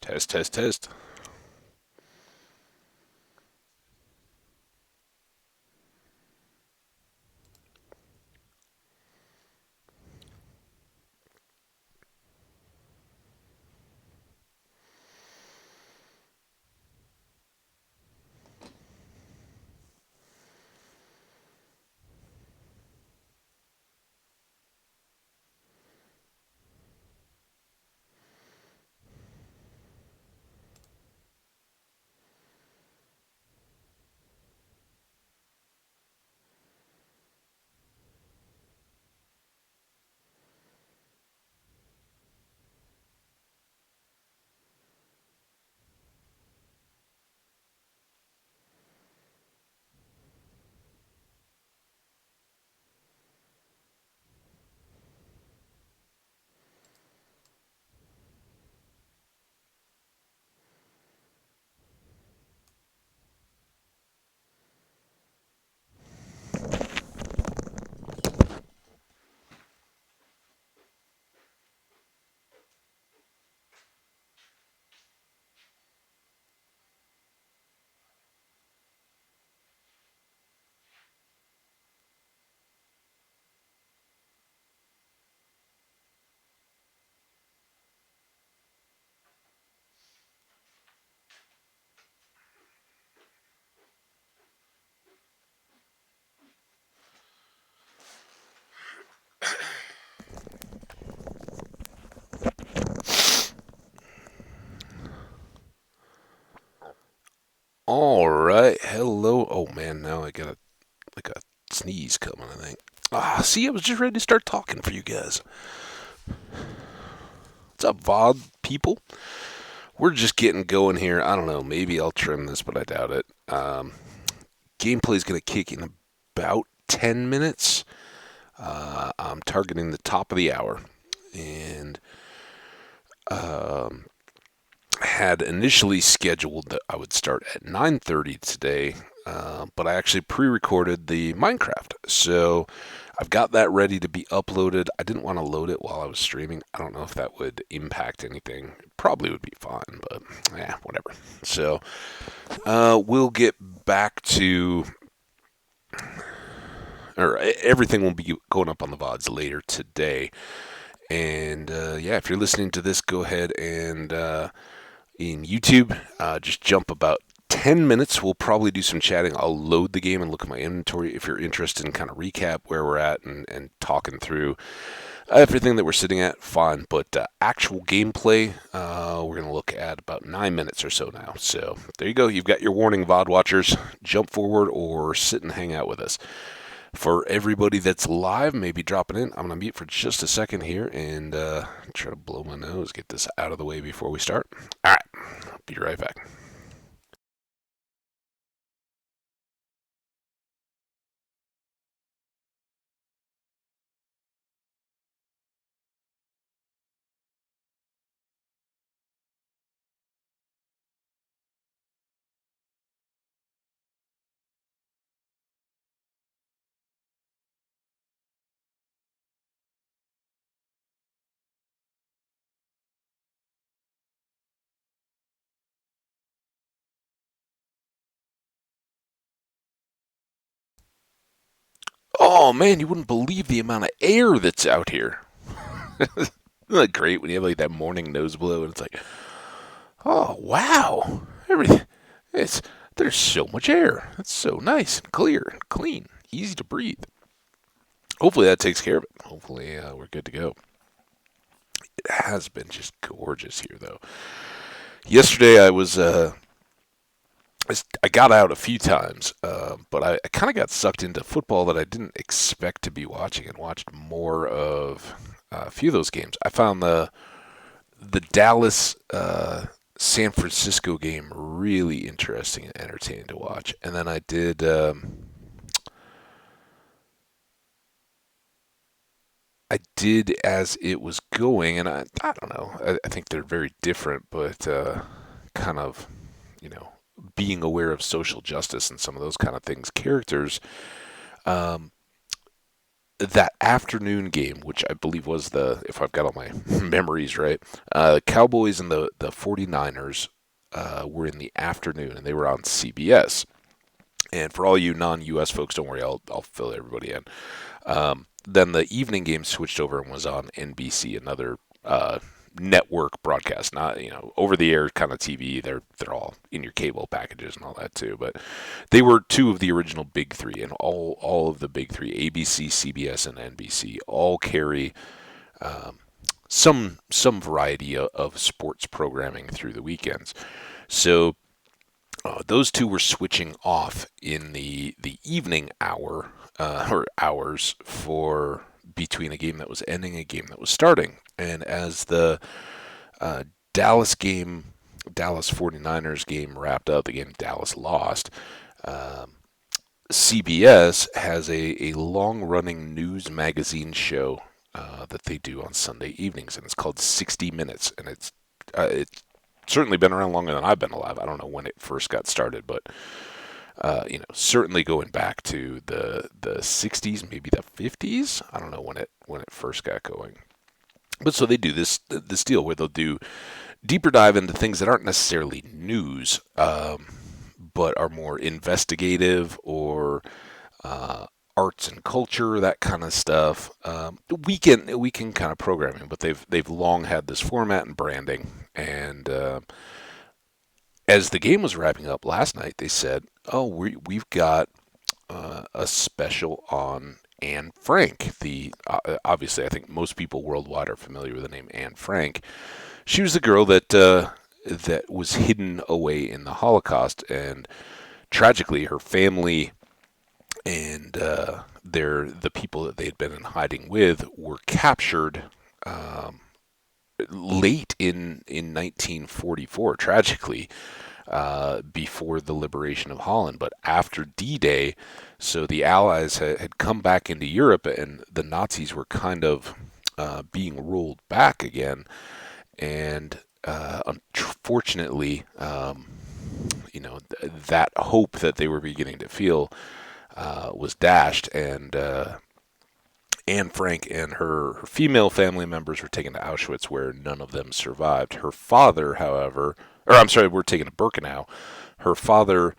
Test, test, test. All right. Hello. Oh man, now I got a sneeze coming. I think. See, I was just ready to start talking for you guys. What's up, VOD people? We're just getting going here. I don't know. Maybe I'll trim this, but I doubt it. Gameplay's gonna kick in about 10 minutes. I'm targeting the top of the hour, and um, had initially scheduled that I would start at 9:30 today, but I actually pre-recorded the Minecraft, so I've got that ready to be uploaded. I didn't want to load it while I was streaming. I don't know if that would impact anything. Probably would be fine, but yeah, whatever. So we'll get back to, or everything will be going up on the VODs later today. And yeah, if you're listening to this, go ahead and in YouTube. Just jump about 10 minutes. We'll probably do some chatting. I'll load the game and look at my inventory if you're interested in kind of recap where we're at and talking through everything that we're sitting at. Fine. But actual gameplay, we're going to look at about 9 minutes or so now. So there you go. You've got your warning, VOD watchers. Jump forward or sit and hang out with us. For everybody that's live, maybe dropping in, I'm going to mute for just a second here and try to blow my nose, get this out of the way before we start. All right, I'll be right back. Oh man, you wouldn't believe the amount of air that's out here. Isn't that great when you have like that morning nose blow and it's like, oh wow, everything. It's there's so much air. It's so nice and clear and clean, easy to breathe. Hopefully that takes care of it. Hopefully we're good to go. It has been just gorgeous here though. Yesterday I got out a few times, but I kind of got sucked into football that I didn't expect to be watching and watched more of a few of those games. I found the Dallas San Francisco game really interesting and entertaining to watch, and then I did as it was going, and I don't know. I think they're very different, but kind of you know being aware of social justice and some of those kind of things. Characters. Um, that afternoon game, which I believe was if I've got all my memories right, the Cowboys and the 49ers were in the afternoon, and they were on CBS. And for all you non-US folks, don't worry, I'll fill everybody in. Then the evening game switched over and was on NBC, another network broadcast, not over the air kind of TV. They're all in your cable packages and all that too. But they were two of the original big three, and all of the big three, ABC, CBS, and NBC, all carry some variety of sports programming through the weekends. So those two were switching off in the evening hour or hours for between a game that was ending and a game that was starting. And as the uh, Dallas game, Dallas 49ers game wrapped up, the game Dallas lost, um, CBS has a long running news magazine show that they do on Sunday evenings, and it's called 60 Minutes. And it's certainly been around longer than I've been alive. I don't know when it first got started, but certainly going back to the 60s, maybe the 50s. I don't know when it first got going. But so they do this deal where they'll do deeper dive into things that aren't necessarily news, but are more investigative or arts and culture, that kind of stuff. Weekend kind of programming, but they've long had this format and branding. And as the game was wrapping up last night, they said, "Oh, we've got a special on Anne Frank." Obviously, I think most people worldwide are familiar with the name Anne Frank. She was the girl that was hidden away in the Holocaust, and tragically, her family and the people that they had been in hiding with were captured um, late in 1944. Tragically, before the liberation of Holland, but after D-Day, so the Allies had come back into Europe, and the Nazis were kind of being rolled back again. And unfortunately, that hope that they were beginning to feel was dashed, and Anne Frank and her female family members were taken to Auschwitz, where none of them survived. Her father, however, or I'm sorry, we're taken to Birkenau. Her father,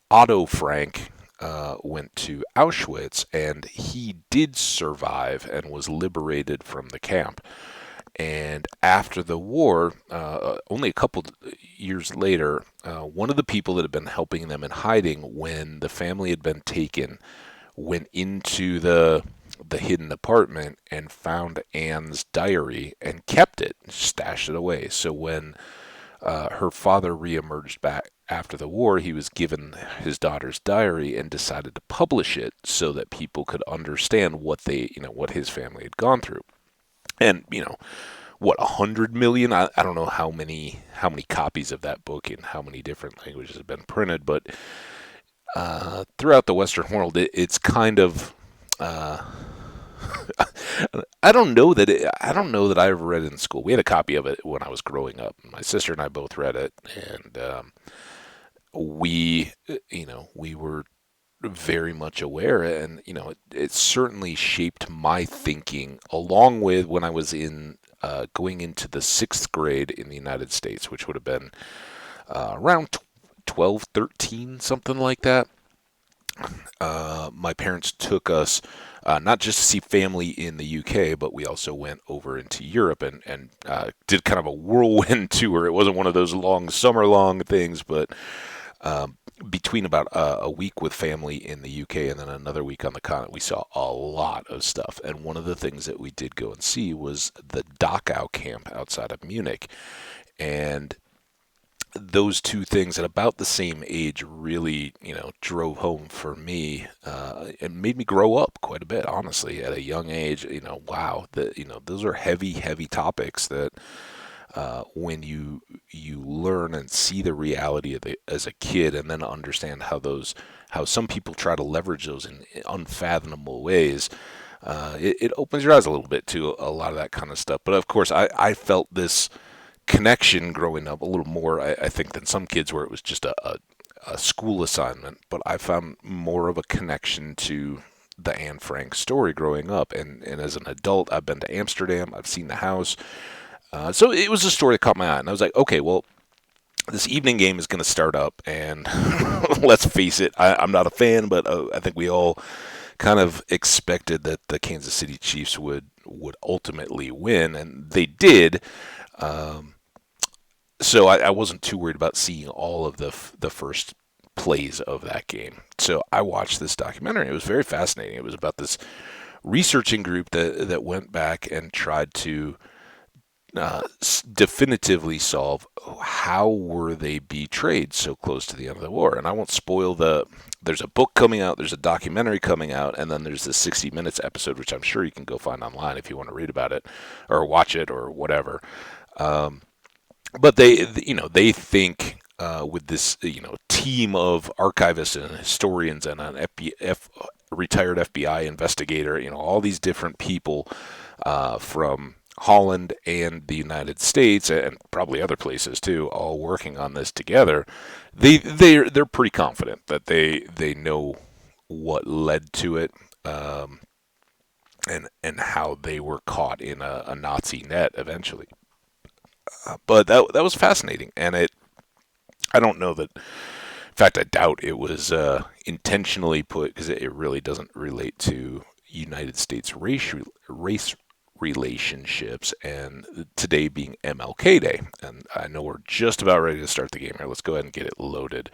Otto Frank, went to Auschwitz, and he did survive and was liberated from the camp. And after the war, only a couple years later, one of the people that had been helping them in hiding when the family had been taken went into the hidden apartment and found Anne's diary and kept it, stashed it away. So when her father reemerged back after the war, he was given his daughter's diary and decided to publish it so that people could understand what his family had gone through. And what 100 million? I don't know how many copies of that book in how many different languages have been printed, but throughout the Western world, it's kind of. I don't know that I ever read it in school. We had a copy of it when I was growing up. My sister and I both read it, and we were very much aware, and it certainly shaped my thinking. Along with when I was in going into the sixth grade in the United States, which would have been around 12, 13, something like that. My parents took us not just to see family in the UK, but we also went over into Europe and did kind of a whirlwind tour. It wasn't one of those long summer long things, but between about a week with family in the UK and then another week on the continent, we saw a lot of stuff. And one of the things that we did go and see was the Dachau camp outside of Munich. And those two things at about the same age really, drove home for me and made me grow up quite a bit, honestly, at a young age. Wow, those are heavy, heavy topics that when you learn and see the reality as a kid, and then understand how some people try to leverage those in unfathomable ways. It opens your eyes a little bit to a lot of that kind of stuff. But of course, I felt this connection growing up a little more, I think, than some kids where it was just a school assignment. But I found more of a connection to the Anne Frank story growing up, and as an adult, I've been to Amsterdam. I've seen the house. So it was a story that caught my eye, and I was like, okay, well, this evening game is going to start up, and let's face it, I'm not a fan, but I think we all kind of expected that the Kansas City Chiefs would ultimately win, and they did. Um, so I wasn't too worried about seeing all of the first plays of that game. So I watched this documentary. It was very fascinating. It was about this researching group that went back and tried to definitively solve how were they betrayed so close to the end of the war. And I won't spoil there's a book coming out, there's a documentary coming out, and then there's this 60 Minutes episode, which I'm sure you can go find online if you want to read about it or watch it or whatever. But they think with this, team of archivists and historians and an retired FBI investigator, all these different people from Holland and the United States and probably other places too, all working on this together. They're pretty confident that they know what led to it. And how they were caught in a Nazi net eventually. But that was fascinating, and I don't know that. In fact, I doubt it was intentionally put because it really doesn't relate to United States race relationships, and today being MLK Day. And I know we're just about ready to start the game here. Let's go ahead and get it loaded.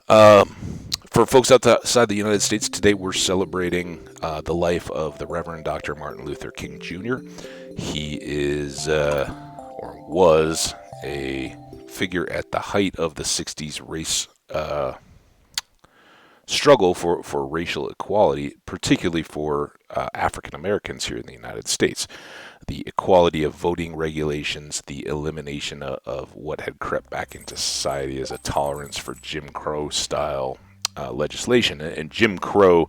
For folks outside the United States, today we're celebrating the life of the Reverend Dr. Martin Luther King Jr. He is, or was, a figure at the height of the 60s race struggle for racial equality, particularly for African Americans here in the United States. The equality of voting regulations, the elimination of what had crept back into society as a tolerance for Jim Crow style legislation. And Jim Crow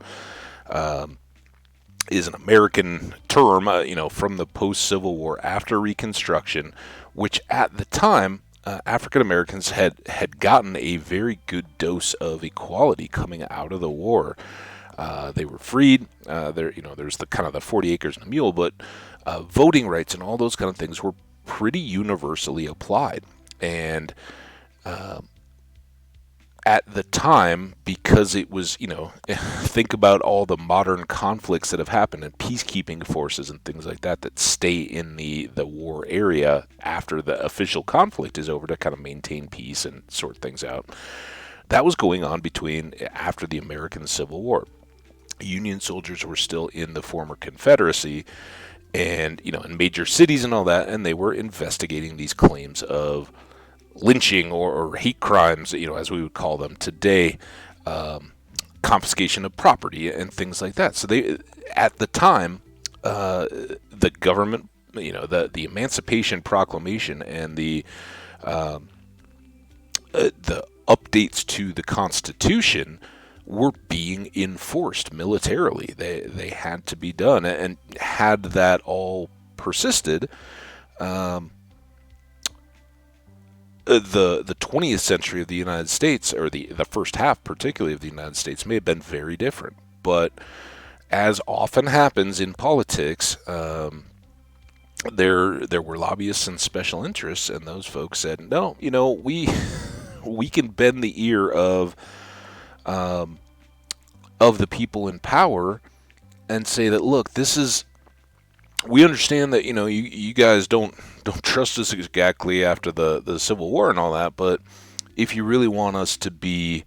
is an American term, from the post-Civil War after Reconstruction, which at the time African Americans had gotten a very good dose of equality coming out of the war. They were freed. There's the kind of the 40 acres and a mule, but voting rights and all those kind of things were pretty universally applied. And at the time, because it was, think about all the modern conflicts that have happened and peacekeeping forces and things like that stay in the war area after the official conflict is over to kind of maintain peace and sort things out. That was going on after the American Civil War. Union soldiers were still in the former Confederacy and, in major cities and all that, and they were investigating these claims of lynching or hate crimes, as we would call them today, confiscation of property and things like that. So at the time, the government, the Emancipation Proclamation and the updates to the Constitution were being enforced militarily. They had to be done, and had that all persisted, the 20th century of the United States, or the first half particularly of the United States, may have been very different. But as often happens in politics, there were lobbyists and special interests, and those folks said, no, we can bend the ear of the people in power and say that, look, we understand that you guys don't trust us exactly after the Civil War and all that, but if you really want us to be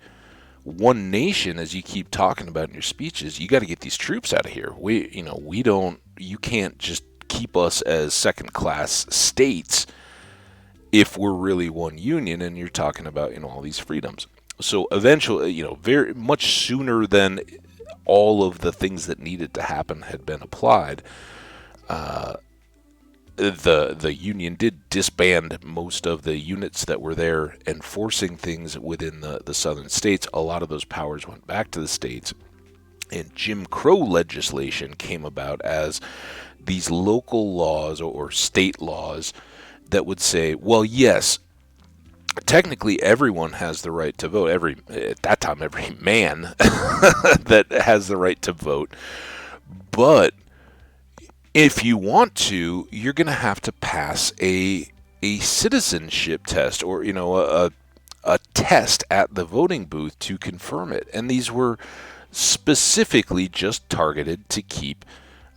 one nation, as you keep talking about in your speeches, you got to get these troops out of here. You can't just keep us as second class states if we're really one union, and you're talking about all these freedoms. So eventually, very much sooner than all of the things that needed to happen had been applied, the Union did disband most of the units that were there enforcing things within the southern states. A lot of those powers went back to the states, and Jim Crow legislation came about as these local laws or state laws that would say, well, yes, technically everyone has the right to vote. At that time, every man that has the right to vote. But if you want to, you're going to have to pass a citizenship test, or a test at the voting booth to confirm it. And these were specifically just targeted to keep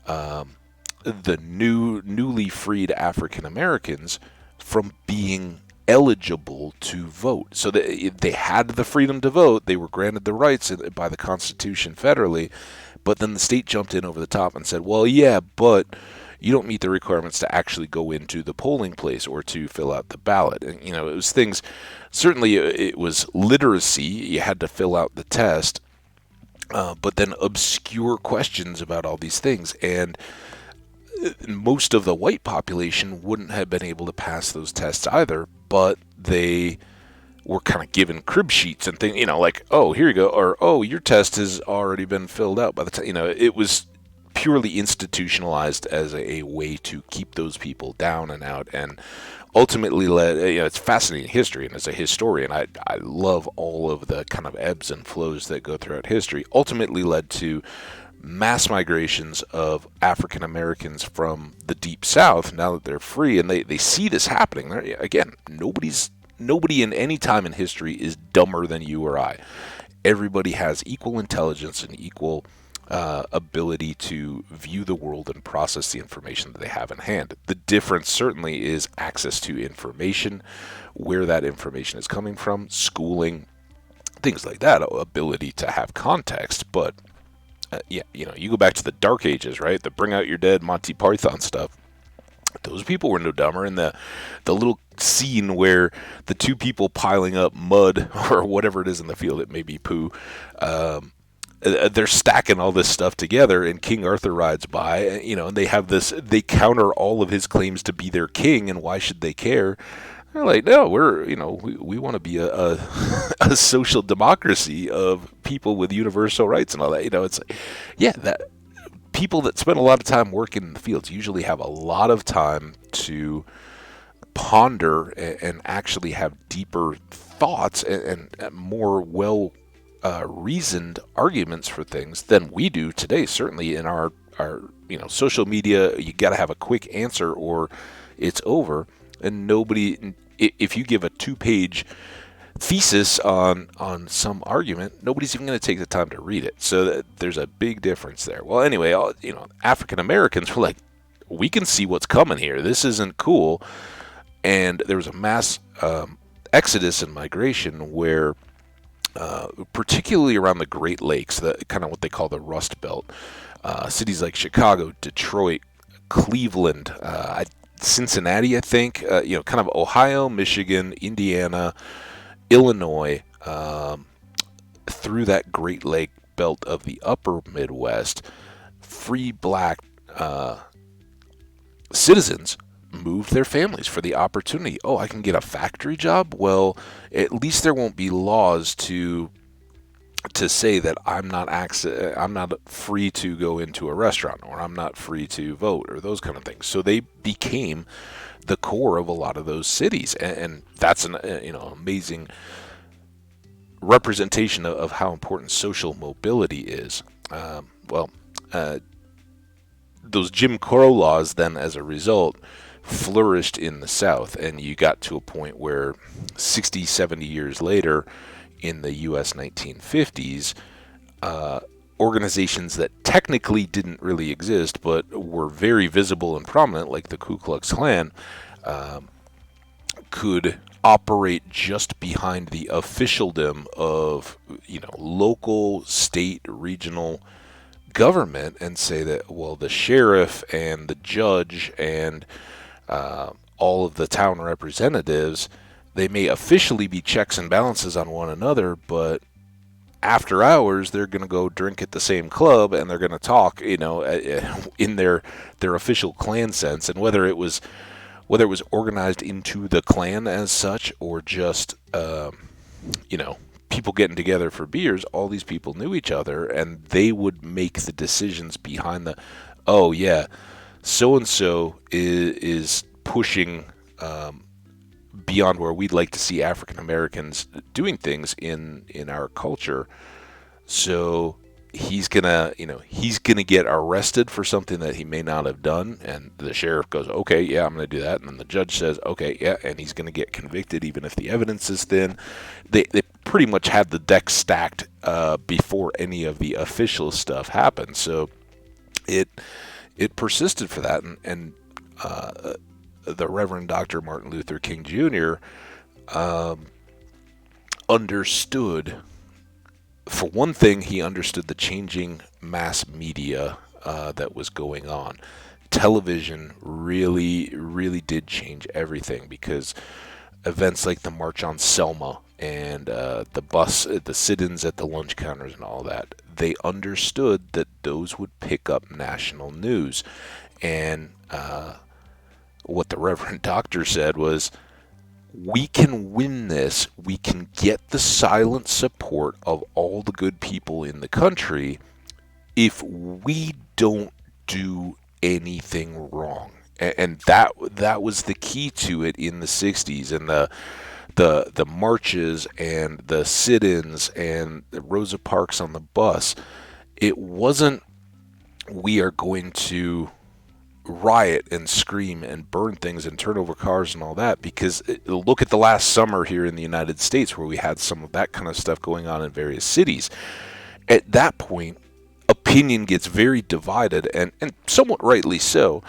the newly freed African Americans from being eligible to vote. So they had the freedom to vote. They were granted the rights by the Constitution federally, but then the state jumped in over the top and said, well, yeah, but you don't meet the requirements to actually go into the polling place or to fill out the ballot. And, it was things, certainly it was literacy. You had to fill out the test, but then obscure questions about all these things. And most of the white population wouldn't have been able to pass those tests either, but they were kind of given crib sheets and things, like, oh, here you go, or, oh, your test has already been filled out by the time, it was purely institutionalized as a way to keep those people down and out, and ultimately led, it's fascinating history, and as a historian, I love all of the kind of ebbs and flows that go throughout history, ultimately led to mass migrations of African Americans from the Deep South now that they're free, and they see this happening. Again, nobody in any time in history is dumber than you or I. Everybody has equal intelligence and equal ability to view the world and process the information that they have in hand. The difference certainly is access to information, where that information is coming from, schooling, things like that, ability to have context, but yeah, you go back to the Dark Ages, right? The Bring Out Your Dead, Monty Python stuff. Those people were no dumber. And the little scene where the two people piling up mud or whatever it is in the field, it may be poo, they're stacking all this stuff together, and King Arthur rides by, and they have this, they counter all of his claims to be their king, and why should they care? They're like, no, we want to be a social democracy of people with universal rights and all that. It's like, yeah, that people that spend a lot of time working in the fields usually have a lot of time to ponder and actually have deeper thoughts and more well reasoned arguments for things than we do today. Certainly in our social media, you got to have a quick answer or it's over. And nobody, if you give a 2-page thesis on some argument, nobody's even going to take the time to read it. So there's a big difference there. Well, anyway, African Americans were like, we can see what's coming here. This isn't cool. And there was a mass exodus and migration where, particularly around the Great Lakes, the kind of what they call the Rust Belt, cities like Chicago, Detroit, Cleveland, Cincinnati, I think, kind of Ohio, Michigan, Indiana, Illinois, through that Great Lake belt of the upper Midwest, free black citizens moved their families for the opportunity. Oh, I can get a factory job? Well, at least there won't be laws to say that I'm not free to go into a restaurant, or I'm not free to vote, or those kind of things. So they became the core of a lot of those cities, and that's an amazing representation of how important social mobility is. Those Jim Crow laws then, as a result, flourished in the South, and you got to a point where 60, 70 years later, in the U.S. 1950s, organizations that technically didn't really exist but were very visible and prominent, like the Ku Klux Klan, could operate just behind the officialdom of local, state, regional government, and say that, well, the sheriff and the judge and all of the town representatives, they may officially be checks and balances on one another, but after hours they're going to go drink at the same club and they're going to talk, in their official Klan sense. And whether it was organized into the Klan as such, or just people getting together for beers, all these people knew each other, and they would make the decisions behind the, oh yeah, so and so is pushing beyond where we'd like to see African Americans doing things in our culture. So he's gonna get arrested for something that he may not have done, and the sheriff goes, okay, yeah, I'm gonna do that, and then the judge says, okay, yeah, and he's gonna get convicted even if the evidence is thin. They pretty much had the deck stacked before any of the official stuff happened. So it persisted for that, and the Reverend Dr. Martin Luther King Jr. Understood. For one thing, he understood the changing mass media that was going on. Television really, really did change everything, because events like the March on Selma and the sit-ins at the lunch counters and all that, they understood that those would pick up national news. And what the Reverend Doctor said was, we can win this. We can get the silent support of all the good people in the country if we don't do anything wrong. And that was the key to it in the 60s, and the marches and the sit-ins and the Rosa Parks on the bus. It wasn't, we are going to riot and scream and burn things and turn over cars and all that, because look at the last summer here in the United States, where we had some of that kind of stuff going on in various cities. At that point, opinion gets very divided, and somewhat rightly so.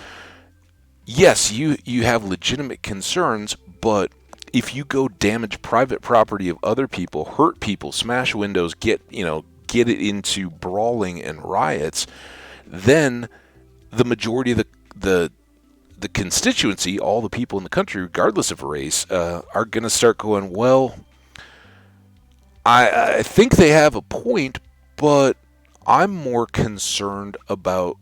Yes, you have legitimate concerns, but if you go damage private property of other people, hurt people, smash windows, get it into brawling and riots, then the majority of the constituency, all the people in the country, regardless of race, are going to start going, well, I think they have a point, but I'm more concerned about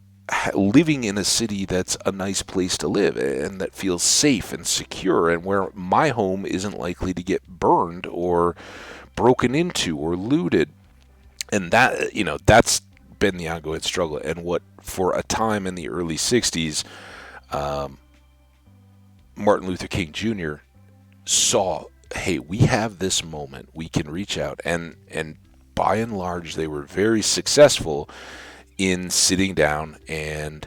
living in a city that's a nice place to live and that feels safe and secure, and where my home isn't likely to get burned or broken into or looted. And that's been the ongoing struggle. And what, for a time in the early 60s, Martin Luther King Jr. saw, hey, we have this moment, we can reach out. And by and large, they were very successful in sitting down and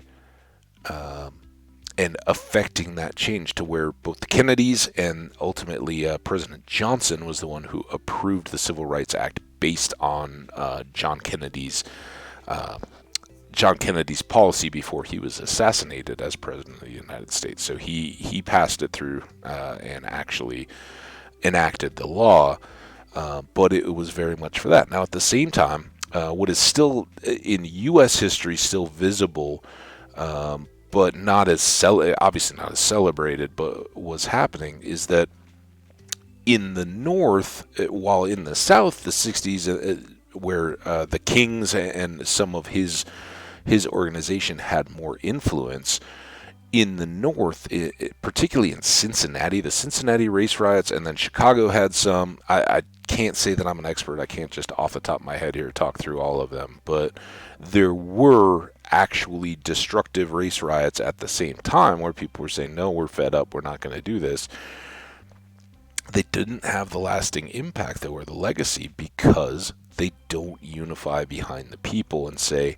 affecting that change, to where both the Kennedys and ultimately President Johnson was the one who approved the Civil Rights Act based on John Kennedy's policy before he was assassinated as president of the United States. So he passed it through and actually enacted the law, but it was very much for that. Now, at the same time, what is still in U.S. history still visible, but not as obviously not as celebrated, but was happening, is that in the North, while in the South, the 60s, where the Kings and some of his organization had more influence, in the North, particularly in Cincinnati, the Cincinnati race riots, and then Chicago had some. I can't say that I'm an expert. I can't just off the top of my head here talk through all of them, but there were actually destructive race riots at the same time, where people were saying, no, we're fed up, we're not going to do this. They didn't have the lasting impact, though, or the legacy, because they don't unify behind the people and say,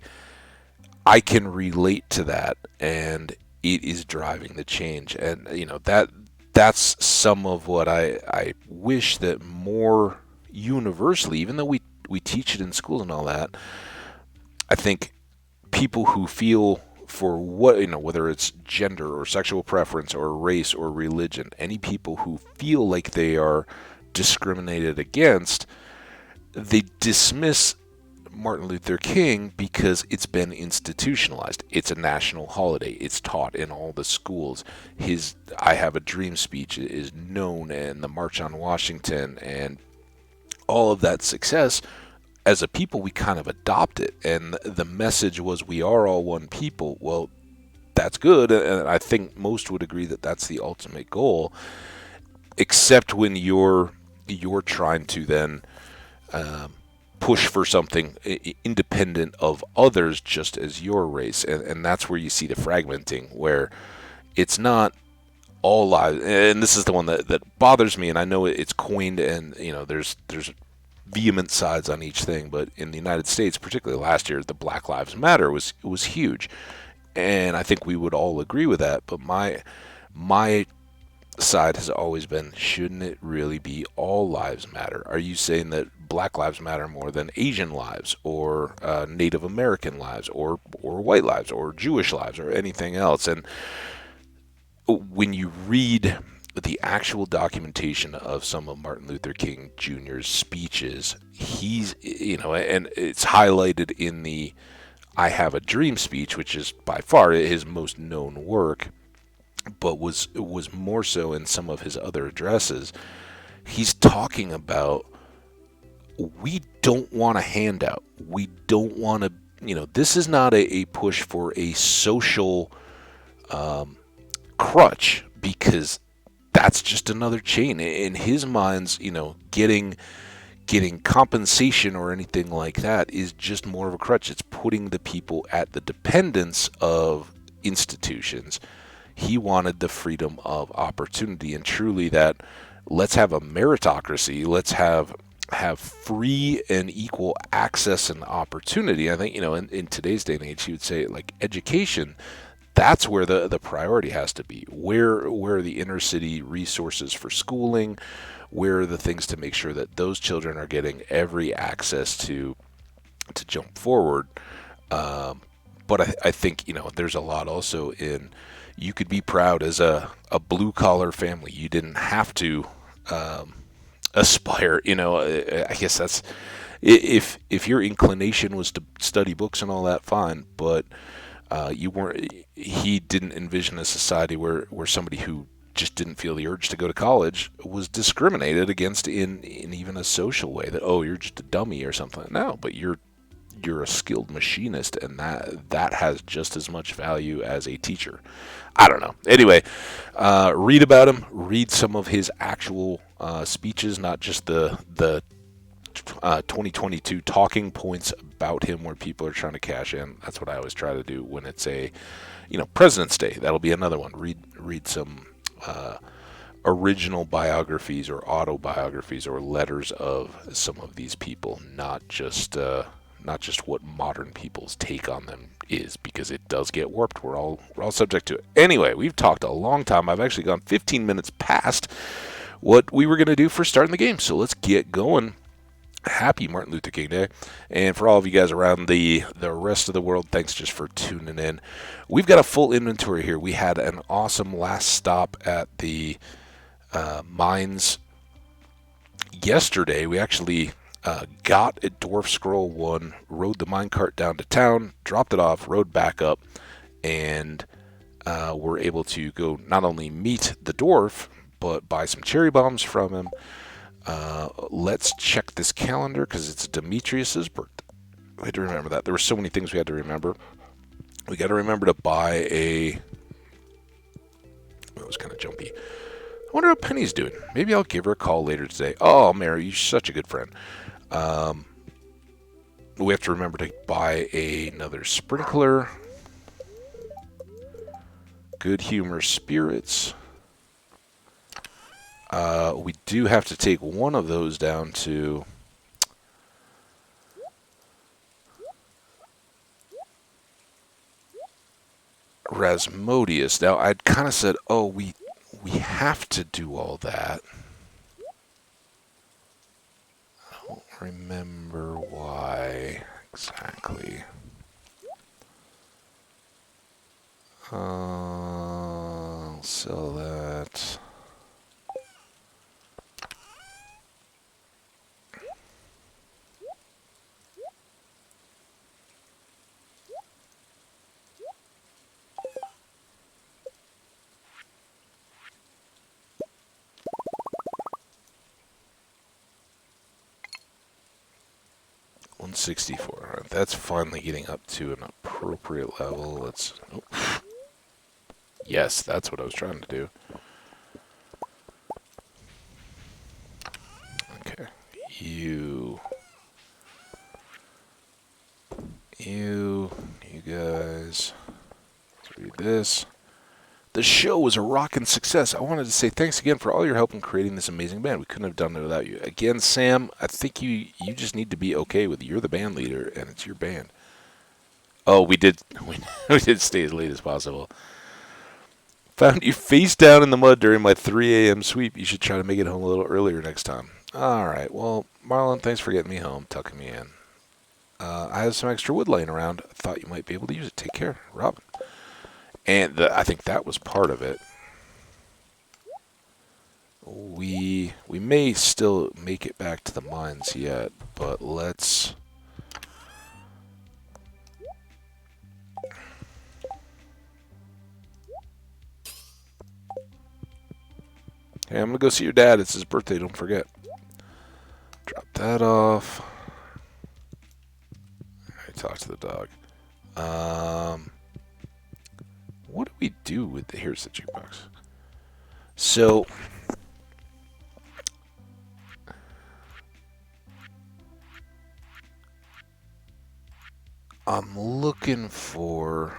I can relate to that, and it is driving the change. And that's some of what I wish that more universally, even though we teach it in school and all that, I think people who feel for whether it's gender or sexual preference or race or religion, any people who feel like they are discriminated against, they dismiss Martin Luther King because it's been institutionalized. It's a national holiday. It's taught in all the schools. His I Have a Dream speech is known, and the March on Washington, and all of that success. As a people, we kind of adopt it, and the message was, we are all one people. Well, that's good, and I think most would agree that that's the ultimate goal, except when you're trying to then push for something independent of others, just as your race, and that's where you see the fragmenting, where it's not, all lives, and this is the one that bothers me, and I know it's coined, and there's vehement sides on each thing, but in the United States, particularly last year, the Black Lives Matter was huge, and I think we would all agree with that. But my side has always been, shouldn't it really be all lives matter? Are you saying that Black lives matter more than Asian lives, or Native American lives, or white lives, or Jewish lives, or anything else? And when you read the actual documentation of some of Martin Luther King Jr.'s speeches, and it's highlighted in the I Have a Dream speech, which is by far his most known work, but was more so in some of his other addresses. He's talking about, we don't want a handout. We don't want to, this is not a push for a social crutch, because that's just another chain. In his minds, getting compensation or anything like that is just more of a crutch. It's putting the people at the dependence of institutions. He wanted the freedom of opportunity, and truly that, let's have a meritocracy. Let's have free and equal access and opportunity. I think, in today's day and age, he would say, like, education, that's where the priority has to be. Where are the inner city resources for schooling? Where are the things to make sure that those children are getting every access to jump forward? But I think, there's a lot also in, you could be proud as a blue collar family. You didn't have to aspire. I guess that's, if your inclination was to study books and all that, fine. But you weren't. He didn't envision a society where somebody who just didn't feel the urge to go to college was discriminated against in even a social way. That, oh, you're just a dummy or something. No, but you're a skilled machinist, and that has just as much value as a teacher. I don't know. Anyway, read about him. Read some of his actual speeches, not just the 2022 talking points about him where people are trying to cash in. That's what I always try to do when it's a, President's Day. That'll be another one. Read some original biographies or autobiographies or letters of some of these people, not just what modern people's take on them is, because it does get warped. We're all subject to it. Anyway, we've talked a long time. I've actually gone 15 minutes past what we were going to do for starting the game, so let's get going. Happy Martin Luther King Day. And for all of you guys around the rest of the world, thanks just for tuning in. We've got a full inventory here. We had an awesome last stop at the mines yesterday. We actually got a Dwarf Scroll 1, rode the minecart down to town, dropped it off, rode back up, and were able to go not only meet the dwarf, but buy some cherry bombs from him. Let's check this calendar, because it's Demetrius's birthday. We had to remember that. There were so many things we had to remember. We got to remember to buy a... It was kind of jumpy. I wonder what Penny's doing. Maybe I'll give her a call later today. Oh, Mary, you're such a good friend. We have to remember to buy another sprinkler. Good humor spirits. We do have to take one of those down to... Rasmodius. Now, I'd kind of said, oh, we have to do all that. I don't remember why exactly. I'll sell that. $164. Right, that's finally getting up to an appropriate level. Let's... Oh. Yes, that's what I was trying to do. Okay. You guys. Let's read this. The show was a rockin' success. I wanted to say thanks again for all your help in creating this amazing band. We couldn't have done it without you. Again, Sam, I think you just need to be okay with it. You're the band leader, and it's your band. Oh, we did we did stay as late as possible. Found you face down in the mud during my 3 a.m. sweep. You should try to make it home a little earlier next time. All right. Well, Marlon, thanks for getting me home, tucking me in. I have some extra wood laying around. I thought you might be able to use it. Take care, Robin. And I think that was part of it. We may still make it back to the mines yet, but let's... Hey, I'm going to go see your dad. It's his birthday, don't forget. Drop that off. I talked to the dog. What do we do with the... Here's the jukebox. So... I'm looking for...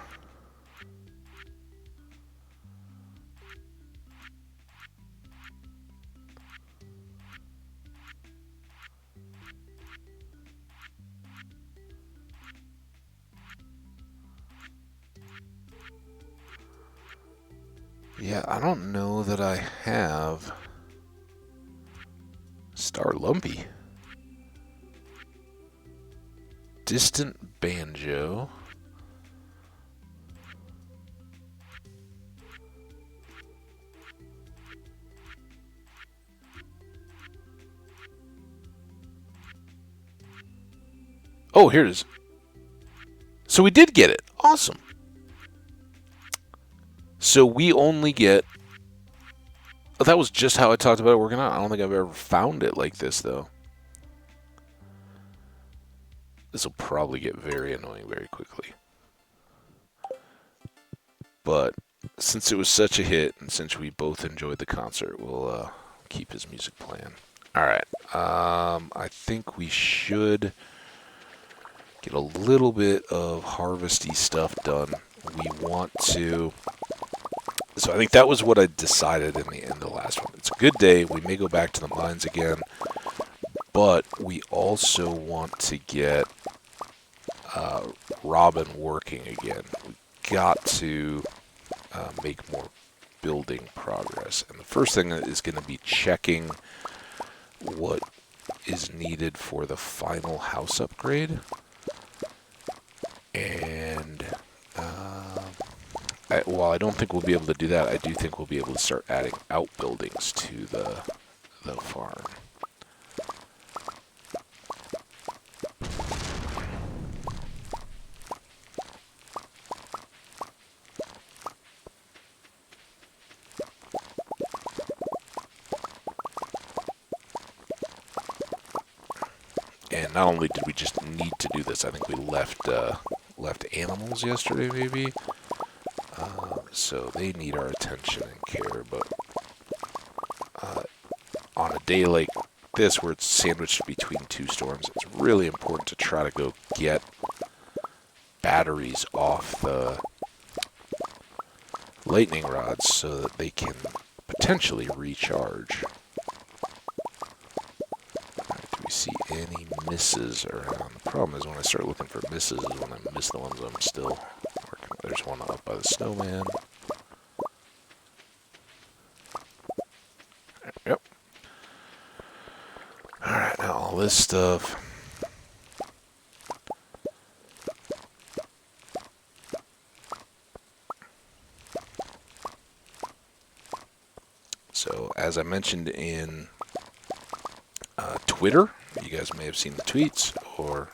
Yeah, I don't know that I have Star Lumpy. Distant Banjo. Oh, here it is. So we did get it. Awesome. So we only get... Oh, that was just how I talked about it working out. I don't think I've ever found it like this, though. This will probably get very annoying very quickly. But since it was such a hit, and since we both enjoyed the concert, we'll keep his music playing. Alright. I think we should get a little bit of harvesty stuff done. We want to... So I think that was what I decided in the end of the last one. It's a good day. We may go back to the mines again. But we also want to get Robin working again. We got to make more building progress. And the first thing is going to be checking what is needed for the final house upgrade. And while I don't think we'll be able to do that, I do think we'll be able to start adding outbuildings to the farm. And not only did we just need to do this, I think we left animals yesterday, maybe. So they need our attention and care. But on a day like this, where it's sandwiched between two storms, it's really important to try to go get batteries off the lightning rods so that they can potentially recharge. See any misses around. The problem is when I start looking for misses is when I miss the ones I'm still working with. There's one up by the snowman. Yep. Alright, now all this stuff. So, as I mentioned in Twitter, you guys may have seen the tweets, or...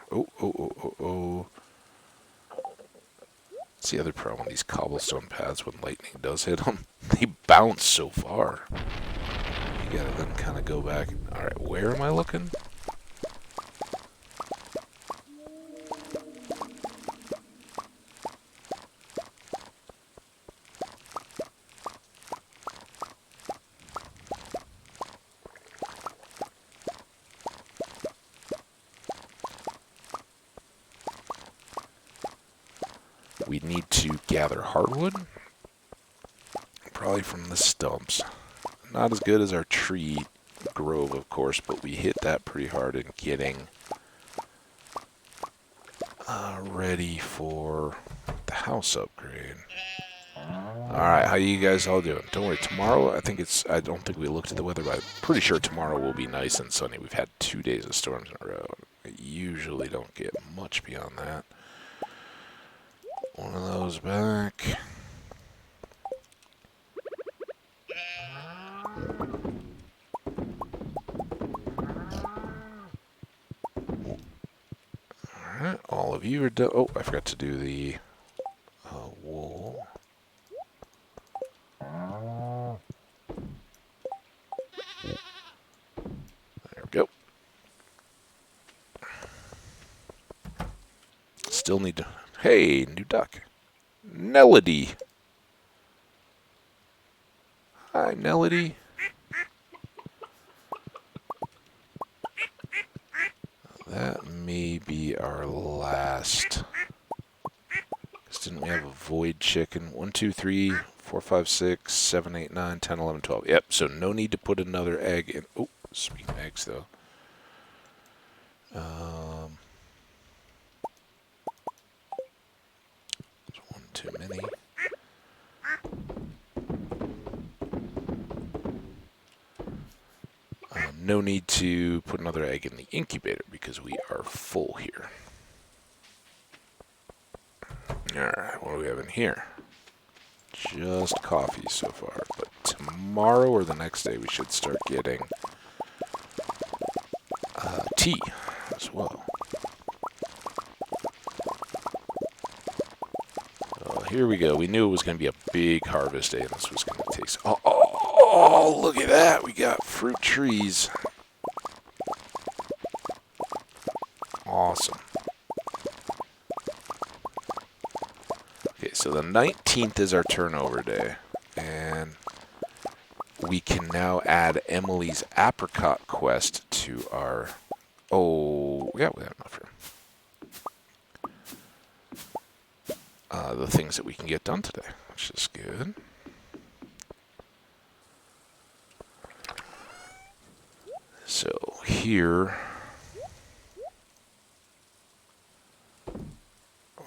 What's the other problem with these cobblestone paths when lightning does hit them? They bounce so far. You gotta then kind of go back. Alright, where am I looking? We need to gather hardwood. probably from the stumps. Not as good as our tree grove, of course, but we hit that pretty hard in getting ready for the house upgrade. Alright, how you guys all doing? Don't worry, tomorrow, I don't think we looked at the weather, but I'm pretty sure tomorrow will be nice and sunny. We've had 2 days of storms in a row. I usually don't get much beyond that. One of those back. Alright, all of you are done. Oh, I forgot to do the wool. There we go. Still need to... Hey, new duck. Melody. Hi, Melody. That may be our last. Didn't we have a void chicken? 1, 2, 3, 4, 5, 6, 7, 8, 9, 10, 11, 12. Yep, so no need to put another egg in. Oh, speaking of eggs, though. There's one too many. No need to put another egg in the incubator because we are full here. Alright, what do we have in here? Just coffee so far, but tomorrow or the next day we should start getting tea as well. Here we go. We knew it was going to be a big harvest day, and this was going to take... Oh, look at that. We got fruit trees. Awesome. Okay, so the 19th is our turnover day, and we can now add Emily's apricot quest to our... Oh, yeah, we have enough room. The things that we can get done today, which is good. So here,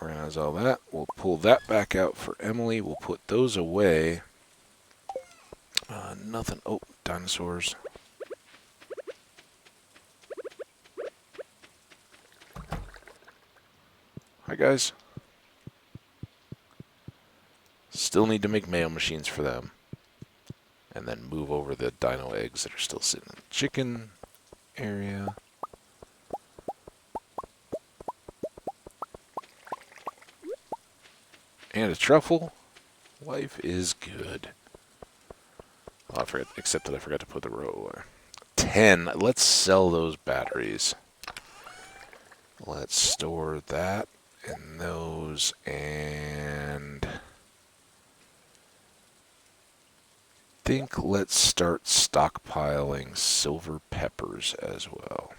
organize all that. We'll pull that back out for Emily. We'll put those away. Nothing. Oh, dinosaurs. Hi, guys. Still need to make mayo machines for them. And then move over the dino eggs that are still sitting in the chicken area. And a truffle. Life is good. Oh, I forgot, except that I forgot to put the row away. 10. Let's sell those batteries. Let's store that and those, and think let's start stockpiling silver peppers as well.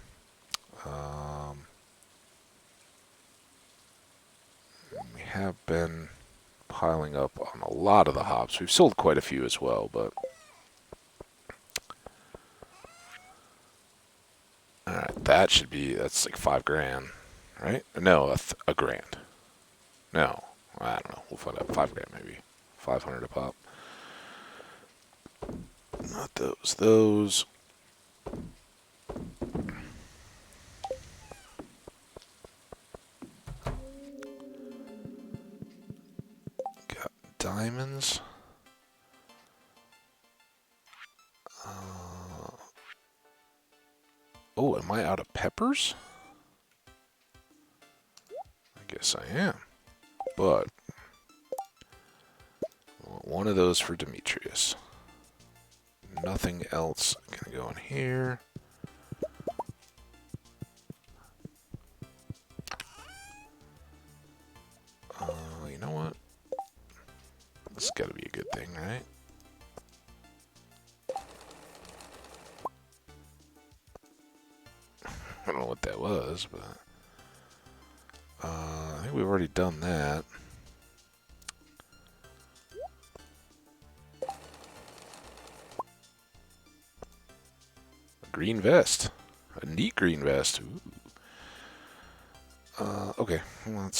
We have been piling up on a lot of the hops. We've sold quite a few as well, but alright, that's like 5 grand, right? No, a grand. No, I don't know. We'll find out. 5 grand maybe. 500 a pop. Not those. Those. Got diamonds. Oh, am I out of peppers? I guess I am. But I want one of those for Demetrius. Nothing else can go in here. You know what? This has got to be a good thing, right? I don't know what that was, but I think we've already done that. Green vest. A neat green vest. Ooh. Okay. Well,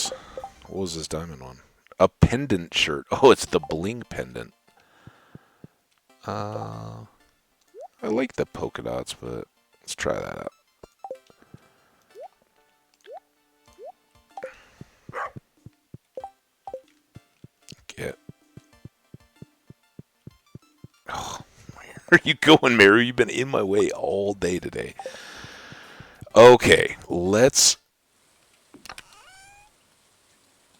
what was this diamond one? A pendant shirt. Oh, it's the bling pendant. I like the polka dots, but let's try that out. Get. Oh, where are you going, Mary? You've been in my way all day today. Okay, let's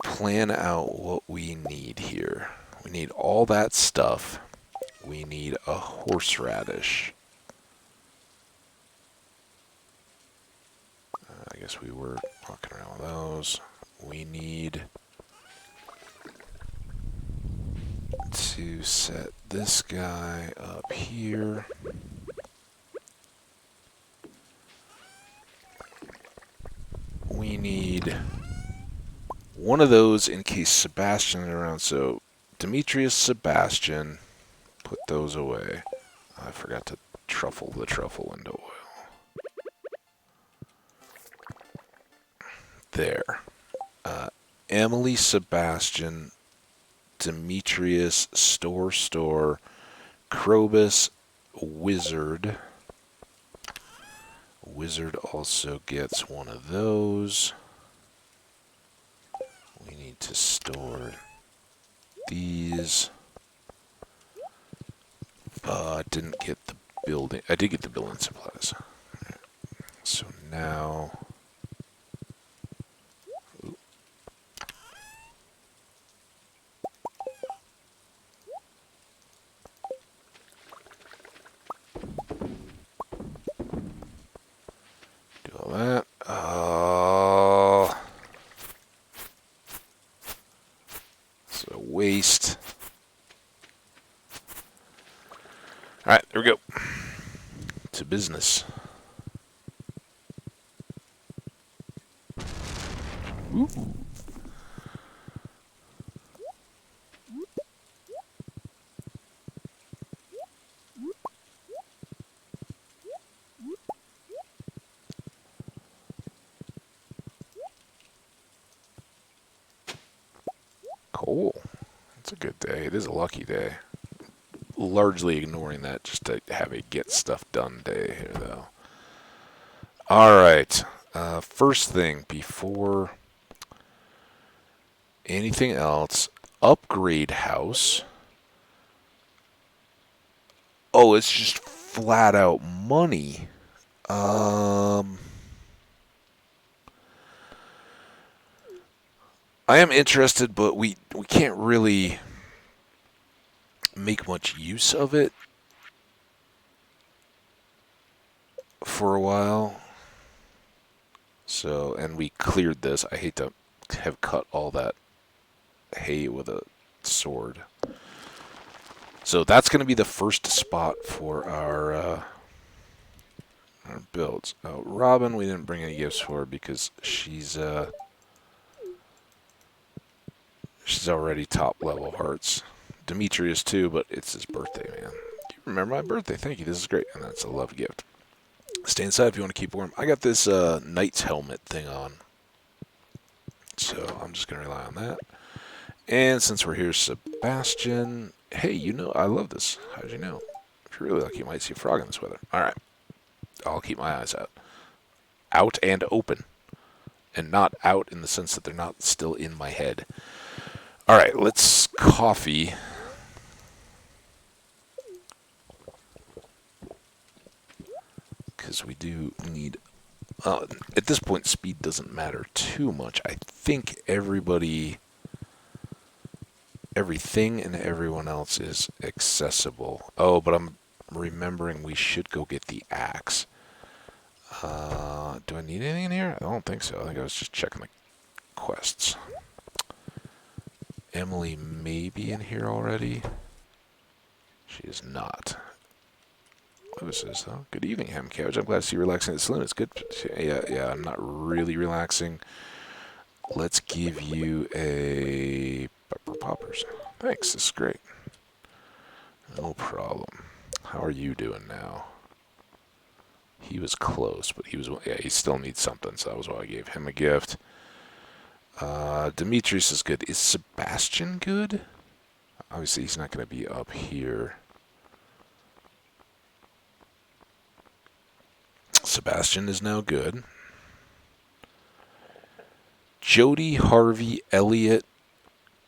plan out what we need here. We need all that stuff. We need a horseradish. I guess we were walking around with those. We need to set this guy up here. We need one of those in case Sebastian is around. So Demetrius, Sebastian, put those away. I forgot to truffle the truffle into oil. There. Emily, Sebastian, Demetrius, store, Krobus, Wizard. Wizard also gets one of those. We need to store these. Didn't get the building. I did get the building supplies. So now. Ooh. Do all that. So waste. Alright, there we go. To business. Ooh. Cool. It's a good day. It is a lucky day. Largely ignoring that just to have a get stuff done day here, though. Alright. First thing, before anything else, upgrade house. Oh, it's just flat out money. I am interested, but we can't really make much use of it for a while. So, and we cleared this. I hate to have cut all that hay with a sword. So that's going to be the first spot for our builds. Oh, Robin, we didn't bring any gifts for her because she's already top level hearts. Demetrius too, but it's his birthday, man. You remember my birthday? Thank you. This is great, and that's a love gift. Stay inside if you want to keep warm. I got this knight's helmet thing on, so I'm just gonna rely on that. And since we're here, Sebastian. Hey, you know I love this. How did you know? If you're really lucky, you might see a frog in this weather. All right, I'll keep my eyes out and open, and not out in the sense that they're not still in my head. All right, let's coffee. Because we do need... at this point, speed doesn't matter too much. I think everything and everyone else is accessible. Oh, but I'm remembering we should go get the axe. Do I need anything in here? I don't think so. I think I was just checking the quests. Emily may be in here already. She is not. What was this, though? Good evening, Ham Couch. I'm glad to see you relaxing at the saloon. It's good. Yeah, I'm not really relaxing. Let's give you a pepper poppers. Thanks, this is great. No problem. How are you doing now? He was close, but yeah, he still needs something, so that was why I gave him a gift. Demetrius is good. Is Sebastian good? Obviously, he's not going to be up here. Sebastian is now good. Jody, Harvey, Elliot,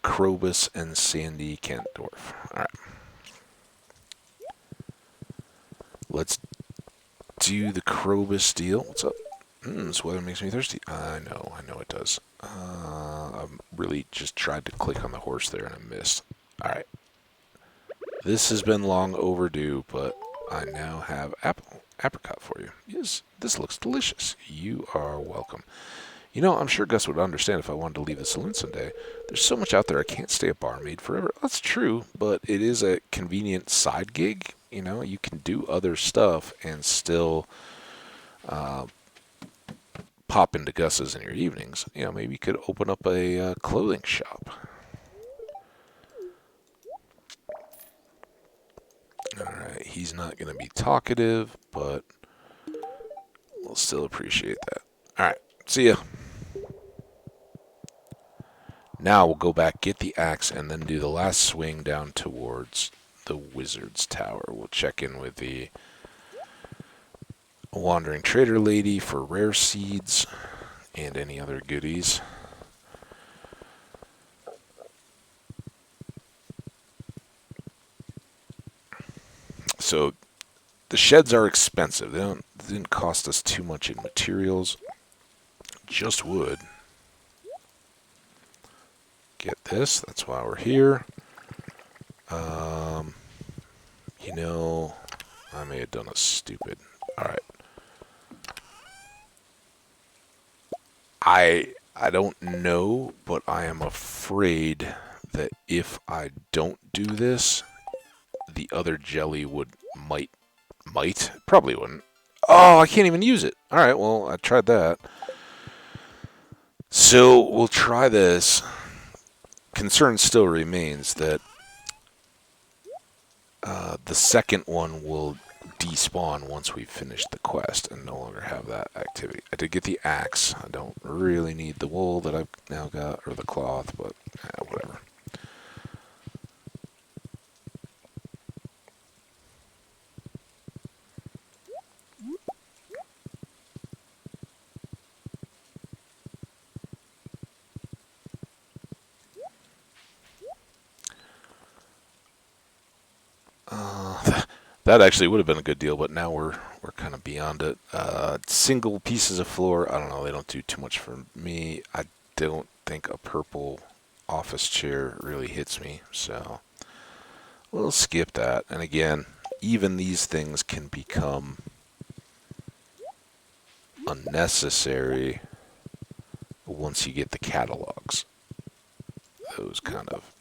Krobus, and Sandy Kentdorf. All right. Let's do the Krobus deal. What's up? This weather makes me thirsty. I know it does. I really just tried to click on the horse there and I missed. All right. This has been long overdue, but I now have apricot for you. Yes, this looks delicious. You are welcome. You know, I'm sure Gus would understand if I wanted to leave the saloon someday. There's so much out there, I can't stay a barmaid forever. That's true, but it is a convenient side gig. You know, you can do other stuff and still pop into Gus's in your evenings. You know, maybe you could open up a clothing shop. Alright, he's not going to be talkative, but we'll still appreciate that. Alright, see ya. Now we'll go back, get the axe, and then do the last swing down towards the wizard's tower. We'll check in with the wandering trader lady for rare seeds and any other goodies. So the sheds are expensive. They didn't cost us too much in materials, just wood. Get this, that's why we're here. You know, I may have done a stupid. Alright. I don't know, but I am afraid that if I don't do this, the other jelly might, probably wouldn't. Oh, I can't even use it. Alright, well, I tried that. So, we'll try this. Concern still remains that the second one will despawn once we've finished the quest and no longer have that activity. I did get the axe. I don't really need the wool that I've now got, or the cloth, but whatever. That actually would have been a good deal, but now we're kind of beyond it. Single pieces of floor, I don't know, they don't do too much for me. I don't think a purple office chair really hits me, so we'll skip that. And again, even these things can become unnecessary once you get the catalogs. Those kind of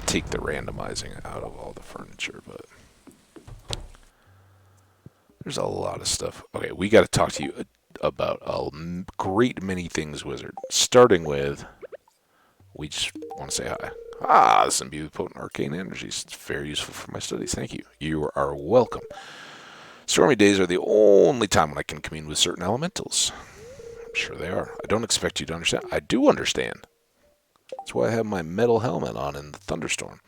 take the randomizing out of all the furniture, but there's a lot of stuff. Okay, we got to talk to you about a great many things, Wizard. Starting with, we just want to say hi. Ah, this imbued with potent arcane energies. It's very useful for my studies. Thank you. You are welcome. Stormy days are the only time when I can commune with certain elementals. I'm sure they are. I don't expect you to understand. I do understand. That's why I have my metal helmet on in the thunderstorm.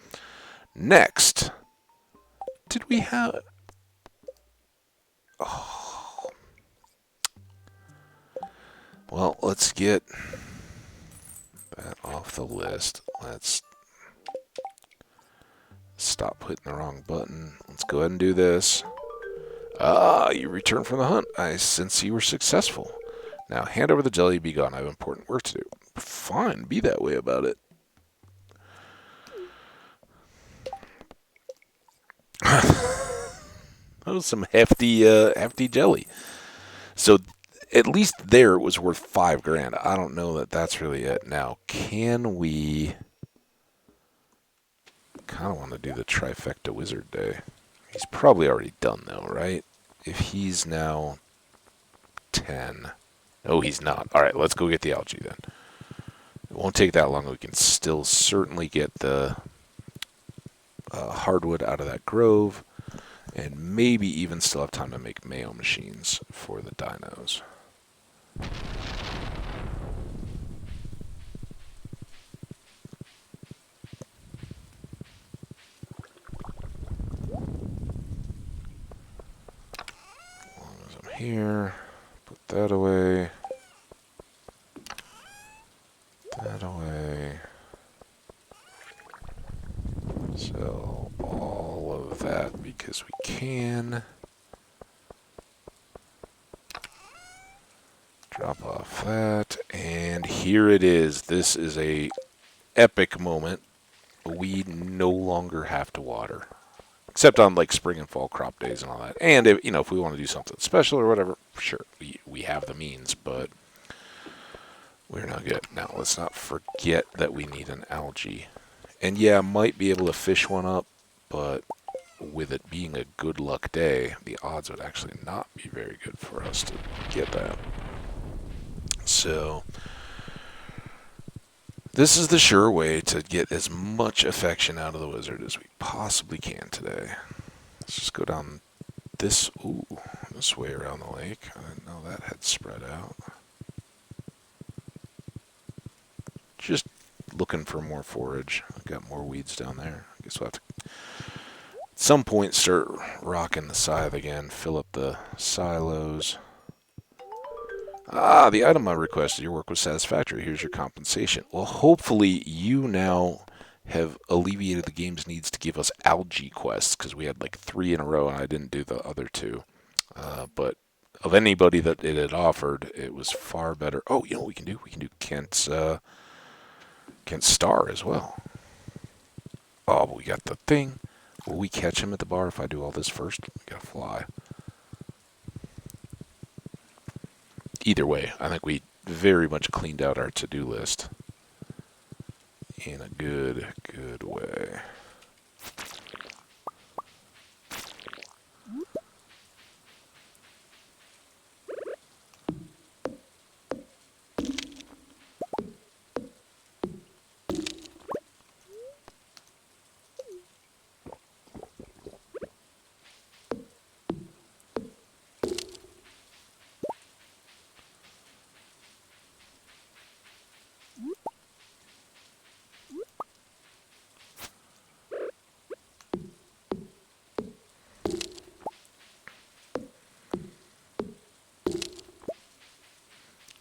Next, did we have... Oh. Well, let's get that off the list. Let's stop hitting the wrong button. Let's go ahead and do this. Ah, you returned from the hunt. I sense you were successful. Now, hand over the jelly, be gone. I have important work to do. Fine, be that way about it. That was some hefty jelly. So, at least there it was worth $5,000. I don't know that that's really it. Now, can we... kind of want to do the trifecta wizard day. He's probably already done though, right? If he's now 10. Oh, he's not. Alright, let's go get the algae then. It won't take that long. We can still certainly get the hardwood out of that grove. And maybe even still have time to make mayo machines for the dinos. As long as I'm here, put that away. That away. Sell all of that because we can. Drop off that, and here it is. This is a epic moment. We no longer have to water, except on like spring and fall crop days and all that. And if, if we want to do something special or whatever, sure, we have the means, but we're not good. Now let's not forget that we need an algae. And yeah, might be able to fish one up, but with it being a good luck day, the odds would actually not be very good for us to get that. So this is the sure way to get as much affection out of the wizard as we possibly can today. Let's just go down this way around the lake. I didn't know that had spread out. Just looking for more forage. I've got more weeds down there. I guess we'll have to at some point start rocking the scythe again, fill up the silos. Ah, the item I requested. Your work was satisfactory. Here's your compensation. Well, hopefully you now have alleviated the game's needs to give us algae quests, because we had like 3 in a row and I didn't do the other 2. But of anybody that it had offered, it was far better. Oh, you know what we can do? We can do Kent's Star as well. Oh, but we got the thing. Will we catch him at the bar if I do all this first? We gotta fly. Either way, I think we very much cleaned out our to-do list in a good way.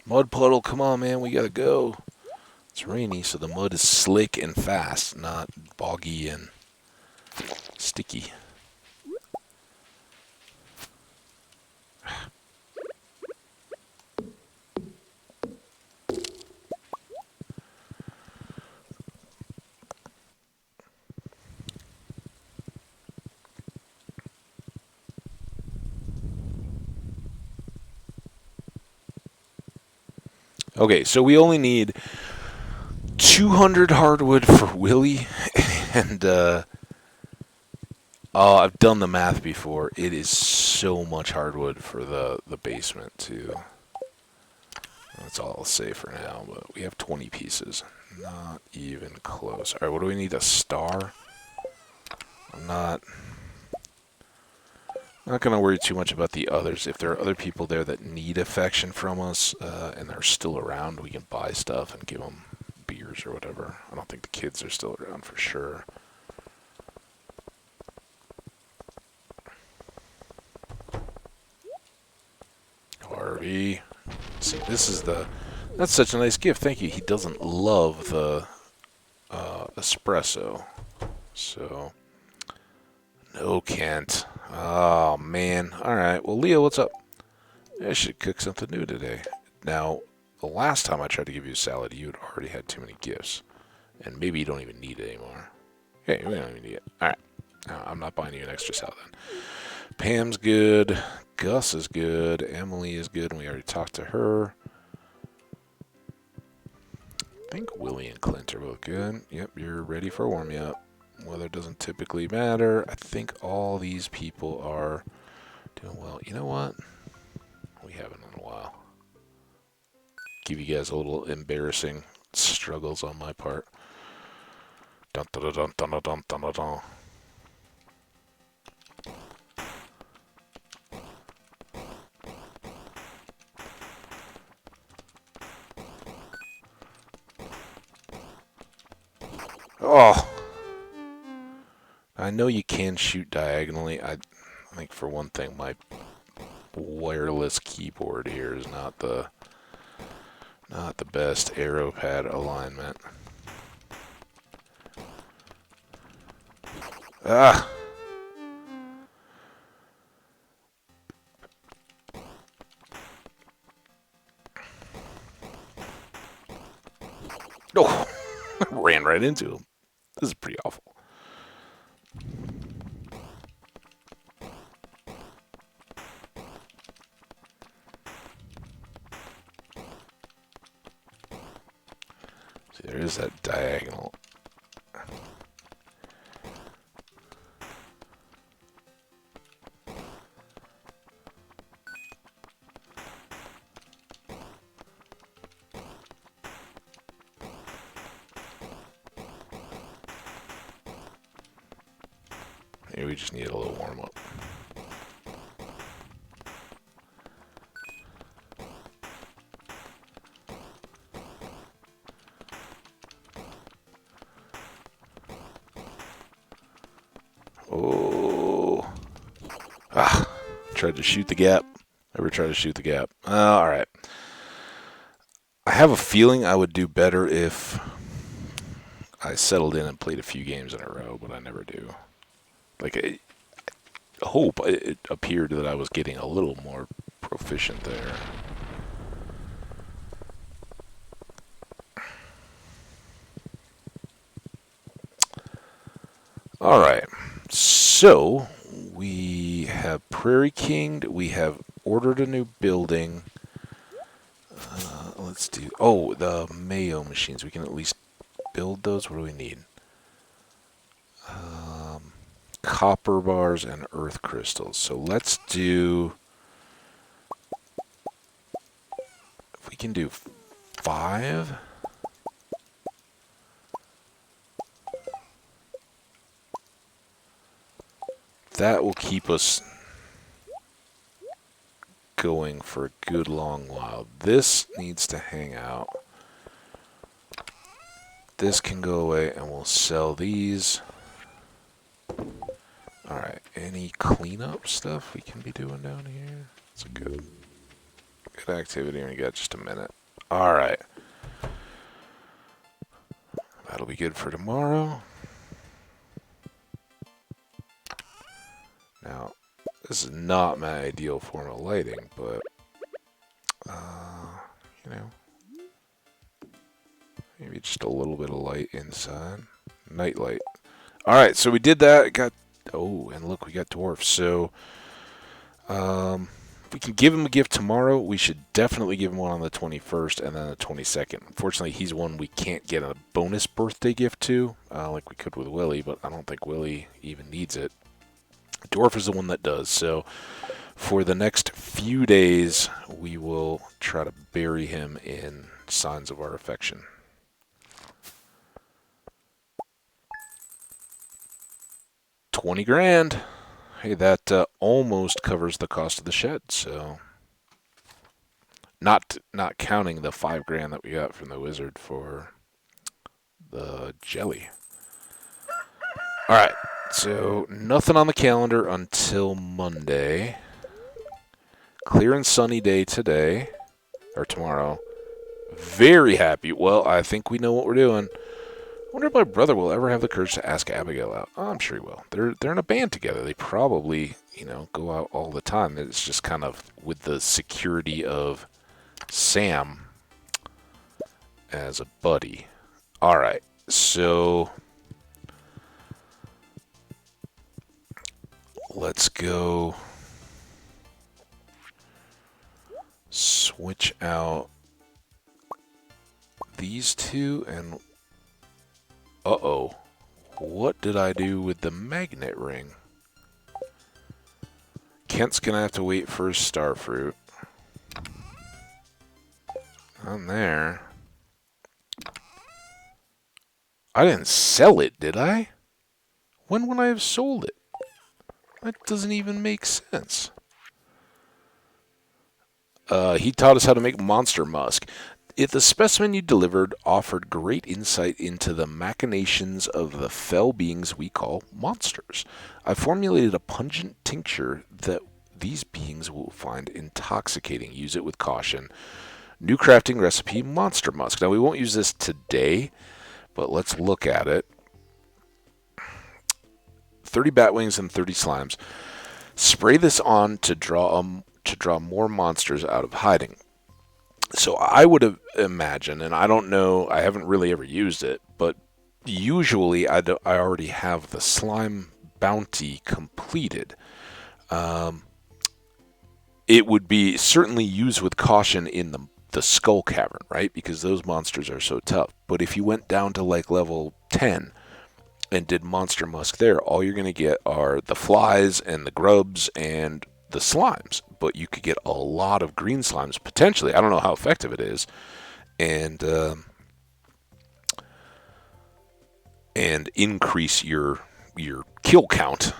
Mud puddle, come on, man, we gotta go. It's rainy, so the mud is slick and fast, not boggy and sticky. Okay, so we only need 200 hardwood for Willie, and oh, I've done the math before. It is so much hardwood for the basement too. That's all I'll say for now, but we have 20 pieces. Not even close. Alright, what do we need? A star? I'm not going to worry too much about the others. If there are other people there that need affection from us and they're still around, we can buy stuff and give them beers or whatever. I don't think the kids are still around for sure. Harvey. See, this is the... That's such a nice gift. Thank you. He doesn't love the espresso. So... No, Kent. Oh, man. Alright, well, Leo, what's up? I should cook something new today. Now, the last time I tried to give you a salad, you had already had too many gifts. And maybe you don't even need it anymore. Hey, we don't even need it. Alright. I'm not buying you an extra salad then. Pam's good. Gus is good. Emily is good, and we already talked to her. I think Willie and Clint are both good. Yep, you're ready for a warm-up. Weather doesn't typically matter. I think all these people are doing well. You know what? We haven't in a while. Give you guys a little embarrassing struggles on my part. Dun dun dun dun dun dun dun dun. Oh, I know you can shoot diagonally. I think for one thing, my wireless keyboard here is not the best arrow pad alignment. Ah. Oh, ran right into him. This is pretty awful. See, there is that diagonal. Maybe we just need a little warm up. Oh. Ah. Tried to shoot the gap. Ever try to shoot the gap? Alright. I have a feeling I would do better if I settled in and played a few games in a row, but I never do. Like, I hope it appeared that I was getting a little more proficient there. Alright. So, we have Prairie Kinged. We have ordered a new building. Let's do... Oh, the Mayo machines. We can at least build those. What do we need? Copper bars and earth crystals. So let's do... If we can do 5... That will keep us going for a good long while. This needs to hang out. This can go away, and we'll sell these. Alright, any cleanup stuff we can be doing down here? It's a good activity when you got just a minute. Alright. That'll be good for tomorrow. Now, this is not my ideal form of lighting, but, you know, maybe just a little bit of light inside. Night light. Alright, so we did that. Got, oh, and look, we got dwarfs. So, if we can give him a gift tomorrow, we should definitely give him one on the 21st and then the 22nd. Unfortunately, he's one we can't get a bonus birthday gift to, like we could with Willie, but I don't think Willie even needs it. Dwarf is the one that does, so for the next few days, we will try to bury him in signs of our affection. $20 grand. Hey, that almost covers the cost of the shed, so not counting the $5 grand that we got from the wizard for the jelly. All right. So, nothing on the calendar until Monday. Clear and sunny day today, or tomorrow. Very happy. Well, I think we know what we're doing. I wonder if my brother will ever have the courage to ask Abigail out. Oh, I'm sure he will. They're in a band together. They probably, go out all the time. It's just kind of with the security of Sam as a buddy. All right. So... let's go switch out these two and uh-oh. What did I do with the magnet ring? Kent's gonna have to wait for his star fruit. On there. I didn't sell it, did I? When would I have sold it? That doesn't even make sense. He taught us how to make monster musk. If the specimen you delivered offered great insight into the machinations of the fell beings we call monsters, I formulated a pungent tincture that these beings will find intoxicating. Use it with caution. New crafting recipe, Monster Musk. Now, we won't use this today, but let's look at it. 30 bat wings and 30 slimes. Spray this on to draw more monsters out of hiding. So I would have imagined, and I don't know, I haven't really ever used it, but usually I already have the slime bounty completed. It would be certainly used with caution in the skull cavern, right? Because those monsters are so tough. But if you went down to like level 10 and did Monster Musk there, all you're going to get are the flies and the grubs and the slimes. But you could get a lot of green slimes, potentially. I don't know how effective it is. And increase your kill count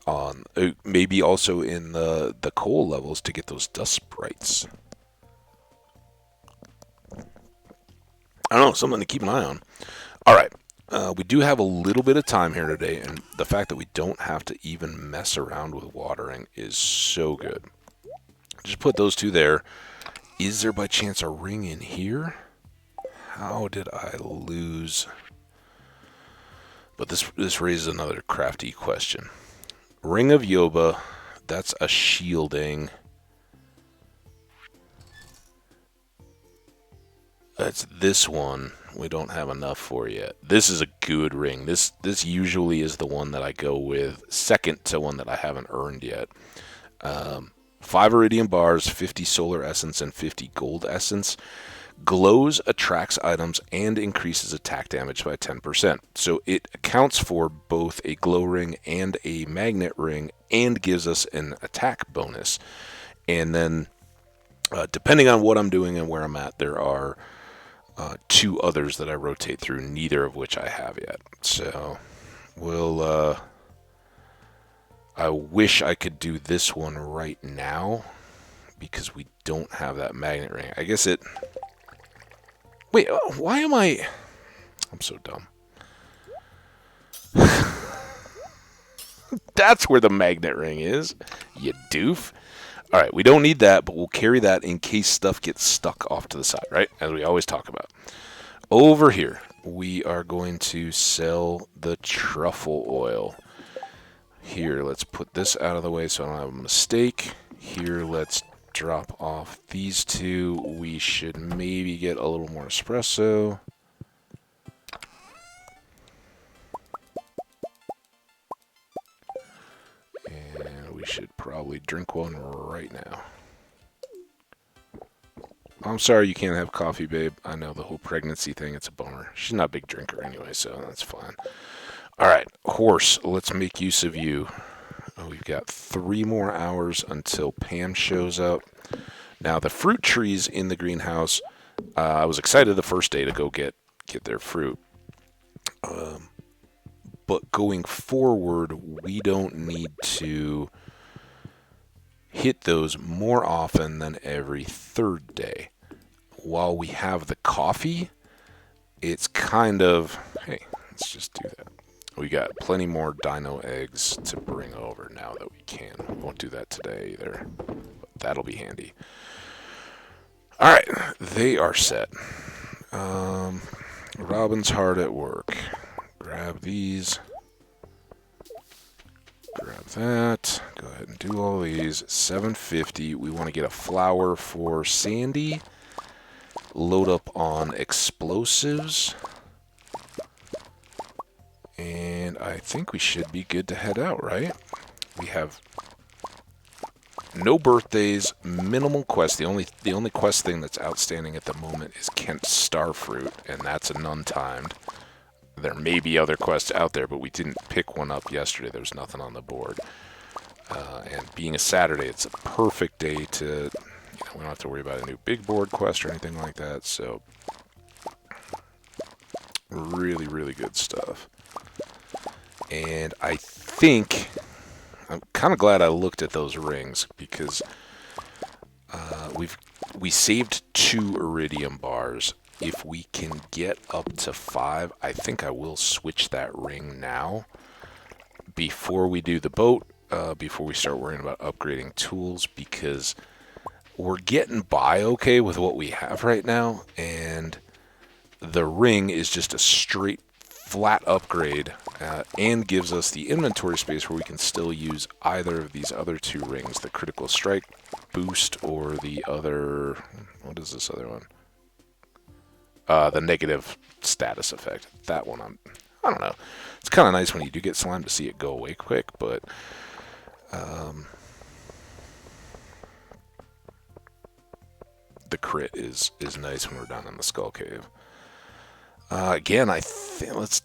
on maybe also in the coal levels to get those dust sprites. I don't know, something to keep an eye on. All right. We do have a little bit of time here today, and the fact that we don't have to even mess around with watering is so good. Just put those two there. Is there by chance a ring in here? How did I lose? But this raises another crafty question. Ring of Yoba, that's a shielding. That's this one we don't have enough for yet. This is a good ring. This usually is the one that I go with second to one that I haven't earned yet. 5 iridium bars, 50 solar essence, and 50 gold essence. Glows, attracts items, and increases attack damage by 10%. So it accounts for both a glow ring and a magnet ring and gives us an attack bonus. And then, depending on what I'm doing and where I'm at, there are 2 others that I rotate through, neither of which I have yet. So I wish I could do this one right now because we don't have that magnet ring. I guess it... Wait, why am I... I'm so dumb. That's where the magnet ring is, you doof. All right, we don't need that, but we'll carry that in case stuff gets stuck off to the side, right? As we always talk about. Over here, we are going to sell the truffle oil. Here, let's put this out of the way so I don't have a mistake. Here, let's drop off these 2. We should maybe get a little more espresso. And we should probably drink one right now. I'm sorry you can't have coffee, babe. I know the whole pregnancy thing, it's a bummer. She's not a big drinker anyway, so that's fine. All right, horse, let's make use of you. We've got 3 more hours until Pam shows up. Now, the fruit trees in the greenhouse, I was excited the first day to go get their fruit. But going forward, we don't need to hit those more often than every 3rd day. While we have the coffee, it's kind of, hey, let's just do that. We got plenty more dino eggs to bring over now that we can. We won't do that today either, but that'll be handy. All right, they are set. Robin's hard at work. Grab these. Grab that. Go ahead and do all these. 750. We want to get a flower for Sandy. Load up on explosives. And I think we should be good to head out, right? We have no birthdays, minimal quests. The only quest thing that's outstanding at the moment is Kent's Starfruit, and that's a non-timed. There may be other quests out there, but we didn't pick one up yesterday. There was nothing on the board. And being a Saturday, it's a perfect day to... we don't have to worry about a new big board quest or anything like that, so... really, really good stuff. And I think... I'm kind of glad I looked at those rings, because we saved 2 iridium bars. If we can get up to 5, I think I will switch that ring now before we do the boat, before we start worrying about upgrading tools, because we're getting by okay with what we have right now, and the ring is just a straight flat upgrade, and gives us the inventory space where we can still use either of these other 2 rings, the critical strike boost or the other, what is this other one? The negative status effect. That one, I don't know. It's kind of nice when you do get slime to see it go away quick, but the crit is nice when we're down in the Skull Cave. Again, I think let's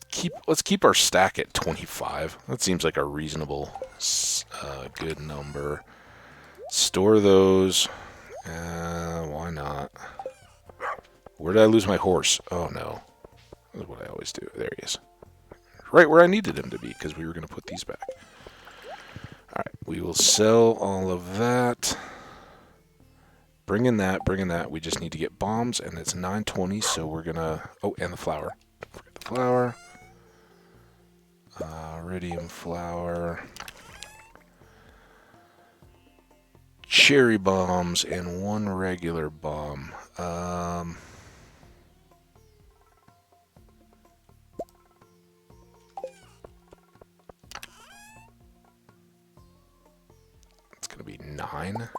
keep our stack at 25. That seems like a reasonable, good number. Store those. Why not? Where did I lose my horse? Oh no, that's what I always do. There he is, right where I needed him to be, because we were going to put these back. All right, we will sell all of that. Bring in that. We just need to get bombs, and it's 9:20, so we're gonna. Oh, and the flour. Don't forget the flour. Iridium flour. Cherry bombs and 1 regular bomb. It's gonna be 9.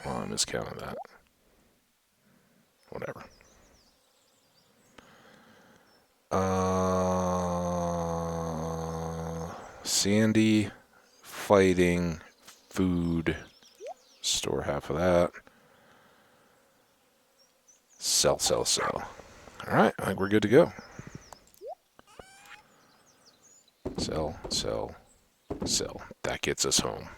Well, I miscounted that. Whatever. Sandy, fighting, food, store half of that. Sell. Alright, I think we're good to go. Sell. That gets us home.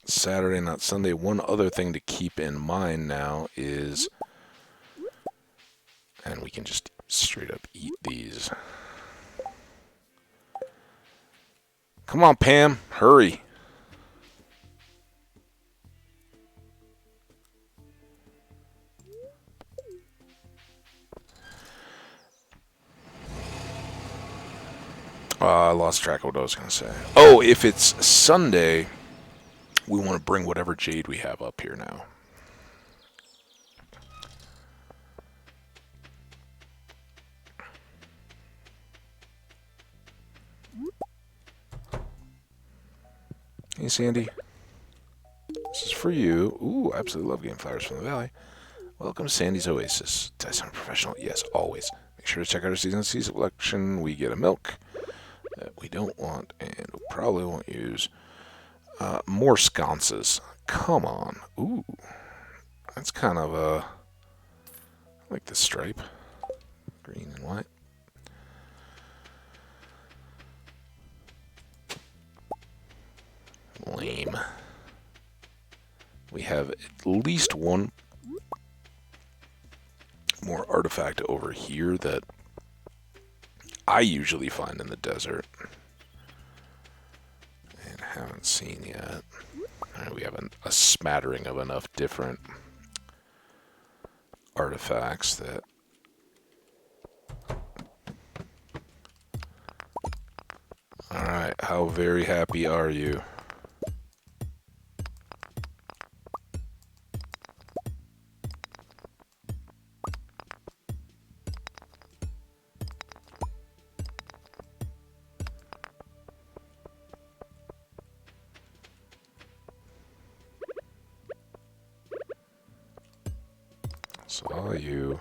Saturday, not Sunday. One other thing to keep in mind now is, and we can just straight up eat these. Come on, Pam, hurry. I lost track of what I was going to say. Oh, if it's Sunday, we want to bring whatever jade we have up here now. Hey, Sandy. This is for you. Ooh, I absolutely love game flowers from the valley. Welcome to Sandy's Oasis. Did I sound professional? Yes, always. Make sure to check out our season C selection. We get a milk that we don't want and we probably won't use. More sconces. Come on. Ooh. That's kind of a... I like this stripe. Green and white. Lame. We have at least one more artifact over here that I usually find in the desert and haven't seen yet. We have a smattering of enough different artifacts that... Alright, how very happy are you? Saw you.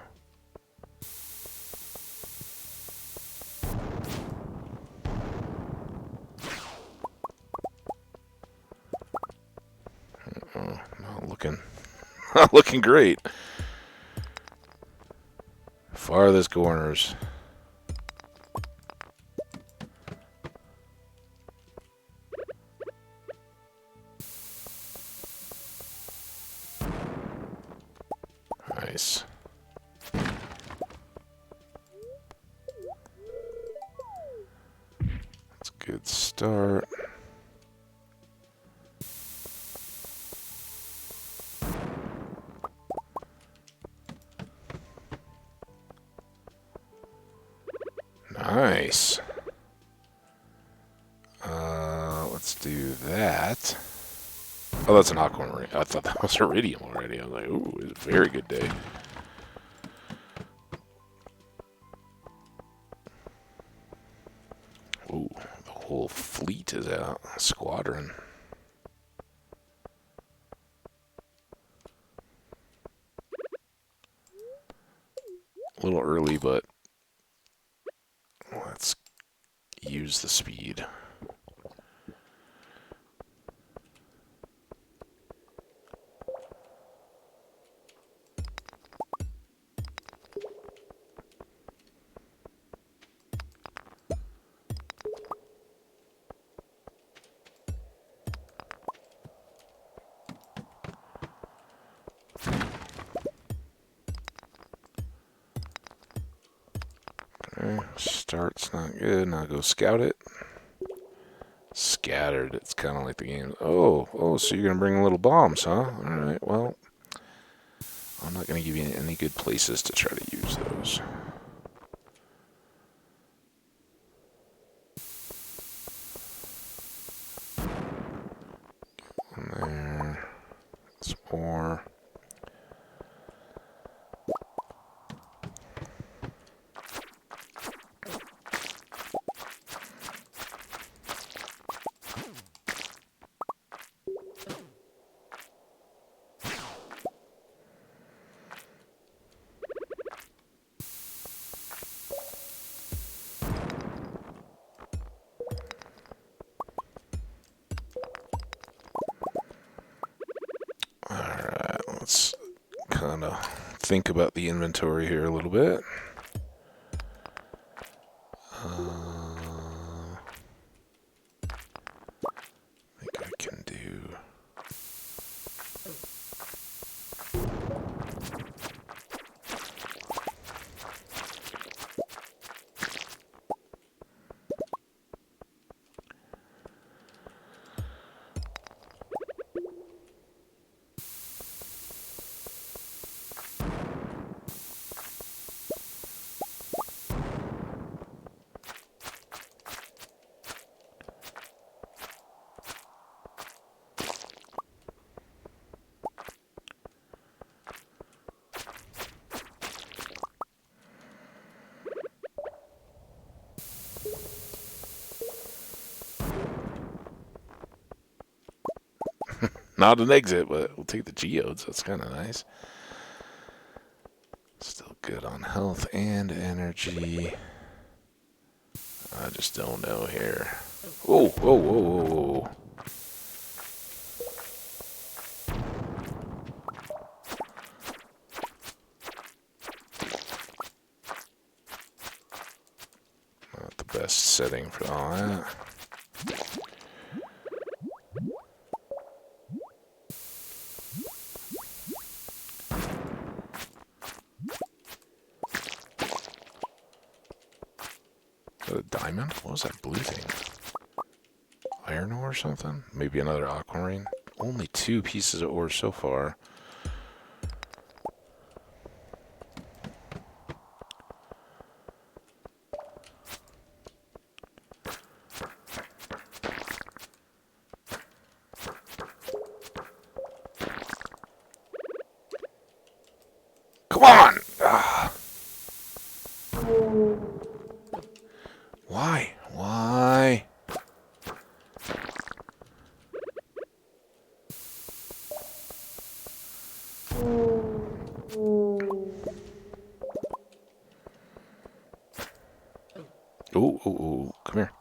Oh, not looking great. Farthest corners. Nice. That's a good start. Nice. Let's do that. Oh, that's an aquamarine. I thought that was iridium already. I was like, ooh, it's a very good day. Ooh, the whole fleet is out. Squadron. A little early, but let's use the speed. Okay, start's not good. Now go scout it. Scattered. It's kind of like the game. Oh, so you're going to bring little bombs, huh? Alright, well, I'm not going to give you any good places to try to use those. There. Some more. Alright, let's kind of think about the inventory here a little bit. I think I can do... Not an exit, but we'll take the geodes. That's kind of nice. Still good on health and energy. I just don't know here. Oh, whoa, whoa, whoa, whoa. Not the best setting for all that. Is that a diamond? What was that blue thing? Iron ore or something? Maybe another aquamarine? Only 2 pieces of ore so far. Come on! Ah. Why? Why? Oh, come here.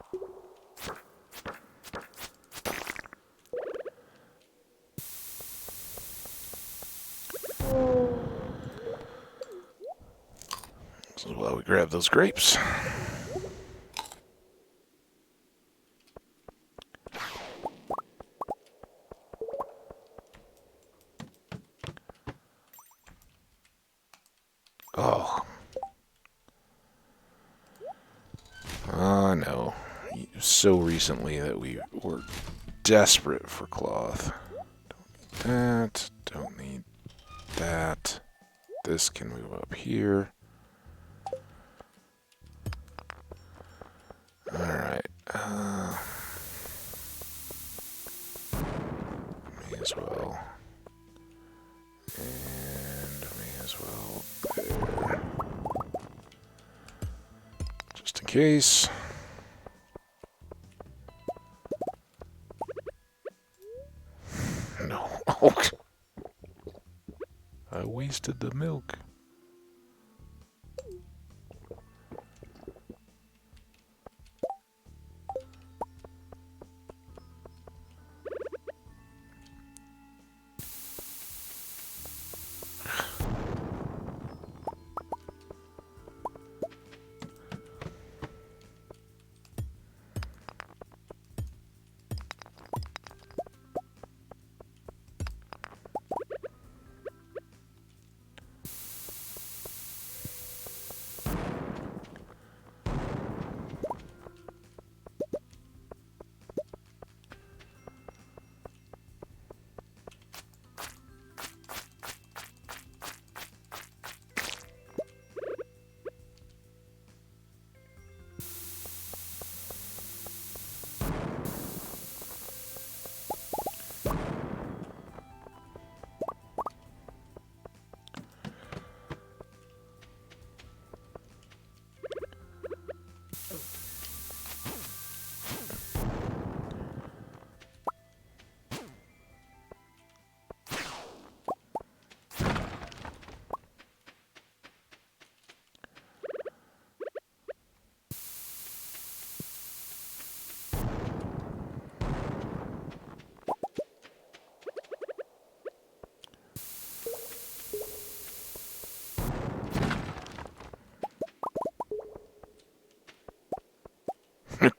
This is why we grab those grapes. so recently that we were desperate for cloth. Don't need that. This can move up here. Alright. May as well. And may as well there. Just in case. No. Oh. I wasted the milk.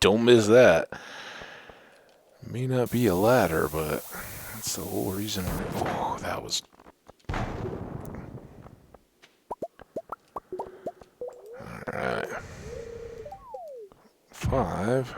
Don't miss that. May not be a ladder, but that's the whole reason. Oh, that was. Alright. 5.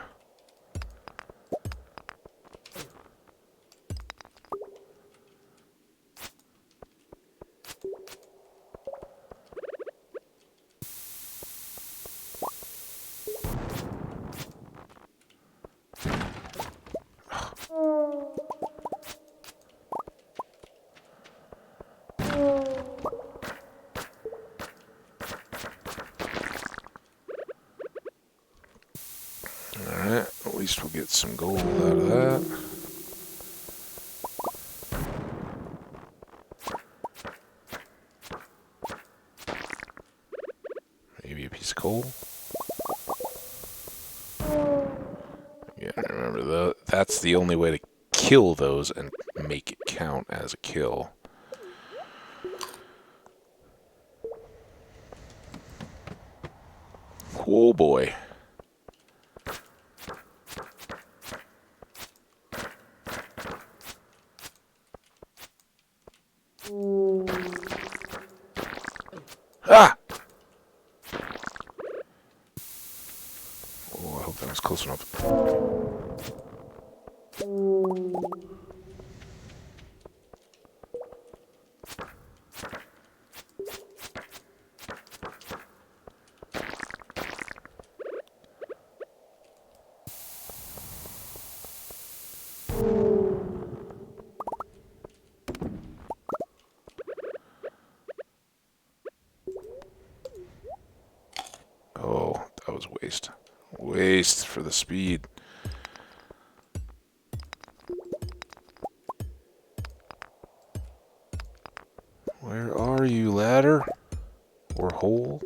Alright, at least we'll get some gold out of that. Maybe a piece of coal. Yeah, remember though, that's the only way to kill those and make it count as a kill. Oh boy. Ah! Oh, I hope that was close enough. Oh, that was waste. Waste for the speed. Where are you, ladder? Or hole?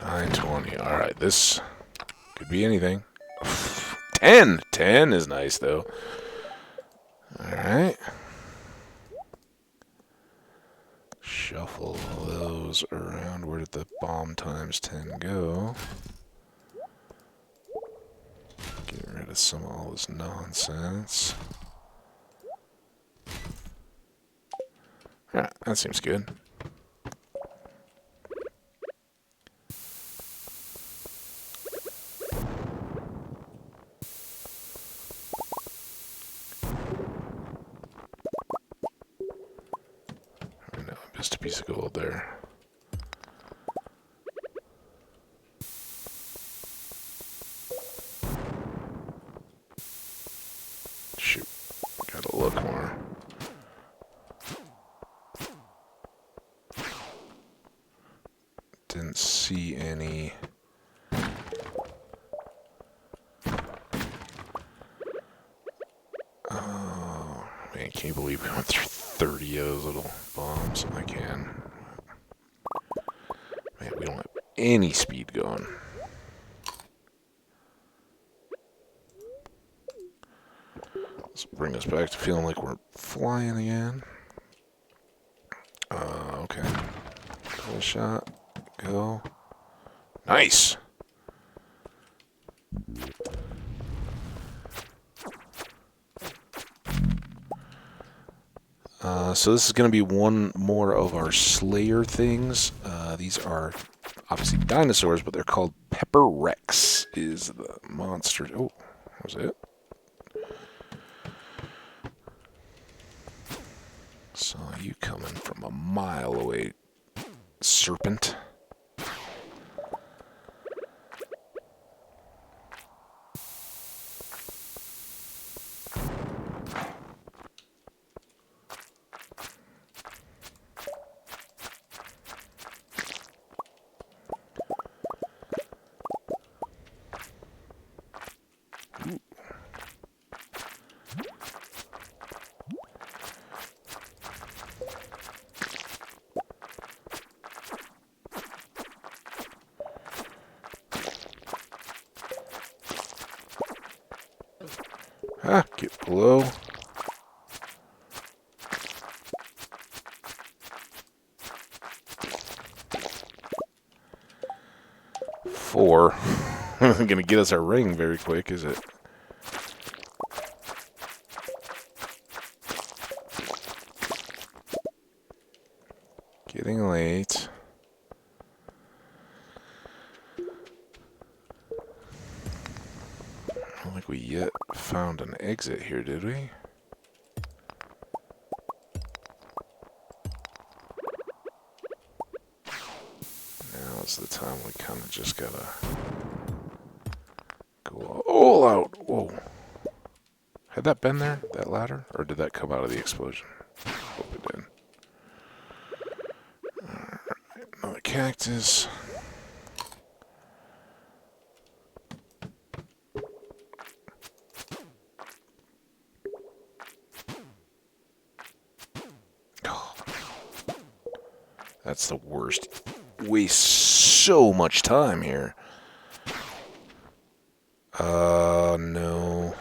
$9.20. Alright, this could be anything. 10! 10 is nice, though. Alright. Shuffle those those around. Where did the bomb times 10 go? Get rid of some of all this nonsense. Ah, that seems good. I know, just a piece of gold there. Shoot, gotta look more. Didn't see any. Oh, man, can you believe we went through 30 of those little bombs? I can. Man, we don't have any speed going. Let's bring us back to feeling like we're flying again. Okay. Full shot. Go. Nice! So this is going to be one more of our Slayer things. These are obviously dinosaurs, but they're called Pepper Rex is the monster. Oh, that was it. Saw you coming from a mile away, serpent. Ah, get below. Four. Isn't gonna get us our ring very quick, is it? Getting late. I don't think we yet found an exit here, did we? Now's the time we kind of just gotta go all out. Whoa. Had that been there, that ladder? Or did that come out of the explosion? Hope it did. Alright, another cactus. That's the worst. Waste so much time here. No.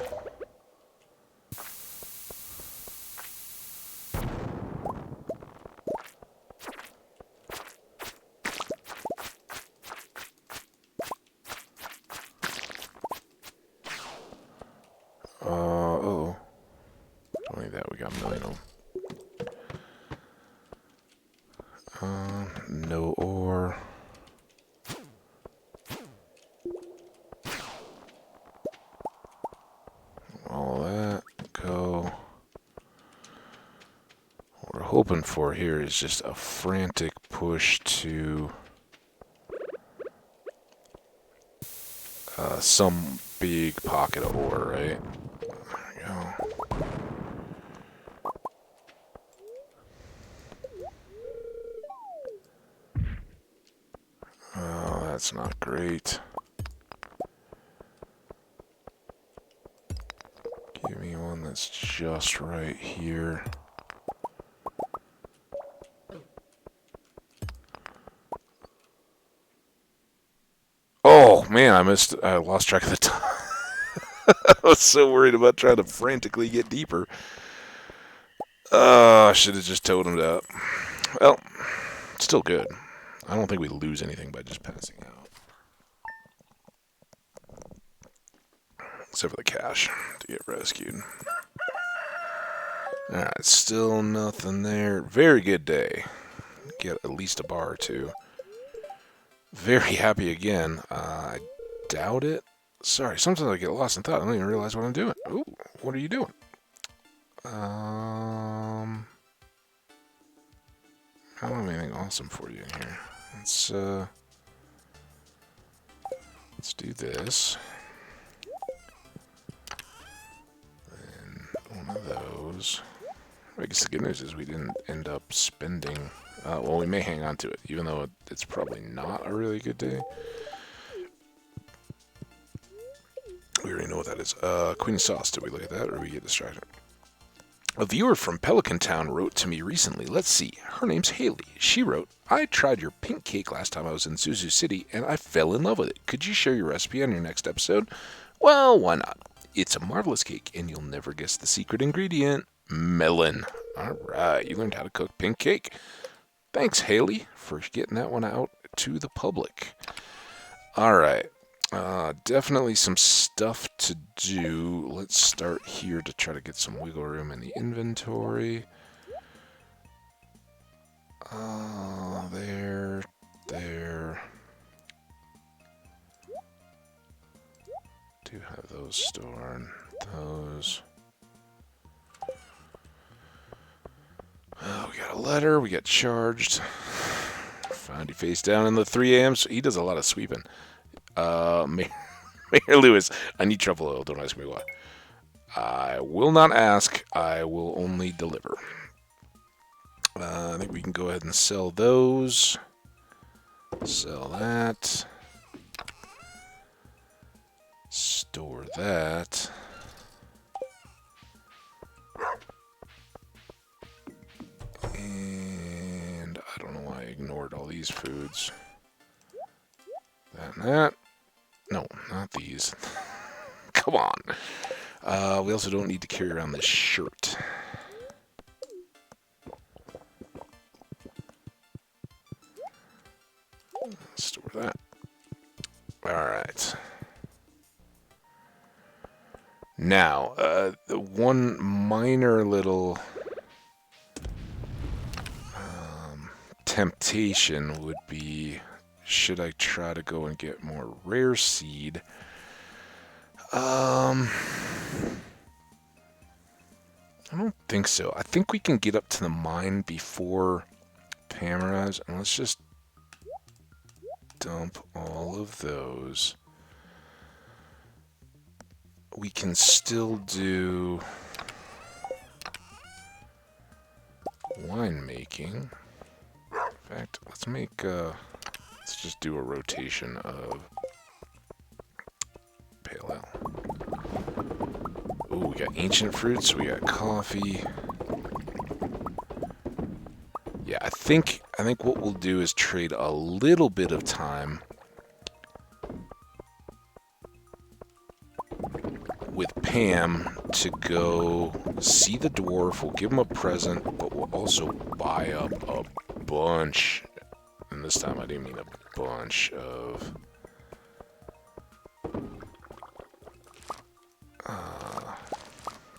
Uh-oh. Don't need that, we got a million of them. No ore. All that, go. What we're hoping for here is just a frantic push to some big pocket of ore, right? There we go. Oh, that's not great. Give me one that's just right here. Oh, man, I lost track of the time. I was so worried about trying to frantically get deeper. Oh, I should have just totemed up. Well, still good. I don't think we lose anything by just passing out. Except for the cash to get rescued. Alright, still nothing there. Very good day. Get at least a bar or two. Very happy again. I doubt it. Sorry, sometimes I get lost in thought. I don't even realize what I'm doing. Ooh, what are you doing? I don't have anything awesome for you in here. Let's do this. And one of those. I guess the good news is we didn't end up spending. Well, we may hang on to it, even though it's probably not a really good day. We already know what that is. Queen sauce. Did we look at that, or did we get distracted? A viewer from Pelican Town wrote to me recently. Let's see. Her name's Haley. She wrote, I tried your pink cake last time I was in Zuzu City, and I fell in love with it. Could you share your recipe on your next episode? Well, why not? It's a marvelous cake, and you'll never guess the secret ingredient. Melon. Alright, you learned how to cook pink cake. Thanks, Haley, for getting that one out to the public. Alright. Definitely some stuff to do. Let's start here to try to get some wiggle room in the inventory. There. Do have those stored. Those. Oh, we got a letter. We got charged. Found you face down in the 3 a.m. So he does a lot of sweeping. Mayor Lewis, I need truffle oil. Don't ask me why. I will not ask. I will only deliver. I think we can go ahead and sell those. Sell that. Store that. And I don't know why I ignored all these foods. That and that. No, not these. Come on. We also don't need to carry around this shirt. Store that. Alright. Now, one minor little temptation would be, should I try to go and get more rare seed? I don't think so. I think we can get up to the mine before Pam arrives, and let's just dump all of those. We can still do winemaking. In fact, let's just do a rotation of pale ale. Ooh, we got ancient fruits, we got coffee. Yeah, I think what we'll do is trade a little bit of time with Pam to go see the dwarf. We'll give him a present, but we'll also buy up a bunch, and this time I didn't mean a bunch of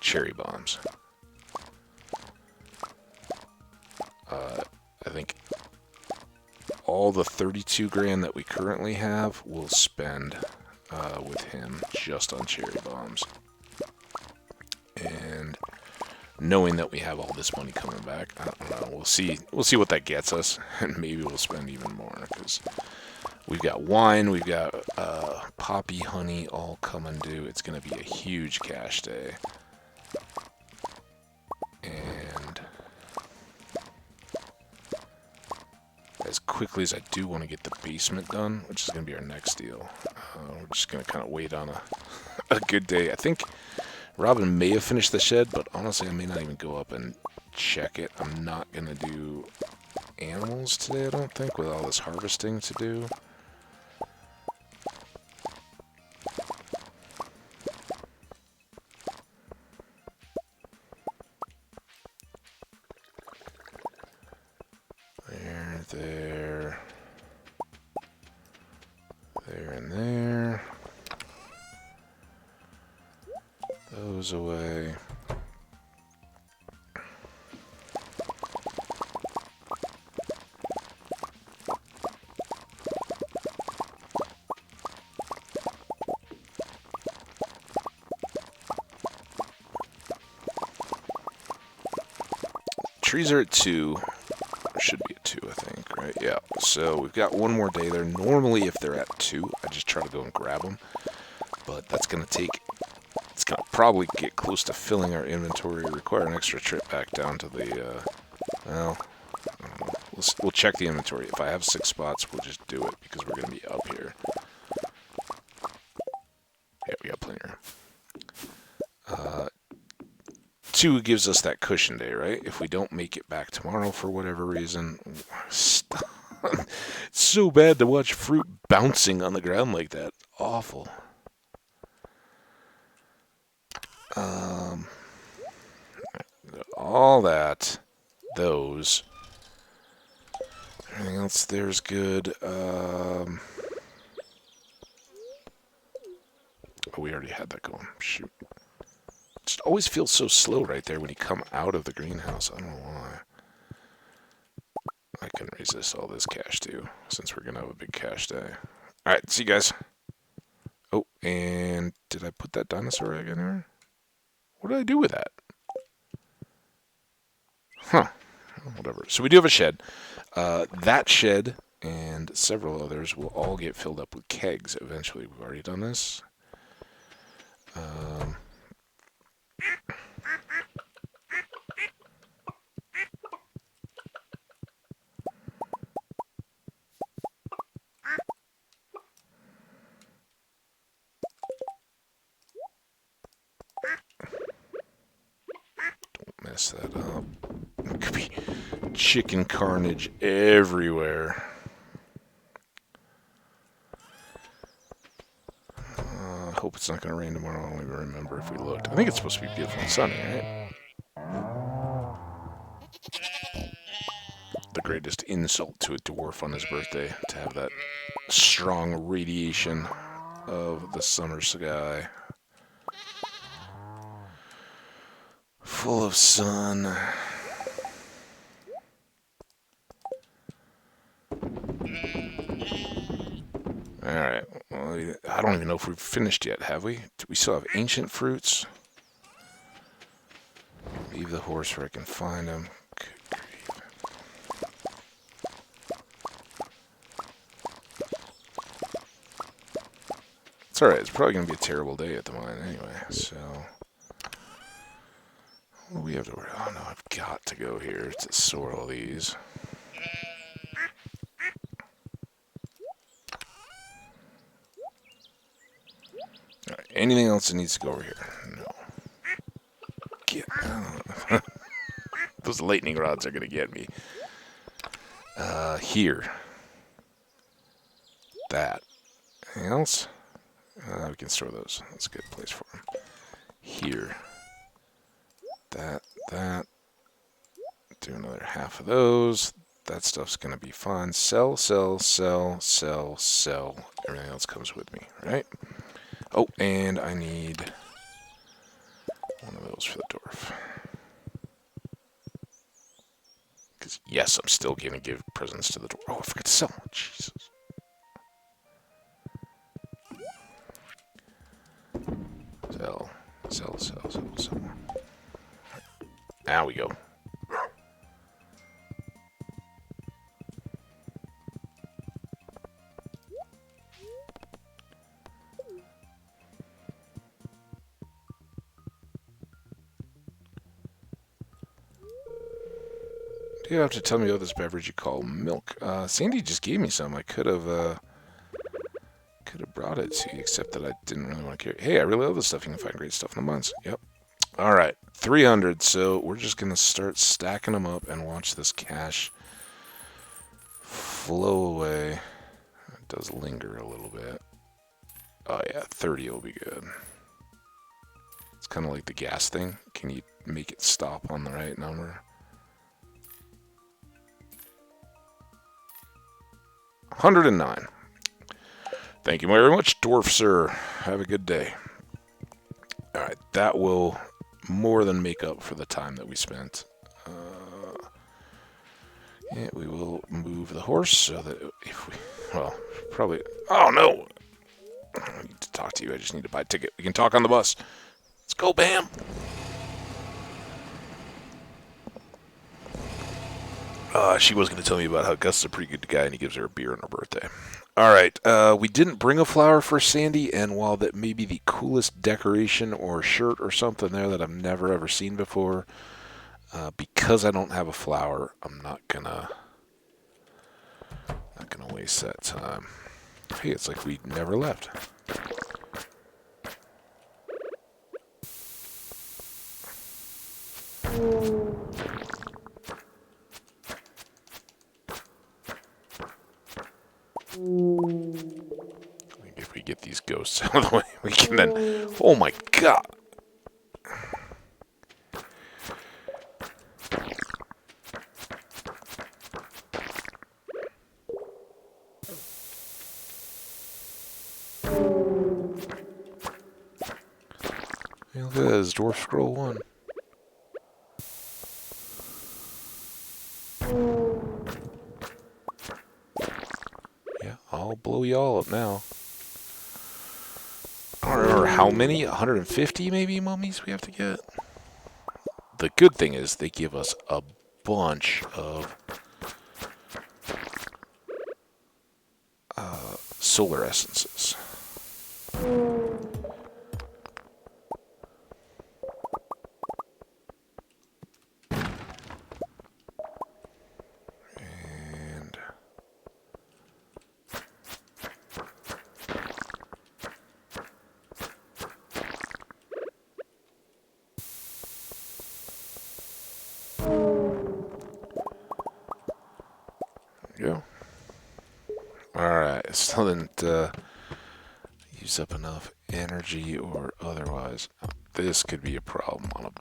cherry bombs. I think all the 32 grand that we currently have we'll spend with him just on cherry bombs. And knowing that we have all this money coming back, I don't know, we'll see what that gets us, and maybe we'll spend even more, because we've got wine, we've got poppy honey all coming due. It's going to be a huge cash day. And as quickly as I do want to get the basement done, which is going to be our next deal, we're just going to kind of wait on a good day. I think Robin may have finished the shed, but honestly I may not even go up and check it. I'm not going to do animals today, I don't think, with all this harvesting to do. There. There and there. Those away. Trees are at 2. Should be at 2, I think, right? Yeah. So we've got one more day there. Normally, if they're at 2, I just try to go and grab them. But that's going to take... It's going to probably get close to filling our inventory, require an extra trip back down to the... well, I don't know. We'll check the inventory. If I have 6 spots, we'll just do it because we're going to be up here. Yeah, we got plenty of room. 2 gives us that cushion day, right? If we don't make it back tomorrow for whatever reason. It's so bad to watch fruit bouncing on the ground like that. Awful. All that. Those. Everything else there's good. Oh, we already had that going. Shoot. It just always feels so slow right there when you come out of the greenhouse. I don't know why. I can resist all this cash too, since we're going to have a big cash day. Alright, see you guys. Oh, and did I put that dinosaur egg in there? What did I do with that? Huh. Whatever. So we do have a shed. That shed and several others will all get filled up with kegs eventually. We've already done this. Don't mess that up. It could be chicken carnage everywhere. Hope it's not going to rain tomorrow. I don't even remember if we looked. I think it's supposed to be beautiful and sunny, right? The greatest insult to a dwarf on his birthday, to have that strong radiation of the summer sky. Full of sun. Alright, well, I don't even know if we've finished yet, have we? Do we still have ancient fruits? Leave the horse where I can find him. Good grief. It's alright, it's probably going to be a terrible day at the mine anyway, so... What do we have to worry? Oh no, I've got to go here to sort all these. Alright, anything else that needs to go over here? No. Get out. Those lightning rods are going to get me. Here. That. Anything else? We can store those. That's a good place for them. Here. That. Do another half of those. That stuff's going to be fine. Sell. Everything else comes with me, right? Oh, and I need one of those for the dwarf. Because, yes, I'm still going to give presents to the dwarf. Oh, I forgot to sell. Jesus. Sell. Now we go. You have to tell me about this beverage you call milk. Sandy just gave me some. I could have brought it to you, except that I didn't really want to carry. Hey, I really love this stuff. You can find great stuff in the mines. Yep. All right, 300. So we're just gonna start stacking them up and watch this cash flow away. It does linger a little bit. Oh yeah, 30 will be good. It's kind of like the gas thing. Can you make it stop on the right number? 109. Thank you very much, Dwarf Sir. Have a good day. Alright, that will more than make up for the time that we spent. Yeah, we will move the horse so that if we... Well, probably... Oh, no! I need to talk to you. I just need to buy a ticket. We can talk on the bus. Let's go, Bam! She was going to tell me about how Gus is a pretty good guy and he gives her a beer on her birthday. Alright, we didn't bring a flower for Sandy, and while that may be the coolest decoration or shirt or something there that I've never ever seen before, because I don't have a flower, I'm not gonna waste that time. Hey, it's like we never left. If we get these ghosts out of the way, we can then... Oh my god! Hey, look at this, Dwarf Scroll 1. Yeah, I'll blow y'all up now. I don't remember how many, 150 maybe mummies we have to get? The good thing is they give us a bunch of solar essences. And there you go. Alright, still didn't use up enough energy or otherwise. This could be a problem on a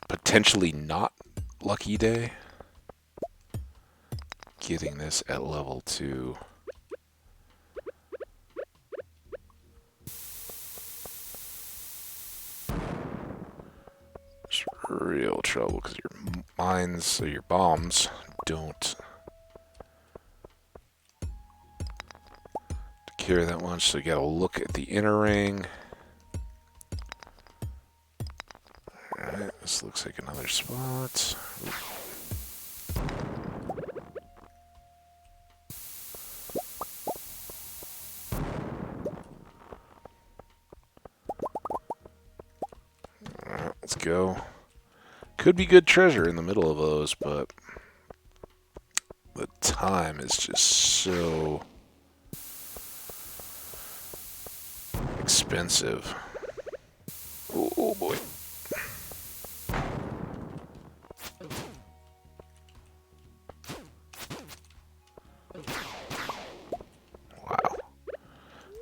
potentially not lucky day. Getting this at level 2. It's real trouble because your mines or your bombs don't carry that much, so you gotta look at the inner ring. Alright, this looks like another spot. Alright, let's go. Could be good treasure in the middle of those, but the time is just so expensive. Oh boy. Wow.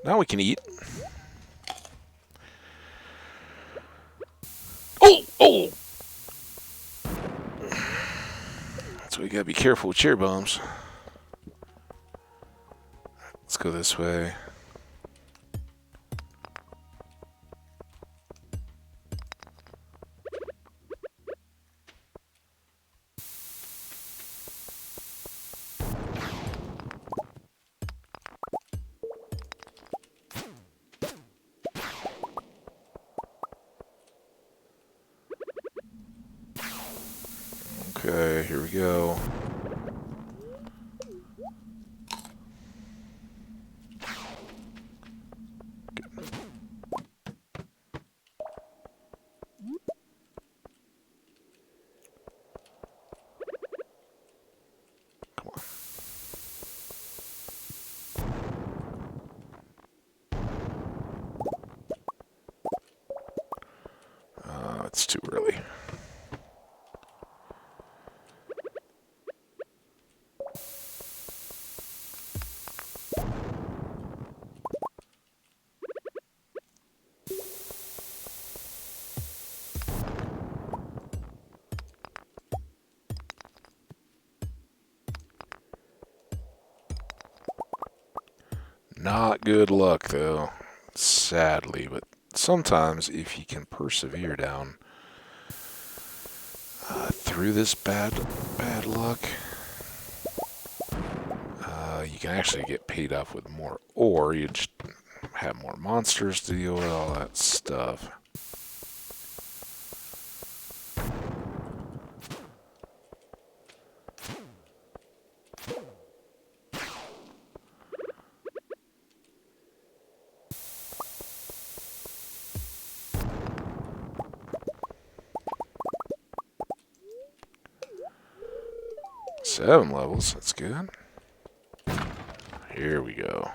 Now we can eat. Oh! So we gotta be careful with cherry bombs. Let's go this way. Okay, here we go. Come on. It's too early. Not good luck, though, sadly, but sometimes if you can persevere down through this bad luck, you can actually get paid off with more ore. You just have more monsters to deal with, all that stuff. Seven levels, that's good. Here we go.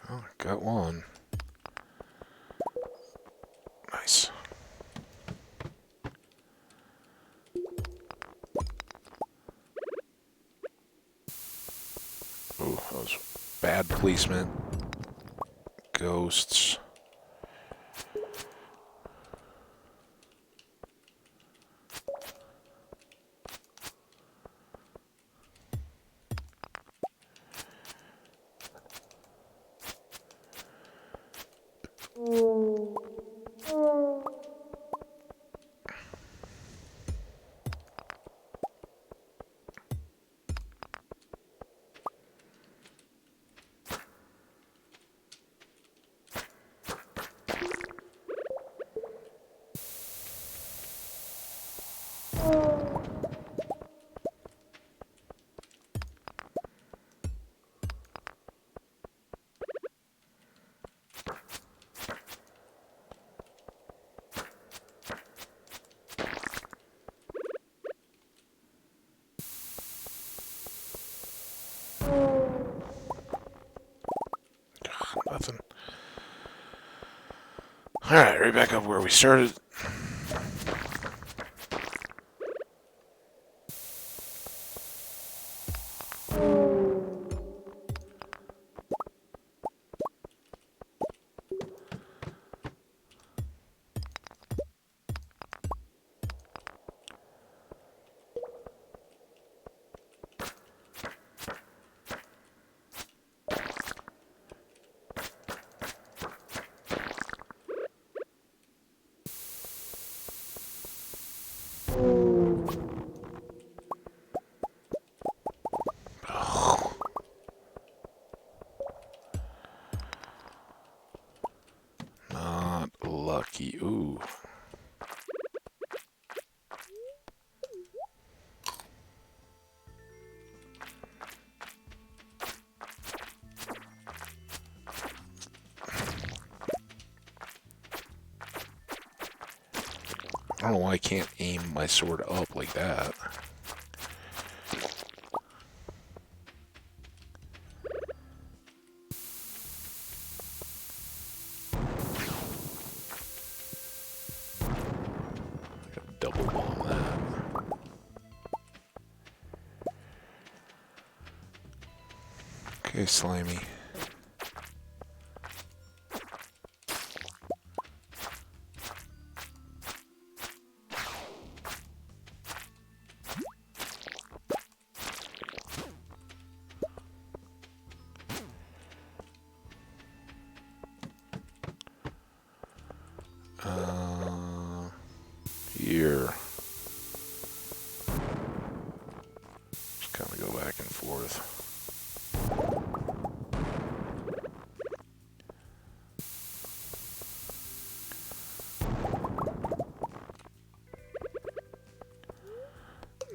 Oh, got one. Nice. Ooh, that was bad placement. Ghosts. Nothing. Alright, right back up where we started. Not lucky. Ooh. I don't know why I can't aim my sword up like that. Double bomb that. Okay, slimy. Here. Just kind of go back and forth.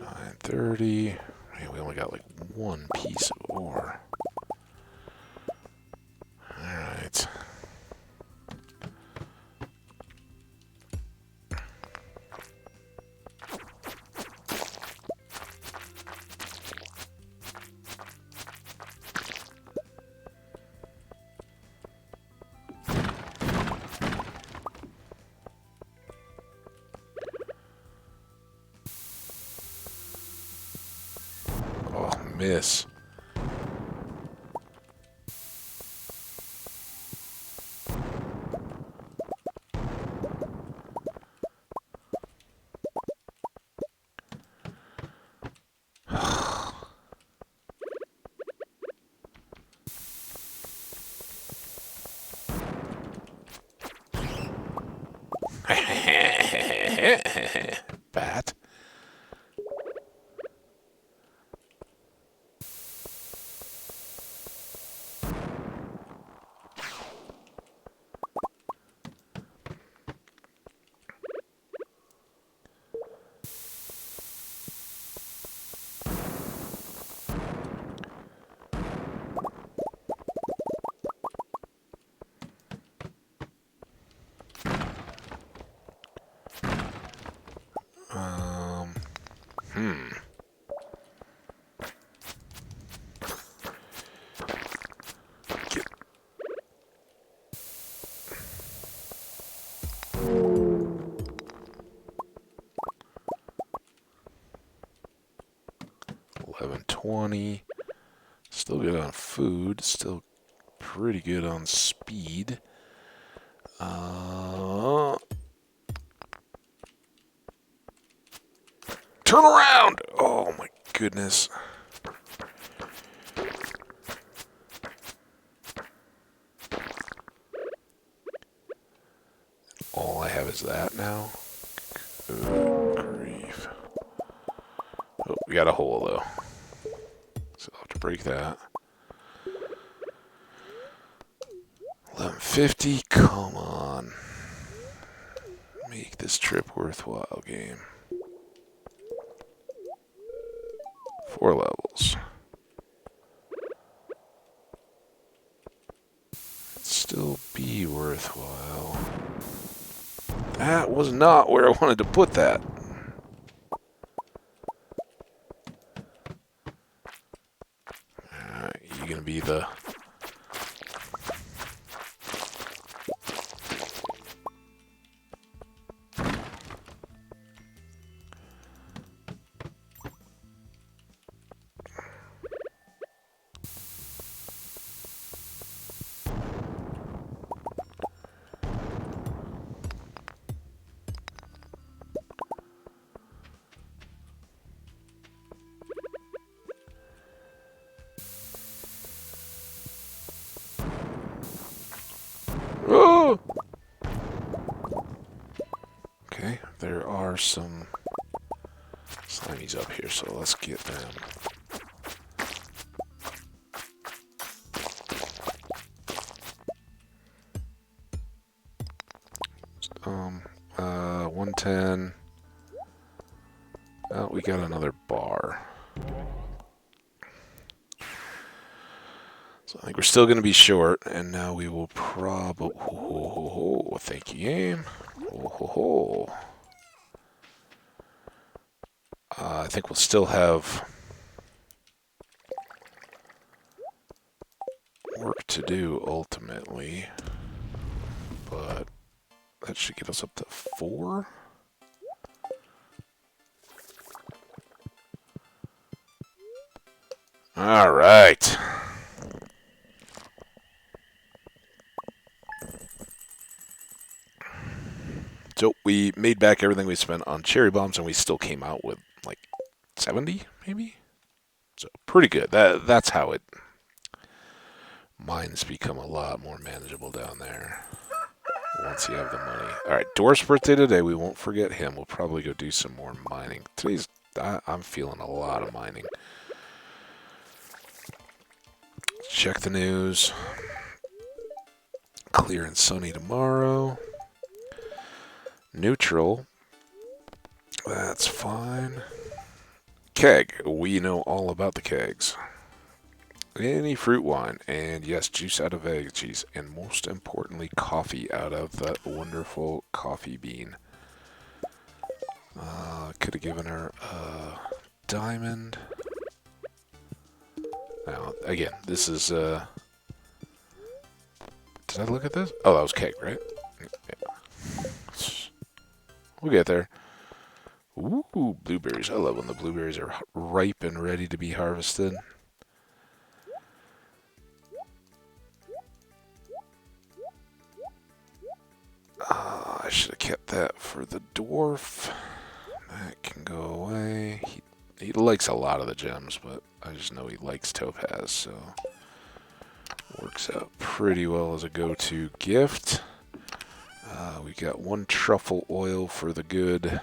$9.30. Man, we only got like one piece of ore. Alright. Oh, miss. Bat. Hmm. Get 1120. Still good on food. Still pretty good on speed. Turn around! Oh my goodness. All I have is that now. Good grief. Oh, we got a hole though. So I'll have to break that. 1150, come on. Make this trip worthwhile, game. 4 levels. Still be worthwhile. That was not where I wanted to put that. Alright, you gonna be the... Oh! Okay, there are some slimies up here, so let's get them. Um, 110. Oh, we got another bar. So I think we're still going to be short, and now we will probably... Oh, thank you, game. Oh. I think we'll still have work to do, ultimately. But that should get us up to 4. All right. So we made back everything we spent on cherry bombs, and we still came out with like 70, maybe. So pretty good. That's how it. Mines become a lot more manageable down there once you have the money. All right, Doris' birthday today. We won't forget him. We'll probably go do some more mining. I'm feeling a lot of mining. Check the news. Clear and sunny tomorrow. Neutral. That's fine. Keg. We know all about the kegs. Any fruit wine. And yes, juice out of veggies. And most importantly, coffee out of that wonderful coffee bean. Could have given her a diamond. Now, again, this is... Did I look at this? Oh, that was keg, right? Yeah. We'll get there. Ooh, blueberries. I love when the blueberries are ripe and ready to be harvested. I should have kept that for the dwarf. That can go away. He likes a lot of the gems, but I just know he likes topaz, so works out pretty well as a go-to gift. We got one truffle oil for the good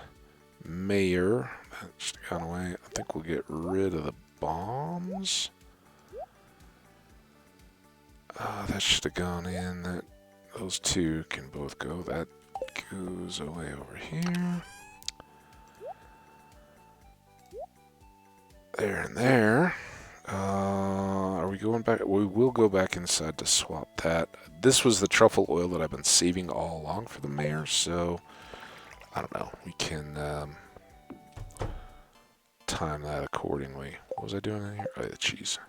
mayor. That just got away. I think we'll get rid of the bombs. That should have gone in. Those two can both go. That goes away over here. There and there. Are we going back? We will go back inside to swap that. This was the truffle oil that I've been saving all along for the mayor, so I don't know. We can time that accordingly. What was I doing in here? Oh, the cheese.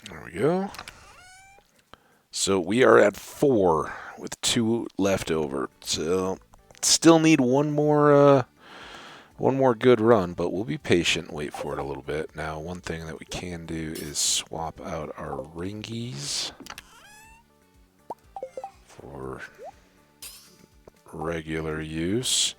There we go. So we are at 4 with 2 left over. So still need one more good run, but we'll be patient and wait for it a little bit. Now, one thing that we can do is swap out our ringies for regular use.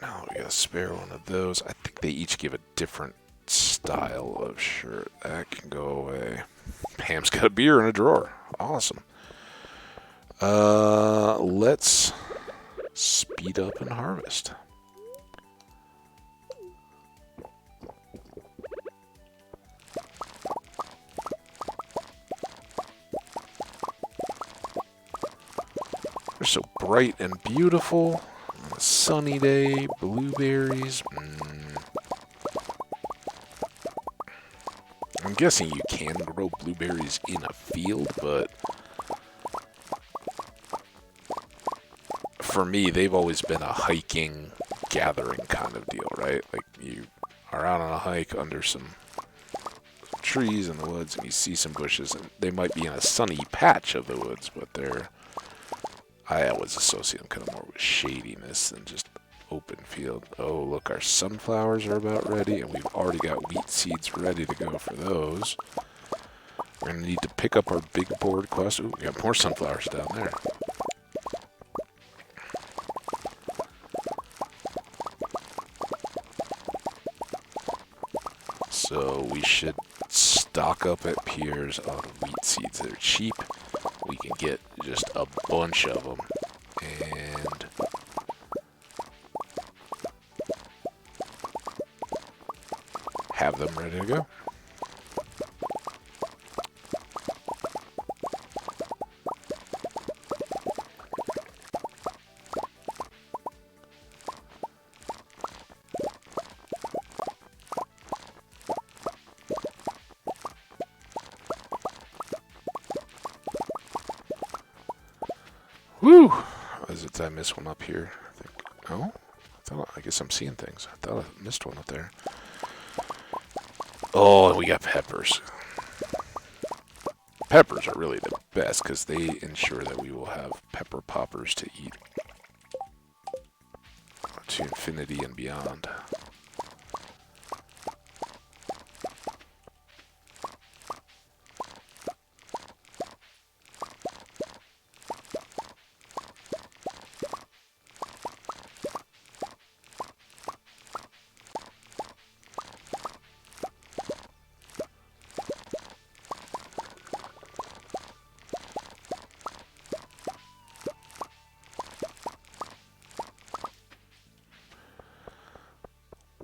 Now we got a spare one of those. I think they each give a different style of shirt. That can go away. Pam's got a beer in a drawer. Awesome. Let's speed up and harvest. They're so bright and beautiful. On a sunny day, blueberries. I'm guessing you can grow blueberries in a field, but for me, they've always been a hiking, gathering kind of deal, right? Like, you are out on a hike under some trees in the woods, and you see some bushes, and they might be in a sunny patch of the woods, but I always associate them kind of more with shadiness than just open field. Oh, look, our sunflowers are about ready, and we've already got wheat seeds ready to go for those. We're going to need to pick up our big board quest. Ooh, we got more sunflowers down there. So we should stock up at Pierre's on wheat seeds. They're cheap. We can get just a bunch of them. And have them ready to go. Woo! Did I miss one up here? I think. Oh? I guess I'm seeing things. I thought I missed one up there. Oh, and we got peppers. Peppers are really the best because they ensure that we will have pepper poppers to eat to infinity and beyond.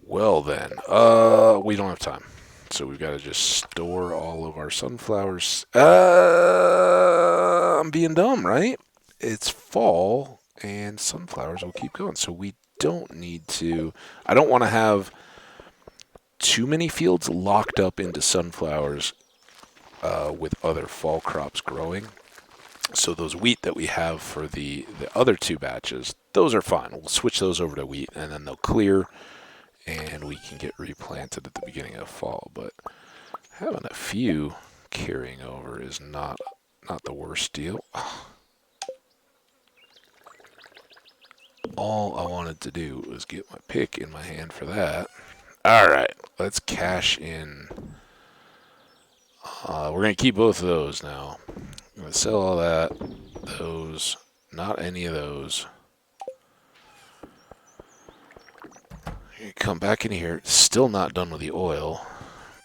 Well then, we don't have time. So we've got to just store all of our sunflowers. I'm being dumb, right? It's fall, and sunflowers will keep going. So we don't need to... I don't want to have too many fields locked up into sunflowers with other fall crops growing. So those wheat that we have for the other 2 batches, those are fine. We'll switch those over to wheat, and then they'll clear... and we can get replanted at the beginning of fall. But having a few carrying over is not the worst deal. All I wanted to do was get my pick in my hand for that. Alright, let's cash in. We're going to keep both of those now. I'm going to sell all that. Those. Not any of those. Come back in here. Still not done with the oil,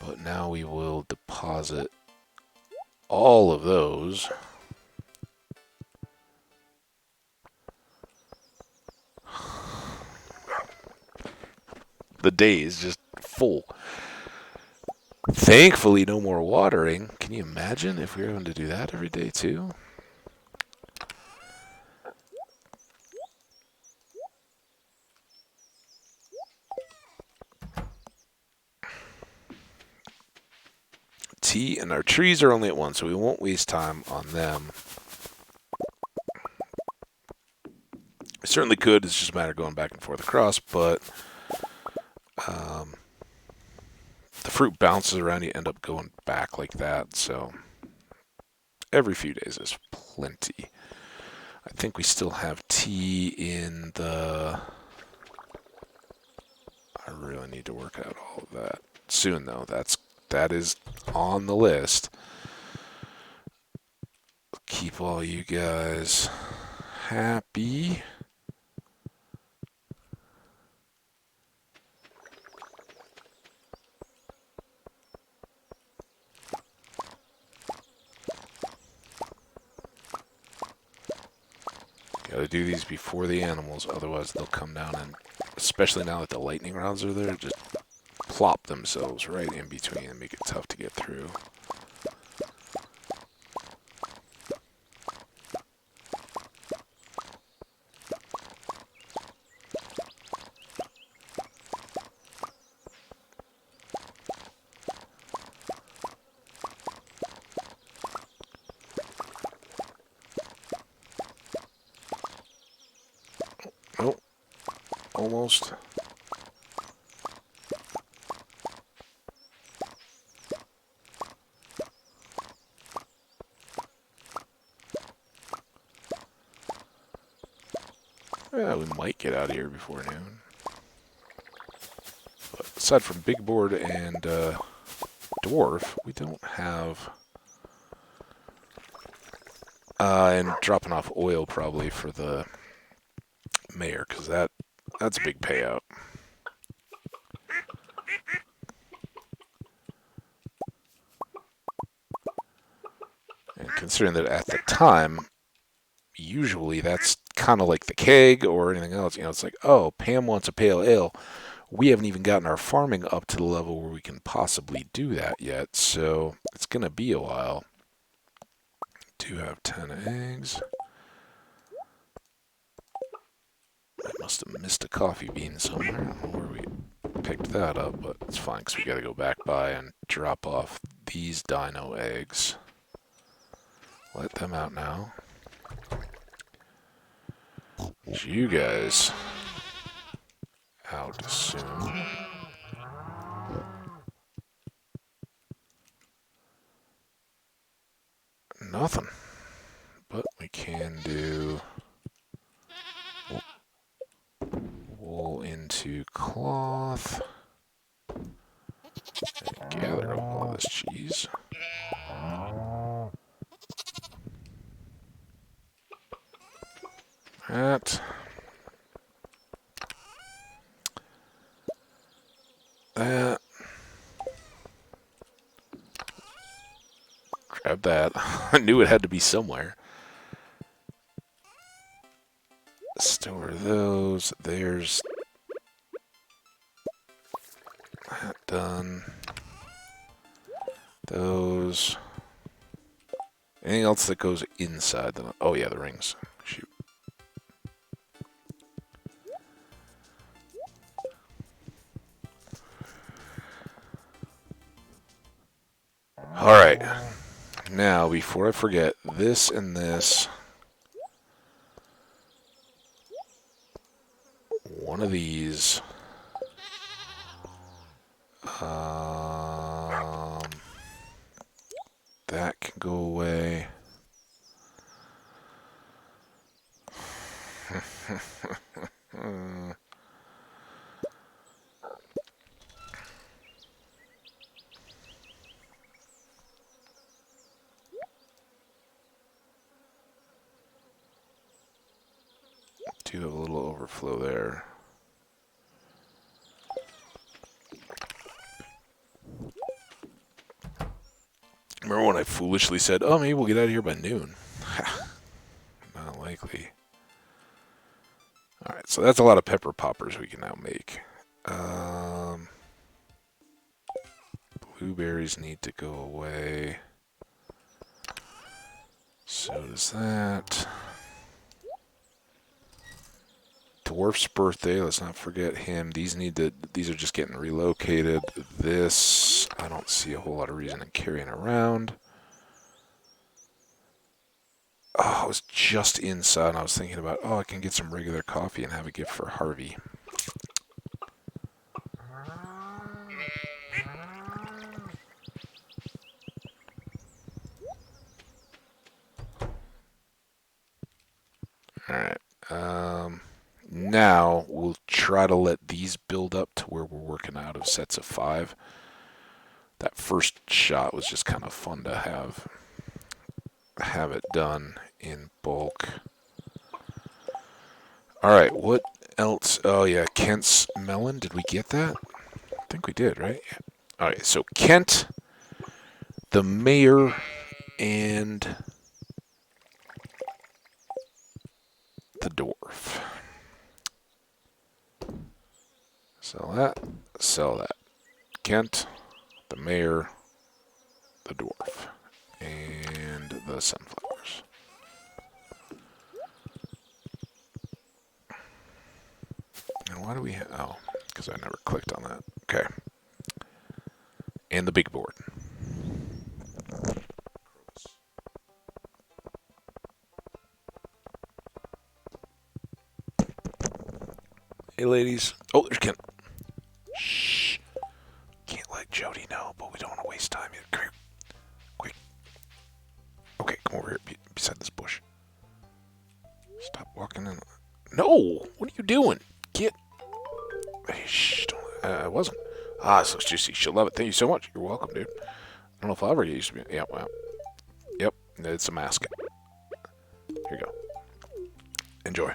but now we will deposit all of those. The day is just full. Thankfully, no more watering. Can you imagine if we were having to do that every day too? Tea, and our trees are only at 1, so we won't waste time on them. I certainly could. It's just a matter of going back and forth across, but the fruit bounces around. You end up going back like that, so every few days is plenty. I think we still have tea in the... I really need to work out all of that soon, though. That is on the list. Keep all you guys happy. Gotta do these before the animals, otherwise they'll come down and, especially now that the lightning rods are there, just plop themselves right in between and make it tough to get through. Oh, almost. Yeah, we might get out of here before noon. But aside from Big Board and Dwarf, we don't have... and dropping off oil probably for the mayor, because that's a big payout. And considering that at the time, usually that's kind of like the keg or anything else. It's like, oh, Pam wants a pale ale. We haven't even gotten our farming up to the level where we can possibly do that yet, so it's going to be a while. Do have 10 eggs. I must have missed a coffee bean somewhere. I don't know where we picked that up, but it's fine because we got to go back by and drop off these dino eggs. Let them out now. You guys out soon. Nothing. But we can do wool into cloth. And gather up all this cheese. That. That. Grab that. I knew it had to be somewhere. Store those. There's that done. Those. Anything else that goes inside the... Oh, yeah, the rings. Shoot. Alright. Now, before I forget, this and this... One of these... That can go away. Do have a little overflow there. Remember when I foolishly said, oh, maybe we'll get out of here by noon? Not likely. Alright, so that's a lot of pepper poppers we can now make. Blueberries need to go away. So does that. Dwarf's birthday, let's not forget him. These are just getting relocated. This, I don't see a whole lot of reason in carrying around. Oh, I was just inside and I was thinking about, I can get some regular coffee and have a gift for Harvey. Alright. Now we'll try to let these build up to where we're working out of sets of 5. That first shot was just kind of fun to have it done in bulk. Alright, what else? Oh yeah, Kent's melon. Did we get that? I think we did, right? Yeah. Alright, so Kent, the mayor, and the dwarf. Sell that, sell that. Kent, the mayor, the dwarf, and the sunflowers. And why do we have... Oh, because I never clicked on that. Okay. And the big board. Hey, ladies. Oh, there's Kent. Shh. Can't let Jody know, but we don't want to waste time yet. Come here. Quick. Okay, come over here beside this bush. Stop walking in. No! What are you doing? Get. Hey, shh. I wasn't. Ah, so juicy. She'll love it. Thank you so much. You're welcome, dude. I don't know if I'll ever get used to it. Yeah, well. Yep, it's a mask. Here you go. Enjoy.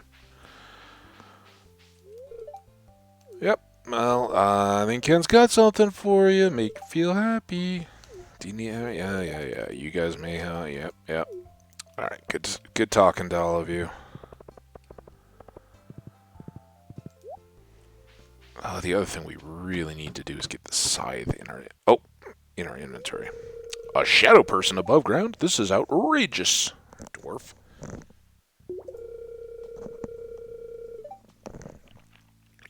Yep. Well, I think Ken's got something for you. Make you feel happy. Do you need? Yeah. You guys may, huh? Yep. All right. Good talking to all of you. The other thing we really need to do is get the scythe in our inventory. A shadow person above ground? This is outrageous, dwarf.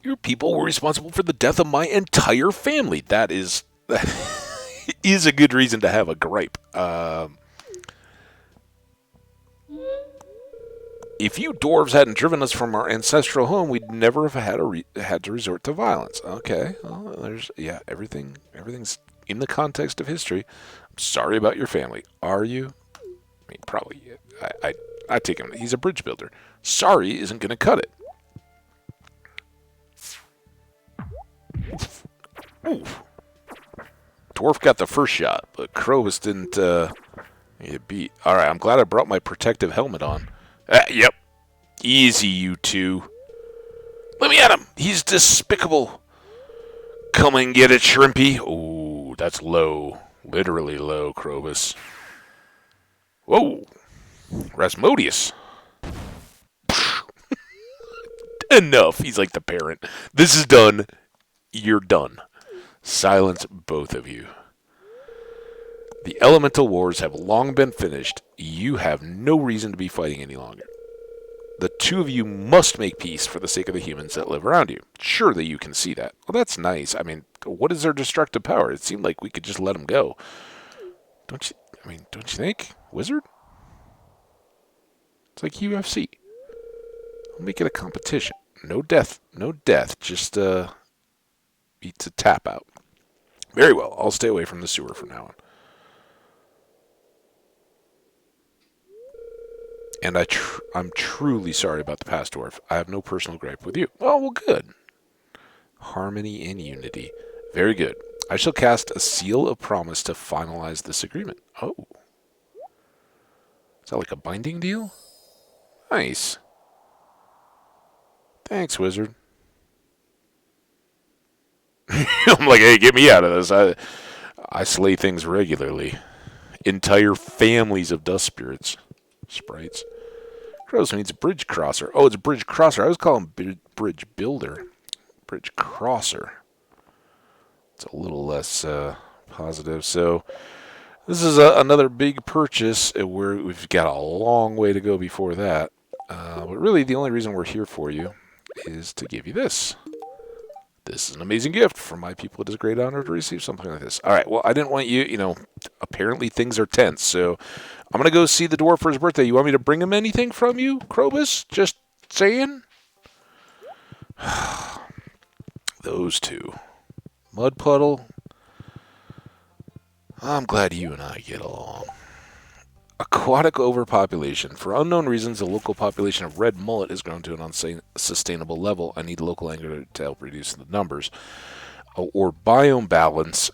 Your people were responsible for the death of my entire family. That is a good reason to have a gripe. If you dwarves hadn't driven us from our ancestral home, we'd never have had to resort to violence. Okay, well, everything's in the context of history. I'm sorry about your family. Are you? I mean, probably. I take him. He's a bridge builder. Sorry isn't going to cut it. Oof. Dwarf got the first shot, but Crowus didn't get beat. Alright, I'm glad I brought my protective helmet on. Yep. Easy, you two. Let me at him. He's despicable. Come and get it, Shrimpy. Ooh, that's low. Literally low, Crowus. Whoa. Rasmodius. Enough. He's like the parent. This is done. You're done. Silence, both of you. The elemental wars have long been finished. You have no reason to be fighting any longer. The two of you must make peace for the sake of the humans that live around you. Surely you can see that. Well, that's nice. I mean, what is their destructive power? It seemed like we could just let them go. Don't you think, Wizard? It's like UFC. I'll make it a competition. No death. Just beats a tap out. Very well. I'll stay away from the sewer from now on. And I'm truly sorry about the past, dwarf. I have no personal gripe with you. Oh, well, good. Harmony and unity. Very good. I shall cast a seal of promise to finalize this agreement. Oh. Is that like a binding deal? Nice. Thanks, wizard. I'm like, hey, get me out of this. I slay things regularly. Entire families of dust spirits. Sprites. Crows means bridge crosser. Oh, it's a bridge crosser. I was calling bridge builder. Bridge crosser. It's a little less positive. So this is another big purchase. We've got a long way to go before that. But really, the only reason we're here for you is to give you this. This is an amazing gift. For my people, it is a great honor to receive something like this. All right, well, I didn't want you, apparently things are tense. So I'm going to go see the dwarf for his birthday. You want me to bring him anything from you, Krobus? Just saying? Those two. Mud Puddle. I'm glad you and I get along. Aquatic overpopulation. For unknown reasons, the local population of red mullet has grown to an unsustainable level. I need local angler to help reduce the numbers. Or biome balance.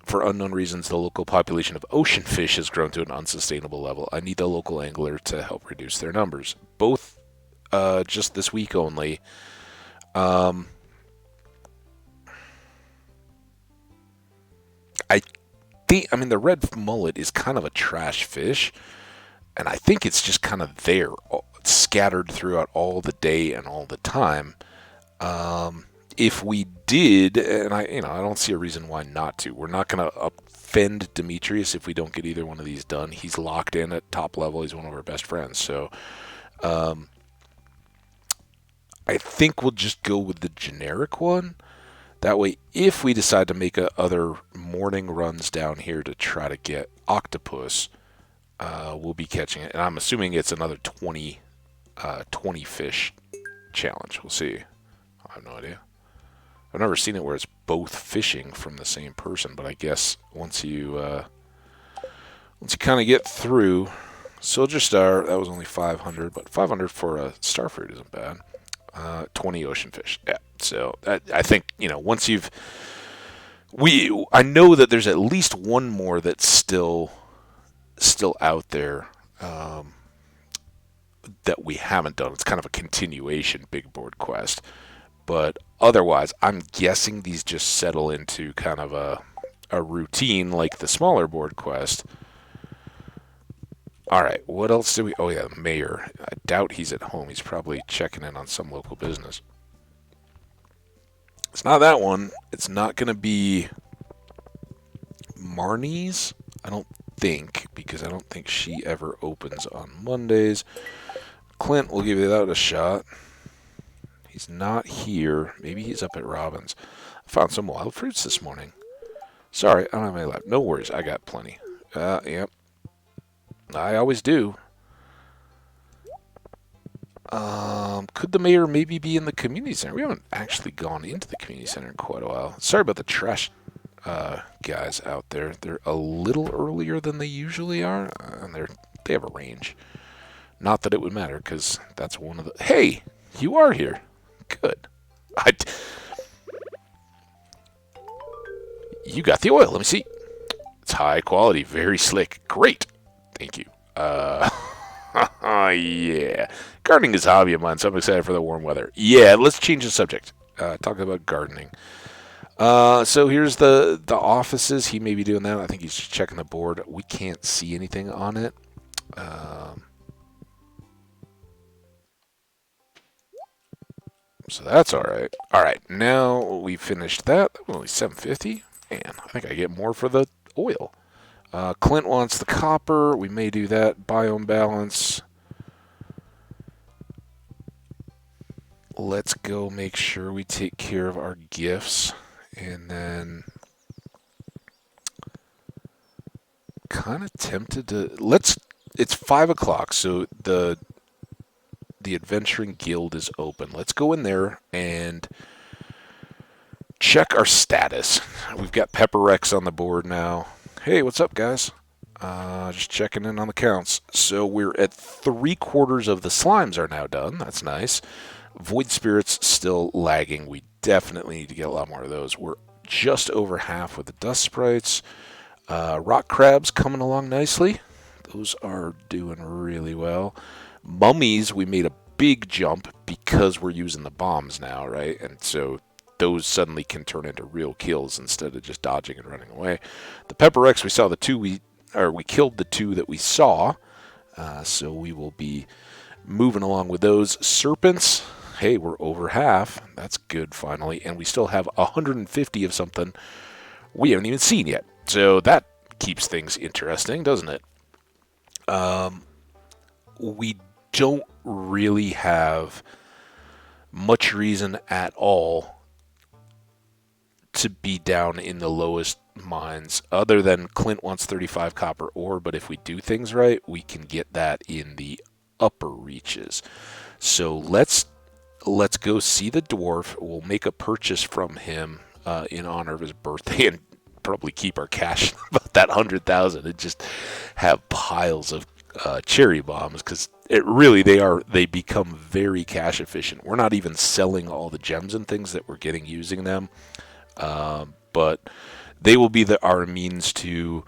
For unknown reasons, the local population of ocean fish has grown to an unsustainable level. I need the local angler to help reduce their numbers. Both just this week only. I the red mullet is kind of a trash fish, and I think it's just kind of there, scattered throughout all the day and all the time. If we did, and I don't see a reason why not to. We're not going to offend Demetrius if we don't get either one of these done. He's locked in at top level. He's one of our best friends. So I think we'll just go with the generic one. That way, if we decide to make other morning runs down here to try to get octopus, we'll be catching it. And I'm assuming it's another 20 fish challenge. We'll see. I have no idea. I've never seen it where it's both fishing from the same person, but I guess once you kind of get through Soldier Star, that was only 500, but 500 for a starfruit isn't bad. 20 ocean fish. Yeah. So I think, once I know that there's at least one more that's still out there that we haven't done. It's kind of a continuation big board quest. But otherwise, I'm guessing these just settle into kind of a routine like the smaller board quest. All right, what else do we... Oh, yeah, the mayor. I doubt he's at home. He's probably checking in on some local business. It's not that one. It's not going to be Marnie's, I don't think, because I don't think she ever opens on Mondays. Clint, we'll give that a shot. He's not here. Maybe he's up at Robin's. I found some wild fruits this morning. Sorry, I don't have any left. No worries, I got plenty. Yep. I always do. Could the mayor maybe be in the community center? We haven't actually gone into the community center in quite a while. Sorry about the trash guys out there. They're a little earlier than they usually are, and they have a range. Not that it would matter, because that's one of the... Hey! You are here. Good. You got the oil. Let me see. It's high quality. Very slick. Great. Thank you. Yeah. Gardening is a hobby of mine, so I'm excited for the warm weather. Yeah, let's change the subject. Talk about gardening. So here's the offices. He may be doing that. I think he's checking the board. We can't see anything on it. So that's all right. All right, now we finished that. That was only $7.50. Man, I think I get more for the oil. Clint wants the copper. We may do that. Biome balance. Let's go make sure we take care of our gifts. And then... kind of tempted to... It's 5 o'clock, so the Adventuring Guild is open. Let's go in there and check our status. We've got Pepper Rex on the board now. Hey, what's up, guys? Just checking in on the counts. So we're at 3/4 of the slimes are now done. That's nice. Void Spirits still lagging. We definitely need to get a lot more of those. We're just over half with the Dust Sprites. Rock Crabs coming along nicely. Those are doing really well. Mummies, we made a big jump because we're using the bombs now, right? And so those suddenly can turn into real kills instead of just dodging and running away. The Pepper Rex, we saw the two we or we killed the 2 that we saw. So we will be moving along with those. Serpents, hey, we're over half. That's good, finally. And we still have 150 of something we haven't even seen yet. So that keeps things interesting, doesn't it? We don't really have much reason at all to be down in the lowest mines, other than Clint wants 35 copper ore, but if we do things right, we can get that in the upper reaches. So let's go see the dwarf. We'll make a purchase from him in honor of his birthday, and probably keep our cash about that 100,000 and just have piles of cherry bombs, because they become very cash efficient. We're not even selling all the gems and things that we're getting using them, but they will be our means to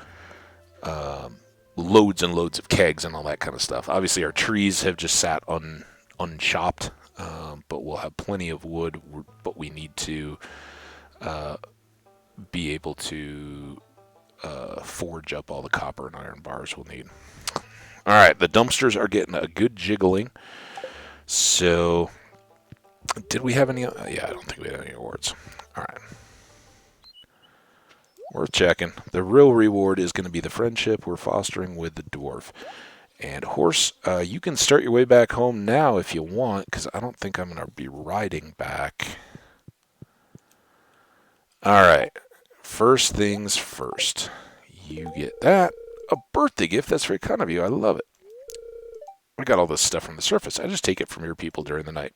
loads and loads of kegs and all that kind of stuff. Obviously, our trees have just sat unchopped, but we'll have plenty of wood. But we need to be able to forge up all the copper and iron bars we'll need. All right, the dumpsters are getting a good jiggling. So, did we have any? Yeah, I don't think we had any awards. All right. Worth checking. The real reward is going to be the friendship we're fostering with the dwarf. And horse, you can start your way back home now if you want, because I don't think I'm going to be riding back. All right. First things first. You get that. A birthday gift? That's very kind of you. I love it. I got all this stuff from the surface. I just take it from your people during the night.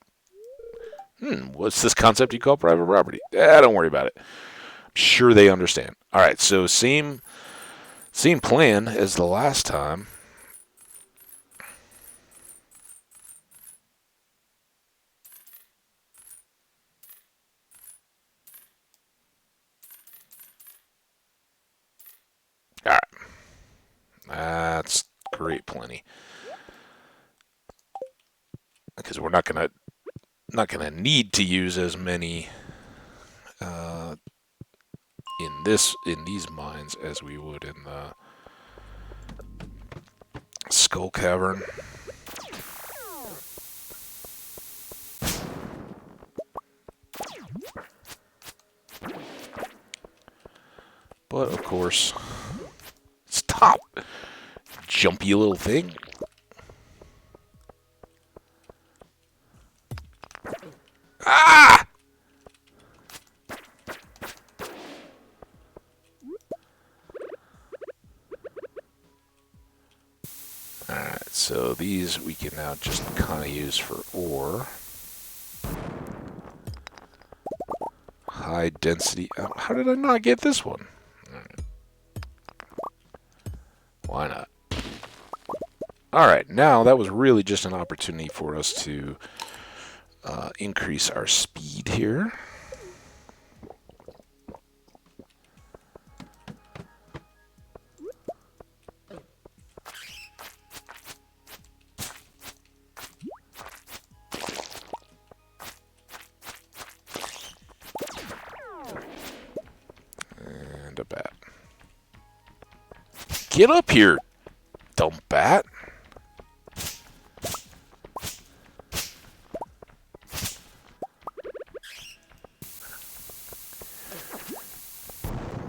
What's this concept you call private property? Don't worry about it. I'm sure they understand. All right, so same plan as the last time. All right. That's great plenty. Because we're not gonna need to use as many in these mines as we would in the Skull Cavern. But of course, stop, jumpy little thing. Ah! Alright, so these we can now just kind of use for ore. High density. How did I not get this one? Right. Why not? Alright, now that was really just an opportunity for us to increase our speed here. And a bat. Get up here, dumb bat.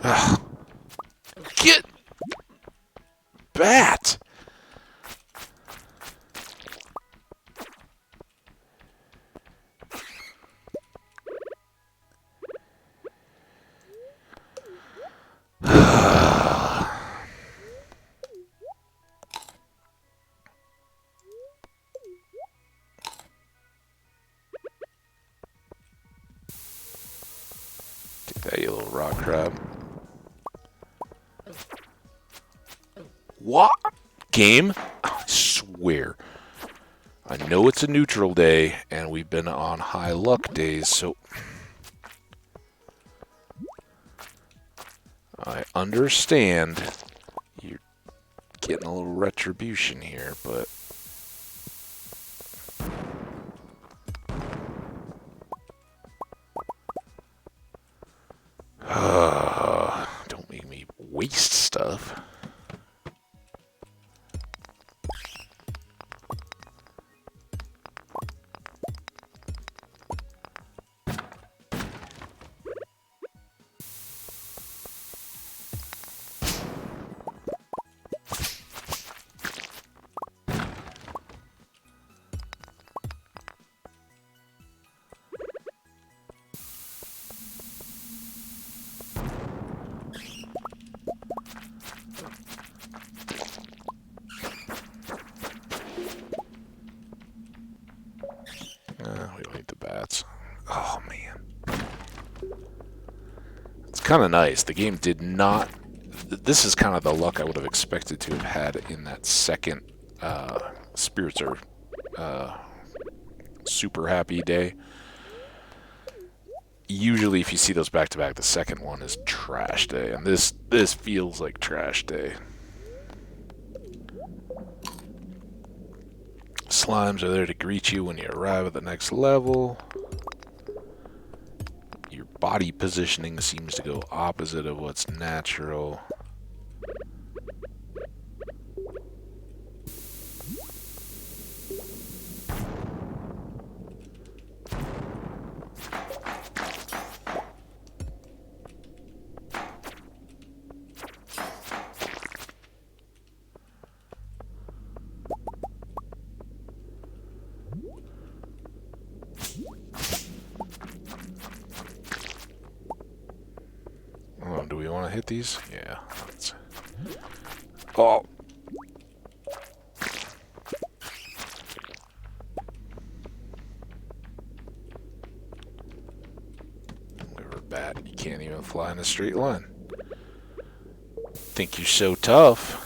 Ugh. Get bat. Take that, you little rock crab. What? Game? I swear. I know it's a neutral day, and we've been on high luck days, so... I understand you're getting a little retribution here, but... don't make me waste stuff. bats. Oh, man. It's kind of nice. The game did not... This is kind of the luck I would have expected to have had in that second Spirits are super happy day. Usually if you see those back to back, the second one is trash day, and this feels like trash day. Slimes are there to greet you when you arrive at the next level. Your body positioning seems to go opposite of what's natural. Oh, do we want to hit these? Yeah. Oh! We're bad. You can't even fly in a straight line. Think you're so tough.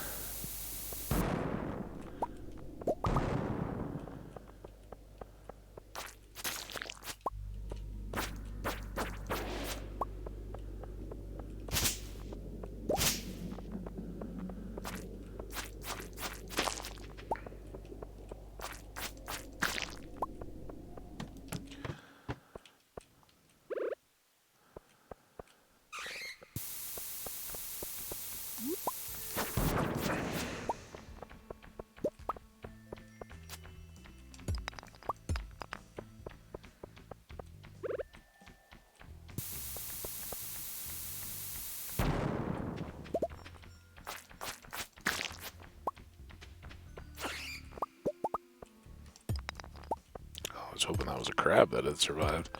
I was hoping that was a crab that had survived.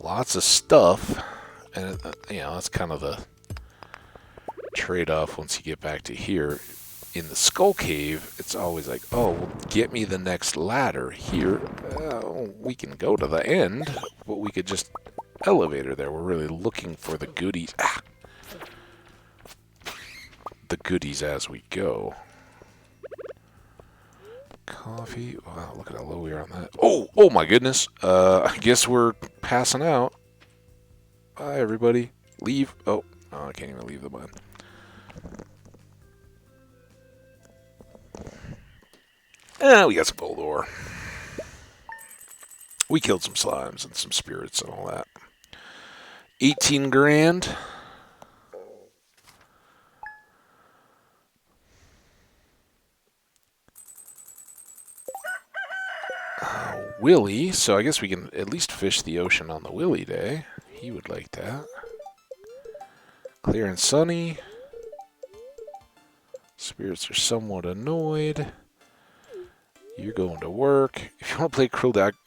Lots of stuff, and you know, that's kind of the trade-off once you get back to here. In the Skull Cave, it's always like, oh, well, get me the next ladder. Here, we can go to the end, but we could just elevator there. We're really looking for the goodies. The goodies as we go. Coffee. Wow, look at how low we are on that. Oh my goodness. I guess we're passing out. Bye, everybody. Leave. Oh, I can't even leave the mine. We got some gold ore. We killed some slimes and some spirits and all that. 18 grand. Willie, so I guess we can at least fish the ocean on the Willie day. He would like that. Clear and sunny. Spirits are somewhat annoyed. You're going to work. If you want to play Krill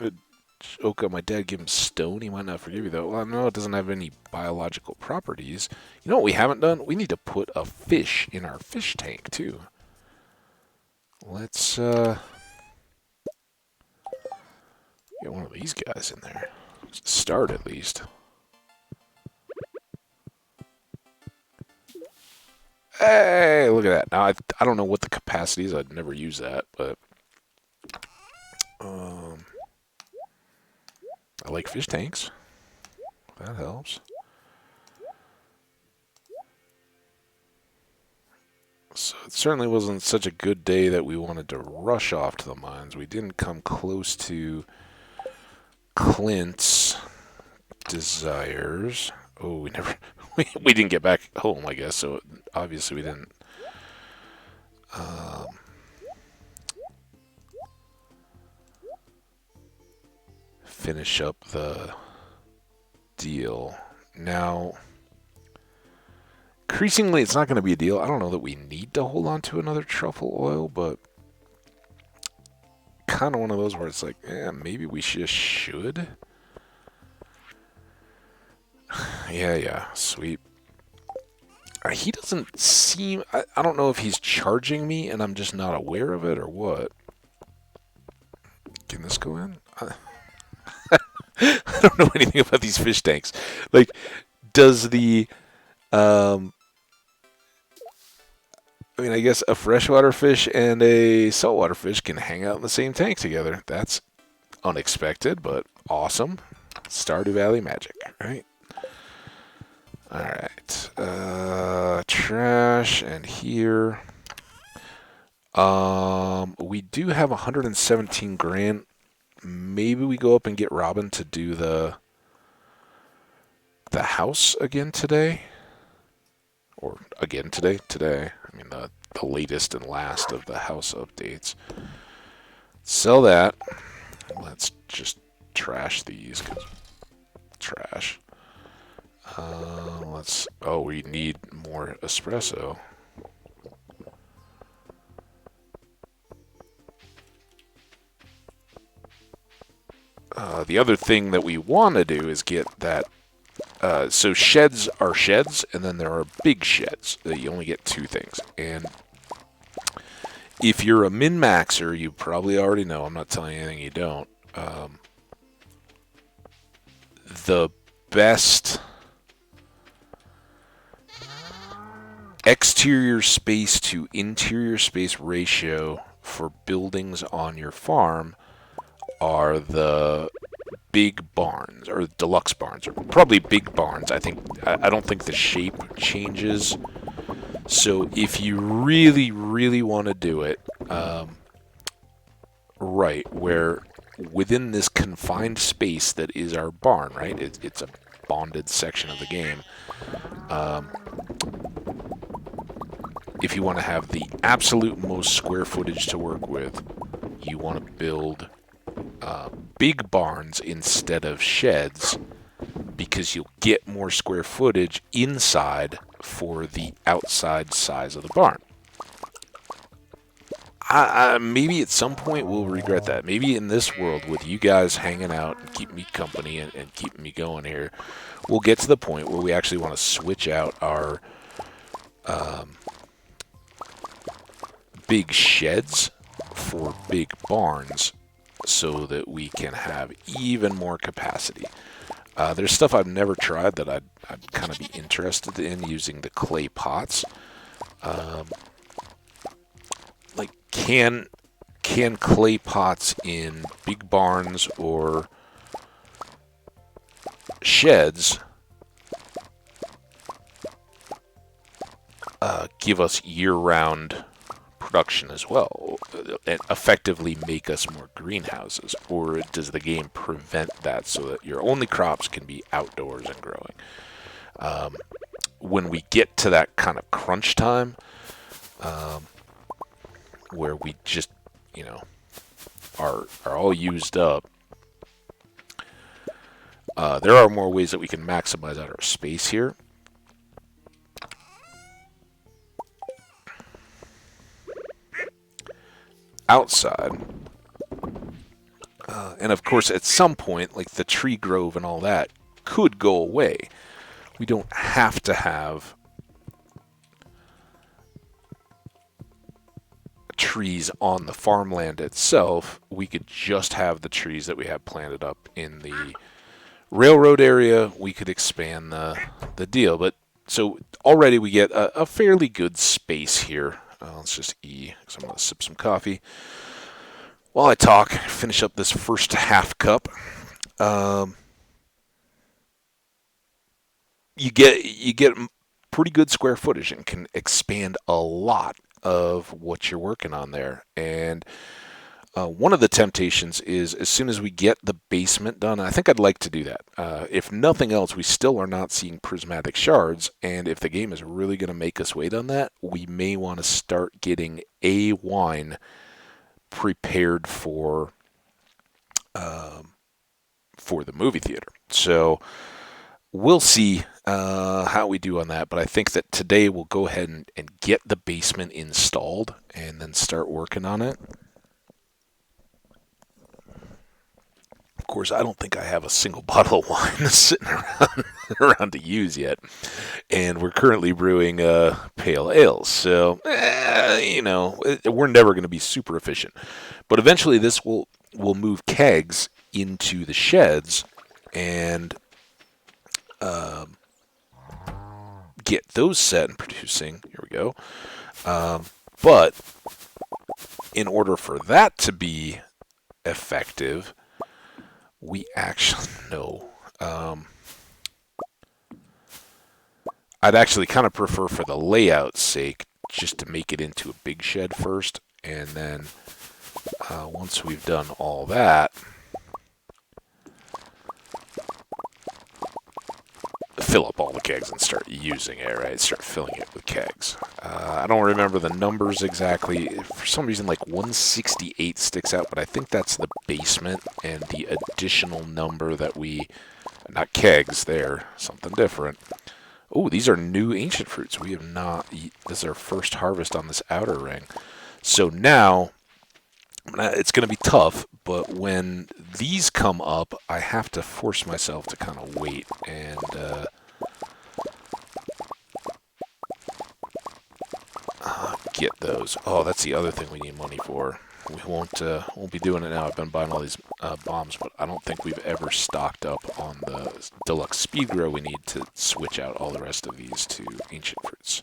Oka, my dad gave him stone. He might not forgive you, though. Well, no, it doesn't have any biological properties. You know what we haven't done? We need to put a fish in our fish tank, too. Let's, get one of these guys in there. Start, at least. Hey, look at that. Now, I don't know what the capacity is. I'd never use that, but... I like fish tanks. That helps. So it certainly wasn't such a good day that we wanted to rush off to the mines. We didn't come close to Clint's desires. Oh, we never... we didn't get back home, I guess, so obviously we didn't... finish up the deal. Now, increasingly, it's not going to be a deal. I don't know that we need to hold on to another truffle oil, but kind of one of those where it's like, maybe we just should. Yeah, sweet. He doesn't seem... I don't know if he's charging me and I'm just not aware of it or what. Can this go in? I don't know anything about these fish tanks. Like, does the... I mean, I guess a freshwater fish and a saltwater fish can hang out in the same tank together. That's unexpected, but awesome. Stardew Valley magic, right? Alright. Trash and here. We do have 117 grand. Maybe we go up and get Robin to do the house again today. Or again today? Today. I mean, the latest and last of the house updates. Sell that. Let's just trash these. 'Cause trash. We need more espresso. The other thing that we want to do is get that. So sheds are sheds, and then there are big sheds. You only get two things. And if you're a min-maxer, you probably already know. I'm not telling you anything you don't. The best exterior space to interior space ratio for buildings on your farm are the big barns, or deluxe barns, or probably big barns. I don't think the shape changes. So if you really, really want to do it, right, where within this confined space that is our barn, right? It's a bonded section of the game. If you want to have the absolute most square footage to work with, you want to build big barns instead of sheds, because you'll get more square footage inside for the outside size of the barn. Maybe at some point we'll regret that. Maybe in this world, with you guys hanging out and keeping me company and keeping me going here, we'll get to the point where we actually want to switch out our big sheds for big barns so that we can have even more capacity. There's stuff I've never tried that I'd kind of be interested in, using the clay pots. Like, can clay pots in big barns or sheds give us year-round production as well, and effectively make us more greenhouses? Or does the game prevent that so that your only crops can be outdoors and growing? When we get to that kind of crunch time, where we just, are all used up, there are more ways that we can maximize out our space here. Outside, and of course at some point, like the tree grove and all that could go away. We don't have to have trees on the farmland itself. We could just have the trees that we have planted up in the railroad area. We could expand the deal, but so already we get a fairly good space here. Let's just because I'm going to sip some coffee while I talk, finish up this first half cup. You get pretty good square footage and can expand a lot of what you're working on there. And one of the temptations is, as soon as we get the basement done, I think I'd like to do that. If nothing else, we still are not seeing prismatic shards, and if the game is really going to make us wait on that, we may want to start getting a wine prepared for for the movie theater. So we'll see how we do on that. But I think that today we'll go ahead and get the basement installed and then start working on it. Of course, I don't think I have a single bottle of wine sitting around to use yet, and we're currently brewing pale ales. So, we're never going to be super efficient, but eventually this will move kegs into the sheds and get those set and producing. Here we go. But in order for that to be effective, we actually know. I'd actually kind of prefer, for the layout's sake, just to make it into a big shed first, and then once we've done all that, fill up all the kegs and start using it, right? Start filling it with kegs. I don't remember the numbers exactly. For some reason, like 168 sticks out, but I think that's the basement and the additional number that not kegs, they're something different. Oh, these are new ancient fruits. We have not, this is our first harvest on this outer ring. So now, it's going to be tough, but when these come up, I have to force myself to kind of wait and get those. Oh, that's the other thing we need money for. We won't be doing it now. I've been buying all these bombs, but I don't think we've ever stocked up on the deluxe speed grow we need to switch out all the rest of these to ancient fruits.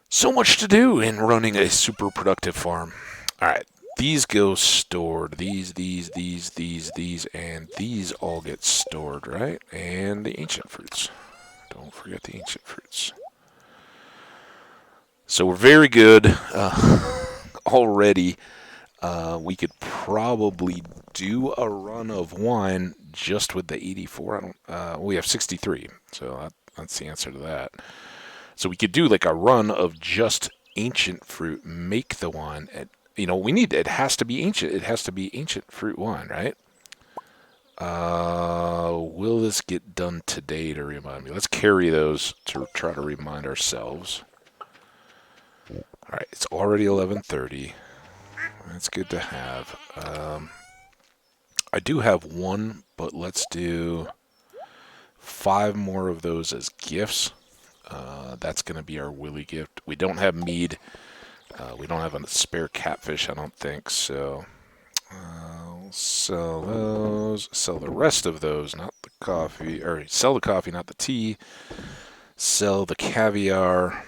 So much to do in running a super productive farm. All right, these go stored. These, and these all get stored, right? And the ancient fruits. Don't forget the ancient fruits. So we're very good already. We could probably do a run of wine just with the 84. We have 63, so that's the answer to that. So we could do like a run of just ancient fruit, make the wine. It has to be ancient. It has to be ancient fruit wine, right? Will this get done today to remind me? Let's carry those to try to remind ourselves. All right, it's already 11:30. That's good to have. I do have one, but let's do 5 more of those as gifts. That's going to be our Willy gift. We don't have mead. We don't have a spare catfish, I don't think, so I'll sell those. Sell the rest of those, not the coffee. Or sell the coffee, not the tea. Sell the caviar.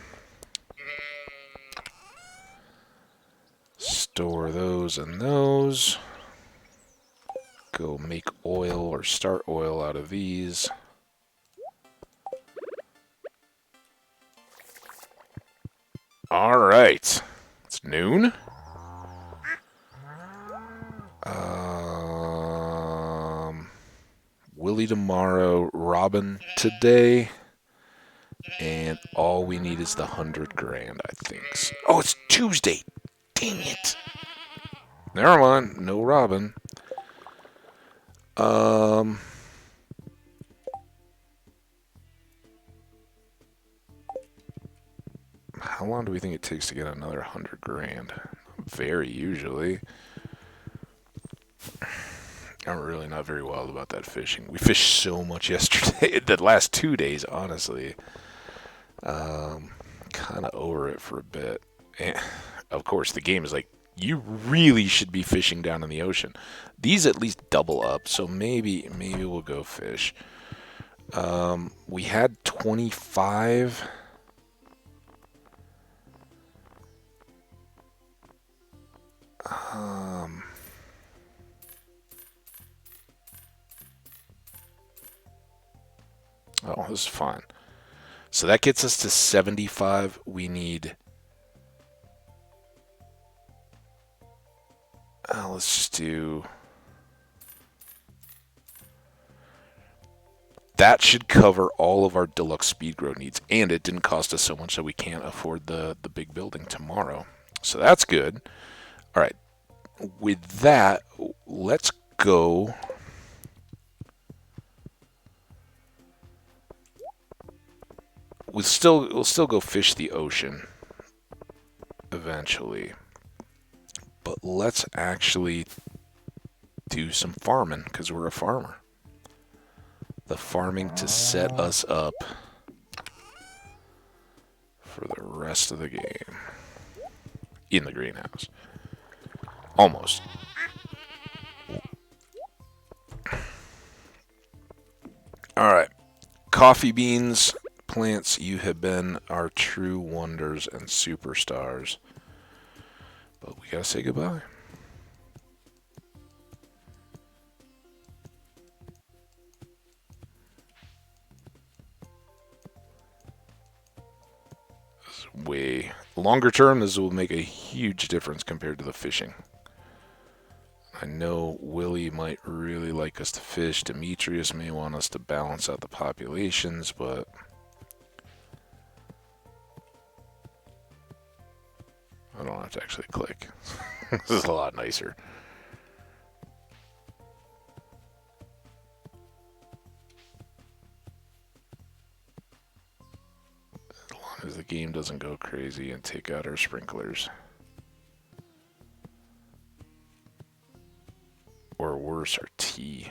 Store those and those. Go make oil or start oil out of these. All right. It's noon. Willie tomorrow, Robin today. And all we need is the 100 grand, I think. So, oh, it's Tuesday. Dang it. Never mind. No Robin. How long do we think it takes to get another 100 grand? Very usually. I'm really not very wild about that fishing. We fished so much yesterday. The last 2 days, honestly. Kind of over it for a bit. And, of course, the game is like, you really should be fishing down in the ocean. These at least double up, so maybe we'll go fish. We had 25. Oh, this is fine. So that gets us to 75. We need... let's just do... That should cover all of our deluxe speed grow needs. And it didn't cost us so much that we can't afford the big building tomorrow. So that's good. All right. With that, let's go we'll still go fish the ocean eventually. But let's actually do some farming because we're a farmer. The farming to set us up for the rest of the game in the greenhouse. Almost. All right. Coffee beans, plants, you have been our true wonders and superstars. But we gotta say goodbye. Way longer term, this will make a huge difference compared to the fishing. I know Willie might really like us to fish. Demetrius may want us to balance out the populations, but I don't have to actually click. This is a lot nicer. As long as the game doesn't go crazy and take out our sprinklers. Or worse, our tea.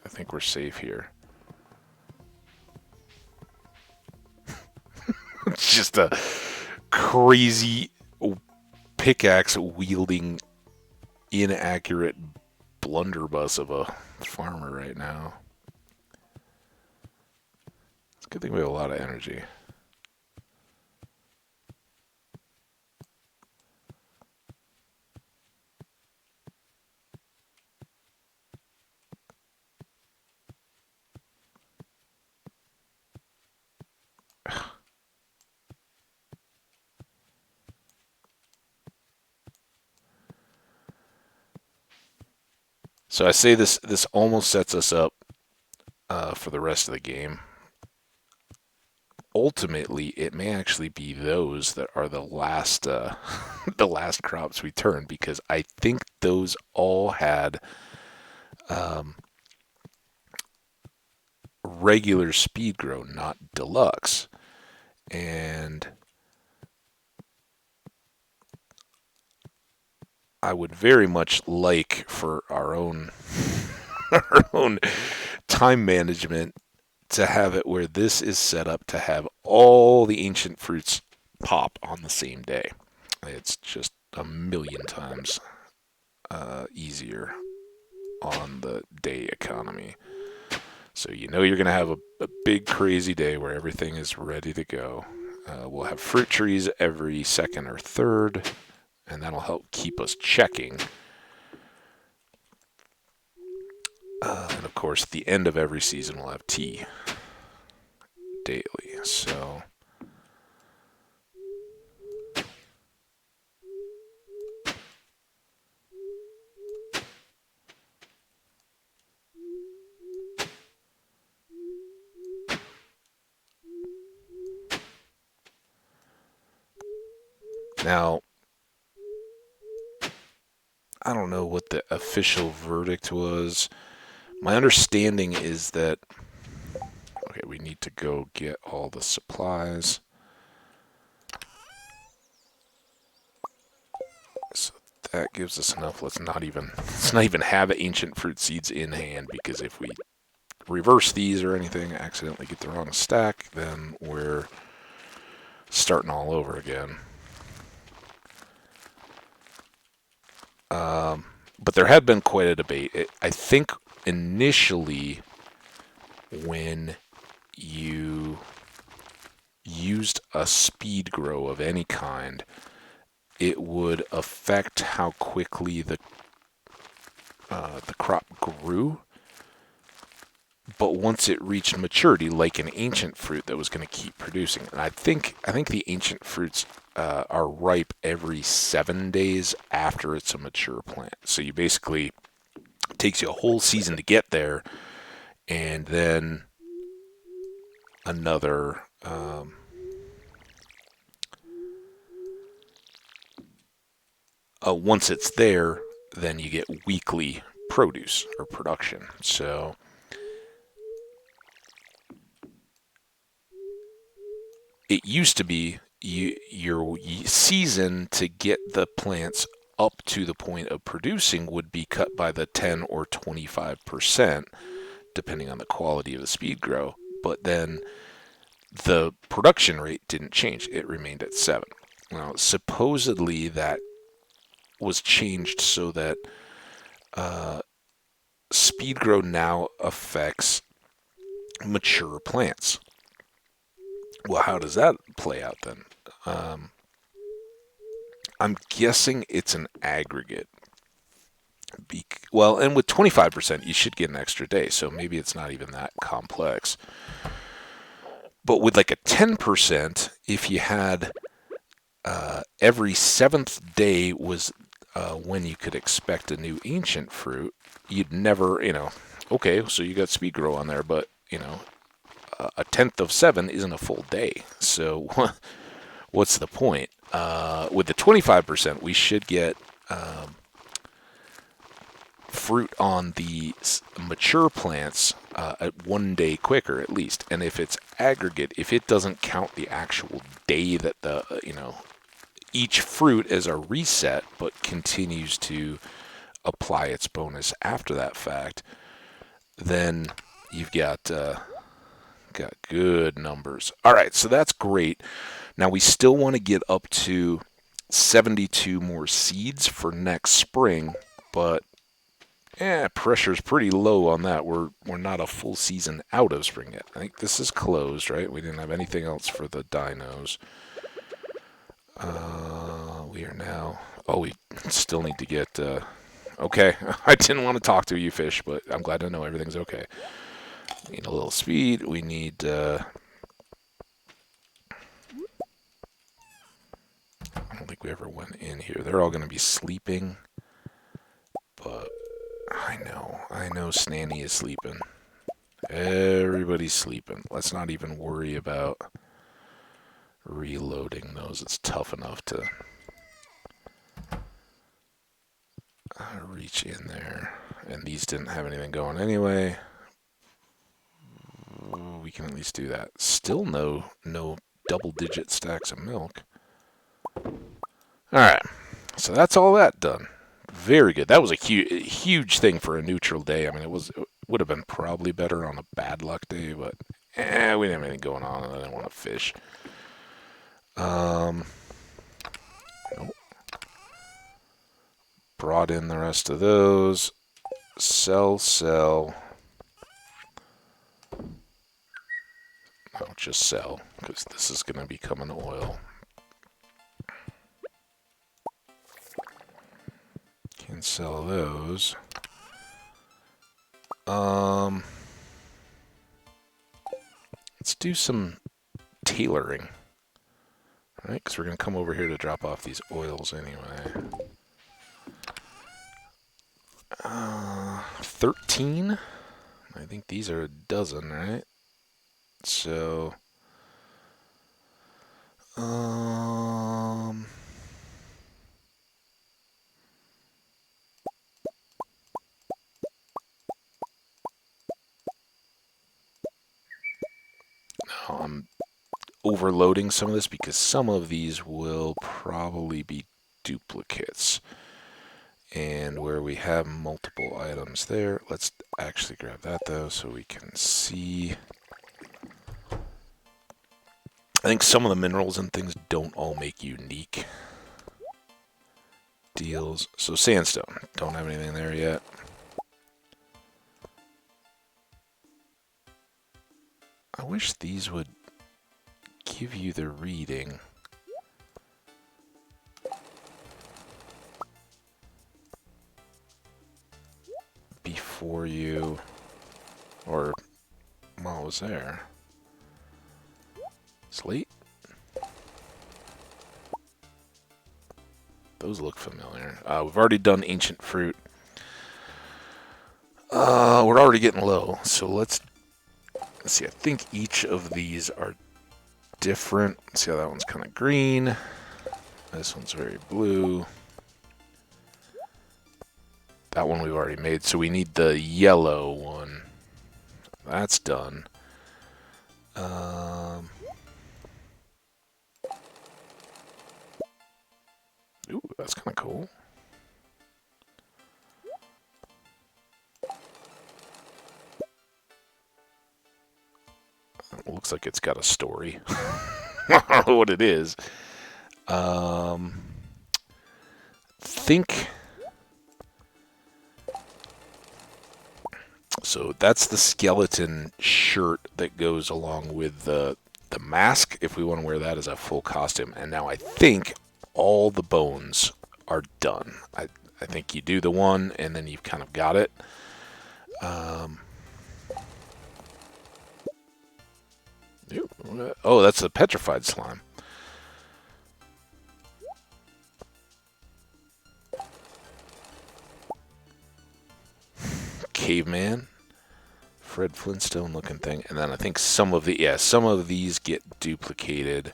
I think we're safe here. It's just a crazy pickaxe wielding inaccurate blunderbuss of a farmer right now. It's a good thing we have a lot of energy. So I say this almost sets us up for the rest of the game. Ultimately, it may actually be those that are the last the last crops we turn because I think those all had regular speed grow, not deluxe, and I would very much like for our own our own time management to have it where this is set up to have all the ancient fruits pop on the same day. It's just a million times easier on the day economy. So you know you're going to have a big crazy day where everything is ready to go. We'll have fruit trees every second or third, and that'll help keep us checking. And of course, at the end of every season, we'll have tea daily. So now, I don't know what the official verdict was. My understanding is that, okay, we need to go get all the supplies. So that gives us enough. Let's not even have ancient fruit seeds in hand because if we reverse these or anything, accidentally get the wrong stack, then we're starting all over again. But there had been quite a debate. I think initially when you used a speed grow of any kind, it would affect how quickly the crop grew. But once it reached maturity, like an ancient fruit that was going to keep producing, and I think the ancient fruits are ripe every 7 days after it's a mature plant. So you basically it takes you a whole season to get there, and then another. once it's there, then you get weekly produce or production. So it used to be your season to get the plants up to the point of producing would be cut by the 10 or 25%, depending on the quality of the speed grow. But then the production rate didn't change, it remained at 7. Now, supposedly that was changed so that speed grow now affects mature plants. Well, how does that play out then? Um, I'm guessing it's an aggregate. Well, and with 25%, you should get an extra day, so maybe it's not even that complex. But with like a 10%, if you had every 7th day was when you could expect a new ancient fruit, you'd never, okay, so you got speed grow on there, but, a 10th of 7 isn't a full day. So what's the point? With the 25%, we should get fruit on the mature plants at 1 day quicker at least. And if it's aggregate, if it doesn't count the actual day that each fruit is a reset, but continues to apply its bonus after that fact, then you've got good numbers. All right, so that's great. Now we still want to get up to 72 more seeds for next spring, but pressure's pretty low on that. We're not a full season out of spring yet. I think this is closed, right? We didn't have anything else for the dinos. We are now. Oh, we still need to get. Okay, I didn't want to talk to you, fish, but I'm glad to know everything's okay. We need a little speed. We need. I don't think we ever went in here. They're all going to be sleeping, but I know Snanny is sleeping. Everybody's sleeping. Let's not even worry about reloading those. It's tough enough to reach in there. And these didn't have anything going anyway. We can at least do that. Still no double-digit stacks of milk. Alright, so that's all that done. Very good. That was a huge thing for a neutral day. I mean, it would have been probably better on a bad luck day, but we didn't have anything going on and I didn't want to fish. Nope. Brought in the rest of those. Sell. No, just sell, because this is going to become an oil. Can sell those. Let's do some tailoring. Alright, because we're going to come over here to drop off these oils anyway. 13? I think these are a dozen, right? So, I'm overloading some of this because some of these will probably be duplicates. And where we have multiple items there, let's actually grab that though so we can see. I think some of the minerals and things don't all make unique deals. So sandstone, don't have anything there yet. I wish these would give you the reading. Before you, or while I was there. Slate? Those look familiar. We've already done ancient fruit. We're already getting low, so let's see. I think each of these are different. See how that one's kind of green. This one's very blue. That one we've already made, so we need the yellow one. That's done. Ooh, that's kind of cool. It looks like it's got a story. I don't know what it is. Think. So that's the skeleton shirt that goes along with the mask, if we want to wear that as a full costume. And now I think all the bones are done. I think you do the one, and then you've kind of got it. Oh, that's the petrified slime. Caveman. Fred Flintstone looking thing. And then I think some of these get duplicated.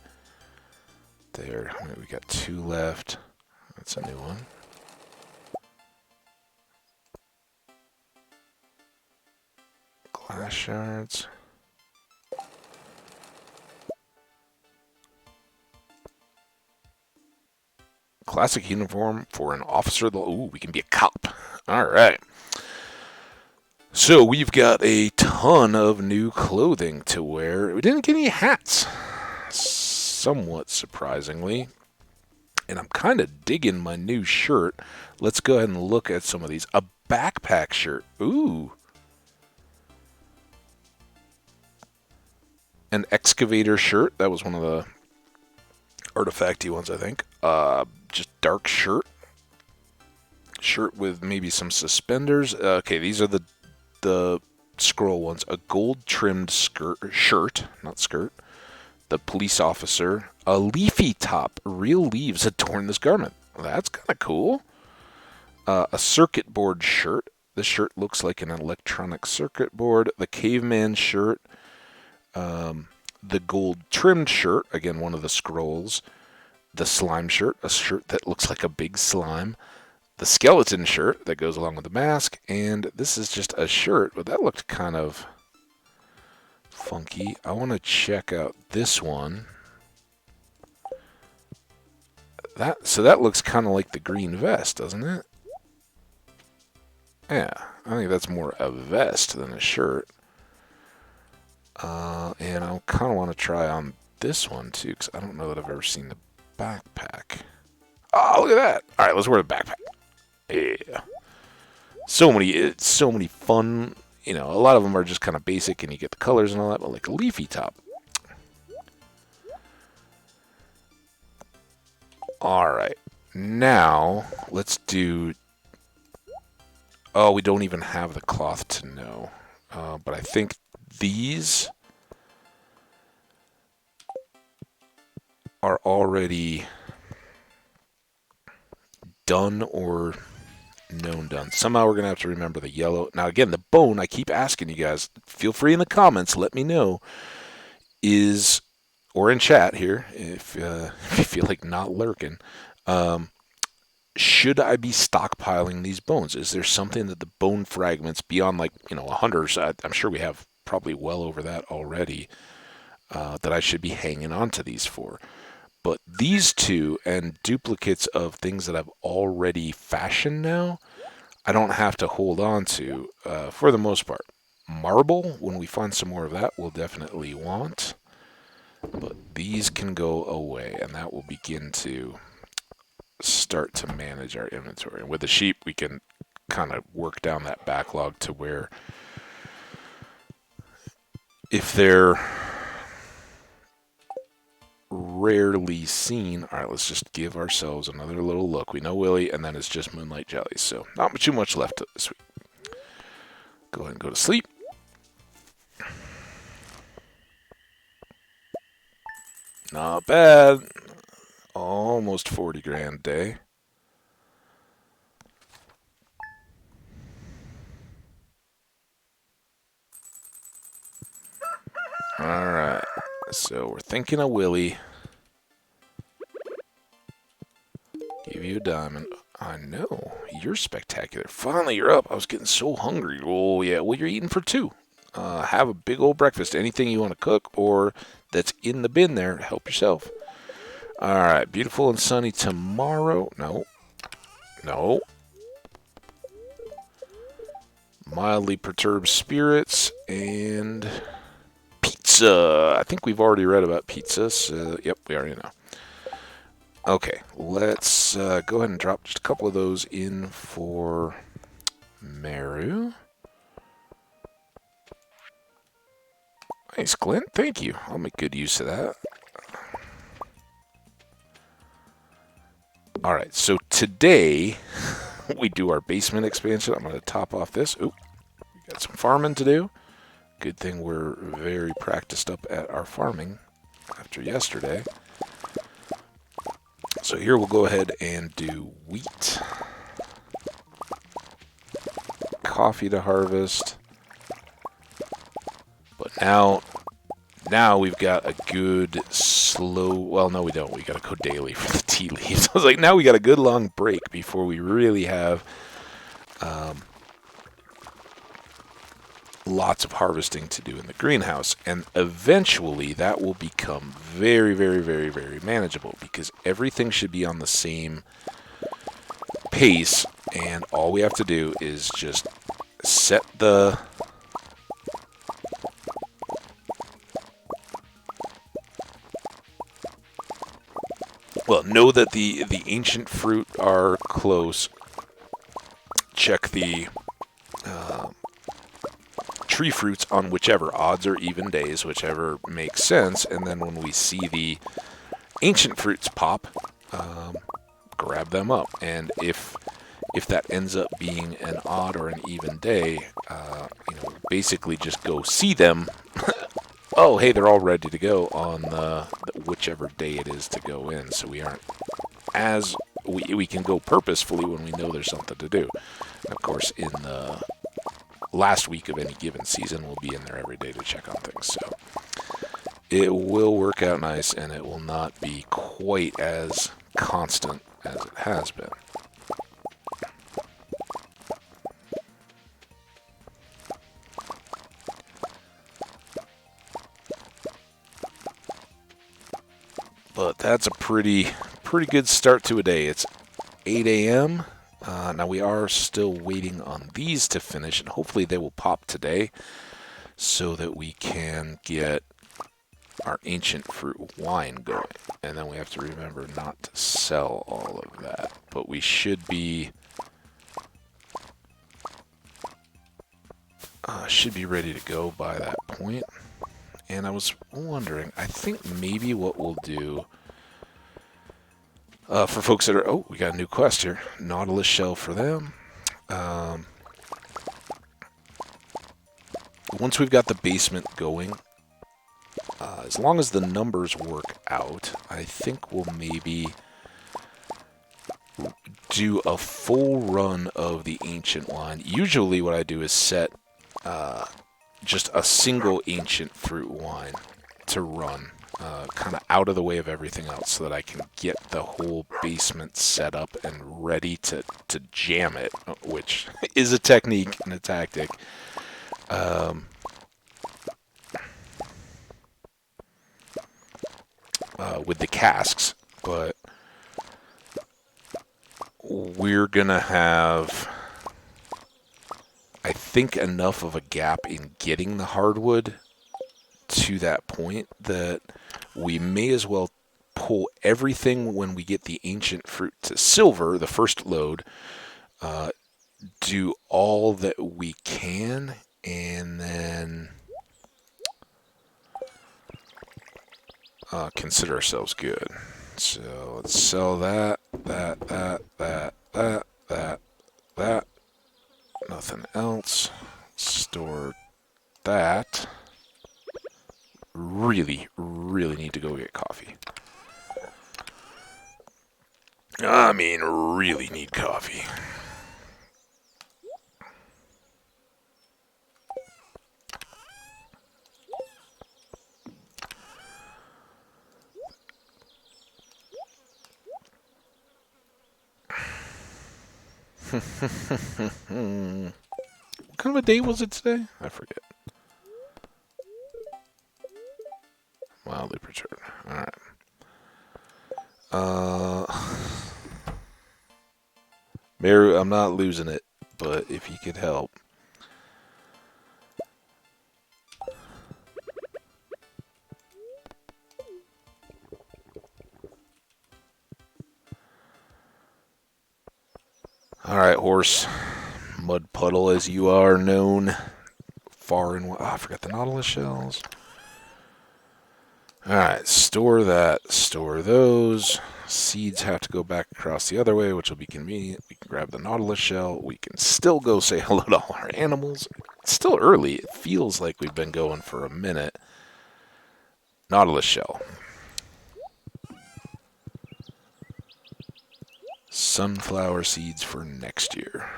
There. We got 2 left. That's a new one. Glass shards. Classic uniform for an officer. Ooh, we can be a cop. All right. So we've got a ton of new clothing to wear. We didn't get any hats, somewhat surprisingly. And I'm kind of digging my new shirt. Let's go ahead and look at some of these. A backpack shirt. Ooh. An excavator shirt. That was one of the artifacty ones, I think. Just dark shirt. Shirt with maybe some suspenders. Okay, these are the scroll ones. A gold trimmed shirt, not skirt. The police officer. A leafy top. Real leaves adorn this garment. That's kind of cool. A circuit board shirt. This shirt looks like an electronic circuit board. The caveman shirt. The gold trimmed shirt. Again, one of the scrolls. The slime shirt. A shirt that looks like a big slime. The skeleton shirt that goes along with the mask, and this is just a shirt, but that looked kind of funky. I want to check out this one. So that looks kind of like the green vest, doesn't it? Yeah, I think that's more a vest than a shirt. And I kind of want to try on this one too, because I don't know that I've ever seen the backpack. Oh, look at that! All right, let's wear the backpack. Yeah. So many fun, a lot of them are just kind of basic and you get the colors and all that, but like a leafy top. Alright. Now, let's do... Oh, we don't even have the cloth to know. But I think these are already done or... known done. Somehow we're going to have to remember the yellow. Now, again, the bone, I keep asking you guys, feel free in the comments, let me know, or in chat here, if you feel like not lurking, should I be stockpiling these bones? Is there something that the bone fragments beyond 100, I'm sure we have probably well over that already, that I should be hanging on to these for? But these two and duplicates of things that I've already fashioned now, I don't have to hold on to for the most part. Marble, when we find some more of that, we'll definitely want. But these can go away, and that will begin to start to manage our inventory. And with the sheep, we can kind of work down that backlog to where if they're rarely seen. All right, let's just give ourselves another little look. We know Willy, and then it's just Moonlight Jellies, so not too much left this week. Go ahead and go to sleep. Not bad. Almost 40 grand a day. Alright, so we're thinking of Willy. Give you a diamond. I know. You're spectacular. Finally, you're up. I was getting so hungry. Oh, yeah. Well, you're eating for two. Have a big old breakfast. Anything you want to cook or that's in the bin there, help yourself. All right. Beautiful and sunny tomorrow. No. No. Mildly perturbed spirits and pizza. I think we've already read about pizza. So, yep, we already know. Okay, let's go ahead and drop just a couple of those in for Meru. Nice, Clint. Thank you. I'll make good use of that. All right, so today we do our basement expansion. I'm going to top off this. Oop, we got some farming to do. Good thing we're very practiced up at our farming after yesterday. So here we'll go ahead and do wheat, coffee to harvest. But now we've got a good slow... Well, no, we don't. We got to go daily for the tea leaves. I was like, now we got a good long break before we really have lots of harvesting to do in the greenhouse. And eventually that will become very, very, very, very manageable because everything should be on the same pace. And all we have to do is just set the... Well, know that the ancient fruit are close. Check the tree fruits on whichever odds or even days, whichever makes sense. And then when we see the ancient fruits pop, grab them up. And if that ends up being an odd or an even day, basically just go see them. Oh, hey, they're all ready to go on whichever day it is to go in. So we aren't as... We can go purposefully when we know there's something to do. And of course, in the last week of any given season, we'll be in there every day to check on things. So it will work out nice, and it will not be quite as constant as it has been. But that's a pretty good start to a day. It's 8 a.m. Now we are still waiting on these to finish, and hopefully they will pop today so that we can get our ancient fruit wine going. And then we have to remember not to sell all of that. But we should be ready to go by that point. And I was wondering, I think maybe what we'll do for folks that are... Oh, we got a new quest here. Nautilus shell for them. Once we've got the basement going, as long as the numbers work out, I think we'll maybe do a full run of the ancient wine. Usually what I do is set just a single ancient fruit wine to run, kind of out of the way of everything else so that I can get the whole basement set up and ready to jam it, which is a technique and a tactic. With the casks, but we're gonna have, I think, enough of a gap in getting the hardwood to that point that we may as well pull everything when we get the ancient fruit to silver, the first load, do all that we can, and then consider ourselves good. So let's sell that. Nothing else. Store that. Really need to go get coffee. I mean, really need coffee. What kind of a day was it today? I forget. Mildly perturbed. Alright. Mary, I'm not losing it, but if you could help. Alright, horse. Mud puddle as you are known. Far and wide. Oh, I forgot the nautilus shells. Alright, store that. Store those. Seeds have to go back across the other way, which will be convenient. We can grab the nautilus shell. We can still go say hello to all our animals. It's still early. It feels like we've been going for a minute. Nautilus shell. Sunflower seeds for next year.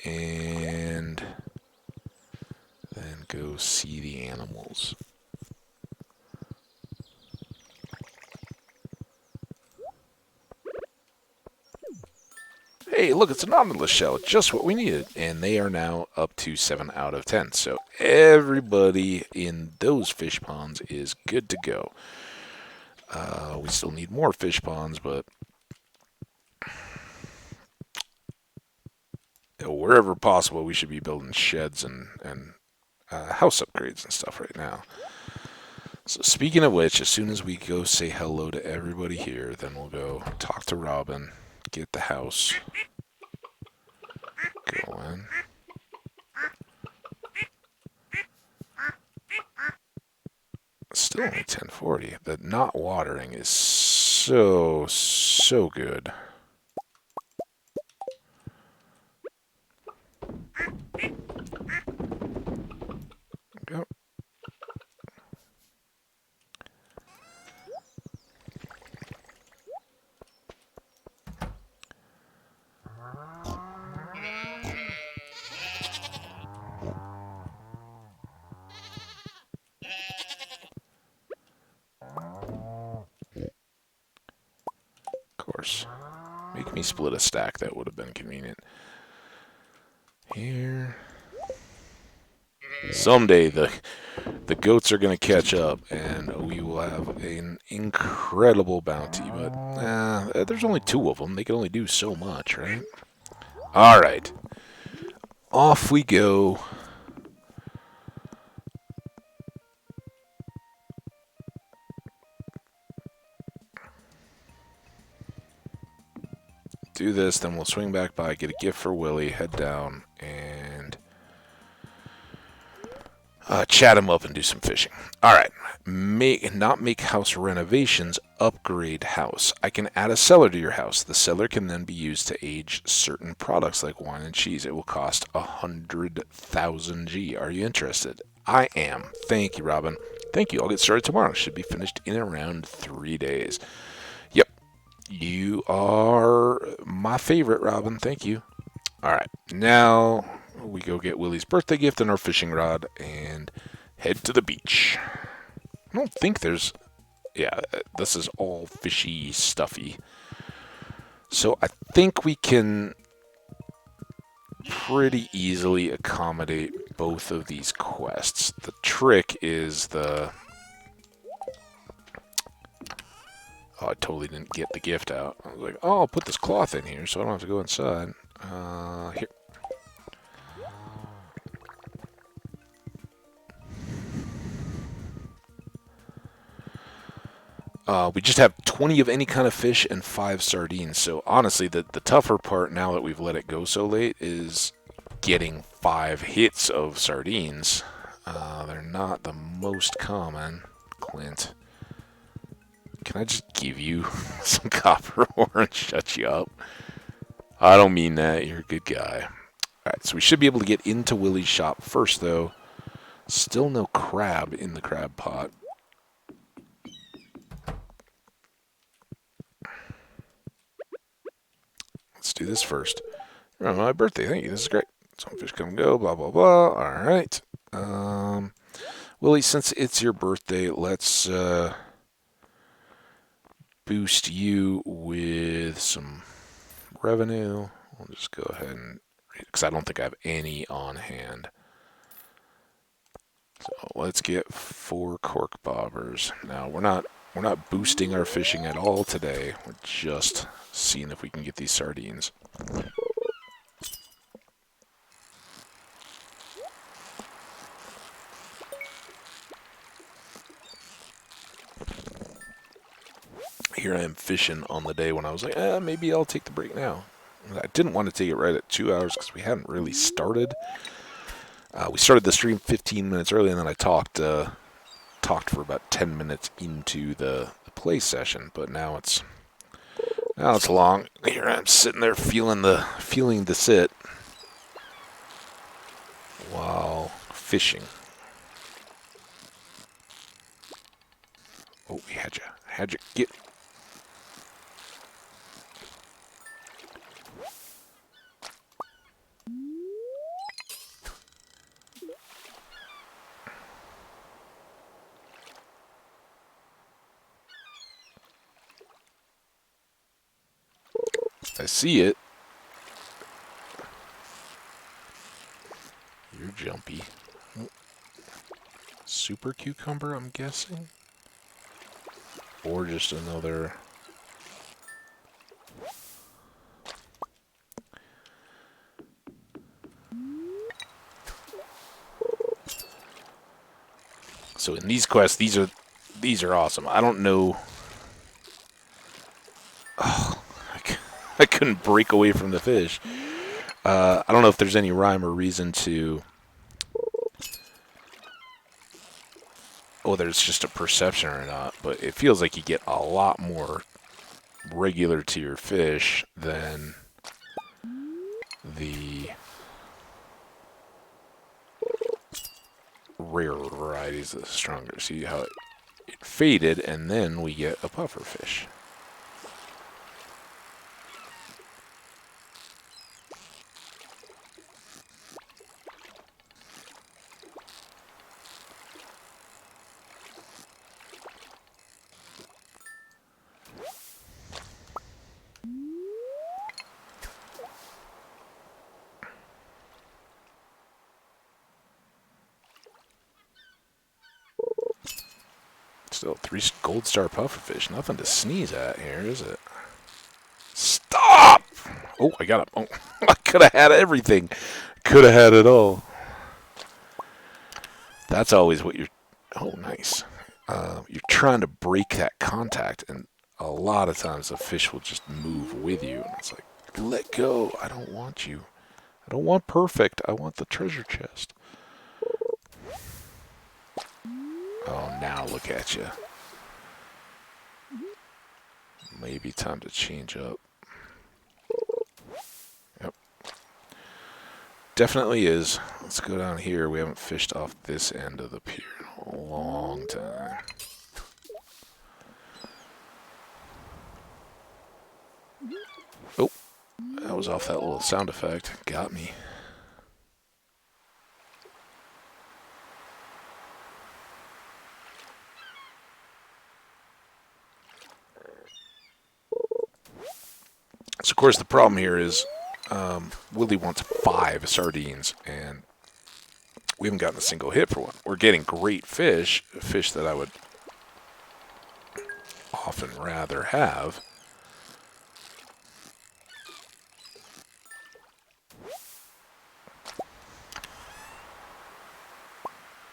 And then go see the animals. Hey, look, it's a nautilus shell. Just what we needed. And they are now up to 7 out of 10. So everybody in those fish ponds is good to go. We still need more fish ponds, but wherever possible, we should be building sheds and house upgrades and stuff right now. So speaking of which, as soon as we go say hello to everybody here, then we'll go talk to Robin, get the house going. Still only 1040. The not watering is so good. Go. Of course. Make me split a stack, that would have been convenient. Here. Someday the goats are going to catch up, and we will have an incredible bounty. But there's only 2 of them. They can only do so much, right? All right, off we go. Do this, then we'll swing back by, get a gift for Willie, head down, and chat him up and do some fishing. All right. Not make house renovations, upgrade house. I can add a cellar to your house. The cellar can then be used to age certain products like wine and cheese. It will cost 100,000 G. Are you interested? I am. Thank you, Robin. Thank you. I'll get started tomorrow. Should be finished in around 3 days. Yep. You are my favorite, Robin. Thank you. All right. Now we go get Willie's birthday gift and our fishing rod and head to the beach. I don't think there's... Yeah, this is all fishy, stuffy. So I think we can pretty easily accommodate both of these quests. The trick is the... Oh, I totally didn't get the gift out. I was like, oh, I'll put this cloth in here so I don't have to go inside. Here. We just have 20 of any kind of fish and 5 sardines. So honestly, the tougher part now that we've let it go so late is getting 5 hits of sardines. They're not the most common. Clint, can I just give you some copper ore and shut you up? I don't mean that. You're a good guy. Alright, so we should be able to get into Willie's shop first, though. Still no crab in the crab pot. Let's do this first. You're on my birthday. Thank you. This is great. Some fish come and go. Blah, blah, blah. All right. Willie, since it's your birthday, let's boost you with some revenue. We'll just go ahead and, because I don't think I have any on hand. So let's get 4 cork bobbers. Now we're not boosting our fishing at all today. We're just seeing if we can get these sardines. Here I am fishing on the day when I was like, maybe I'll take the break now. I didn't want to take it right at 2 hours because we hadn't really started. We started the stream 15 minutes early, and then I talked for about 10 minutes into the play session. But now it's long. Here I'm sitting there feeling the sit while fishing. Oh, we had you get. I see it. You're jumpy. Super cucumber, I'm guessing? Or just another... So in these quests, these are awesome. I don't know... Oh, I couldn't break away from the fish. I don't know if there's any rhyme or reason to... whether it's just a perception or not, but it feels like you get a lot more regular tier fish than the rare varieties of the stronger. See how it faded, and then we get a puffer fish. Still 3 gold star pufferfish. Nothing to sneeze at here, is it? Stop! Oh, I got it. Oh, I could have had everything. Could have had it all. That's always what you're... Oh, nice. You're trying to break that contact, and a lot of times the fish will just move with you. And it's like, let go. I don't want you. I don't want perfect. I want the treasure chest. Oh, now look at you. Maybe time to change up. Yep. Definitely is. Let's go down here. We haven't fished off this end of the pier in a long time. Oh, that was off that little sound effect. Got me. So, of course, the problem here is Willie wants 5 sardines, and we haven't gotten a single hit for one. We're getting great fish that I would often rather have.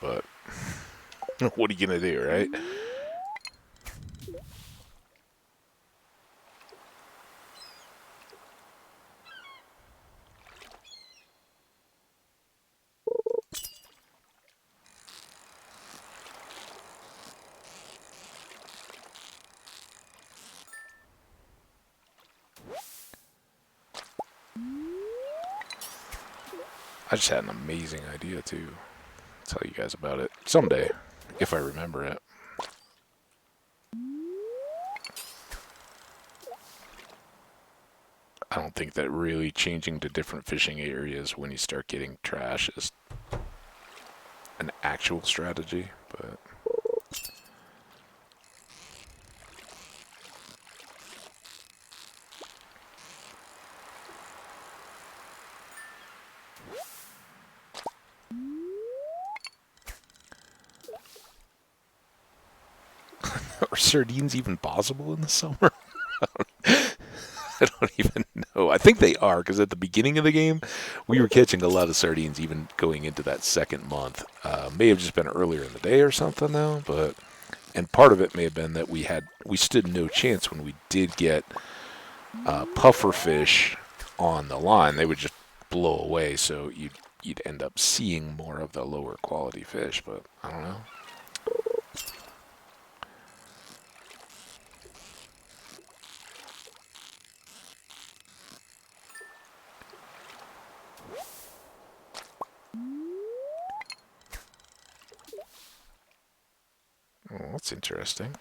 But what are you going to do, right? I just had an amazing idea, too. I'll tell you guys about it someday, if I remember it. I don't think that really changing to different fishing areas when you start getting trash is an actual strategy, but... Are sardines even possible in the summer? I don't even know. I think they are, because at the beginning of the game, we were catching a lot of sardines even going into that second month. May have just been earlier in the day or something, though. But and part of it may have been that we stood no chance when we did get puffer fish on the line. They would just blow away, so you'd end up seeing more of the lower quality fish. But I don't know. Oh, that's interesting.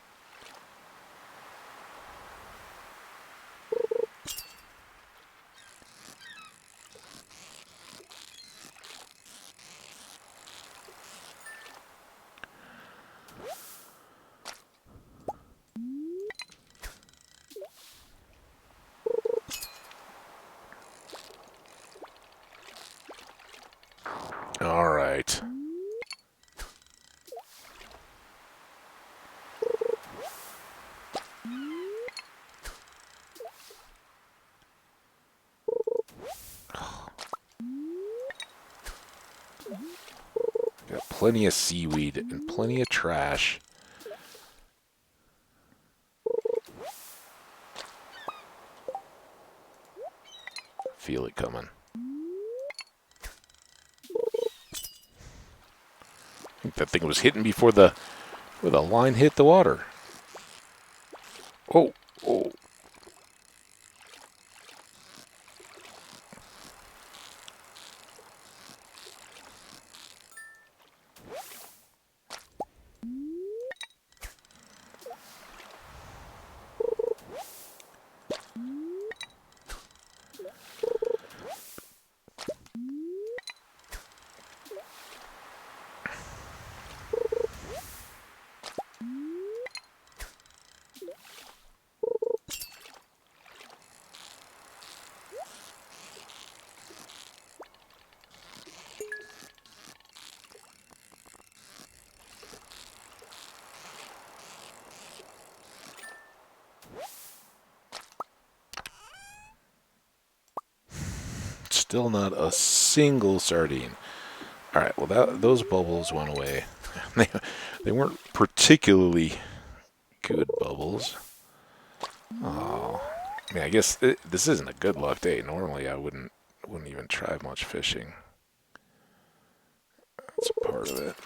All right. Got plenty of seaweed and plenty of trash. Feel it coming. I think that thing was hitting before the line hit the water. Oh, oh. Still not a single sardine. All right, well, those bubbles went away. they, they weren't particularly good bubbles. Oh, I mean, I guess this isn't a good luck day. Normally, I wouldn't even try much fishing. That's a part of it.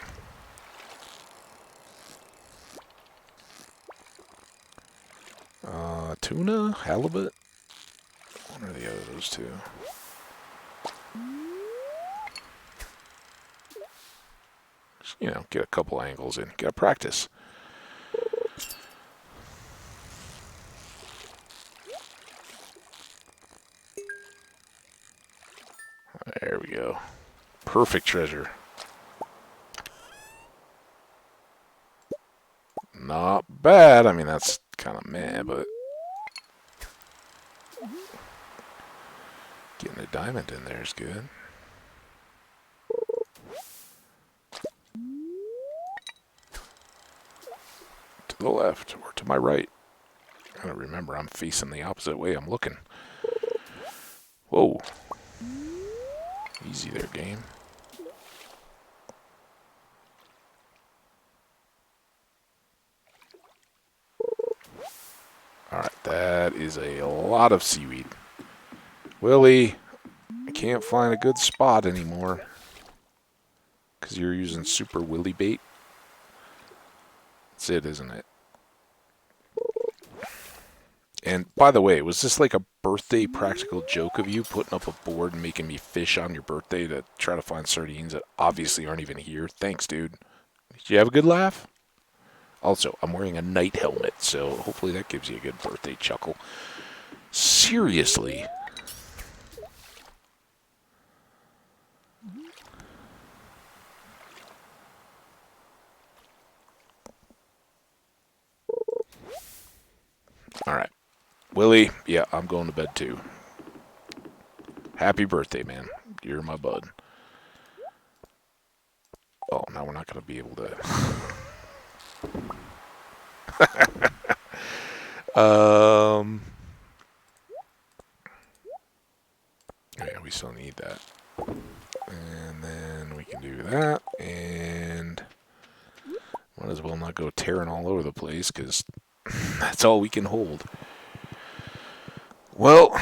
Tuna, halibut. One or the other of those two. Just, get a couple angles in. Gotta practice. There we go. Perfect treasure. Not bad. I mean, that's kind of meh, but getting a diamond in there is good. To the left or to my right. I gotta remember, I'm facing the opposite way I'm looking. Whoa. Easy there, game. Alright, that is a lot of seaweed. Willie, I can't find a good spot anymore. Because you're using super Willy bait. That's it, isn't it? And by the way, was this like a birthday practical joke of you putting up a board and making me fish on your birthday to try to find sardines that obviously aren't even here? Thanks, dude. Did you have a good laugh? Also, I'm wearing a night helmet, so hopefully that gives you a good birthday chuckle. Seriously. Alright. Willie, yeah, I'm going to bed too. Happy birthday, man. You're my bud. Oh, now we're not going to be able to... um, yeah, we still need that. And then we can do that, and might as well not go tearing all over the place, because that's all we can hold. Well,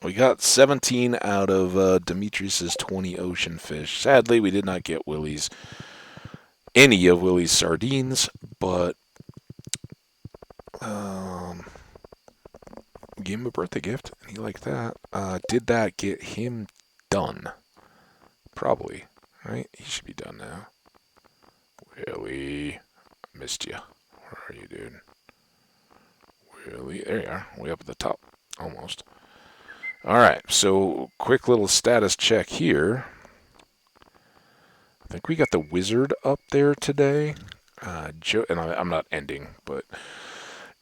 we got 17 out of Demetrius's 20 ocean fish. Sadly, we did not get any of Willie's sardines, but um, gave him a birthday gift, and he liked that. Did that get him done? Probably, right? He should be done now. Willie, I missed you. Where are you, dude? Willie, there you are, way up at the top, almost. All right, so quick little status check here. I think we got the wizard up there today. And I'm not ending, but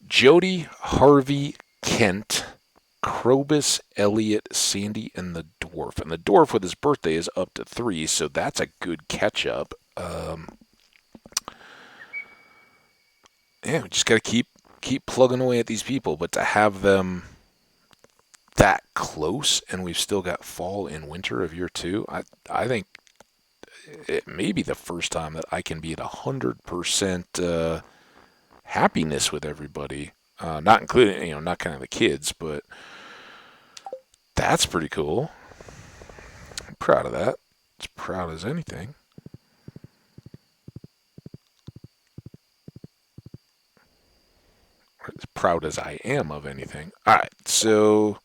Jody, Harvey, Kent, Krobus, Elliot, Sandy, and the dwarf. And the dwarf with his birthday is up to 3, so that's a good catch up. Yeah, we just gotta keep plugging away at these people, but to have them that close, and we've still got fall and winter of year 2. I think it may be the first time that I can be at 100% happiness with everybody. Not including, not kind of the kids, but that's pretty cool. I'm proud of that. As proud as anything. Or as proud as I am of anything. All right, so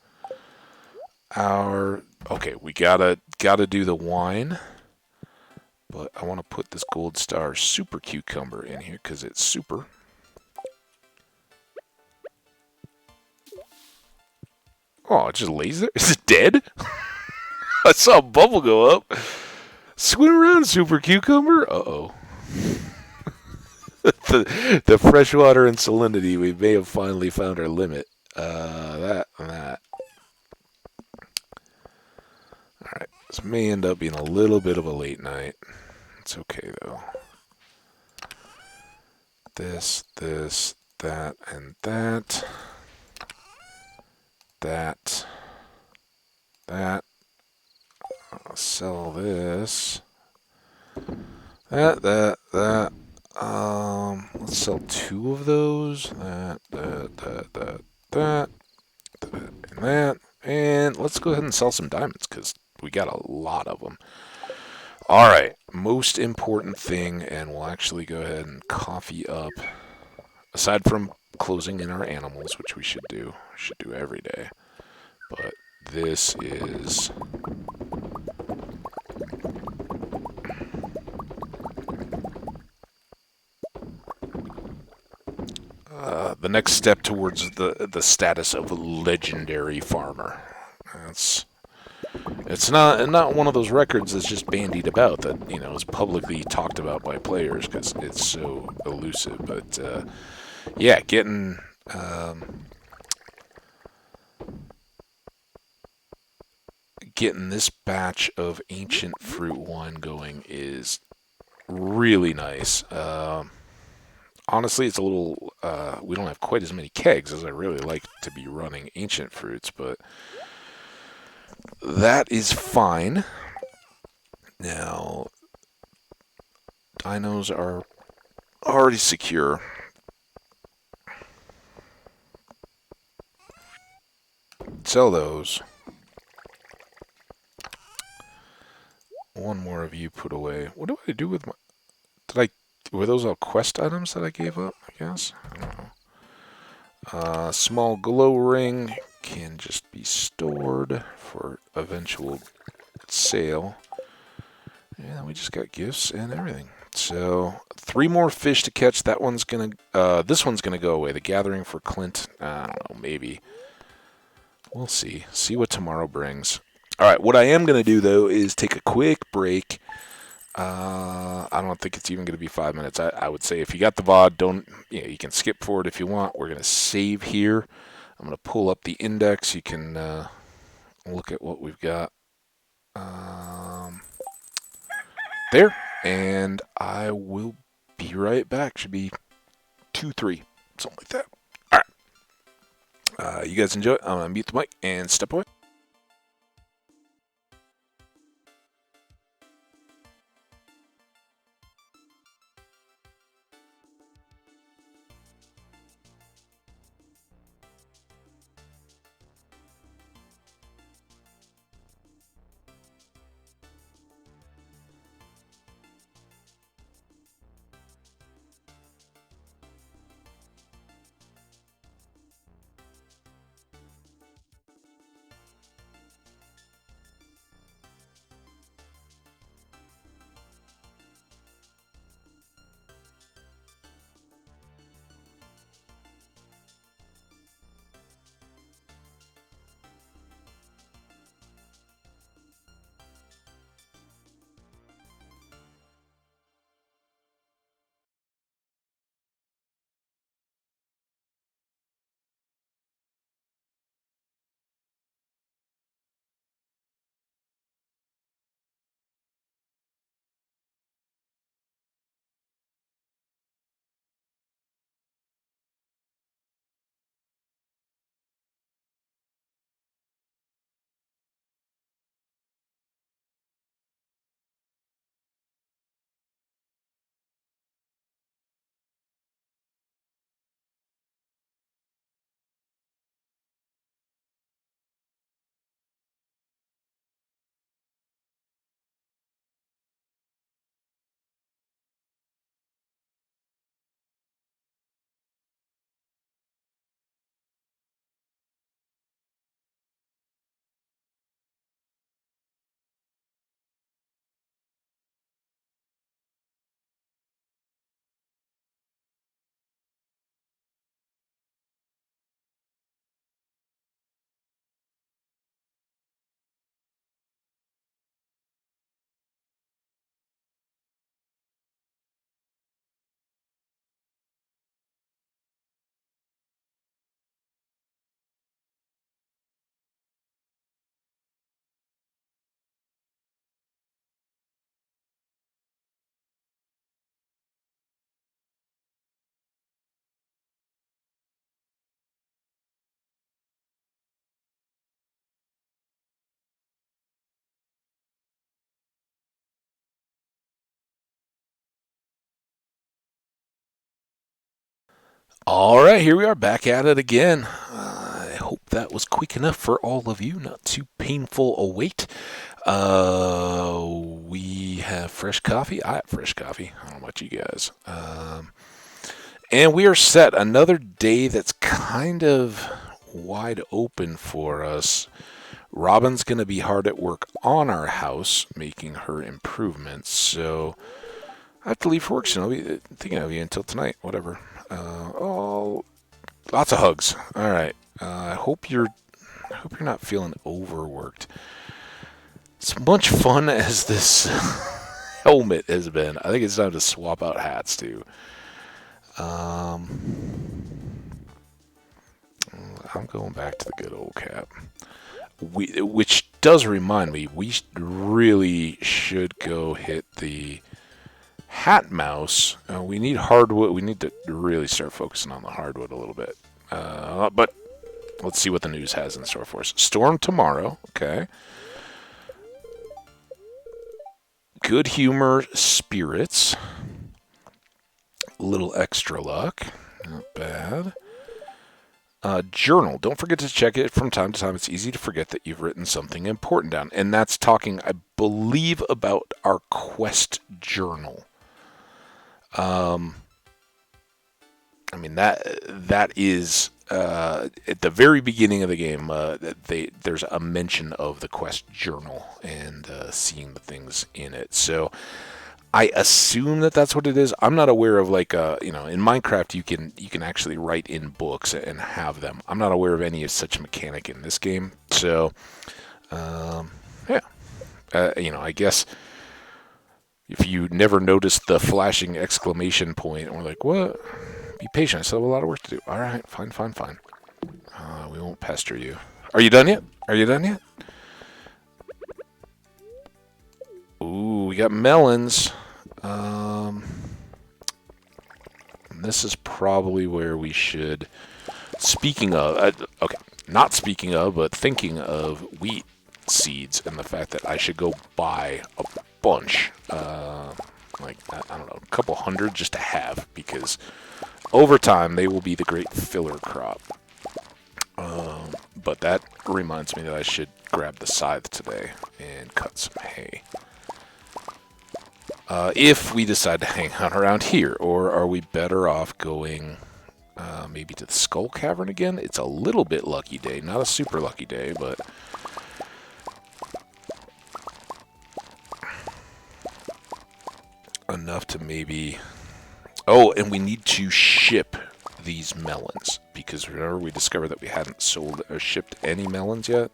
we gotta do the wine, but I want to put this Gold Star Super Cucumber in here because it's super. Oh, it just lays there. Is it dead? I saw a bubble go up. Swim around, Super Cucumber. Uh-oh. the freshwater and salinity, we may have finally found our limit. That. Alright, this may end up being a little bit of a late night. It's okay, though. This, that, and that. That. I'll sell this. That. Let's sell 2 of those. That, and that. And let's go ahead and sell some diamonds, because we got a lot of them. Alright, most important thing, and we'll actually go ahead and coffee up. Aside from closing in our animals, which we should do every day. But this is... the next step towards the status of a legendary farmer. It's not one of those records that's just bandied about that is publicly talked about by players because it's so elusive. But yeah, getting this batch of ancient fruit wine going is really nice. Honestly, it's a little... we don't have quite as many kegs as I really like to be running ancient fruits, but that is fine. Now, dinos are already secure. Sell those. One more of you put away. What do I do with my... Were those all quest items that I gave up, I guess? I don't know. Small glow ring can just be stored for eventual sale. And we just got gifts and everything. So, 3 more fish to catch. This one's gonna go away. The gathering for Clint, I don't know, maybe. We'll see. See what tomorrow brings. Alright, what I am gonna do, though, is take a quick break. I don't think it's even going to be 5 minutes. I would say if you got the VOD, you can skip forward if you want. We're going to save here. I'm going to pull up the index. You can look at what we've got there. and I will be right back. Should be 2-3, something like that. All right. You guys enjoy it. I'm going to mute the mic and step away. All right, here we are back at it again. I hope that was quick enough for all of you, not too painful a wait. We have fresh coffee. I have fresh coffee. I don't know about you guys. And we are set. Another day that's kind of wide open for us. Robin's going to be hard at work on our house, making her improvements. So I have to leave for work soon. I'll be thinking of you until tonight. Whatever. Lots of hugs. All right. I hope you're not feeling overworked. As much fun as this helmet has been, I think it's time to swap out hats too. I'm going back to the good old cap. Which does remind me, we really should go hit the hat mouse. We need hardwood. We need to really start focusing on the hardwood a little bit. But let's see what the news has in store for us. Storm tomorrow. Okay. Good humor spirits. Little extra luck. Not bad. Journal. Don't forget to check it from time to time. It's easy to forget that you've written something important down. And that's talking, I believe, about our quest journal. I mean, that is at the very beginning of the game. There's a mention of the quest journal and seeing the things in it. So I assume that that's what it is. I'm not aware of in Minecraft you can actually write in books and have them. I'm not aware of any such mechanic in this game. So yeah, I guess if you never noticed the flashing exclamation point, and we're like, what? Be patient. I still have a lot of work to do. All right, fine. We won't pester you. Are you done yet? Ooh, we got melons. This is probably where we should. Speaking of, okay, not speaking of, but thinking of wheat seeds and the fact that I should go buy a bunch, like, I don't know, a couple hundred just to have, because over time they will be the great filler crop. But that reminds me that I should grab the scythe today and cut some hay. If we decide to hang out around here, or are we better off going maybe to the Skull Cavern again? It's a little bit lucky day, not a super lucky day, but enough to maybe... Oh, and we need to ship these melons, because remember we discovered that we hadn't sold or shipped any melons yet.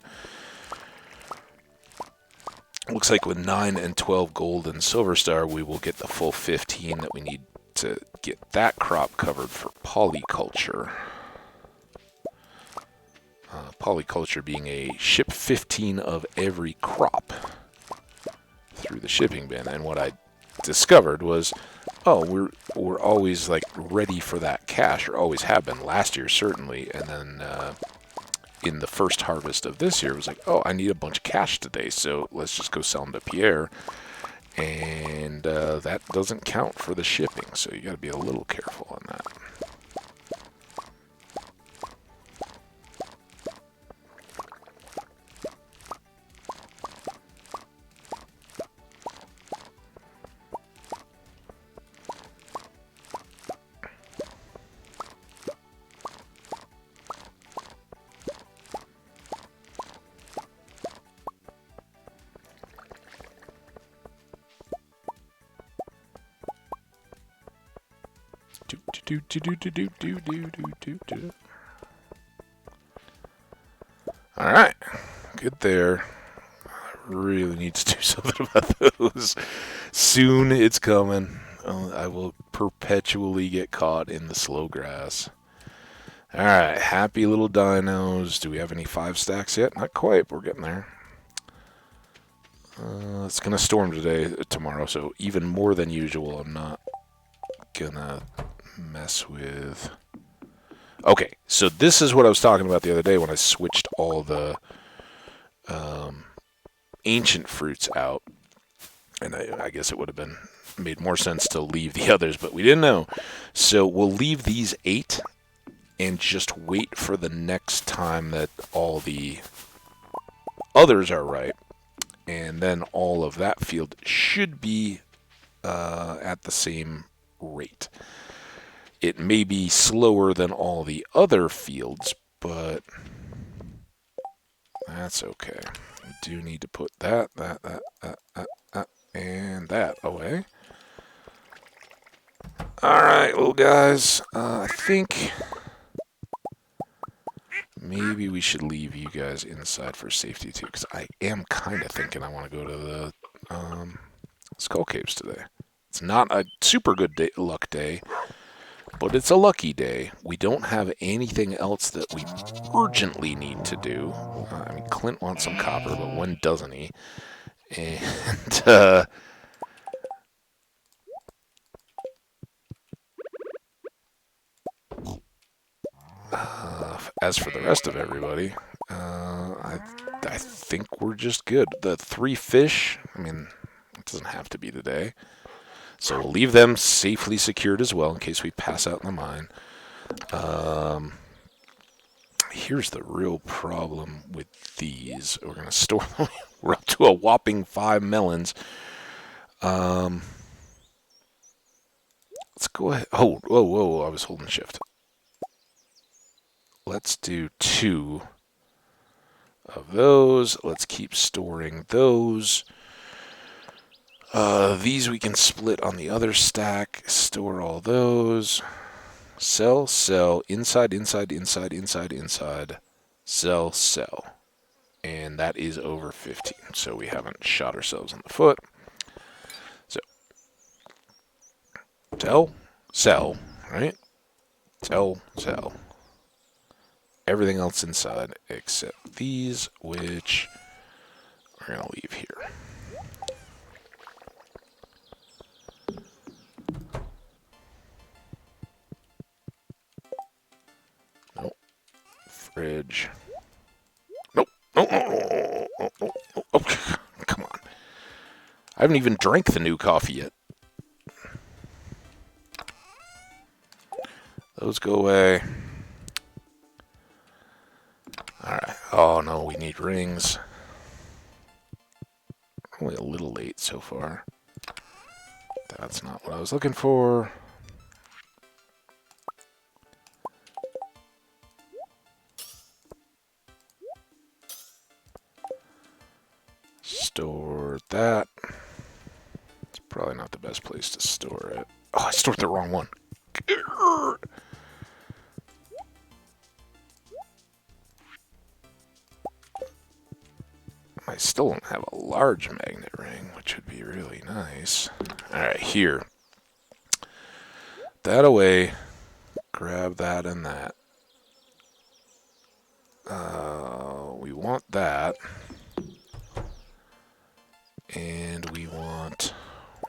Looks like with 9 and 12 gold and silver star, we will get the full 15 that we need to get that crop covered for polyculture. Polyculture being a ship 15 of every crop through the shipping bin. And what I discovered was, oh, we're always like ready for that cash, or always have been. Last year certainly, and then in the first harvest of this year, it was like, oh, I need a bunch of cash today, so let's just go sell them to Pierre. And that doesn't count for the shipping, so you got to be a little careful on that. Alright, good there. I really need to do something about those. Soon it's coming. I will perpetually get caught in the slow grass. Alright, happy little dinos. Do we have any 5 stacks yet? Not quite, but we're getting there. It's going to storm tomorrow, so even more than usual, I'm not gonna mess with... Okay, so this is what I was talking about the other day when I switched all the ancient fruits out. And I guess it would have been made more sense to leave the others, but we didn't know. So we'll leave these 8 and just wait for the next time that all the others are ripe. And then all of that field should be at the same rate. It may be slower than all the other fields, but that's okay. We do need to put that, and that away. Alright, little guys. I think maybe we should leave you guys inside for safety too, because I am kind of thinking I want to go to the Skull Caves today. It's not a super good luck day, but it's a lucky day. We don't have anything else that we urgently need to do. I mean, Clint wants some copper, but when doesn't he? And as for the rest of everybody, I think we're just good. The 3 fish, I mean, it doesn't have to be today. So we'll leave them safely secured as well in case we pass out in the mine. Here's the real problem with these. We're going to store them. We're up to a whopping 5 melons. Let's go ahead. Oh, whoa, I was holding shift. Let's do 2 of those. Let's keep storing those. These we can split on the other stack. Store all those. Sell, inside. Sell. And that is over 15. So we haven't shot ourselves in the foot. So, sell, right? Sell. Everything else inside except these, which we're going to leave here. Fridge. Nope. No, no, no, no, no, no. Oh, come on. I haven't even drank the new coffee yet. Those go away. Alright. Oh, no, we need rings. Only a little late so far. That's not what I was looking for. Store that. It's probably not the best place to store it. Oh, I stored the wrong one. I still don't have a large magnet ring, which would be really nice. Alright, here. That away. Grab that and that. We want that. And we want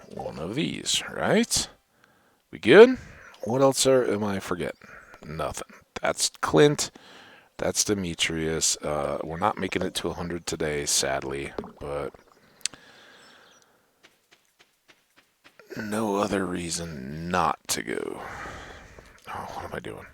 one of these, right? We good? What else am I forgetting? Nothing. That's Clint. That's Demetrius. We're not making it to 100 today, sadly, but no other reason not to go. Oh, what am I doing?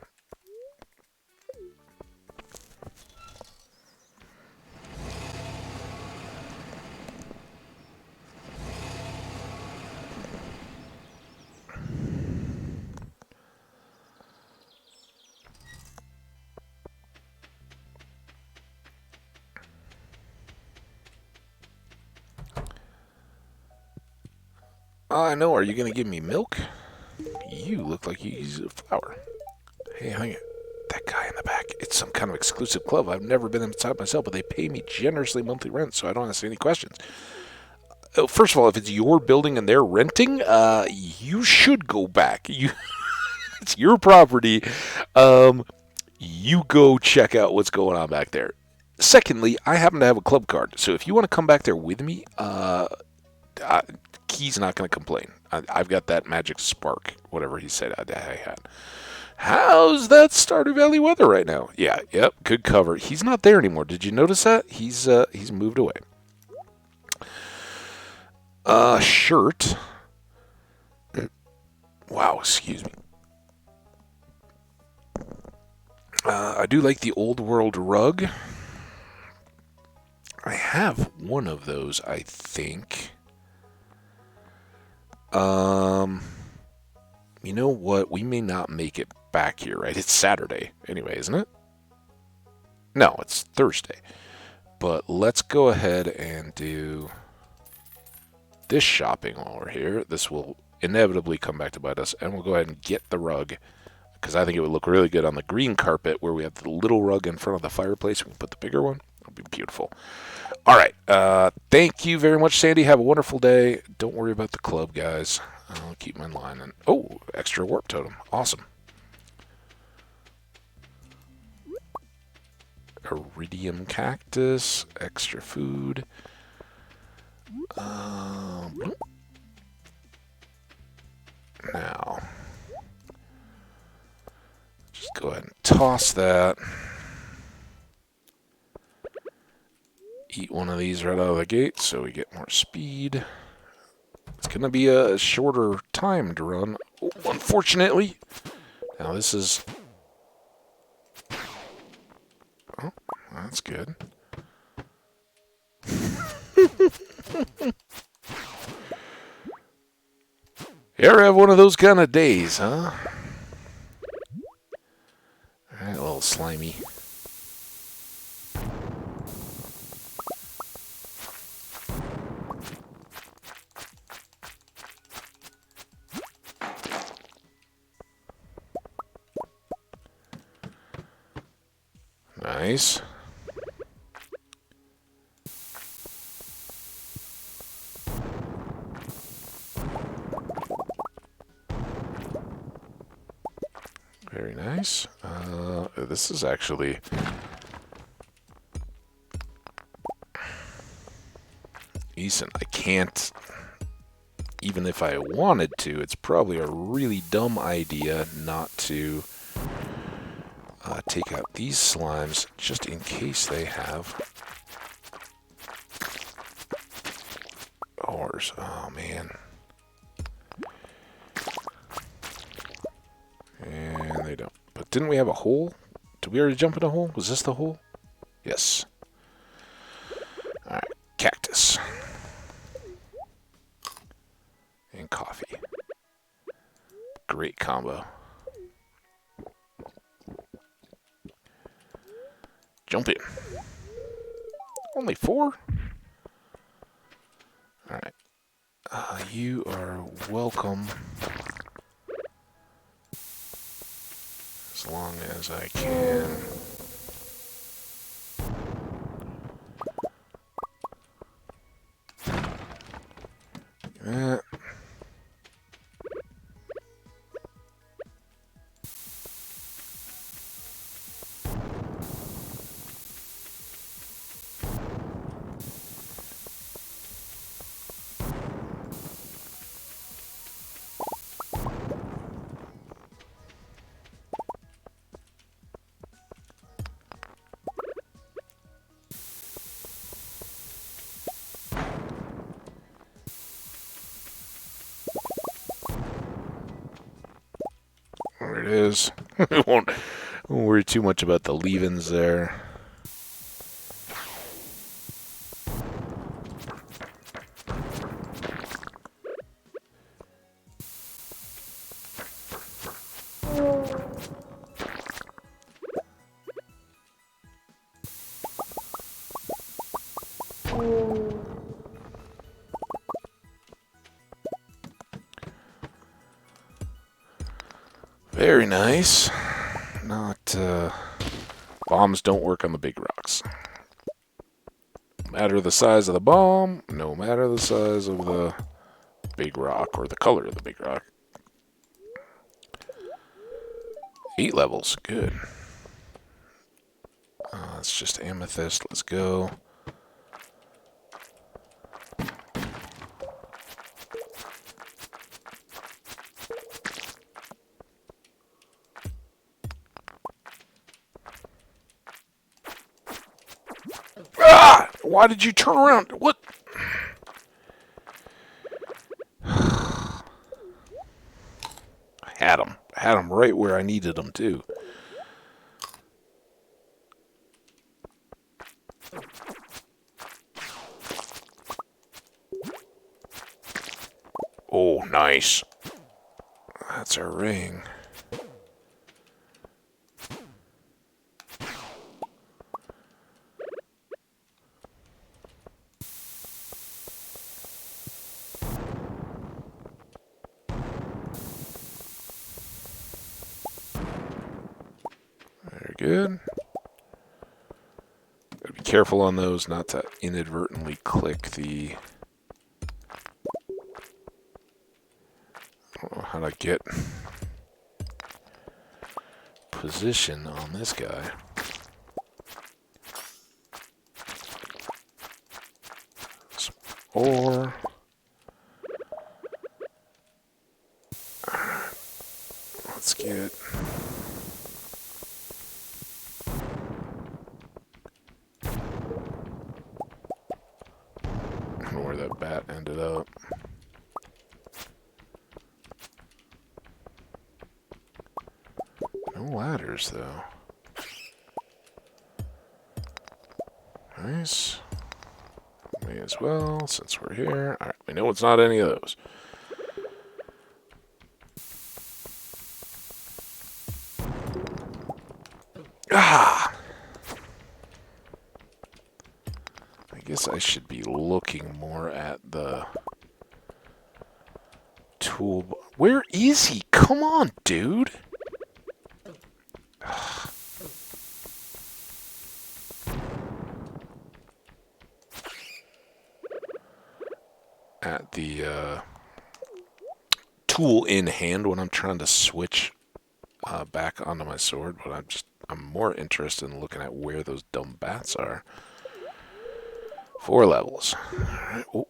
I know. Are you going to give me milk? You look like you use a flower. Hey, hang it. That guy in the back. It's some kind of exclusive club. I've never been inside myself, but they pay me generously monthly rent, so I don't ask any questions. First of all, if it's your building and they're renting, you should go back. It's your property. You go check out what's going on back there. Secondly, I happen to have a club card, so if you want to come back there with me, Key's not going to complain. I've got that magic spark, whatever he said I had. How's that Stardew Valley weather right now? Yeah, yep, good cover. He's not there anymore. Did you notice that? He's moved away. Shirt. Wow, excuse me. I do like the old world rug. I have one of those, I think. You know what? We may not make it back here, right? It's Saturday anyway, isn't it? No, it's Thursday. But let's go ahead and do this shopping while we're here. This will inevitably come back to bite us, and we'll go ahead and get the rug, because I think it would look really good on the green carpet where we have the little rug in front of the fireplace. We can put the bigger one. It'll be beautiful. All right. Thank you very much, Sandy. Have a wonderful day. Don't worry about the club, guys. I'll keep my line. And oh, extra warp totem. Awesome. Iridium cactus. Extra food. Now, just go ahead and toss that. Eat one of these right out of the gate so we get more speed. It's going to be a shorter timed run, unfortunately. Now this is... Oh, that's good. You ever have one of those kind of days, huh? Alright, a little slimy. Nice. Very nice. This is actually... decent. I can't... Even if I wanted to, it's probably a really dumb idea not to... take out these slimes just in case they have ores. Oh, man. And they don't. But didn't we have a hole? Did we already jump in a hole? Was this the hole? Yes. Alright, cactus. And coffee. Great combo. Jump in. Only 4? Alright. You are welcome. As long as I can. There it is. We won't worry too much about the leave-ins there. Very nice. Not, bombs don't work on the big rocks. No matter the size of the bomb, no matter the size of the big rock or the color of the big rock. 8 levels, good. It's just amethyst, let's go. Ah! Why did you turn around? What? I had him. I had him right where I needed him, too. Oh, nice. That's our ring. Very good. Gotta be careful on those not to inadvertently click the... I don't know how to get position on this guy. Or... Let's get... I don't know where that bat ended up. No ladders, though. Nice. May as well, since we're here. Alright, we know it's not any of those. Ah! I guess I should be looking more at the tool. Where is he? Come on, dude! At the tool in hand when I'm trying to switch back onto my sword, but I'm more interested in looking at where those dumb bats are. 4 levels. Alright. Oh.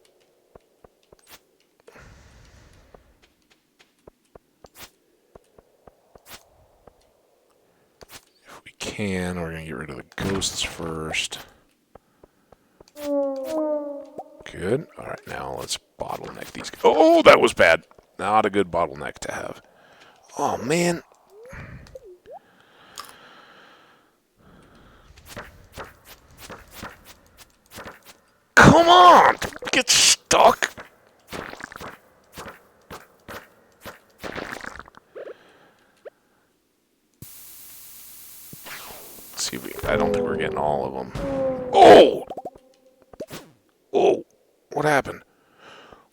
If we can. We're going to get rid of the ghosts first. Good. Alright, now let's bottleneck these. Oh, that was bad. Not a good bottleneck to have. Oh, man. Come on! Get stuck! Let's see, I don't think we're getting all of them. Oh! Oh! What happened?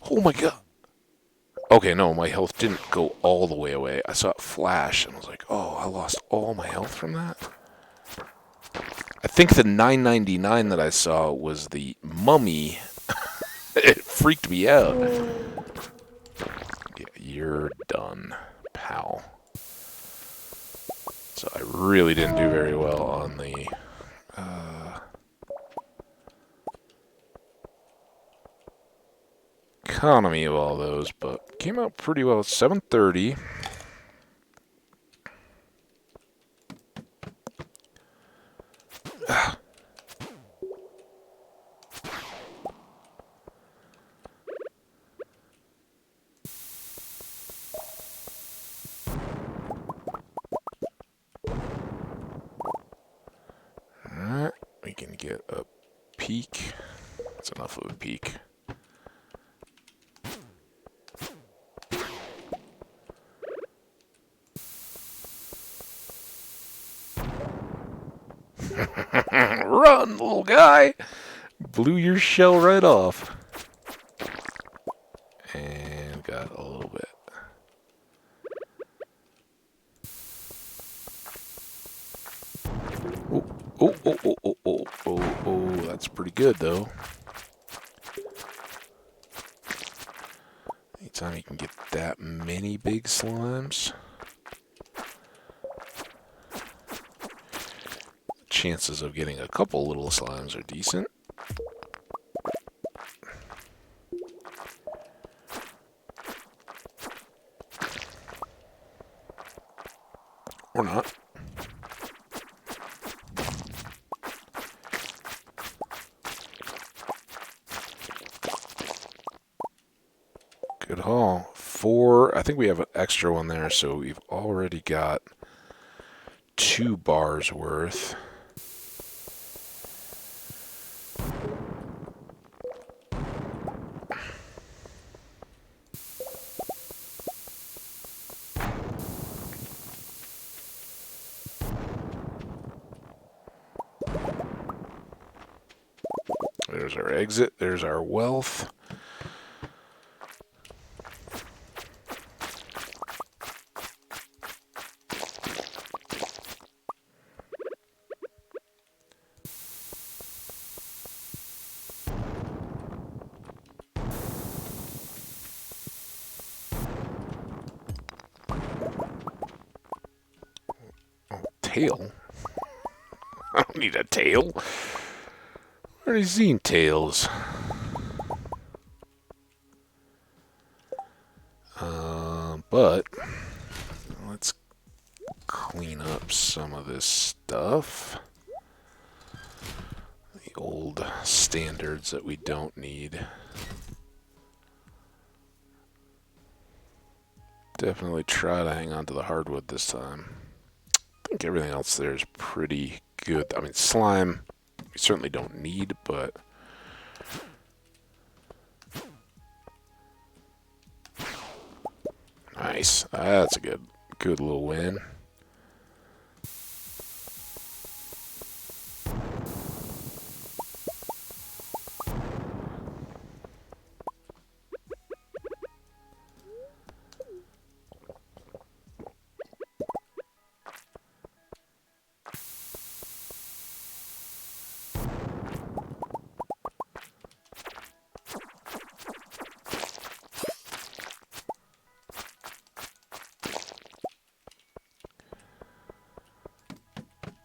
Oh my god! Okay, no, my health didn't go all the way away. I saw it flash, and I was like, oh, I lost all my health from that? I think the 999 that I saw was the mummy. It freaked me out. Yeah, you're done, pal. So I really didn't do very well on the... economy of all those, but came out pretty well. 730. Alright, we can get a peek. That's enough of a peek. Run, little guy! Blew your shell right off. And got a little bit. Oh, that's pretty good, though. Anytime you can get that many big slimes, chances of getting a couple little slimes are decent. Or not. Good haul. 4, I think we have an extra one there, so we've already got 2 bars worth. There's our exit, there's our wealth. Tail? I don't need a tail. I've already seen tails. But let's clean up some of this stuff. The old standards that we don't need. Definitely try to hang on to the hardwood this time. I think everything else there is pretty good. I mean, slime, we certainly don't need, but... Nice. That's a good little win.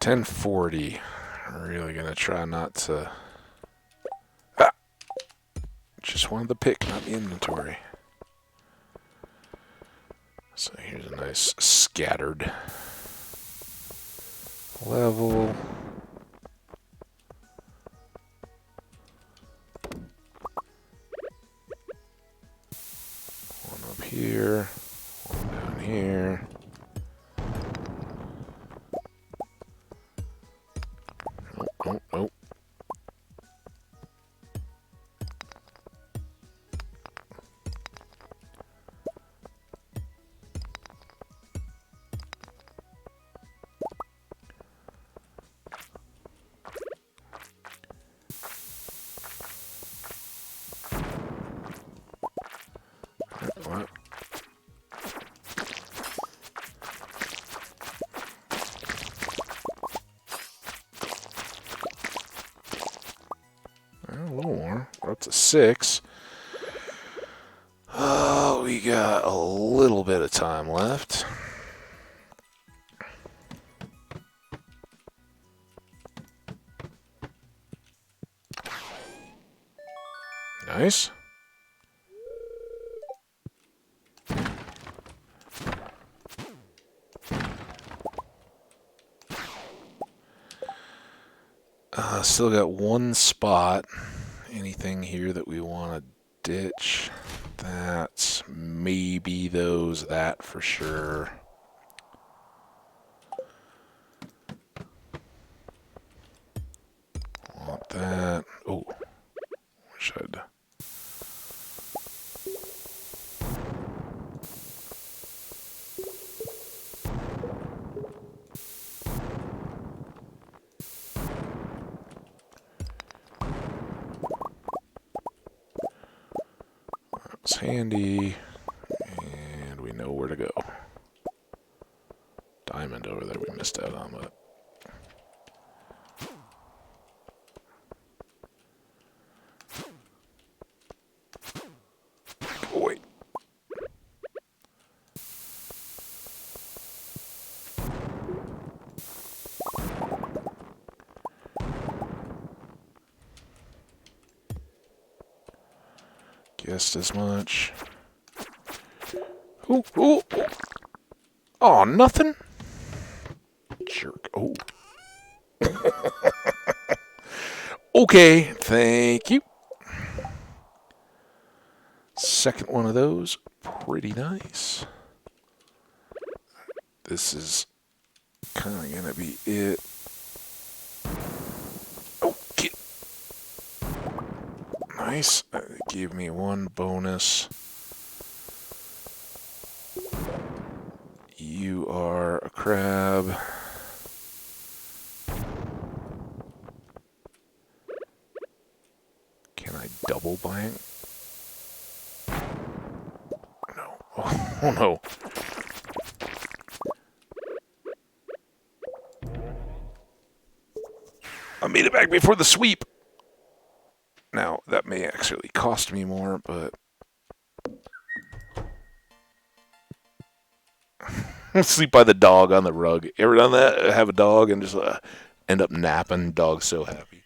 $10.40. I'm really gonna try not to. Ah! Just wanted the pick, not the inventory. So here's a nice scattered level. One up here. One down here. Nope, nope, nope. What? A little more. We're up to 6. Oh, we got a little bit of time left. Nice. Still got one spot. Anything here that we want to ditch? That's maybe that for sure. Want that. Oh, wish I'd. It's handy, and we know where to go. Diamond over there we missed out on, but oh, wait. Guessed as much. Ooh, ooh, ooh. Oh, nothing? Jerk. Oh. Okay, thank you. Second one of those. Pretty nice. This is kind of going to be it. Okay. Nice. Gave me one bonus. You are a crab. Can I double blank? No. Oh no. I made it back before the sweep. Now, that may actually cost me more, but sleep by the dog on the rug. Ever done that? Have a dog and just end up napping. Dog's so happy.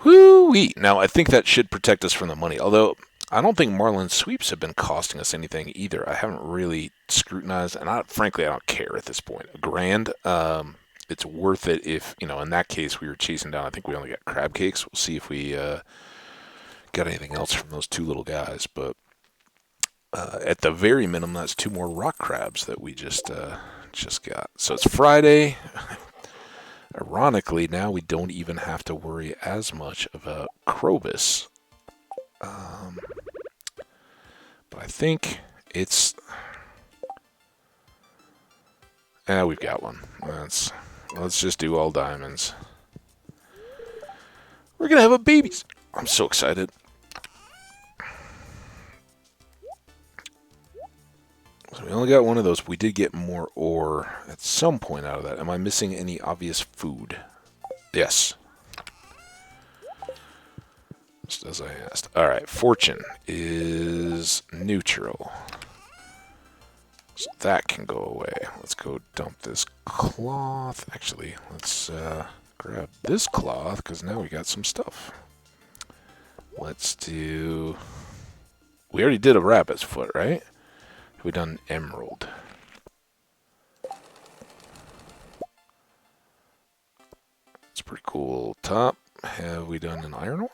Whoo-wee. Now, I think that should protect us from the money. Although, I don't think Marlin sweeps have been costing us anything either. I haven't really scrutinized, and frankly, I don't care at this point. $1,000, it's worth it if, in that case, we were chasing down, I think we only got crab cakes. We'll see if we got anything else from those 2 little guys. But at the very minimum, that's 2 more rock crabs that we just got. So it's Friday. Ironically, now we don't even have to worry as much about Krobus. But I think it's... we've got one. Let's just do all diamonds. We're gonna have a baby. I'm so excited. So we only got one of those. We did get more ore at some point out of that. Am I missing any obvious food? Yes. Just as I asked. Alright, fortune is neutral. So that can go away. Let's go dump this cloth. Actually, let's grab this cloth, because now we got some stuff. Let's do We already did a rabbit's foot, right? We done emerald. It's pretty cool. Top. Have we done an iron ore?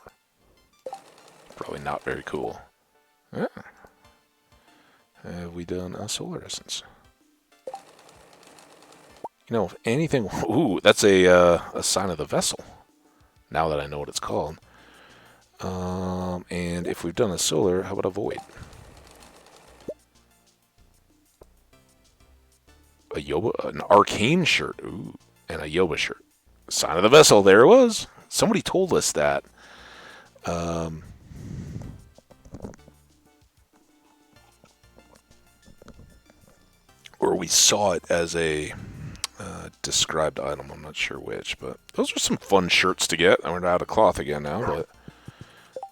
Probably not very cool. Yeah. Have we done a solar essence? You know, if anything... Ooh, that's a sign of the vessel. Now that I know what it's called. And if we've done a solar, how about a void? A Yoba, an arcane shirt. Ooh, and a Yoba shirt. Sign of the vessel. There it was. Somebody told us that. Or we saw it as a described item. I'm not sure which, but those are some fun shirts to get. We're out of cloth again now, but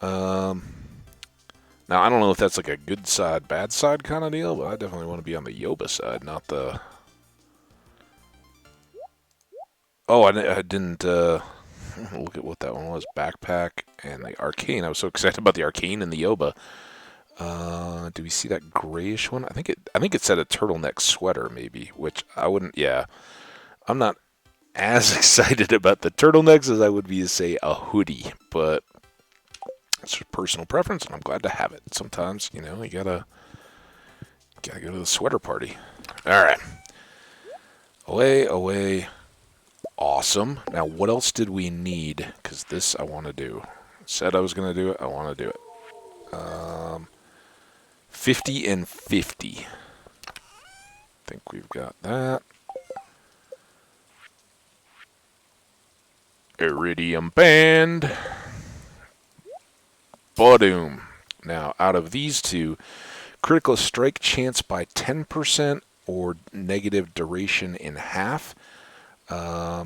now I don't know if that's like a good side, bad side kind of deal, but I definitely want to be on the Yoba side, not the. Oh, I didn't look at what that one was. Backpack and the arcane. I was so excited about the arcane and the Yoba. Do we see that grayish one? I think it said a turtleneck sweater maybe, which I wouldn't. Yeah, I'm not as excited about the turtlenecks as I would be to say a hoodie, but it's just personal preference, and I'm glad to have it. Sometimes, you know, you gotta go to the sweater party. All right, away. Awesome. Now, what else did we need? Because this I want to do. Said I was gonna do it. I want to do it. 50 and 50. I think we've got that. Iridium band. Boom. Now, out of these two, critical strike chance by 10% or negative duration in half. I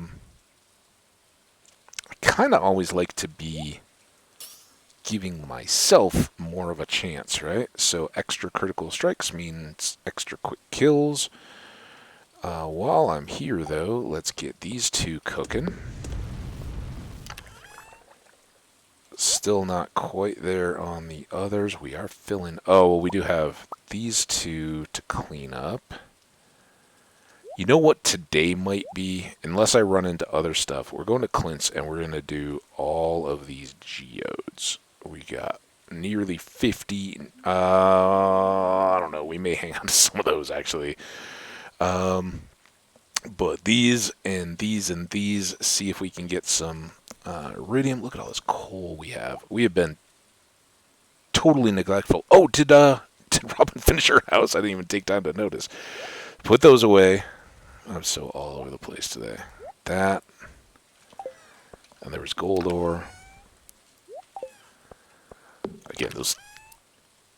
kind of always like to be giving myself more of a chance, right? So extra critical strikes means extra quick kills. While I'm here, though, let's get these two cooking. Still not quite there on the others. We are filling... Oh, well, we do have these two to clean up. You know what today might be? Unless I run into other stuff, we're going to Clint's and we're going to do all of these geodes. We got nearly 50. I don't know. We may hang on to some of those, actually. But these and these and these, see if we can get some iridium. Look at all this coal we have. We have been totally neglectful. Oh, did Robin finish her house? I didn't even take time to notice. Put those away. I'm so all over the place today. That. And there was gold ore. Again, those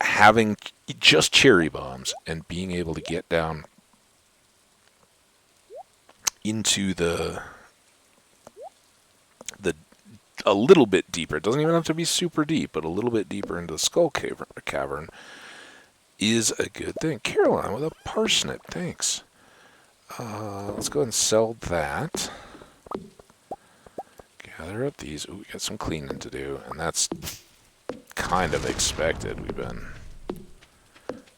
having just cherry bombs and being able to get down into the a little bit deeper. It doesn't even have to be super deep, but a little bit deeper into the skull cavern is a good thing. Caroline with a parsnip, thanks. Let's go ahead and sell that. Gather up these. Ooh, we got some cleaning to do, and that's kind of expected. We've been...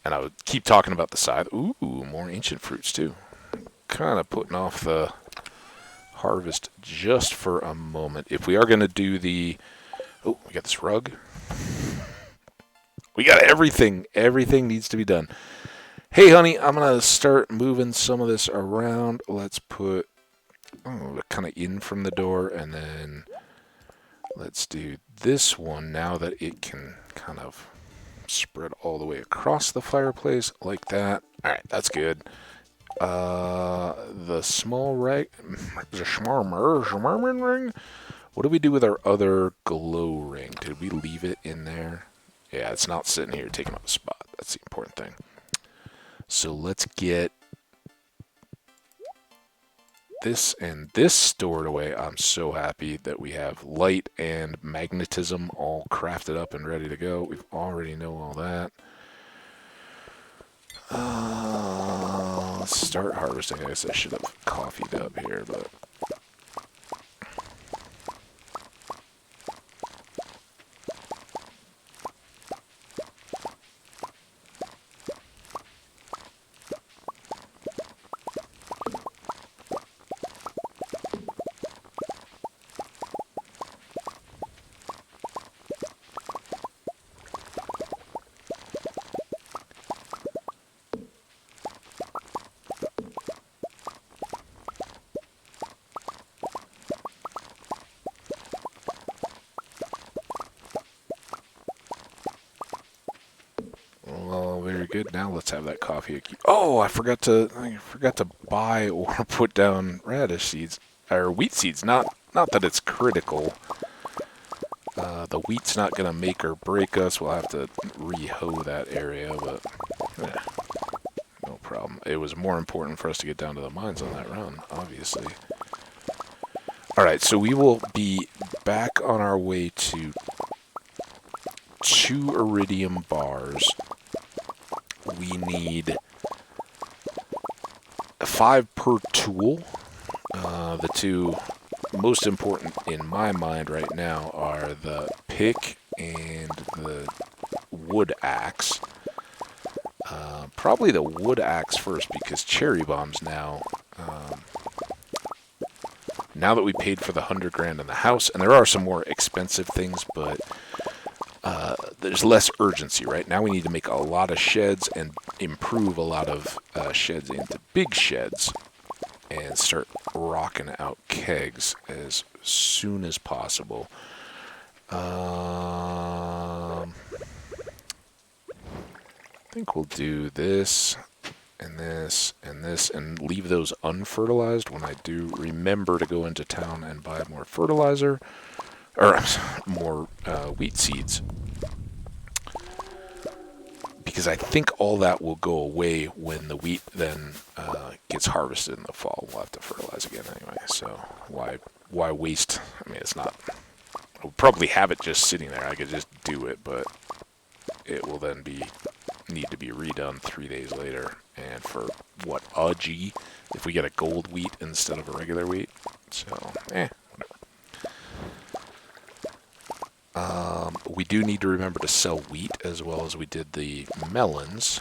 And I would keep talking about the side. Ooh, more ancient fruits, too. Kind of putting off the harvest just for a moment. If we are going to do the... Oh, we got this rug. We got everything. Everything needs to be done. Hey, honey, I'm going to start moving some of this around. Let's put kind of in from the door, and then let's do this one now that it can kind of spread all the way across the fireplace like that. All right, that's good. The small ring. What do we do with our other glow ring? Did we leave it in there? Yeah, it's not sitting here taking up a spot. That's the important thing. So let's get this and this stored away. I'm so happy that we have light and magnetism all crafted up and ready to go. We already know all that. Let's start harvesting. I guess I should have coffeeed up here, but... good. Now let's have that coffee. Oh, I forgot to buy or put down radish seeds or wheat seeds. Not that it's critical. The wheat's not gonna make or break us. We'll have to re-hoe that area, but no problem. It was more important for us to get down to the mines on that run, obviously. All right, so we will be back on our way to 2 iridium bars. We need 5 per tool. The 2 most important in my mind right now are the pick and the wood axe. Probably the wood axe first, because cherry bombs now. Now that we paid for the 100 grand in the house, and there are some more expensive things, but there's less urgency, right? Now we need to make a lot of sheds and improve a lot of sheds into big sheds and start rocking out kegs as soon as possible. I think we'll do this and this and this and leave those unfertilized when I do remember to go into town and buy more fertilizer, or more wheat seeds. Because I think all that will go away when the wheat then gets harvested in the fall. We'll have to fertilize again anyway, so why waste? I mean, it's not... I'll probably have it just sitting there. I could just do it, but it will then need to be redone 3 days later. And for, what, a G? If we get a gold wheat instead of a regular wheat. So, whatever. We do need to remember to sell wheat as well as we did the melons,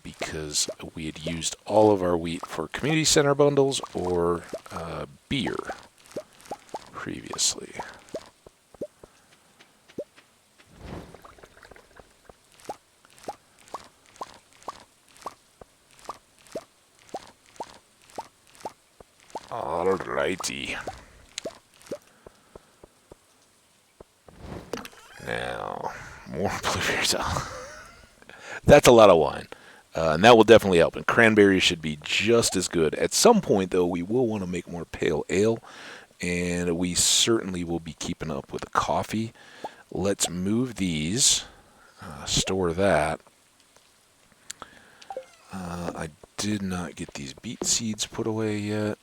because we had used all of our wheat for community center bundles or beer previously. Alrighty. Now, more blueberries. That's a lot of wine. And that will definitely help. And cranberries should be just as good. At some point, though, we will want to make more pale ale. And we certainly will be keeping up with the coffee. Let's move these. Store that. I did not get these beet seeds put away yet.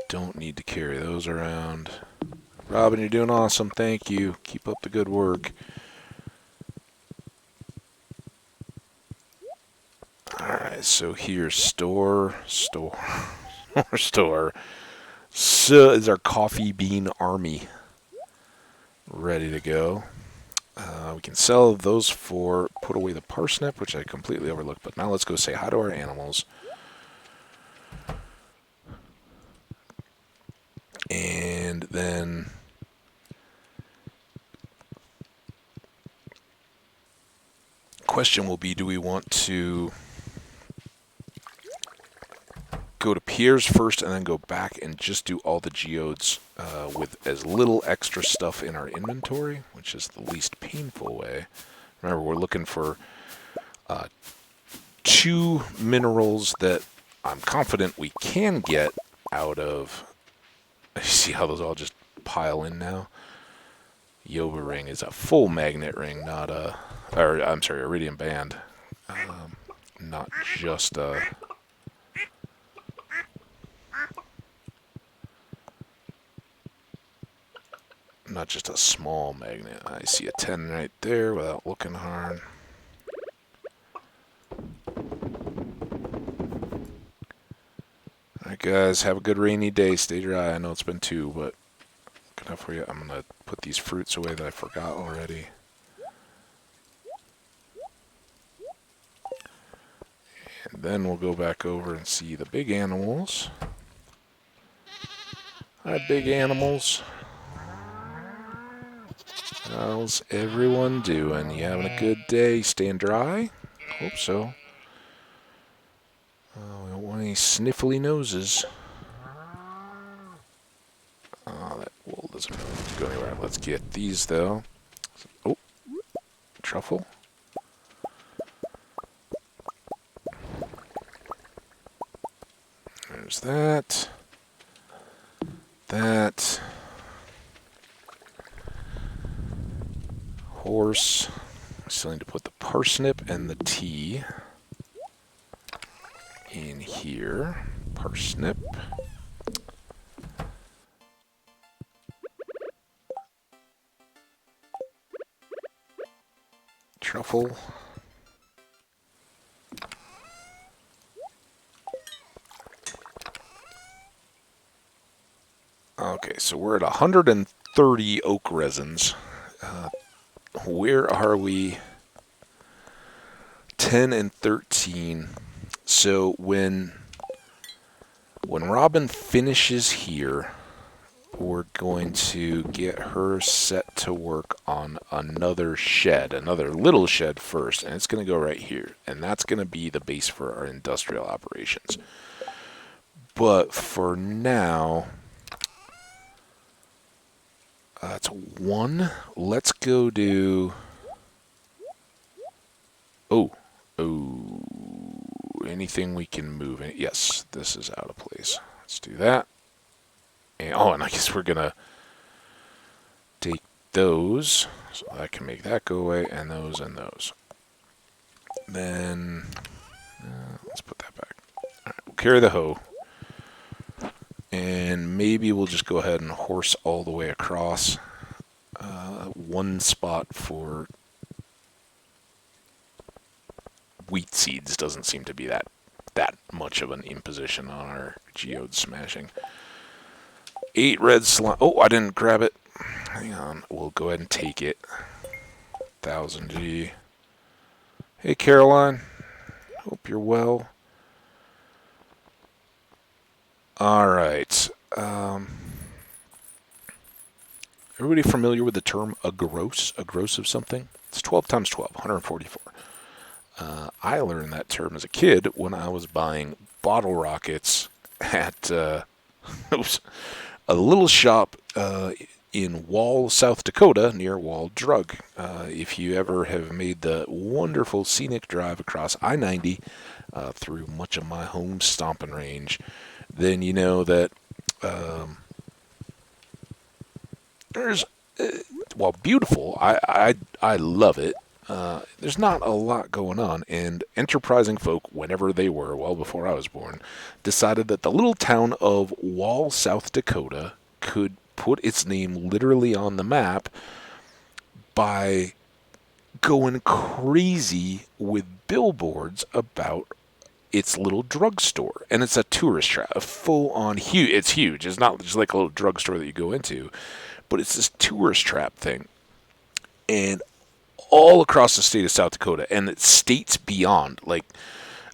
Don't need to carry those around. Robin, you're doing awesome. Thank you. Keep up the good work. Alright, so here's store. So is our coffee bean army ready to go. We can sell those for, put away the parsnip, which I completely overlooked. But now let's go say hi to our animals. And then question will be, do we want to go to Pierre's first and then go back and just do all the geodes with as little extra stuff in our inventory, which is the least painful way. Remember, we're looking for 2 minerals that I'm confident we can get out of. You see how those all just pile in now? Yoba ring is a full magnet ring, not a... Or, I'm sorry, iridium band. Not just a... Not just a small magnet. I see a 10 right there without looking hard. Alright guys, have a good rainy day. Stay dry. I know it's been 2, but good enough for you. I'm going to put these fruits away that I forgot already. And then we'll go back over and see the big animals. Hi, big animals. How's everyone doing? You having a good day? Staying dry? Hope so. We don't want any sniffly noses. Oh, that wool doesn't really go anywhere. Let's get these, though. Oh. truffle. There's that. That. Horse. I still need to put the parsnip and the tea in here. Parsnip. Truffle. Okay, so we're at 130 oak resins. Where are we? 10 and 13. So when Robin finishes here, we're going to get her set to work on another shed, another little shed first, and it's going to go right here. And that's going to be the base for our industrial operations. But for now, that's one. Let's go do... Oh, anything we can move. Yes, this is out of place. Let's do that. And, and I guess we're going to take those. So I can make that go away, and those and those. Then, let's put that back. All right, we'll carry the hoe. And maybe we'll just go ahead and horse all the way across. One spot for wheat seeds doesn't seem to be that much of an imposition on our geode smashing. 8 red slime. Oh, I didn't grab it. Hang on. We'll go ahead and take it. 1000 G. Hey, Caroline. Hope you're well. Alright. Everybody familiar with the term a gross? A gross of something? It's 12 times 12, 144. I learned that term as a kid when I was buying bottle rockets at a little shop in Wall, South Dakota, near Wall Drug. If you ever have made the wonderful scenic drive across I-90 through much of my home stomping range, then you know that there's, while beautiful, I love it. There's not a lot going on, and enterprising folk, whenever they were, well before I was born, decided that the little town of Wall, South Dakota could put its name literally on the map by going crazy with billboards about its little drugstore. And it's a tourist trap, a full-on huge. It's huge. It's not just like a little drugstore that you go into, but it's this tourist trap thing. And all across the state of South Dakota and the states beyond. Like,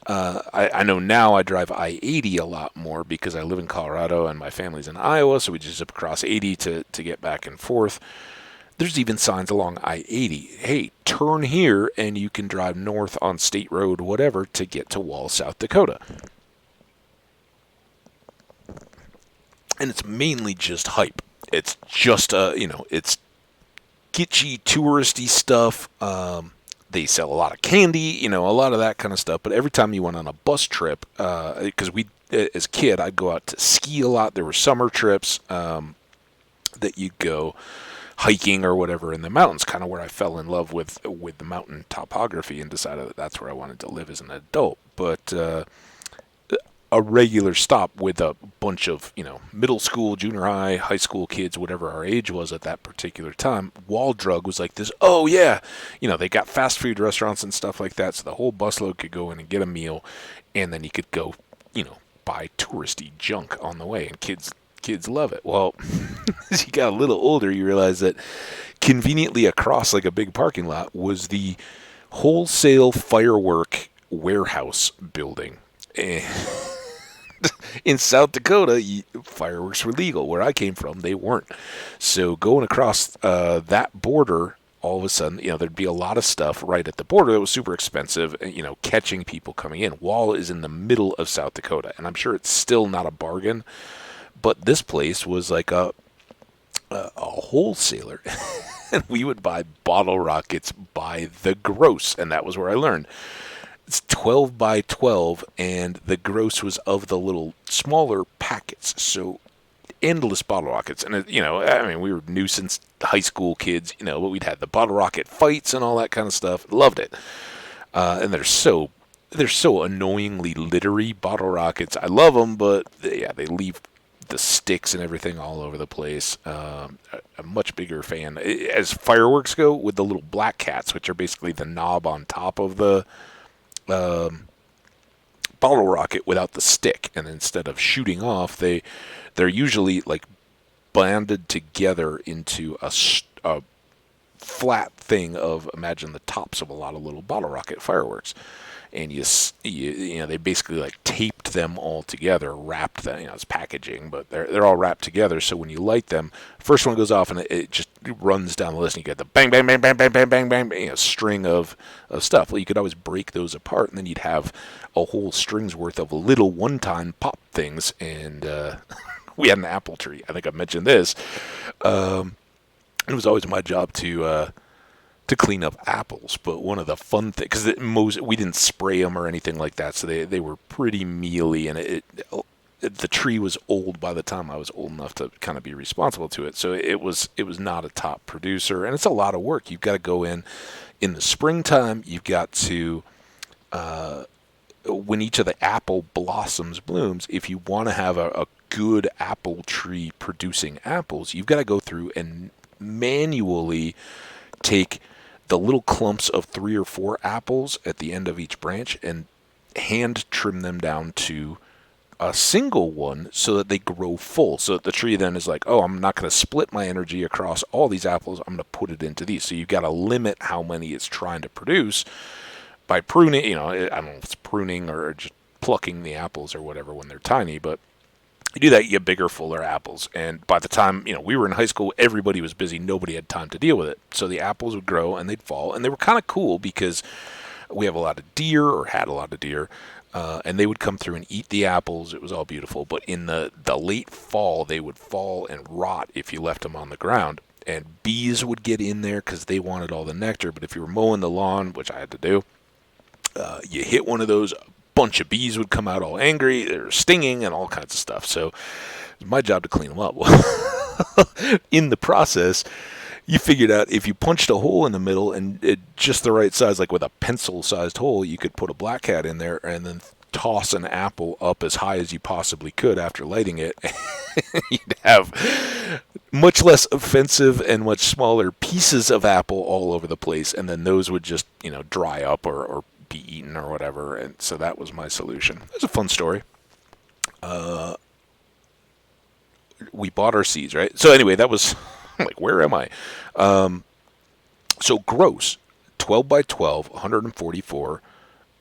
I know now I drive I-80 a lot more because I live in Colorado and my family's in Iowa, so we just zip across 80 to get back and forth. There's even signs along I-80. Hey, turn here and you can drive north on State Road, whatever, to get to Wall, South Dakota. And it's mainly just hype. It's just, it's kitschy, touristy stuff. They sell a lot of candy, a lot of that kind of stuff. But every time you went on a bus trip, because as a kid, I'd go out to ski a lot. There were summer trips that you'd go hiking or whatever in the mountains, kind of where I fell in love with the mountain topography and decided that that's where I wanted to live as an adult. But a regular stop with a bunch of, middle school, junior high school kids, whatever our age was at that particular time, Wall Drug was like this, oh yeah, they got fast food restaurants and stuff like that, so the whole busload could go in and get a meal, and then you could go, buy touristy junk on the way, and kids love it. Well, as you got a little older, you realize that conveniently across like a big parking lot was the wholesale firework warehouse building. And in South Dakota, fireworks were legal. Where I came from, they weren't. So going across that border, all of a sudden, there'd be a lot of stuff right at the border that was super expensive, catching people coming in. Wall is in the middle of South Dakota, and I'm sure it's still not a bargain, but this place was like a wholesaler. and we would buy bottle rockets by the gross, and that was where I learned. It's 12 by 12, and the gross was of the little smaller packets. So endless bottle rockets, and I mean, we were nuisance high school kids, but we'd had the bottle rocket fights and all that kind of stuff. Loved it, and they're so annoyingly littery bottle rockets. I love them, but yeah, they leave the sticks and everything all over the place. A much bigger fan as fireworks go with the little black cats, which are basically the knob on top of the bottle rocket without the stick, and instead of shooting off, they're usually like banded together into a flat thing of, imagine the tops of a lot of little bottle rocket fireworks, and they basically like taped them all together, wrapped them. It's packaging, but they're all wrapped together. So when you light them, first one goes off and it just runs down the list, and you get the bang, bang, bang, bang, bang, bang, bang, bang, string of stuff. Well, you could always break those apart, and then you'd have a whole string's worth of little one-time pop things. And we had an apple tree. I think I mentioned this. It was always my job to clean up apples, but one of the fun things, because we didn't spray them or anything like that, so they were pretty mealy, and the tree was old by the time I was old enough to kind of be responsible to it. So it was not a top producer, and it's a lot of work. You've got to go in the springtime. You've got to when each of the apple blossoms blooms. If you want to have a good apple tree producing apples, you've got to go through and manually take the little clumps of 3 or 4 apples at the end of each branch and hand trim them down to a single one so that they grow full. So that the tree then is like, oh, I'm not going to split my energy across all these apples. I'm going to put it into these. So you've got to limit how many it's trying to produce by pruning. I don't know if it's pruning or just plucking the apples or whatever when they're tiny, but you do that, you get bigger, fuller apples. And by the time, we were in high school, everybody was busy. Nobody had time to deal with it. So the apples would grow and they'd fall. And they were kind of cool because we have a lot of deer, or had a lot of deer, and they would come through and eat the apples. It was all beautiful. But in the late fall, they would fall and rot if you left them on the ground. And bees would get in there because they wanted all the nectar. But if you were mowing the lawn, which I had to do, you hit one of those, bunch of bees would come out all angry. They're stinging and all kinds of stuff. So it was my job to clean them up. In the process, you figured out if you punched a hole in the middle and just the right size, like with a pencil-sized hole, you could put a black cat in there and then toss an apple up as high as you possibly could after lighting it. You'd have much less offensive and much smaller pieces of apple all over the place, and then those would just, dry up or be eaten or whatever. And so that was my solution. It was a fun story. We bought our seeds, right? So anyway, that was like, where am I? So gross, 12 by 12, 144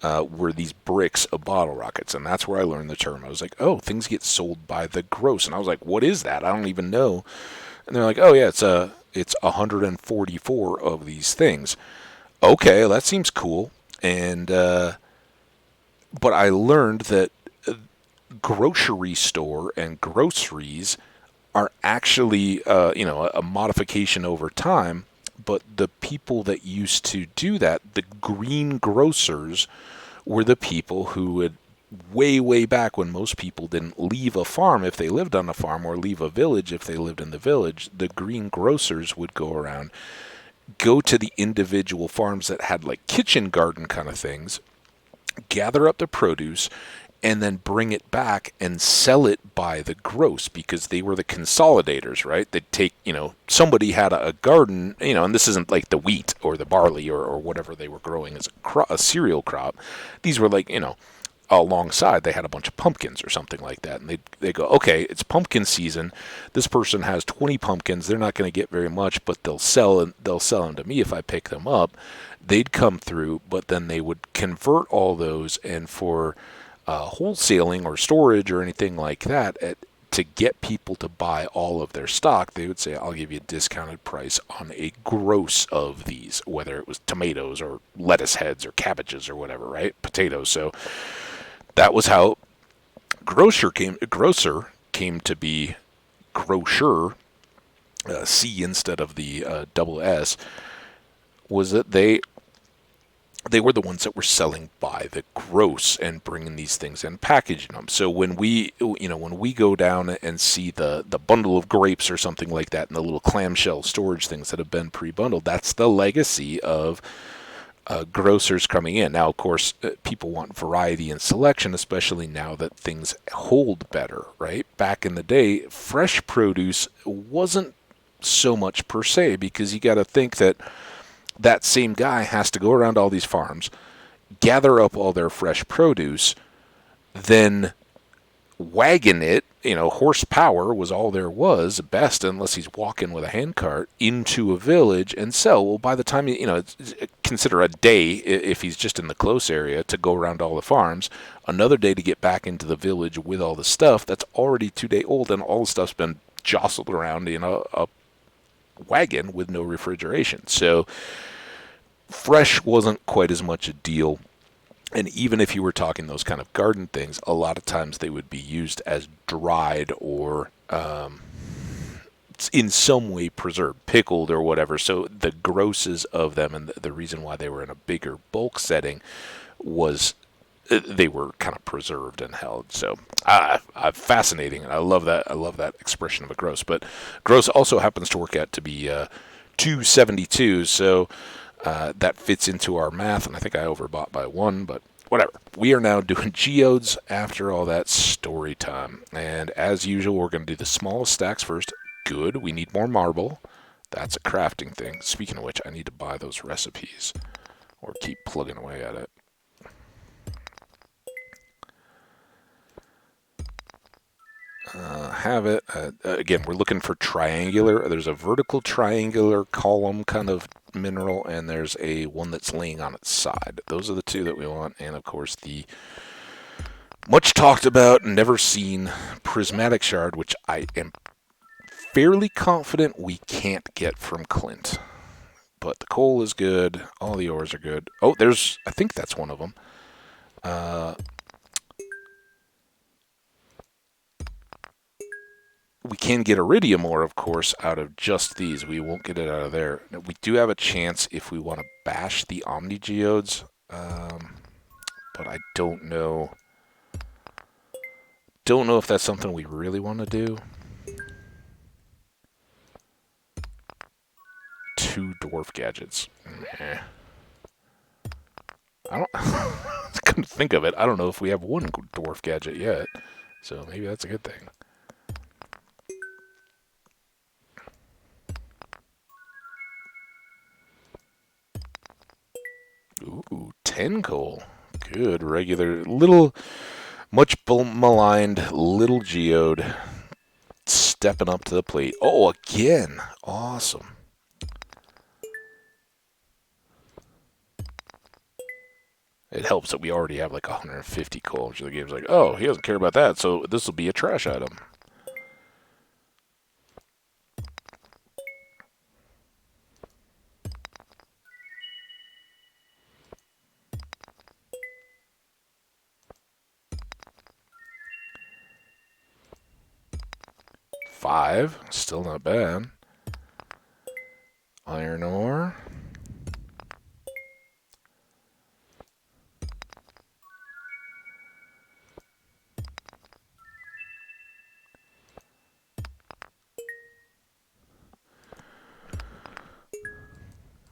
were these bricks of bottle rockets, and that's where I learned the term. I was like, oh, things get sold by the gross, and I was like, what is that? I don't even know. And they're like, oh yeah, it's 144 of these things. Okay, well, that seems cool. And but I learned that grocery store and groceries are actually a modification over time. But the people that used to do that, the green grocers, were the people who would, way back when most people didn't leave a farm if they lived on a farm, or leave a village if they lived in the village, the green grocers would go around, go to the individual farms that had like kitchen garden kind of things, gather up the produce, and then bring it back and sell it by the gross, because they were the consolidators, right? They'd take, somebody had a garden, and this isn't like the wheat or the barley or whatever they were growing as a cereal crop. These were like, alongside they had a bunch of pumpkins or something like that, and they go, okay, it's pumpkin season, this person has 20 pumpkins, they're not going to get very much, but they'll sell them to me if I pick them up. They'd come through, but then they would convert all those, and for wholesaling or storage or anything like that, to get people to buy all of their stock, they would say, I'll give you a discounted price on a gross of these, whether it was tomatoes or lettuce heads or cabbages or whatever, right? Potatoes. So that was how grocer came to be grocer. C instead of the double S, was that they were the ones that were selling by the gross and bringing these things and packaging them. So when we go down and see the bundle of grapes or something like that, and the little clamshell storage things that have been pre-bundled, that's the legacy of grocers coming in. Now, of course, people want variety and selection, especially now that things hold better, right? Back in the day, fresh produce wasn't so much per se, because you got to think that that same guy has to go around all these farms, gather up all their fresh produce, then wagon it, horsepower was all there was, best unless he's walking with a handcart, into a village and sell. Well, by the time, consider a day if he's just in the close area to go around all the farms, another day to get back into the village with all the stuff that's already 2 day old, and all the stuff's been jostled around in a wagon with no refrigeration. So fresh wasn't quite as much a deal. And even if you were talking those kind of garden things, a lot of times they would be used as dried or in some way preserved, pickled or whatever. So the grosses of them, and the reason why they were in a bigger bulk setting, was they were kind of preserved and held. So fascinating. I love that. I love that expression of a gross. But gross also happens to work out to be 272. So that fits into our math, and I think I overbought by one, but whatever. We are now doing geodes after all that story time. And as usual, we're going to do the smallest stacks first. Good. We need more marble. That's a crafting thing. Speaking of which, I need to buy those recipes or keep plugging away at it. Have it. Again, we're looking for triangular. There's a vertical triangular column kind of mineral, and there's a one that's laying on its side. Those are the two that we want, and of course the much talked about, never seen prismatic shard, which I am fairly confident we can't get from Clint. But the coal is good. All the ores are good. Oh, I think that's one of them. We can get iridium ore, of course, out of just these. We won't get it out of there. We do have a chance if we want to bash the Omni Geodes, but I don't know. Don't know if that's something we really want to do. 2 dwarf gadgets. Meh. I don't. Couldn't think of it. I don't know if we have 1 dwarf gadget yet, so maybe that's a good thing. Ooh, 10 coal. Good, regular, little, much maligned little geode stepping up to the plate. Oh, again. Awesome. It helps that we already have like 150 coal. So the game's like, oh, he doesn't care about that, so this will be a trash item. Five, still not bad. Iron ore.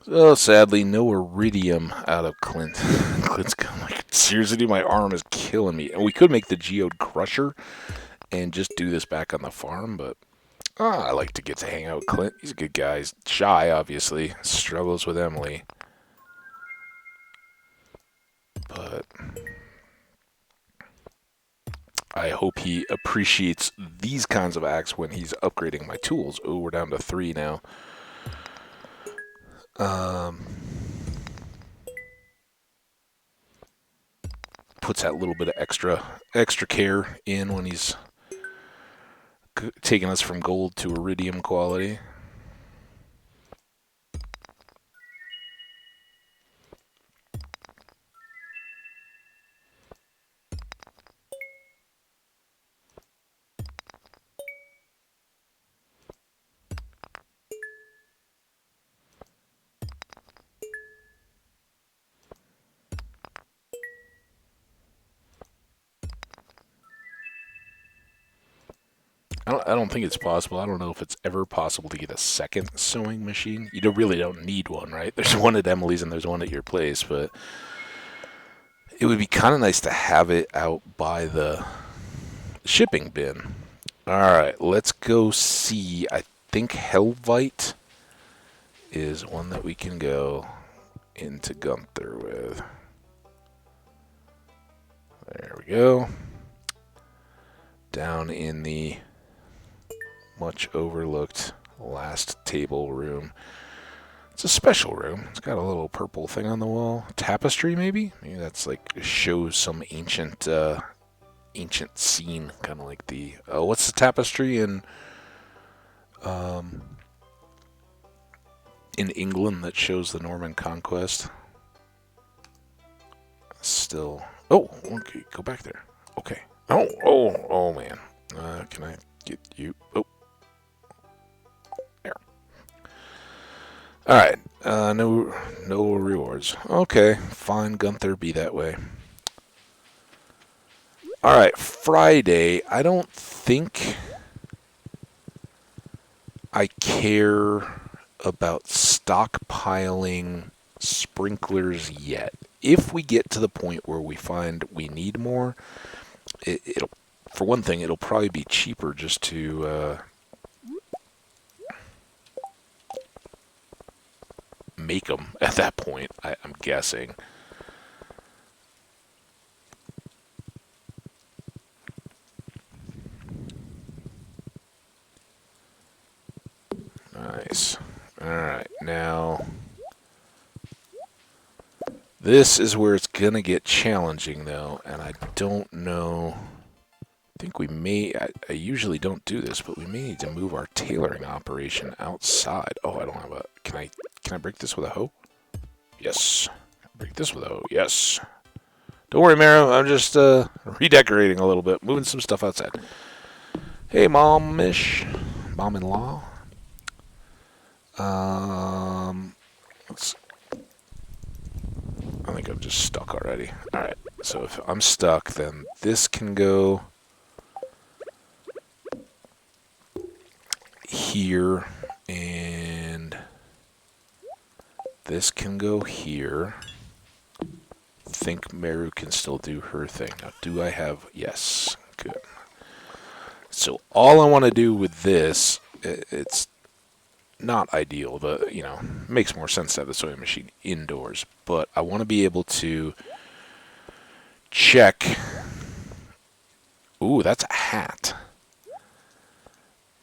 Oh, sadly, no iridium out of Clint. Clint's like, seriously, my arm is killing me. And we could make the geode crusher and just do this back on the farm, but I like to get to hang out with Clint. He's a good guy. He's shy, obviously. Struggles with Emily. But I hope he appreciates these kinds of acts when he's upgrading my tools. Oh, we're down to 3 now. Puts that little bit of extra care in when he's taking us from gold to iridium quality. I don't think it's possible. I don't know if it's ever possible to get a second sewing machine. You really don't need one, right? There's one at Emily's and there's one at your place, but it would be kind of nice to have it out by the shipping bin. All right, let's go see. I think Helvite is one that we can go into Gunther with. There we go. Down in the much overlooked last table room. It's a special room. It's got a little purple thing on the wall. Tapestry, maybe? Maybe that's like shows some ancient scene, kind of like the what's the tapestry um, in England that shows the Norman conquest? Still, oh, okay, go back there. Okay. Oh man. Can I get you? Oh, there. All right. No rewards. Okay, fine, Gunther, be that way. All right, Friday. I don't think I care about stockpiling sprinklers yet. If we get to the point where we find we need more, it'll, for one thing, it'll probably be cheaper just to make them at that point, I'm guessing. Nice. Alright, now this is where it's gonna get challenging though, and I don't know. I think we may, I usually don't do this, but we may need to move our tailoring operation outside. Oh, I don't have a, can I break this with a hoe? Yes. Break this with a hoe, yes. Don't worry, Mara, I'm just redecorating a little bit, moving some stuff outside. Hey, mom-ish, mom-in-law. Let's, I think I'm just stuck already. Alright, so if I'm stuck, then this can go here, and this can go here. I think Meru can still do her thing. Now, do I have... Yes, good. So all I want to do with this, it's not ideal, but, you know, makes more sense to have the sewing machine indoors. But I want to be able to check... Ooh, that's a hat.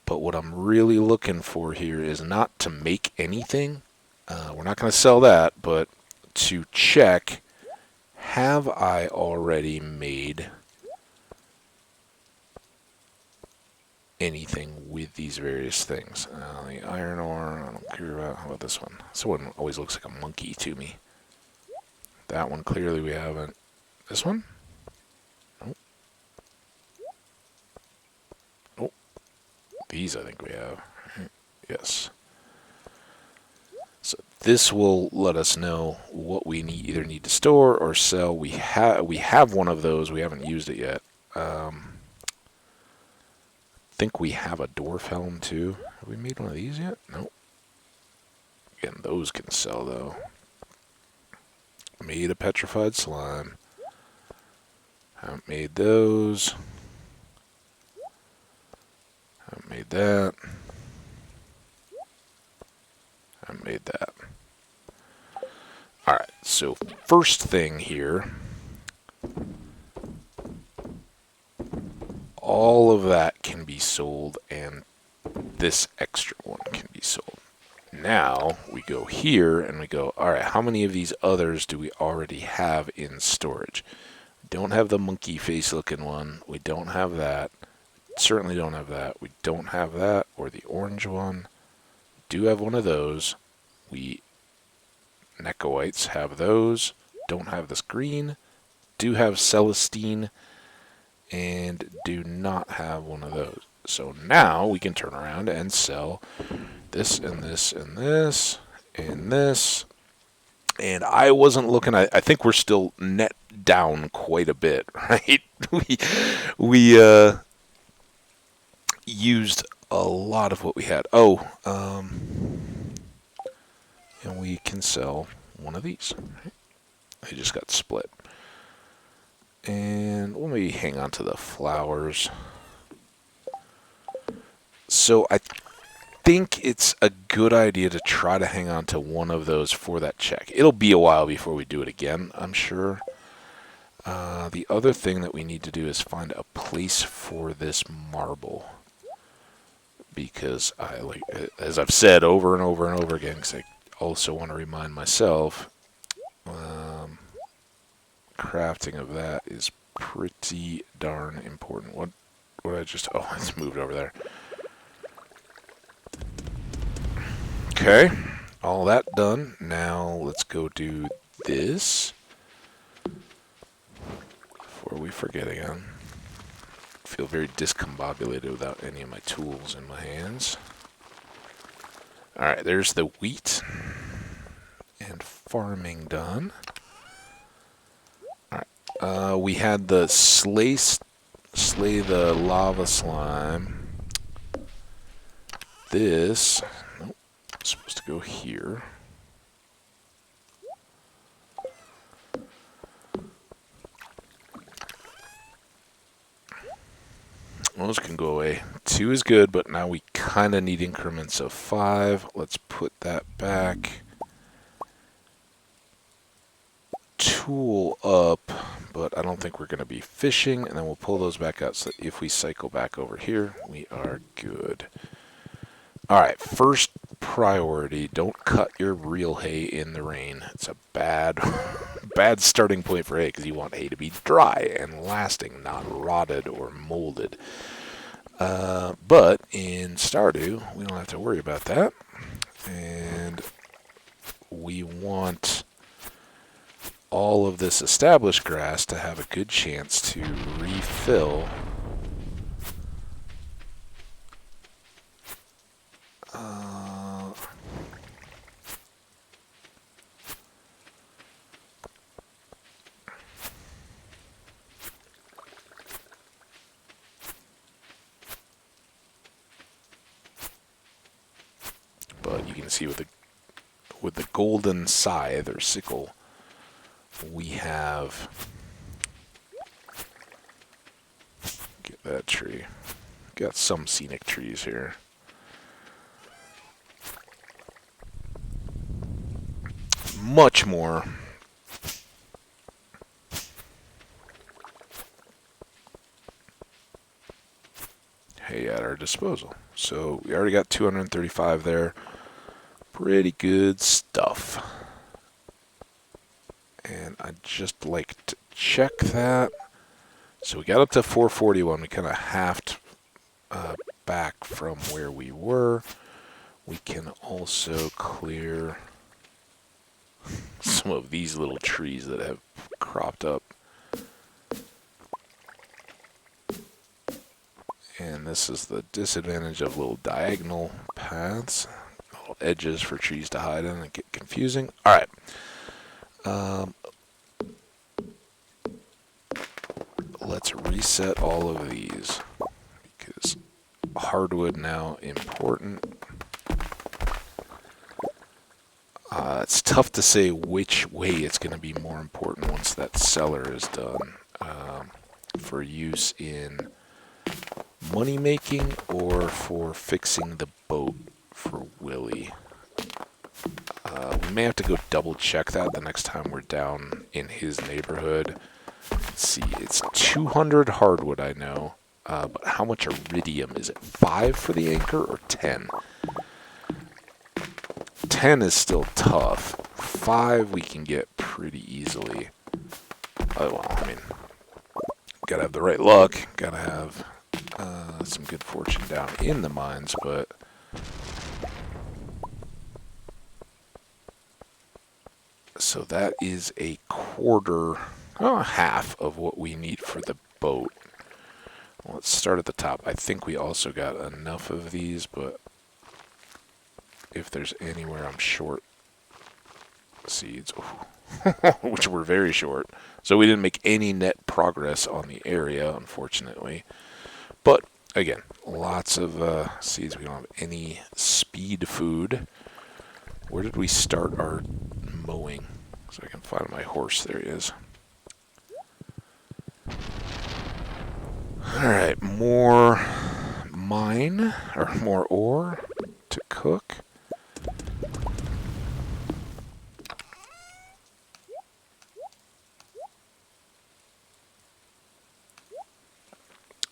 But what I'm really looking for here is not to make anything. We're not going to sell that, but to check, have I already made anything with these various things? The iron ore, I don't care about. How about this one? This one always looks like a monkey to me. That one, clearly we haven't. This one? Nope. Oh. These I think we have. Yes. So this will let us know what we either need to store or sell. We have one of those. We haven't used it yet. Think we have a dwarf helm too. Have we made one of these yet? Nope. Again, those can sell though. Made a petrified slime. Haven't made those. Haven't made that. Haven't made that. Alright, so first thing here. All of that can be sold, and this extra one can be sold. Now, we go here, and we go, alright, how many of these others do we already have in storage? We don't have the monkey face looking one. We don't have that. Certainly don't have that. We don't have that, or the orange one. Do have one of those. We, Necoites, have those. Don't have this green. Do have Celestine. And do not have one of those. So now we can turn around and sell this and this and this and this. And I wasn't looking, I think we're still net down quite a bit, right? we used a lot of what we had. Oh, and we can sell one of these. They just got split. And let me hang on to the flowers. So I think it's a good idea to try to hang on to one of those for that check. It'll be a while before we do it again, I'm sure. The other thing that we need to do is find a place for this marble. Because as I've said over and over and over again, because I also want to remind myself, crafting of that is pretty darn important. What I just... Oh, it's moved over there. Okay, all that done. Now let's go do this before we forget again. I feel very discombobulated without any of my tools in my hands. Alright, there's the wheat and farming done. Alright, we had the slay the lava slime. This... Nope, it's supposed to go here. Those can go away. 2 is good, but now we kind of need increments of 5. Let's put that back. Tool up, but I don't think we're going to be fishing, and then we'll pull those back out so that if we cycle back over here, we are good. Alright, first priority, don't cut your real hay in the rain. It's a bad starting point for hay, because you want hay to be dry and lasting, not rotted or molded. But in Stardew, we don't have to worry about that. And we want all of this established grass to have a good chance to refill. But you can see with the golden scythe or sickle, we have... Get that tree. Got some scenic trees here. Much more. Hay at our disposal. So we already got 235 there. Pretty good stuff. And I'd just like to check that. So we got up to 441. We kind of halved back from where we were. We can also clear some of these little trees that have cropped up. And this is the disadvantage of little diagonal paths. Little edges for trees to hide in and get confusing. Alright. Let's reset all of these. Because hardwood now important. It's tough to say which way it's going to be more important once that cellar is done. For use in money making or for fixing the boat for Willie. We may have to go double check that the next time we're down in his neighborhood. Let's see, it's 200 hardwood, I know. But how much iridium? Is it 5 for the anchor or 10? 10 is still tough. 5 we can get pretty easily. Well, I mean, gotta have the right luck. Gotta have some good fortune down in the mines, but... So that is a quarter, half of what we need for the boat. Well, let's start at the top. I think we also got enough of these, but if there's anywhere I'm short seeds, which were very short, so we didn't make any net progress on the area, unfortunately. But again, lots of seeds. We don't have any speed food. Where did we start our mowing? So I can find my horse. There he is. Alright, more mine, or more ore to cook.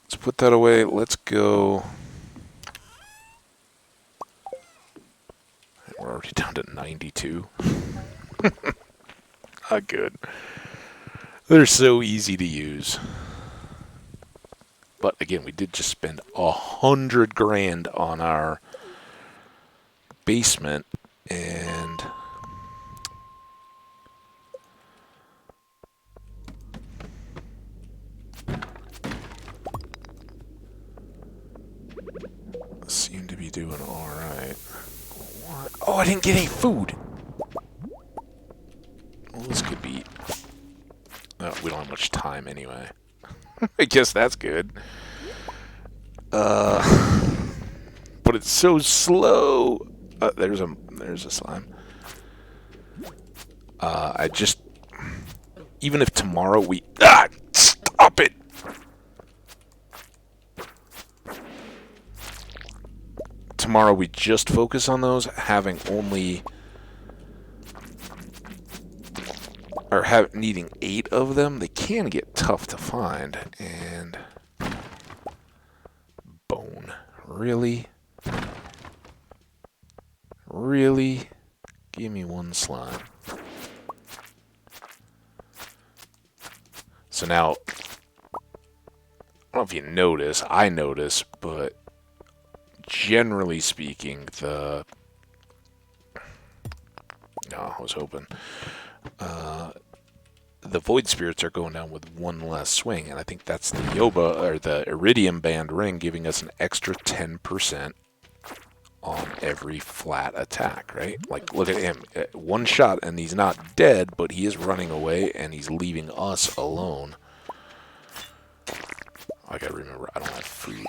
Let's put that away. Let's go. We're already down to 92. Not good. They're so easy to use. But again, we did just spend 100 grand on our basement, and seem to be doing all right. What? Oh, I didn't get any food. Well, this could be. Oh, we don't have much time anyway. I guess that's good. But it's so slow. There's a slime. I just, even if tomorrow we stop it. Tomorrow we just focus on those, having only, or needing 8 of them. They can get tough to find. And bone, really? Really? Give me one slime. So now, I don't know if you notice, I notice, but generally speaking, no, I was hoping, the Void Spirits are going down with one less swing, and I think that's the Yoba, or the Iridium Band ring, giving us an extra 10% on every flat attack, right? Like, look at him. One shot, and he's not dead, but he is running away, and he's leaving us alone. I gotta remember, I don't have food.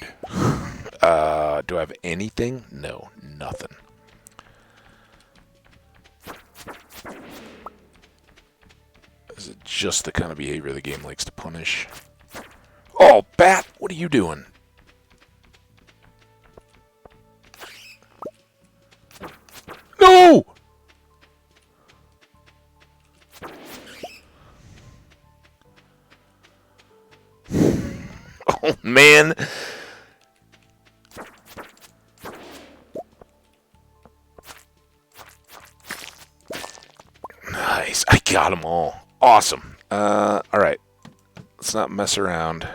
Do I have anything? No, nothing. Is it just the kind of behavior the game likes to punish? Oh, bat! What are you doing? No! Oh, man. Nice. I got them all. Awesome. Alright. Let's not mess around.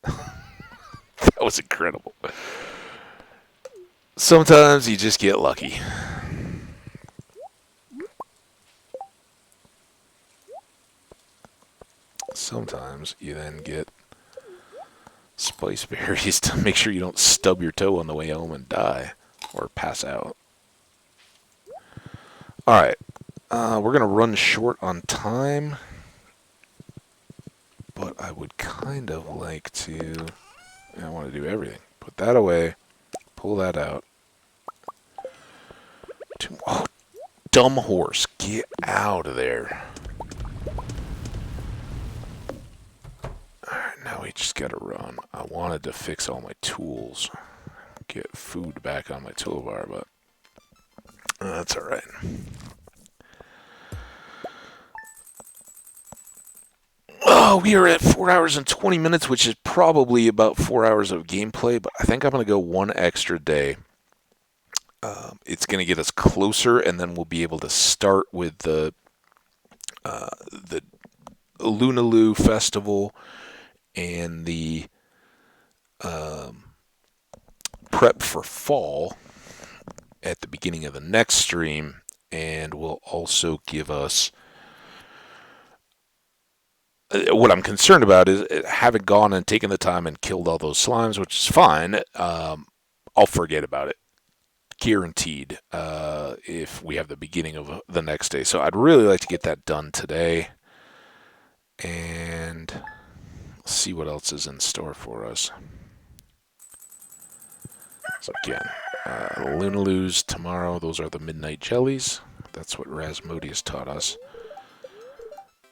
That was incredible. Sometimes you just get lucky. Sometimes you then get spice berries to make sure you don't stub your toe on the way home and die or pass out. Alright, we're going to run short on time, but I would kind of like to, I want to do everything. Put that away, pull that out. Oh, dumb horse, get out of there. Alright, now we just got to run. I wanted to fix all my tools, get food back on my toolbar, but that's alright. Oh, we are at 4 hours and 20 minutes, which is probably about 4 hours of gameplay, but I think I'm going to go one extra day. It's going to get us closer, and then we'll be able to start with the Lunaloo Festival and the prep for fall at the beginning of the next stream, and will also give us, what I'm concerned about is having gone and taken the time and killed all those slimes, which is fine. I'll forget about it, guaranteed, if we have the beginning of the next day. So I'd really like to get that done today. And Let's see what else is in store for us. So again, Lunaloos tomorrow. Those are the midnight jellies. That's what Rasmodius taught us.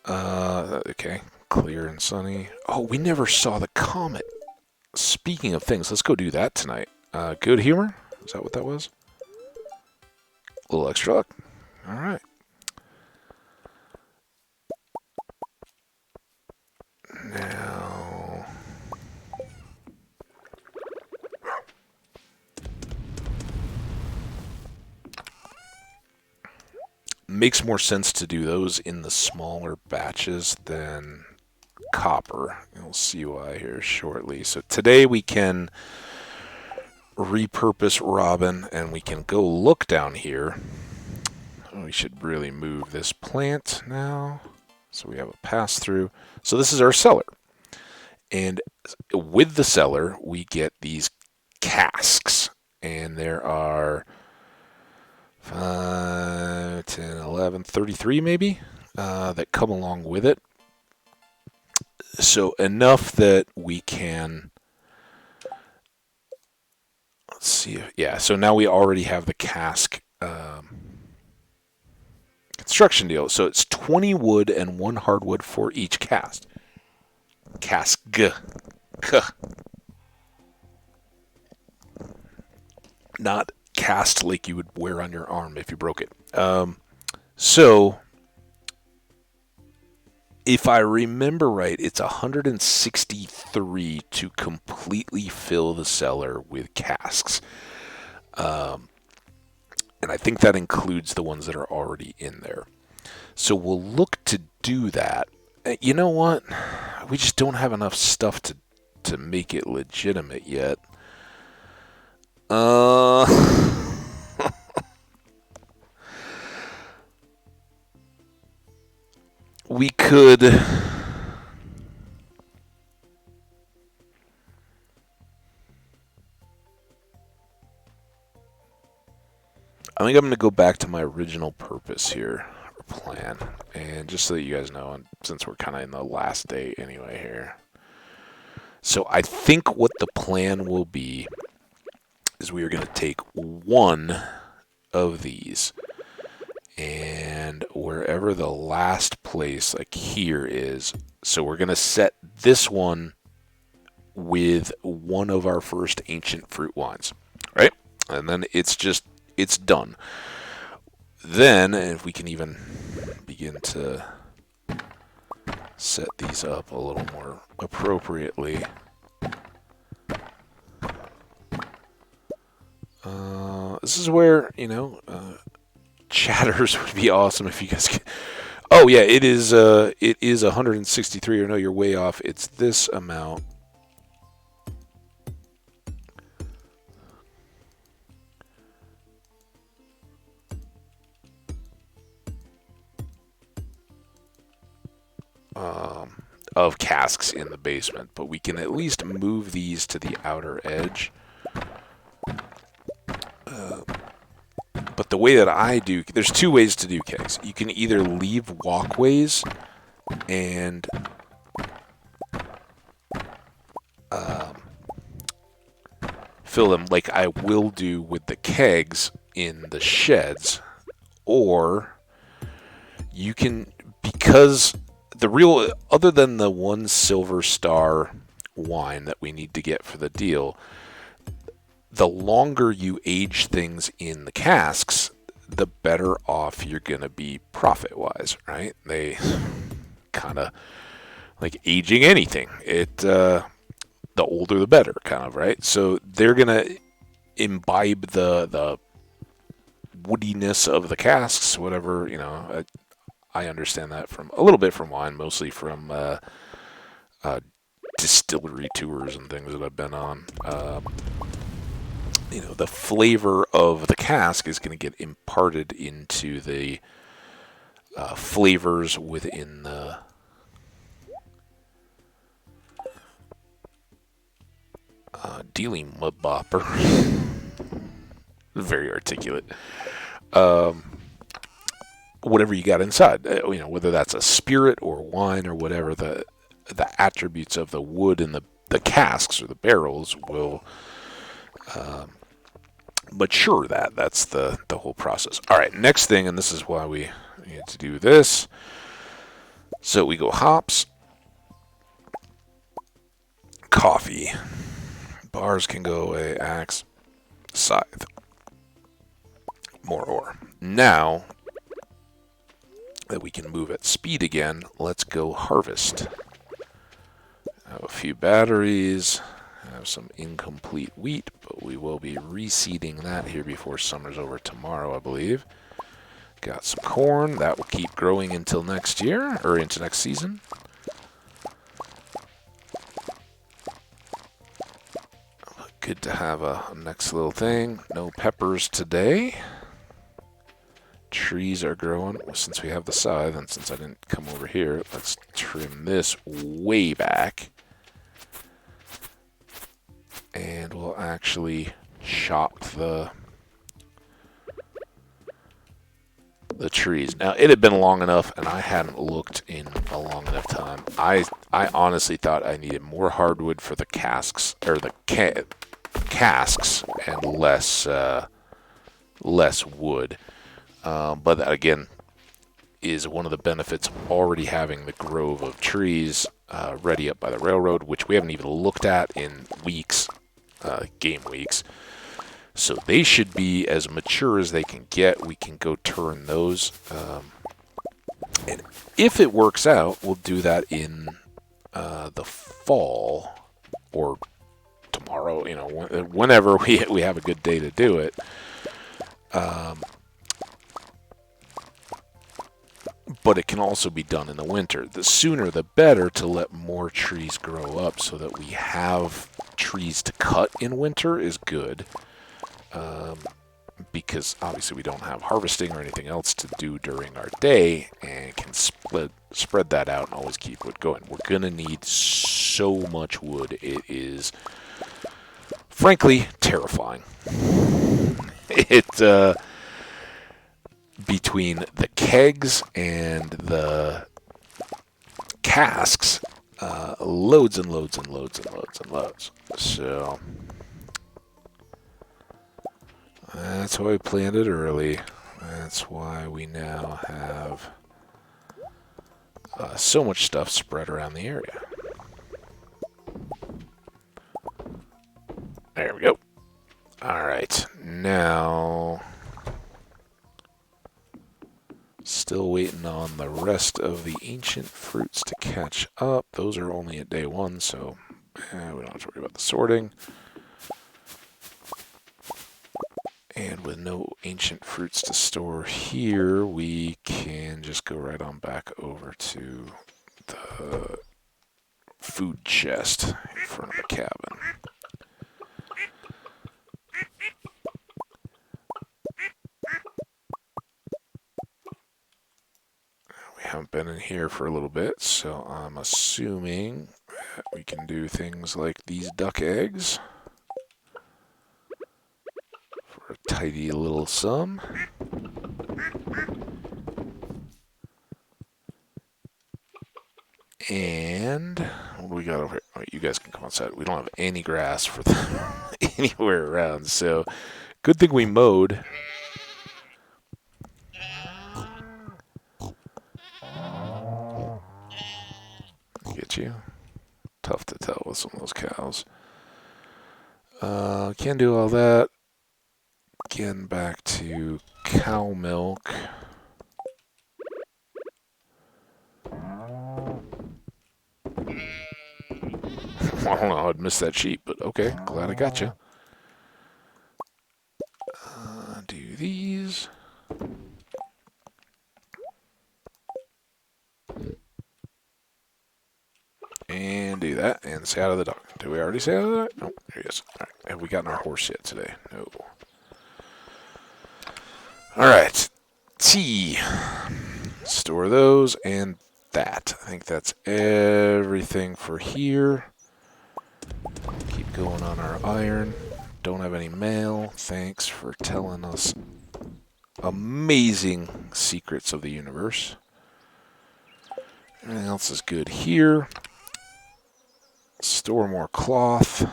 Okay, clear and sunny. Oh, we never saw the comet. Speaking of things, let's go do that tonight. Good humor? Is that what that was? A little extra luck. All right. Now, makes more sense to do those in the smaller batches than copper. You'll see why here shortly. So today we can repurpose Robin, and we can go look down here. Oh, we should really move this plant now. So we have a pass through. So this is our cellar. And with the cellar, we get these casks. And there are 5, 10, 11, 33 maybe that come along with it. So enough that we can... Let's see. Yeah, so now we already have the cask construction deal. So it's 20 wood and 1 hardwood for each cask. Cask. Not cast like you would wear on your arm if you broke it. So, if I remember right, it's 163 to completely fill the cellar with casks. And I think that includes the ones that are already in there. So we'll look to do that. You know what? We just don't have enough stuff to make it legitimate yet. We could... I think I'm going to go back to my original purpose here, or plan. And just so that you guys know, and since we're kind of in the last day anyway here. So I think what the plan will be is we are going to take one of these, and wherever the last place, like here is, so we're going to set this one with one of our first ancient fruit wines, right? And then it's done. Then, if we can even begin to set these up a little more appropriately. This is where, chatters would be awesome if you guys could. Oh yeah, it is 163, or no, you're way off. It's this amount. Of casks in the basement, but we can at least move these to the outer edge. But the way that I do, there's two ways to do kegs. You can either leave walkways and fill them like I will do with the kegs in the sheds, or you can, because the real, other than the 1 silver star wine that we need to get for the deal, the longer you age things in the casks, the better off you're going to be profit-wise, right? They kind of, like aging anything. The older the better, kind of, right? So they're going to imbibe the woodiness of the casks, whatever, I understand that from a little bit from wine, mostly from distillery tours and things that I've been on. The flavor of the cask is going to get imparted into the flavors within the dealing mud bopper. Very articulate. Whatever you got inside, whether that's a spirit or wine or whatever, the attributes of the wood and the casks or the barrels will mature that. That's the whole process. All right, next thing, and this is why we need to do this. So we go hops, coffee, bars can go away, axe, scythe, more ore. Now that we can move at speed again, let's go harvest. Have a few batteries, have some incomplete wheat, but we will be reseeding that here before summer's over tomorrow, I believe. Got some corn, that will keep growing until next year, or into next season. Good to have a next little thing. No peppers today. Trees are growing. Since we have the scythe, and since I didn't come over here, let's trim this way back. And we'll actually chop the trees. Now, it had been long enough, and I hadn't looked in a long enough time. I honestly thought I needed more hardwood for the casks, or the casks, and less wood. But that, again, is one of the benefits of already having the grove of trees ready up by the railroad, which we haven't even looked at in weeks, game weeks. So they should be as mature as they can get. We can go turn those. And if it works out, we'll do that in the fall or tomorrow, whenever we have a good day to do it. But it can also be done in the winter. The sooner the better to let more trees grow up so that we have trees to cut in winter is good. Because obviously we don't have harvesting or anything else to do during our day and can spread that out and always keep wood going. We're going to need so much wood. It is, frankly, terrifying. Between the kegs and the casks, loads and loads and loads and loads and loads. So that's why we planned it early. That's why we now have so much stuff spread around the area. There we go. All right, now still waiting on the rest of the ancient fruits to catch up. Those are only at day 1, so we don't have to worry about the sorting. And with no ancient fruits to store here, we can just go right on back over to the food chest in front of the cabin. We haven't been in here for a little bit, so I'm assuming that we can do things like these duck eggs for a tidy little sum. And what do we got over here? Oh, you guys can come outside. We don't have any grass for anywhere around, so good thing we mowed. Get you. Tough to tell with some of those cows. Can't do all that. Again, back to cow milk. I don't know how I'd miss that sheep, but okay, glad I got you. Do these. And do that, and say out of the dog. Did we already say out of that? Nope, there he is. All right, have we gotten our horse yet today? No. All right, tea. Store those and that. I think that's everything for here. Keep going on our iron. Don't have any mail. Thanks for telling us amazing secrets of the universe. Everything else is good here. Store more cloth.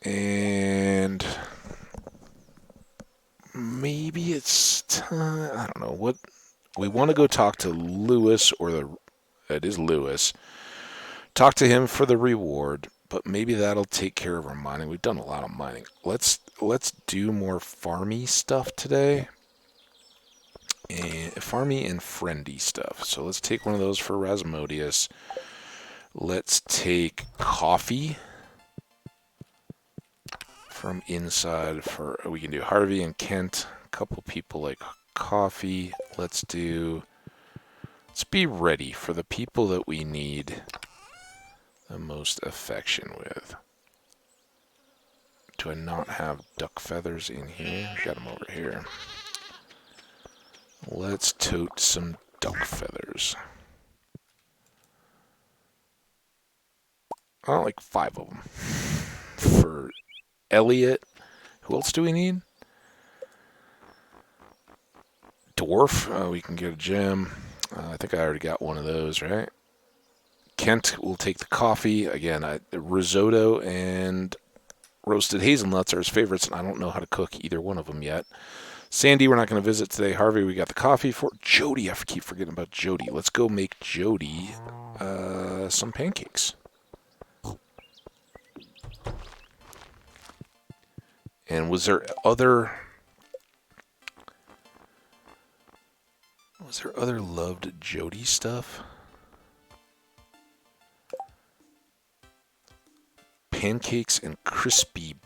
And maybe it's time. I don't know what we want to go talk to Lewis, it is Lewis. Talk to him for the reward, but maybe that'll take care of our mining. We've done a lot of mining. Let's do more farmy stuff today. And farmy and friendly stuff. So let's take one of those for Rasmodius. Let's take coffee from inside for we can do Harvey and Kent. A couple people like coffee. Let's be ready for the people that we need the most affection with. Do I not have duck feathers in here? Got them over here. Let's tote some duck feathers. I like 5 of them. For Elliot. Who else do we need? Dwarf. We can get a gem. I think I already got one of those, right? Kent will take the coffee. Again, risotto and roasted hazelnuts are his favorites, and I don't know how to cook either one of them yet. Sandy, we're not going to visit today. Harvey, we got the coffee for. Jody, I keep forgetting about Jody. Let's go make Jody some pancakes. And was there other loved Jody stuff? Pancakes and crispy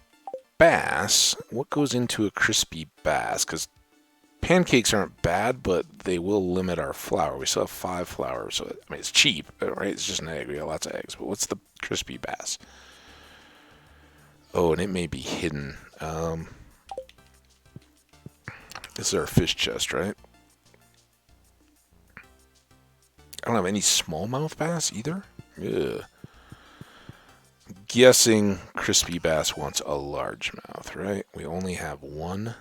bass. What goes into a crispy bass? Because pancakes aren't bad, but they will limit our flour. We still have 5 flour, so I mean it's cheap, right? It's just an egg. We got lots of eggs. But what's the crispy bass? Oh, and it may be hidden. This is our fish chest, right? I don't have any smallmouth bass either. Ugh. Guessing crispy bass wants a largemouth, right? We only have one.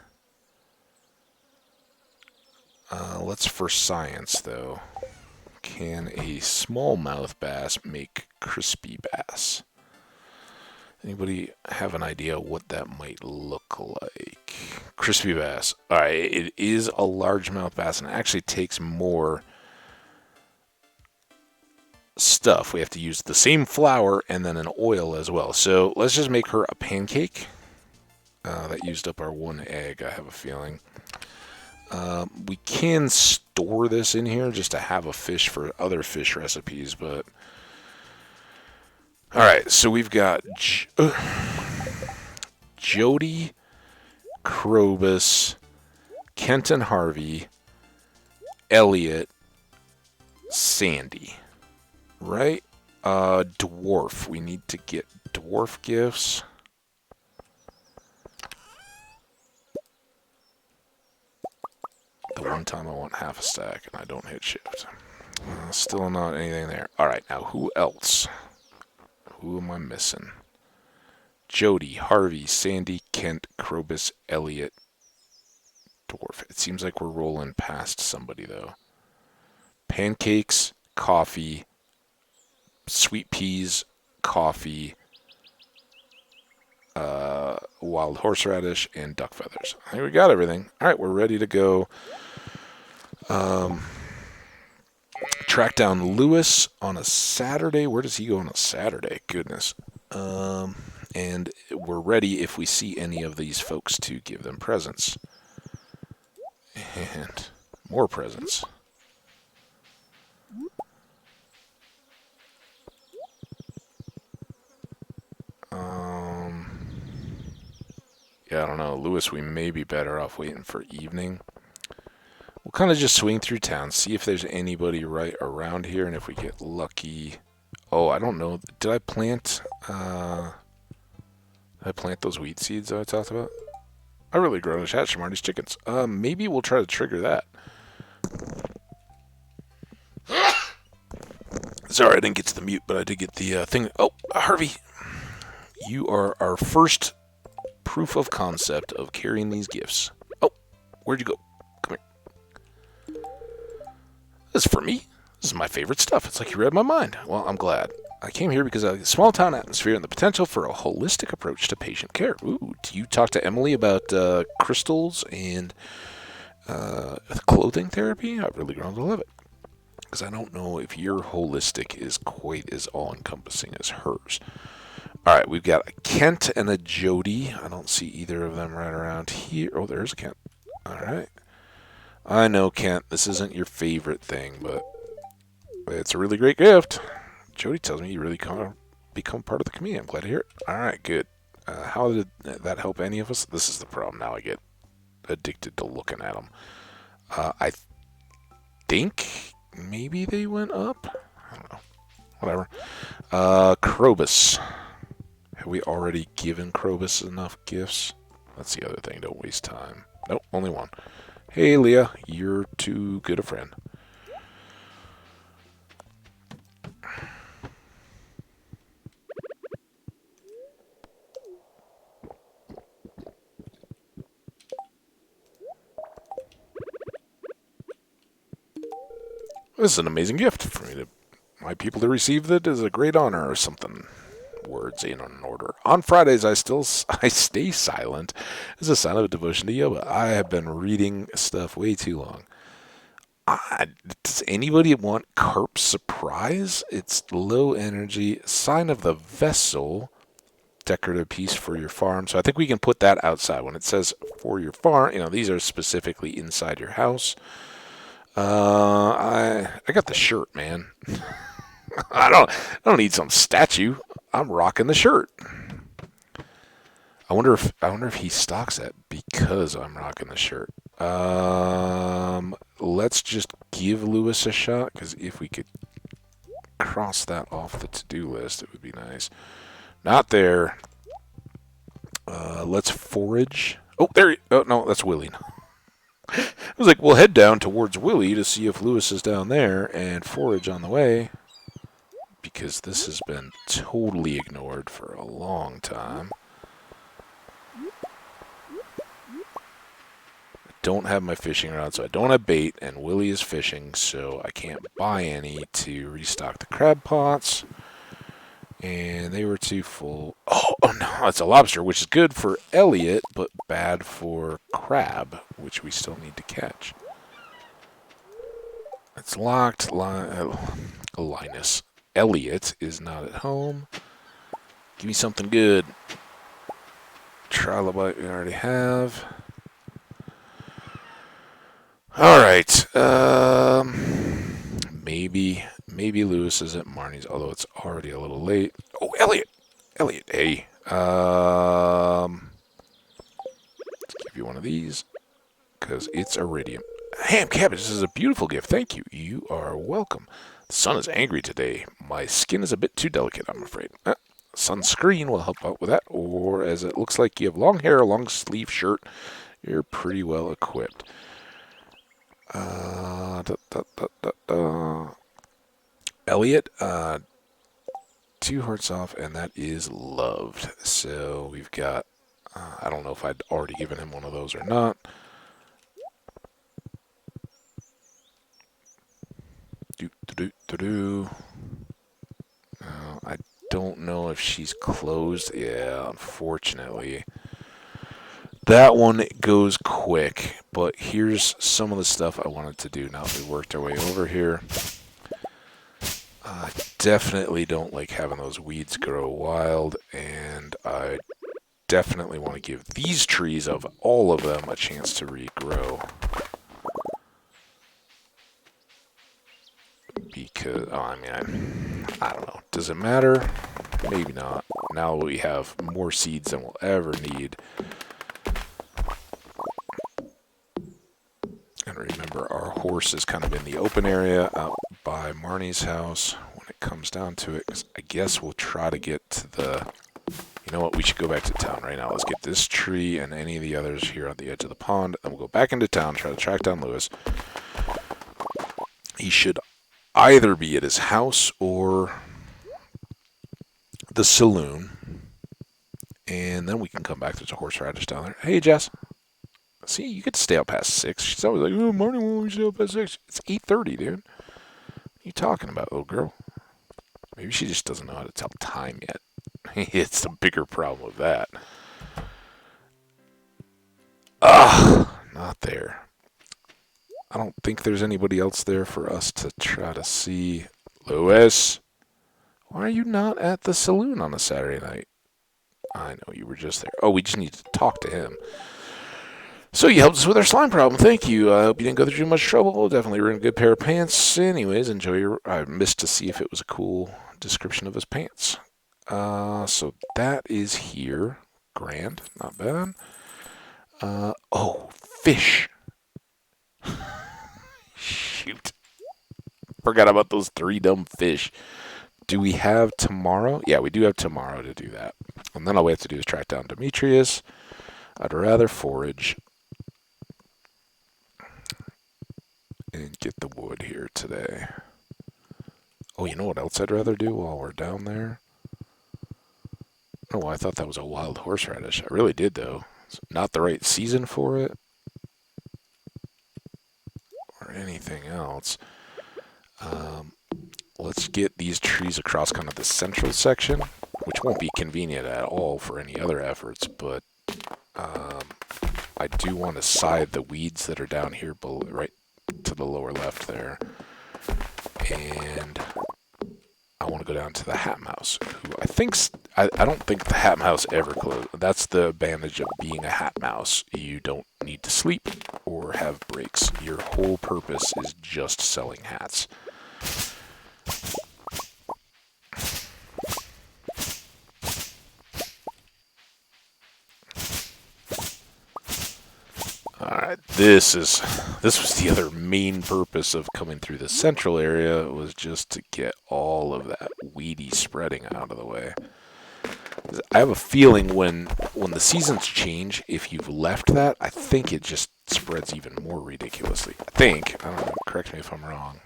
Let's for science, though. Can a smallmouth bass make crispy bass? Anybody have an idea what that might look like? Crispy bass. Alright, it is a largemouth bass, and it actually takes more stuff. We have to use the same flour and then an oil as well. So let's just make her a pancake. That used up our 1 egg, I have a feeling. We can store this in here just to have a fish for other fish recipes, but... Alright, so we've got Jody, Krobus, Kent and Harvey, Elliot, Sandy. Right? Dwarf. We need to get dwarf gifts. The one time I want half a stack and I don't hit shift. Still not anything there. Alright, now who else? Who am I missing? Jody, Harvey, Sandy, Kent, Krobus, Elliot, Dwarf. It seems like we're rolling past somebody, though. Pancakes, coffee, sweet peas, coffee, wild horseradish, and duck feathers. I think we got everything. All right, we're ready to go. Track down Lewis on a Saturday. Where does he go on a Saturday? Goodness. And we're ready if we see any of these folks to give them presents. And more presents. Yeah, I don't know. Lewis, we may be better off waiting for evening. We'll kind of just swing through town, see if there's anybody right around here, and if we get lucky. Oh, I don't know. Did I plant those wheat seeds that I talked about? I really grow to hatch Marty's chickens. Maybe we'll try to trigger that. Sorry, I didn't get to the mute, but I did get the thing. Oh, Harvey, you are our first proof of concept of carrying these gifts. Oh, where'd you go? Come here. This is for me. This is my favorite stuff. It's like you read my mind. Well, I'm glad. I came here because of the small town atmosphere and the potential for a holistic approach to patient care. Ooh, do you talk to Emily about crystals and clothing therapy? I've really grown to love it. Because I don't know if your holistic is quite as all-encompassing as hers. All right, we've got a Kent and a Jody. I don't see either of them right around here. Oh, there's Kent. All right. I know, Kent, this isn't your favorite thing, but it's a really great gift. Jody tells me you really become part of the community. I'm glad to hear it. All right, good. How did that help any of us? This is the problem. Now I get addicted to looking at them. I think maybe they went up. I don't know. Whatever. Krobus. Have we already given Krobus enough gifts? That's the other thing. Don't waste time. Nope, only one. Hey, Leah, you're too good a friend. This is an amazing gift for me to my people to receive it is a great honor or something. Words in an order. On Fridays, I stay silent as a sign of devotion to yoga. I have been reading stuff way too long. Does anybody want Carp Surprise? It's low energy, sign of the vessel, decorative piece for your farm. So I think we can put that outside. When it says for your farm, these are specifically inside your house. I got the shirt, man. I don't need some statue. I'm rocking the shirt. I wonder if he stocks that because I'm rocking the shirt. Let's just give Lewis a shot, because if we could cross that off the to-do list, it would be nice. Not there. Let's forage. Oh, there. Oh no, that's Willie. I was like, we'll head down towards Willie to see if Lewis is down there and forage on the way, because this has been totally ignored for a long time. I don't have my fishing rod, so I don't have bait, and Willie is fishing, so I can't buy any to restock the crab pots. And they were too full. Oh no, it's a lobster, which is good for Elliot, but bad for crab, which we still need to catch. It's locked. Linus. Elliot is not at home. Give me something good. Trilobite we already have. Alright. Maybe Lewis is at Marnie's, although it's already a little late. Oh, Elliot! Elliot, hey. Let's give you one of these, because it's iridium. Ham cabbage, this is a beautiful gift. Thank you. You are welcome. The sun is angry today. My skin is a bit too delicate, I'm afraid. Sunscreen will help out with that, or as it looks like you have long hair, a long sleeve shirt, you're pretty well equipped. Elliot, 2 hearts off, and that is loved. So we've got, I don't know if I'd already given him one of those or not. I don't know if she's closed. Yeah, unfortunately. That one goes quick, but here's some of the stuff I wanted to do now that we worked our way over here. I definitely don't like having those weeds grow wild, and I definitely want to give these trees, of all of them, a chance to regrow. Because, I don't know. Does it matter? Maybe not. Now we have more seeds than we'll ever need. And remember, our horse is kind of in the open area out by Marnie's house when it comes down to it. Because I guess we'll try to get to the... You know what? We should go back to town right now. Let's get this tree and any of the others here on the edge of the pond. Then we'll go back into town, try to track down Lewis. He should either be at his house or the saloon. And then we can come back. There's a horseradish down there. Hey, Jess. See, you get to stay out past 6. She's always like, oh, morning, when we stay out past 6. It's 8:30, dude. What are you talking about, little girl? Maybe she just doesn't know how to tell time yet. It's a bigger problem with that. Not there. I don't think there's anybody else there for us to try to see. Louis, why are you not at the saloon on a Saturday night? I know you were just there. Oh, we just need to talk to him. So you helped us with our slime problem. Thank you. I hope you didn't go through too much trouble. Definitely were in a good pair of pants. Anyways, enjoy your... I missed to see if it was a cool description of his pants. So that is here. Grand. Not bad. Oh, fish. Shoot. Forgot about those 3 dumb fish. Do we have tomorrow? Yeah, we do have tomorrow to do that. And then all we have to do is track down Demetrius. I'd rather forage and get the wood here today. Oh, you know what else I'd rather do while we're down there? Oh, I thought that was a wild horseradish. I really did, though. It's not the right season for it. Or anything else. Let's get these trees across kind of the central section, which won't be convenient at all for any other efforts, but I do want to side the weeds that are down here below, right to the lower left there. And I want to go down to the Hat Mouse, who I don't think the Hat Mouse ever closed. That's the advantage of being a Hat Mouse. You don't need to sleep or have breaks. Your whole purpose is just selling hats. Alright, this was the other main purpose of coming through the central area, was just to get all of that weedy spreading out of the way. I have a feeling when the seasons change, if you've left that, I think it just spreads even more ridiculously. I don't know, correct me if I'm wrong.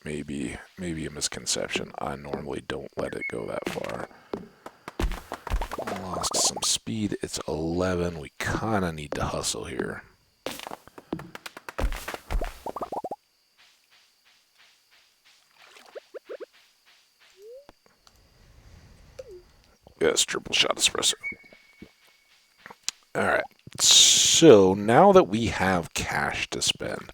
Maybe a misconception. I normally don't let it go that far. Lost some speed. It's 11. We kind of need to hustle here. Yes, triple shot espresso. Alright, so now that we have cash to spend,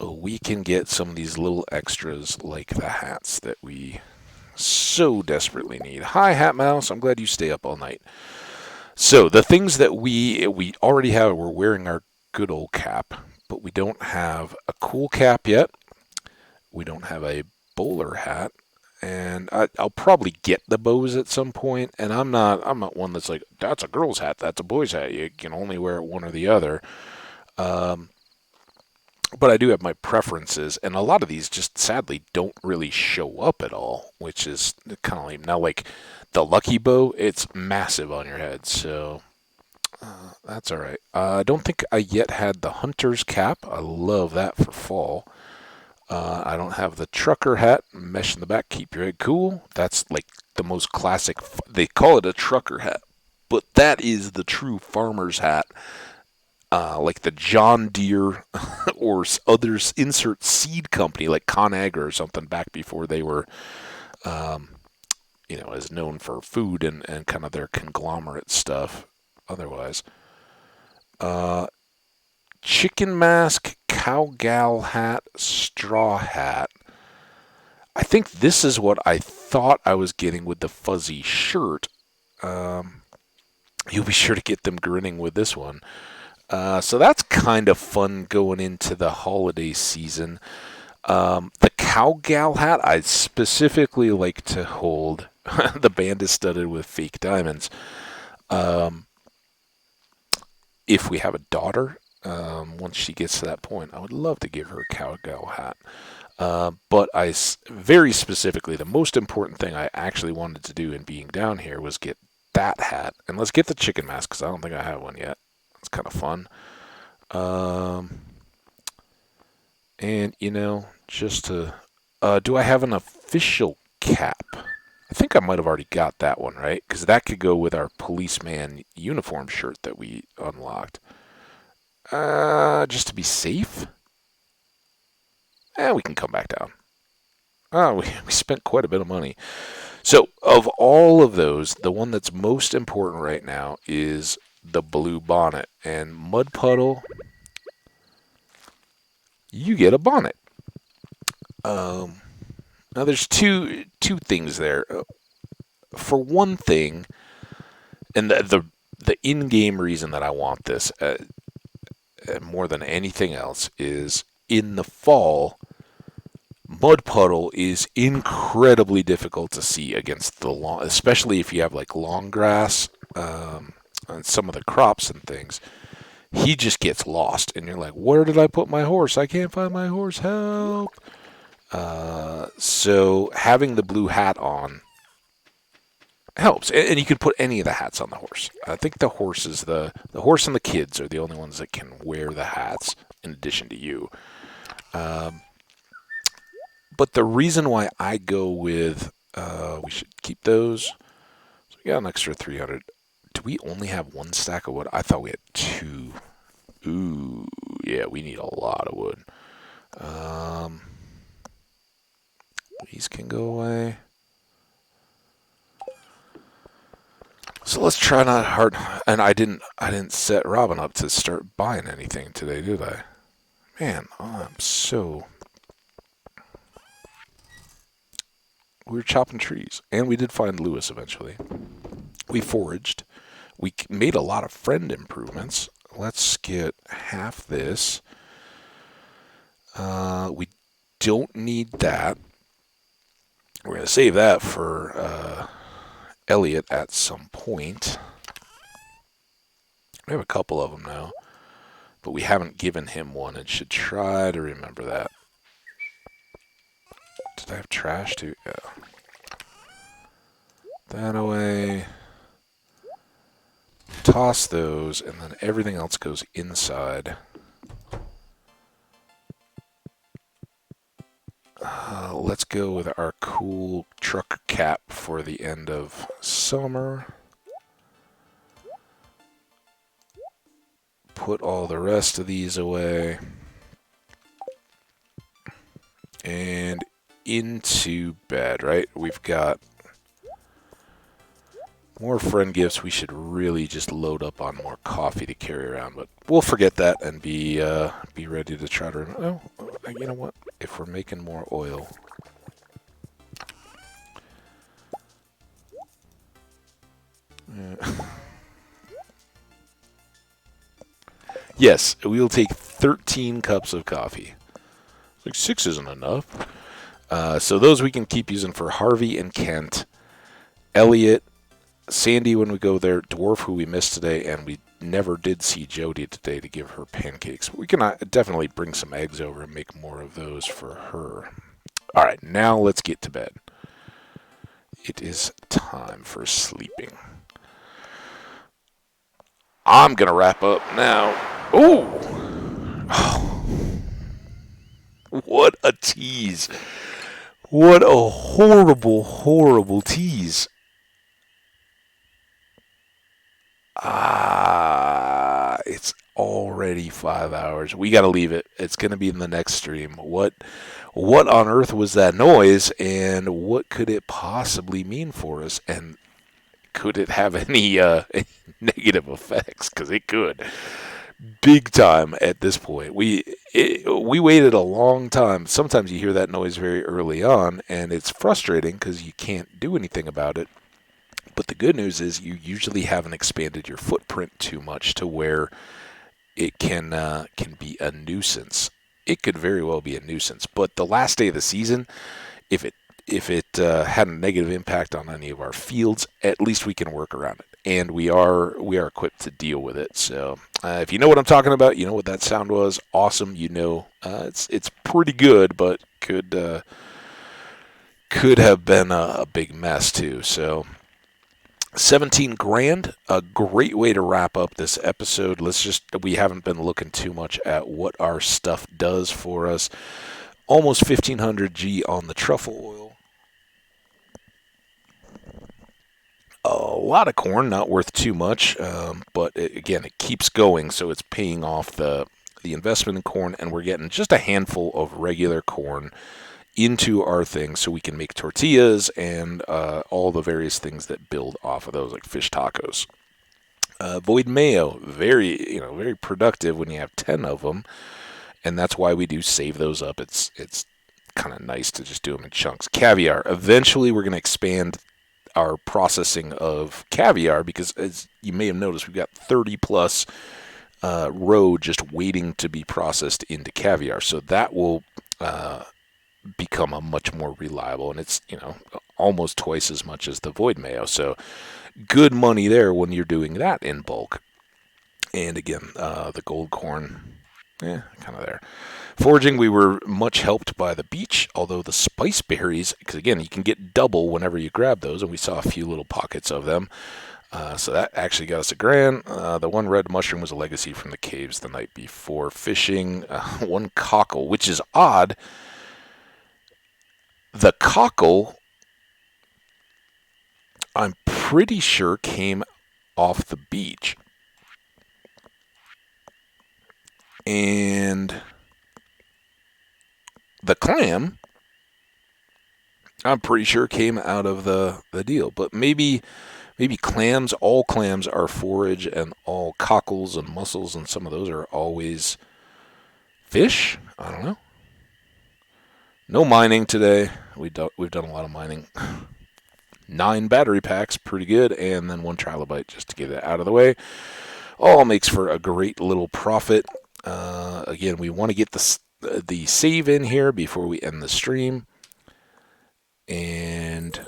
we can get some of these little extras like the hats that we so desperately need. Hi, Hat Mouse. I'm glad you stay up all night. So the things that we already have, we're wearing our good old cap, but we don't have a cool cap yet. We don't have a bowler hat. And I'll probably get the bows at some point. And I'm not one that's like, that's a girl's hat, that's a boy's hat. You can only wear it one or the other. But I do have my preferences, and a lot of these just sadly don't really show up at all, which is kind of lame. Now, like the lucky bow, it's massive on your head, so that's all right. I don't think I yet had the hunter's cap. I love that for fall. I don't have the trucker hat, mesh in the back, keep your head cool. That's like the most classic. They call it a trucker hat, but that is the true farmer's hat. Like the John Deere or others insert seed company like ConAgra or something back before they were, as known for food and kind of their conglomerate stuff. Otherwise, chicken mask, cowgal hat, straw hat. I think this is what I thought I was getting with the fuzzy shirt. You'll be sure to get them grinning with this one. So that's kind of fun going into the holiday season. The cowgal hat, I specifically like to hold. The band is studded with fake diamonds. If we have a daughter, once she gets to that point, I would love to give her a cowgirl hat. But very specifically, the most important thing I actually wanted to do in being down here was get that hat. And let's get the chicken mask, because I don't think I have one yet. It's kind of fun. And, just to... do I have an official cap? I think I might have already got that one, right? Because that could go with our policeman uniform shirt that we unlocked. Just to be safe? We can come back down. Oh, we spent quite a bit of money. So, of all of those, the one that's most important right now is the blue bonnet. And Mud Puddle, you get a bonnet. Um, Now, there's two things there. For one thing, and the in-game reason that I want this more than anything else is in the fall, Mud Puddle is incredibly difficult to see against the long, especially if you have like long grass and some of the crops and things. He just gets lost, and you're like, "Where did I put my horse? I can't find my horse. Help!" So having the blue hat on helps, and you can put any of the hats on the horse. I think the horse is the horse and the kids are the only ones that can wear the hats in addition to you. Um, but the reason why I go with we should keep those. So we got an extra 300. Do we only have one stack of wood? I thought we had two. Ooh, yeah, we need a lot of wood. Um, these can go away. So let's try not hard. And I didn't set Robin up to start buying anything today, did I? Man, I'm so. We were chopping trees, and we did find Lewis eventually. We foraged. We made a lot of friend improvements. Let's get half this. We don't need that. We're gonna save that for Elliot at some point. We have a couple of them now, but we haven't given him one and should try to remember that. Did I have trash too? Yeah. That away. Toss those, and then everything else goes inside. Let's go with our cool truck cap for the end of summer. Put all the rest of these away. And into bed, right? We've got more friend gifts. We should really just load up on more coffee to carry around, but we'll forget that and be ready to try to. You know what? If we're making more oil, yes, we'll take 13 cups of coffee. Like 6 isn't enough. So those we can keep using for Harvey and Kent, Elliot, Sandy when we go there, Dwarf who we missed today, and we never did see Jody today to give her pancakes. We can definitely bring some eggs over and make more of those for her. All right, now let's get to bed. It is time for sleeping. I'm going to wrap up now. Oh, what a tease. What a horrible, horrible tease. It's already 5 hours. We got to leave it. It's going to be in the next stream. What on earth was that noise, and what could it possibly mean for us? And could it have any negative effects? Because it could. Big time at this point. We waited a long time. Sometimes you hear that noise very early on, and it's frustrating because you can't do anything about it. But the good news is you usually haven't expanded your footprint too much to where it can be a nuisance. It could very well be a nuisance. But the last day of the season, if it had a negative impact on any of our fields, at least we can work around it, and we are equipped to deal with it. So if you know what I'm talking about, you know what that sound was. Awesome, it's pretty good, but could have been a big mess too. So 17 grand, a great way to wrap up this episode. We haven't been looking too much at what our stuff does for us. Almost 1500 G on the truffle oil. lot of corn, not worth too much, but again, it keeps going, so it's paying off the investment in corn, and we're getting just a handful of regular corn into our thing so we can make tortillas and all the various things that build off of those, like fish tacos. Void mayo, very productive when you have 10 of them, and that's why we do save those up. It's kind of nice to just do them in chunks. Caviar. Eventually, we're going to expand our processing of caviar because, as you may have noticed, we've got 30 plus roe just waiting to be processed into caviar. So that will become a much more reliable, and it's almost twice as much as the void mayo. So good money there when you're doing that in bulk. And again, the gold corn, kind of there. Foraging, we were much helped by the beach, although the spice berries, because again, you can get double whenever you grab those, and we saw a few little pockets of them. So that actually got us $1,000. The one red mushroom was a legacy from the caves the night before. Fishing, one cockle, which is odd. The cockle, I'm pretty sure, came off the beach. And the clam, I'm pretty sure, came out of the deal. But maybe clams, all clams are forage, and all cockles and mussels and some of those are always fish. I don't know. No mining today. We've done a lot of mining. 9 battery packs, pretty good, and then 1 trilobite just to get it out of the way. All makes for a great little profit. Again, we want to get the save in here before we end the stream. And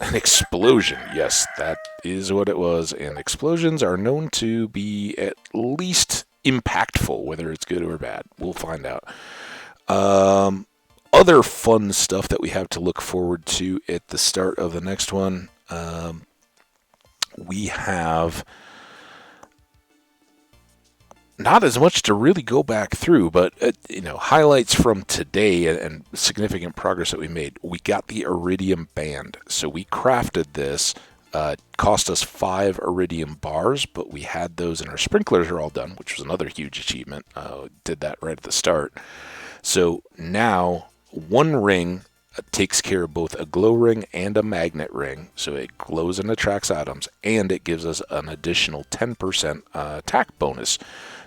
an explosion. Yes, that is what it was. And explosions are known to be at least impactful, whether it's good or bad. We'll find out. Other fun stuff that we have to look forward to at the start of the next one. We have not as much to really go back through, but highlights from today and significant progress that we made. We got the iridium band, so we crafted this. Cost us 5 iridium bars, but we had those, and our sprinklers are all done, which was another huge achievement. Did that right at the start. So now one ring takes care of both a glow ring and a magnet ring, so it glows and attracts items, and it gives us an additional 10% attack bonus.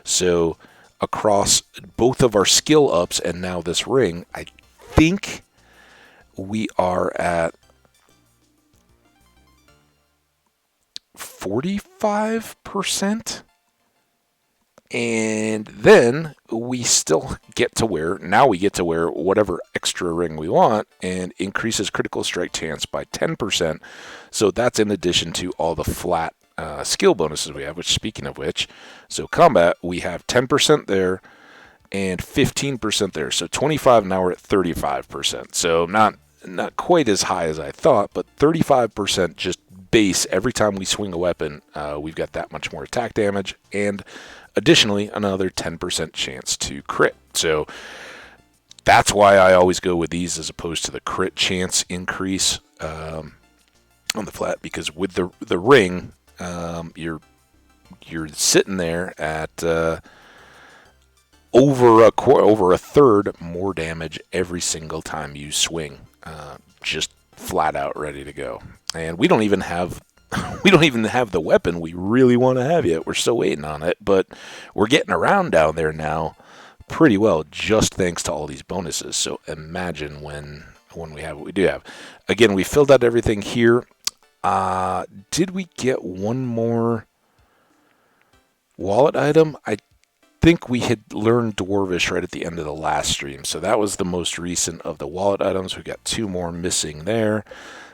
So across both of our skill ups and now this ring, I think we are at 45%. And then we still get to wear whatever extra ring we want, and increases critical strike chance by 10%. So that's in addition to all the flat skill bonuses we have, which, speaking of which, so combat, we have 10% there and 15% there. So 25, now we're at 35%. So not quite as high as I thought, but 35% just base every time we swing a weapon. We've got that much more attack damage, and additionally, another 10% chance to crit. So that's why I always go with these as opposed to the crit chance increase on the flat, because with the ring, you're sitting there at over a third more damage every single time you swing, just flat out ready to go. And we don't even have the weapon we really want to have yet. We're still waiting on it, but we're getting around down there now pretty well, just thanks to all these bonuses. So imagine when we have what we do have. Again, we filled out everything here. Did we get one more wallet item? I think we had learned Dwarvish right at the end of the last stream, so that was the most recent of the wallet items. We got 2 more missing there.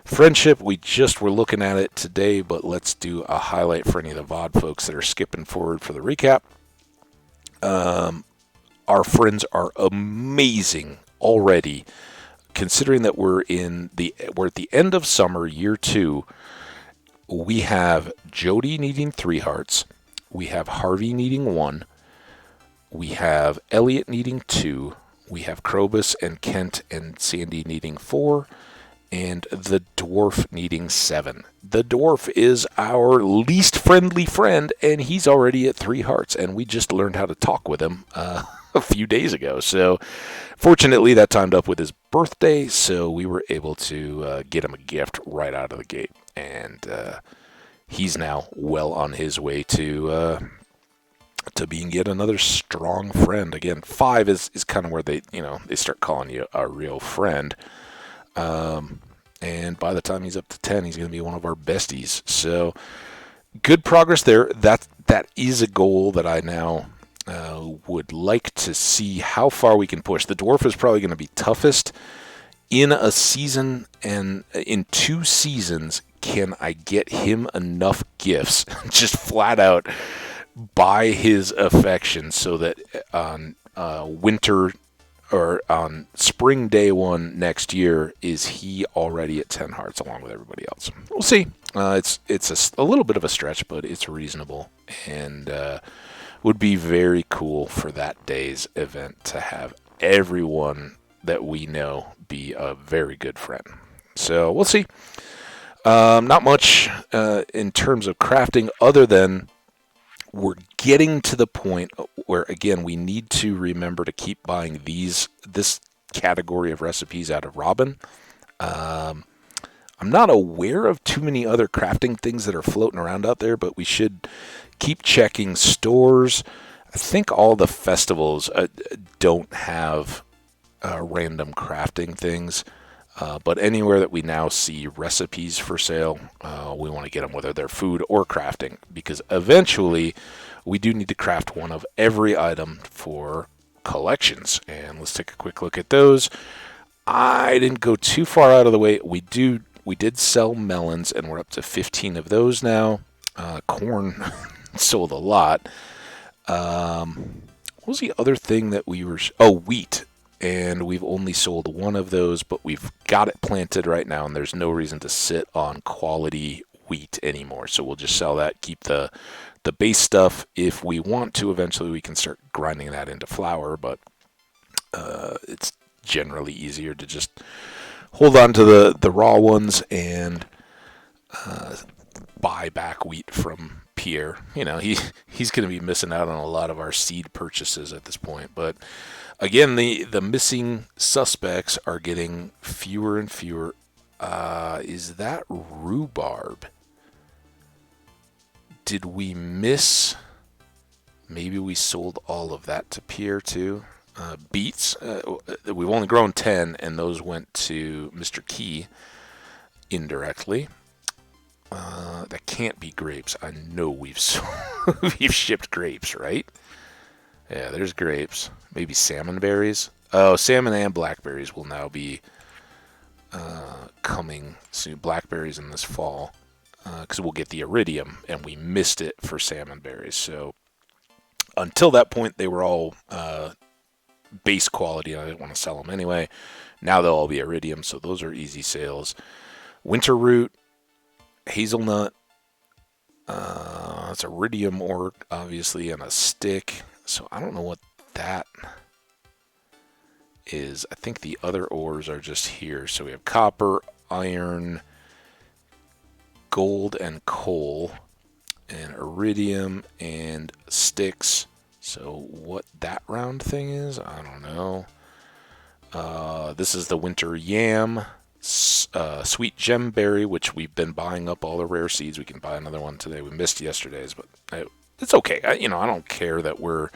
Friendship, we just were looking at it today, but let's do a highlight for any of the VOD folks that are skipping forward for the recap. Our friends are amazing already, considering that we're at the end of summer, year 2. We have Jody needing 3 hearts. We have Harvey needing 1. We have Elliot needing 2. We have Krobus and Kent and Sandy needing 4. and the dwarf needing 7. The dwarf is our least friendly friend, and he's already at 3 hearts, and we just learned how to talk with him a few days ago. So fortunately, that timed up with his birthday, so we were able to get him a gift right out of the gate. And he's now well on his way to being yet another strong friend. Again, 5 is kind of where they start calling you a real friend. And by the time he's up to 10, he's going to be one of our besties. So good progress there. That is a goal that I now would like to see how far we can push. The dwarf is probably going to be toughest in a season, and in 2 seasons, can I get him enough gifts, just flat out buy his affection, so that on winter or on spring day 1 next year, is he already at 10 hearts along with everybody else? We'll see. It's a little bit of a stretch, but it's reasonable, and would be very cool for that day's event to have everyone that we know be a very good friend. So we'll see. Not much in terms of crafting, other than we're getting to the point where, again, we need to remember to keep buying this category of recipes out of Robin. I'm not aware of too many other crafting things that are floating around out there, but we should keep checking stores. I think all the festivals don't have random crafting things. But anywhere that we now see recipes for sale, we want to get them, whether they're food or crafting, because eventually we do need to craft one of every item for collections. And let's take a quick look at those. I didn't go too far out of the way. We did sell melons, and we're up to 15 of those now. Corn sold a lot. What was the other thing that we were... Oh, wheat. And we've only sold 1 of those, but we've got it planted right now, and there's no reason to sit on quality wheat anymore. So we'll just sell that, keep the base stuff. If we want to, eventually we can start grinding that into flour, but it's generally easier to just hold on to the raw ones and buy back wheat from Pierre. He's going to be missing out on a lot of our seed purchases at this point, but again, the missing suspects are getting fewer and fewer. Is that rhubarb? Did we miss? Maybe we sold all of that to Pierre too. Beets. We've only grown 10, and those went to Mr. Key indirectly. That can't be grapes. I know we've shipped grapes, right? Yeah, there's grapes. Maybe salmon berries. Oh, salmon and blackberries will now be coming soon. Blackberries in this fall, because we'll get the iridium, and we missed it for salmon berries. So until that point, they were all base quality, and I didn't want to sell them anyway. Now they'll all be iridium, so those are easy sales. Winter root, hazelnut. It's iridium ore, obviously, and a stick. So I don't know what that is. I think the other ores are just here. So we have copper, iron, gold, and coal, and iridium, and sticks. So what that round thing is, I don't know. This is the winter yam, sweet gemberry, which we've been buying up all the rare seeds. We can buy another one today. We missed yesterday's, but it's okay. I don't care that we're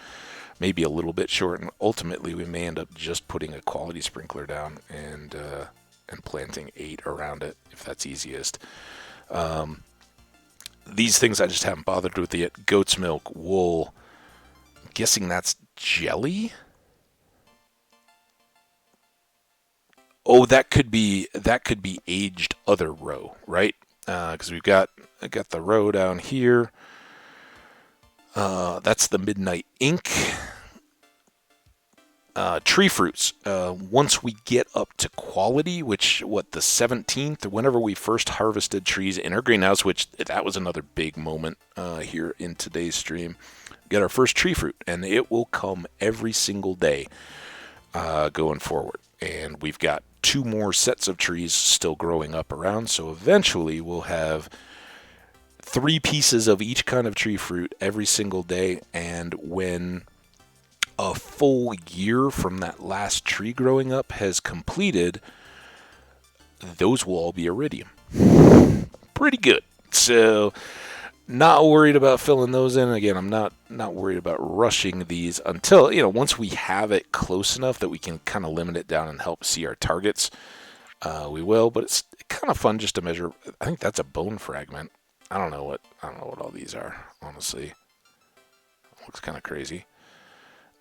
maybe a little bit short, and ultimately we may end up just putting a quality sprinkler down and planting 8 around it, if that's easiest. These things I just haven't bothered with yet. Goat's milk, wool. I'm guessing that's jelly. Oh, that could be aged other row, right? Because I got the row down here. That's the midnight ink. Tree fruits. Once we get up to quality, the 17th, or whenever we first harvested trees in our greenhouse, which that was another big moment here in today's stream. Get our first tree fruit, and it will come every single day. going forward. And we've got 2 more sets of trees still growing up around, so eventually we'll have 3 pieces of each kind of tree fruit every single day. And when a full year from that last tree growing up has completed, those will all be iridium. Pretty good. So, not worried about filling those in. Again, I'm not worried about rushing these until, once we have it close enough that we can kind of limit it down and help see our targets. We will, but it's kind of fun just to measure. I think that's a bone fragment. I don't know what all these are, honestly. Looks kind of crazy.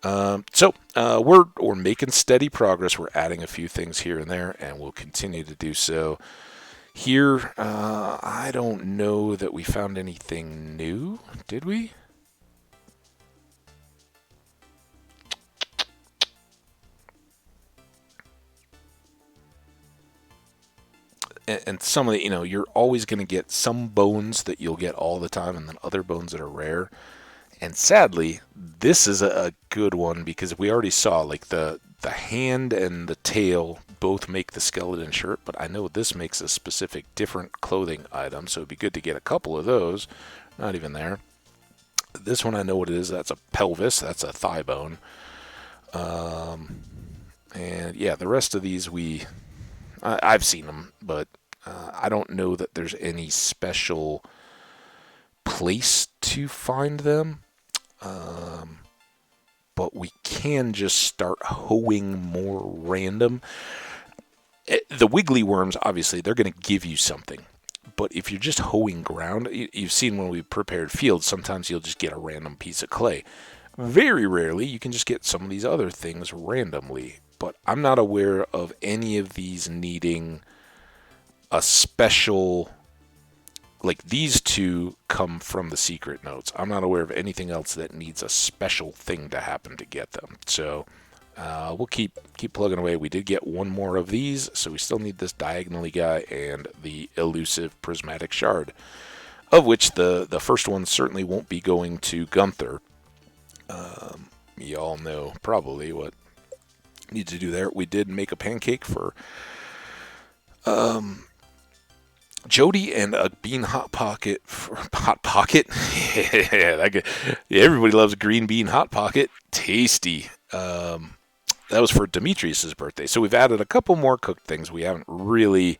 We're making steady progress. We're adding a few things here and there, and we'll continue to do so. Here, I don't know that we found anything new, did we? And some of the, you're always going to get some bones that you'll get all the time, and then other bones that are rare. And sadly, this is a good one because we already saw like the hand and the tail both make the skeleton shirt, but I know this makes a specific different clothing item, so it'd be good to get a couple of those. Not even there. This one I know what it is. That's a pelvis. That's a thigh bone. And yeah, the rest of these I've seen them, but I don't know that there's any special place to find them. But we can just start hoeing more random. The wiggly worms, obviously, they're going to give you something. But if you're just hoeing ground, you've seen when we prepared fields, sometimes you'll just get a random piece of clay. Very rarely, you can just get some of these other things randomly. But I'm not aware of any of these needing a special, like these 2 come from the secret notes. I'm not aware of anything else that needs a special thing to happen to get them. So we'll keep plugging away. We did get 1 more of these, so we still need this diagonally guy and the elusive prismatic shard, of which the first one certainly won't be going to Gunther. You all know probably what need to do there. We did make a pancake for Jody and a bean hot pocket. Hot pocket? Yeah, everybody loves green bean hot pocket. Tasty. That was for Demetrius's birthday. So we've added a couple more cooked things. We haven't really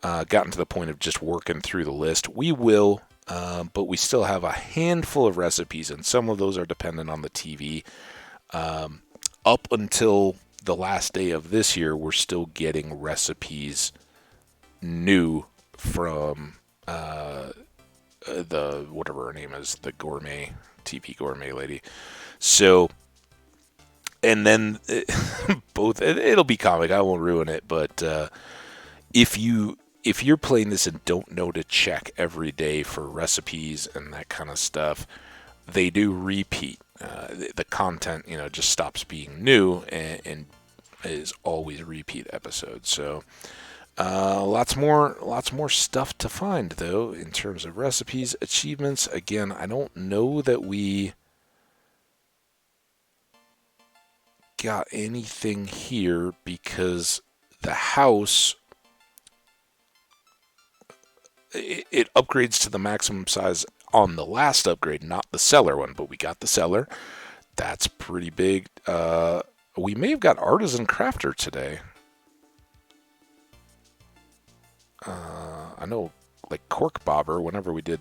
gotten to the point of just working through the list. We will, but we still have a handful of recipes, and some of those are dependent on the TV. Up until the last day of this year, we're still getting recipes new from the whatever her name is, the gourmet TP gourmet lady. So, and then both it'll be comic. I won't ruin it, but if you're playing this and don't know to check every day for recipes and that kind of stuff, they do repeat. The content, just stops being new and is always repeat episodes. So. Lots more stuff to find, though, in terms of recipes, achievements. Again, I don't know that we got anything here because the house, it upgrades to the maximum size on the last upgrade, not the cellar one, but we got the cellar. That's pretty big. We may have got artisan crafter today. I know, like Cork Bobber, whenever we did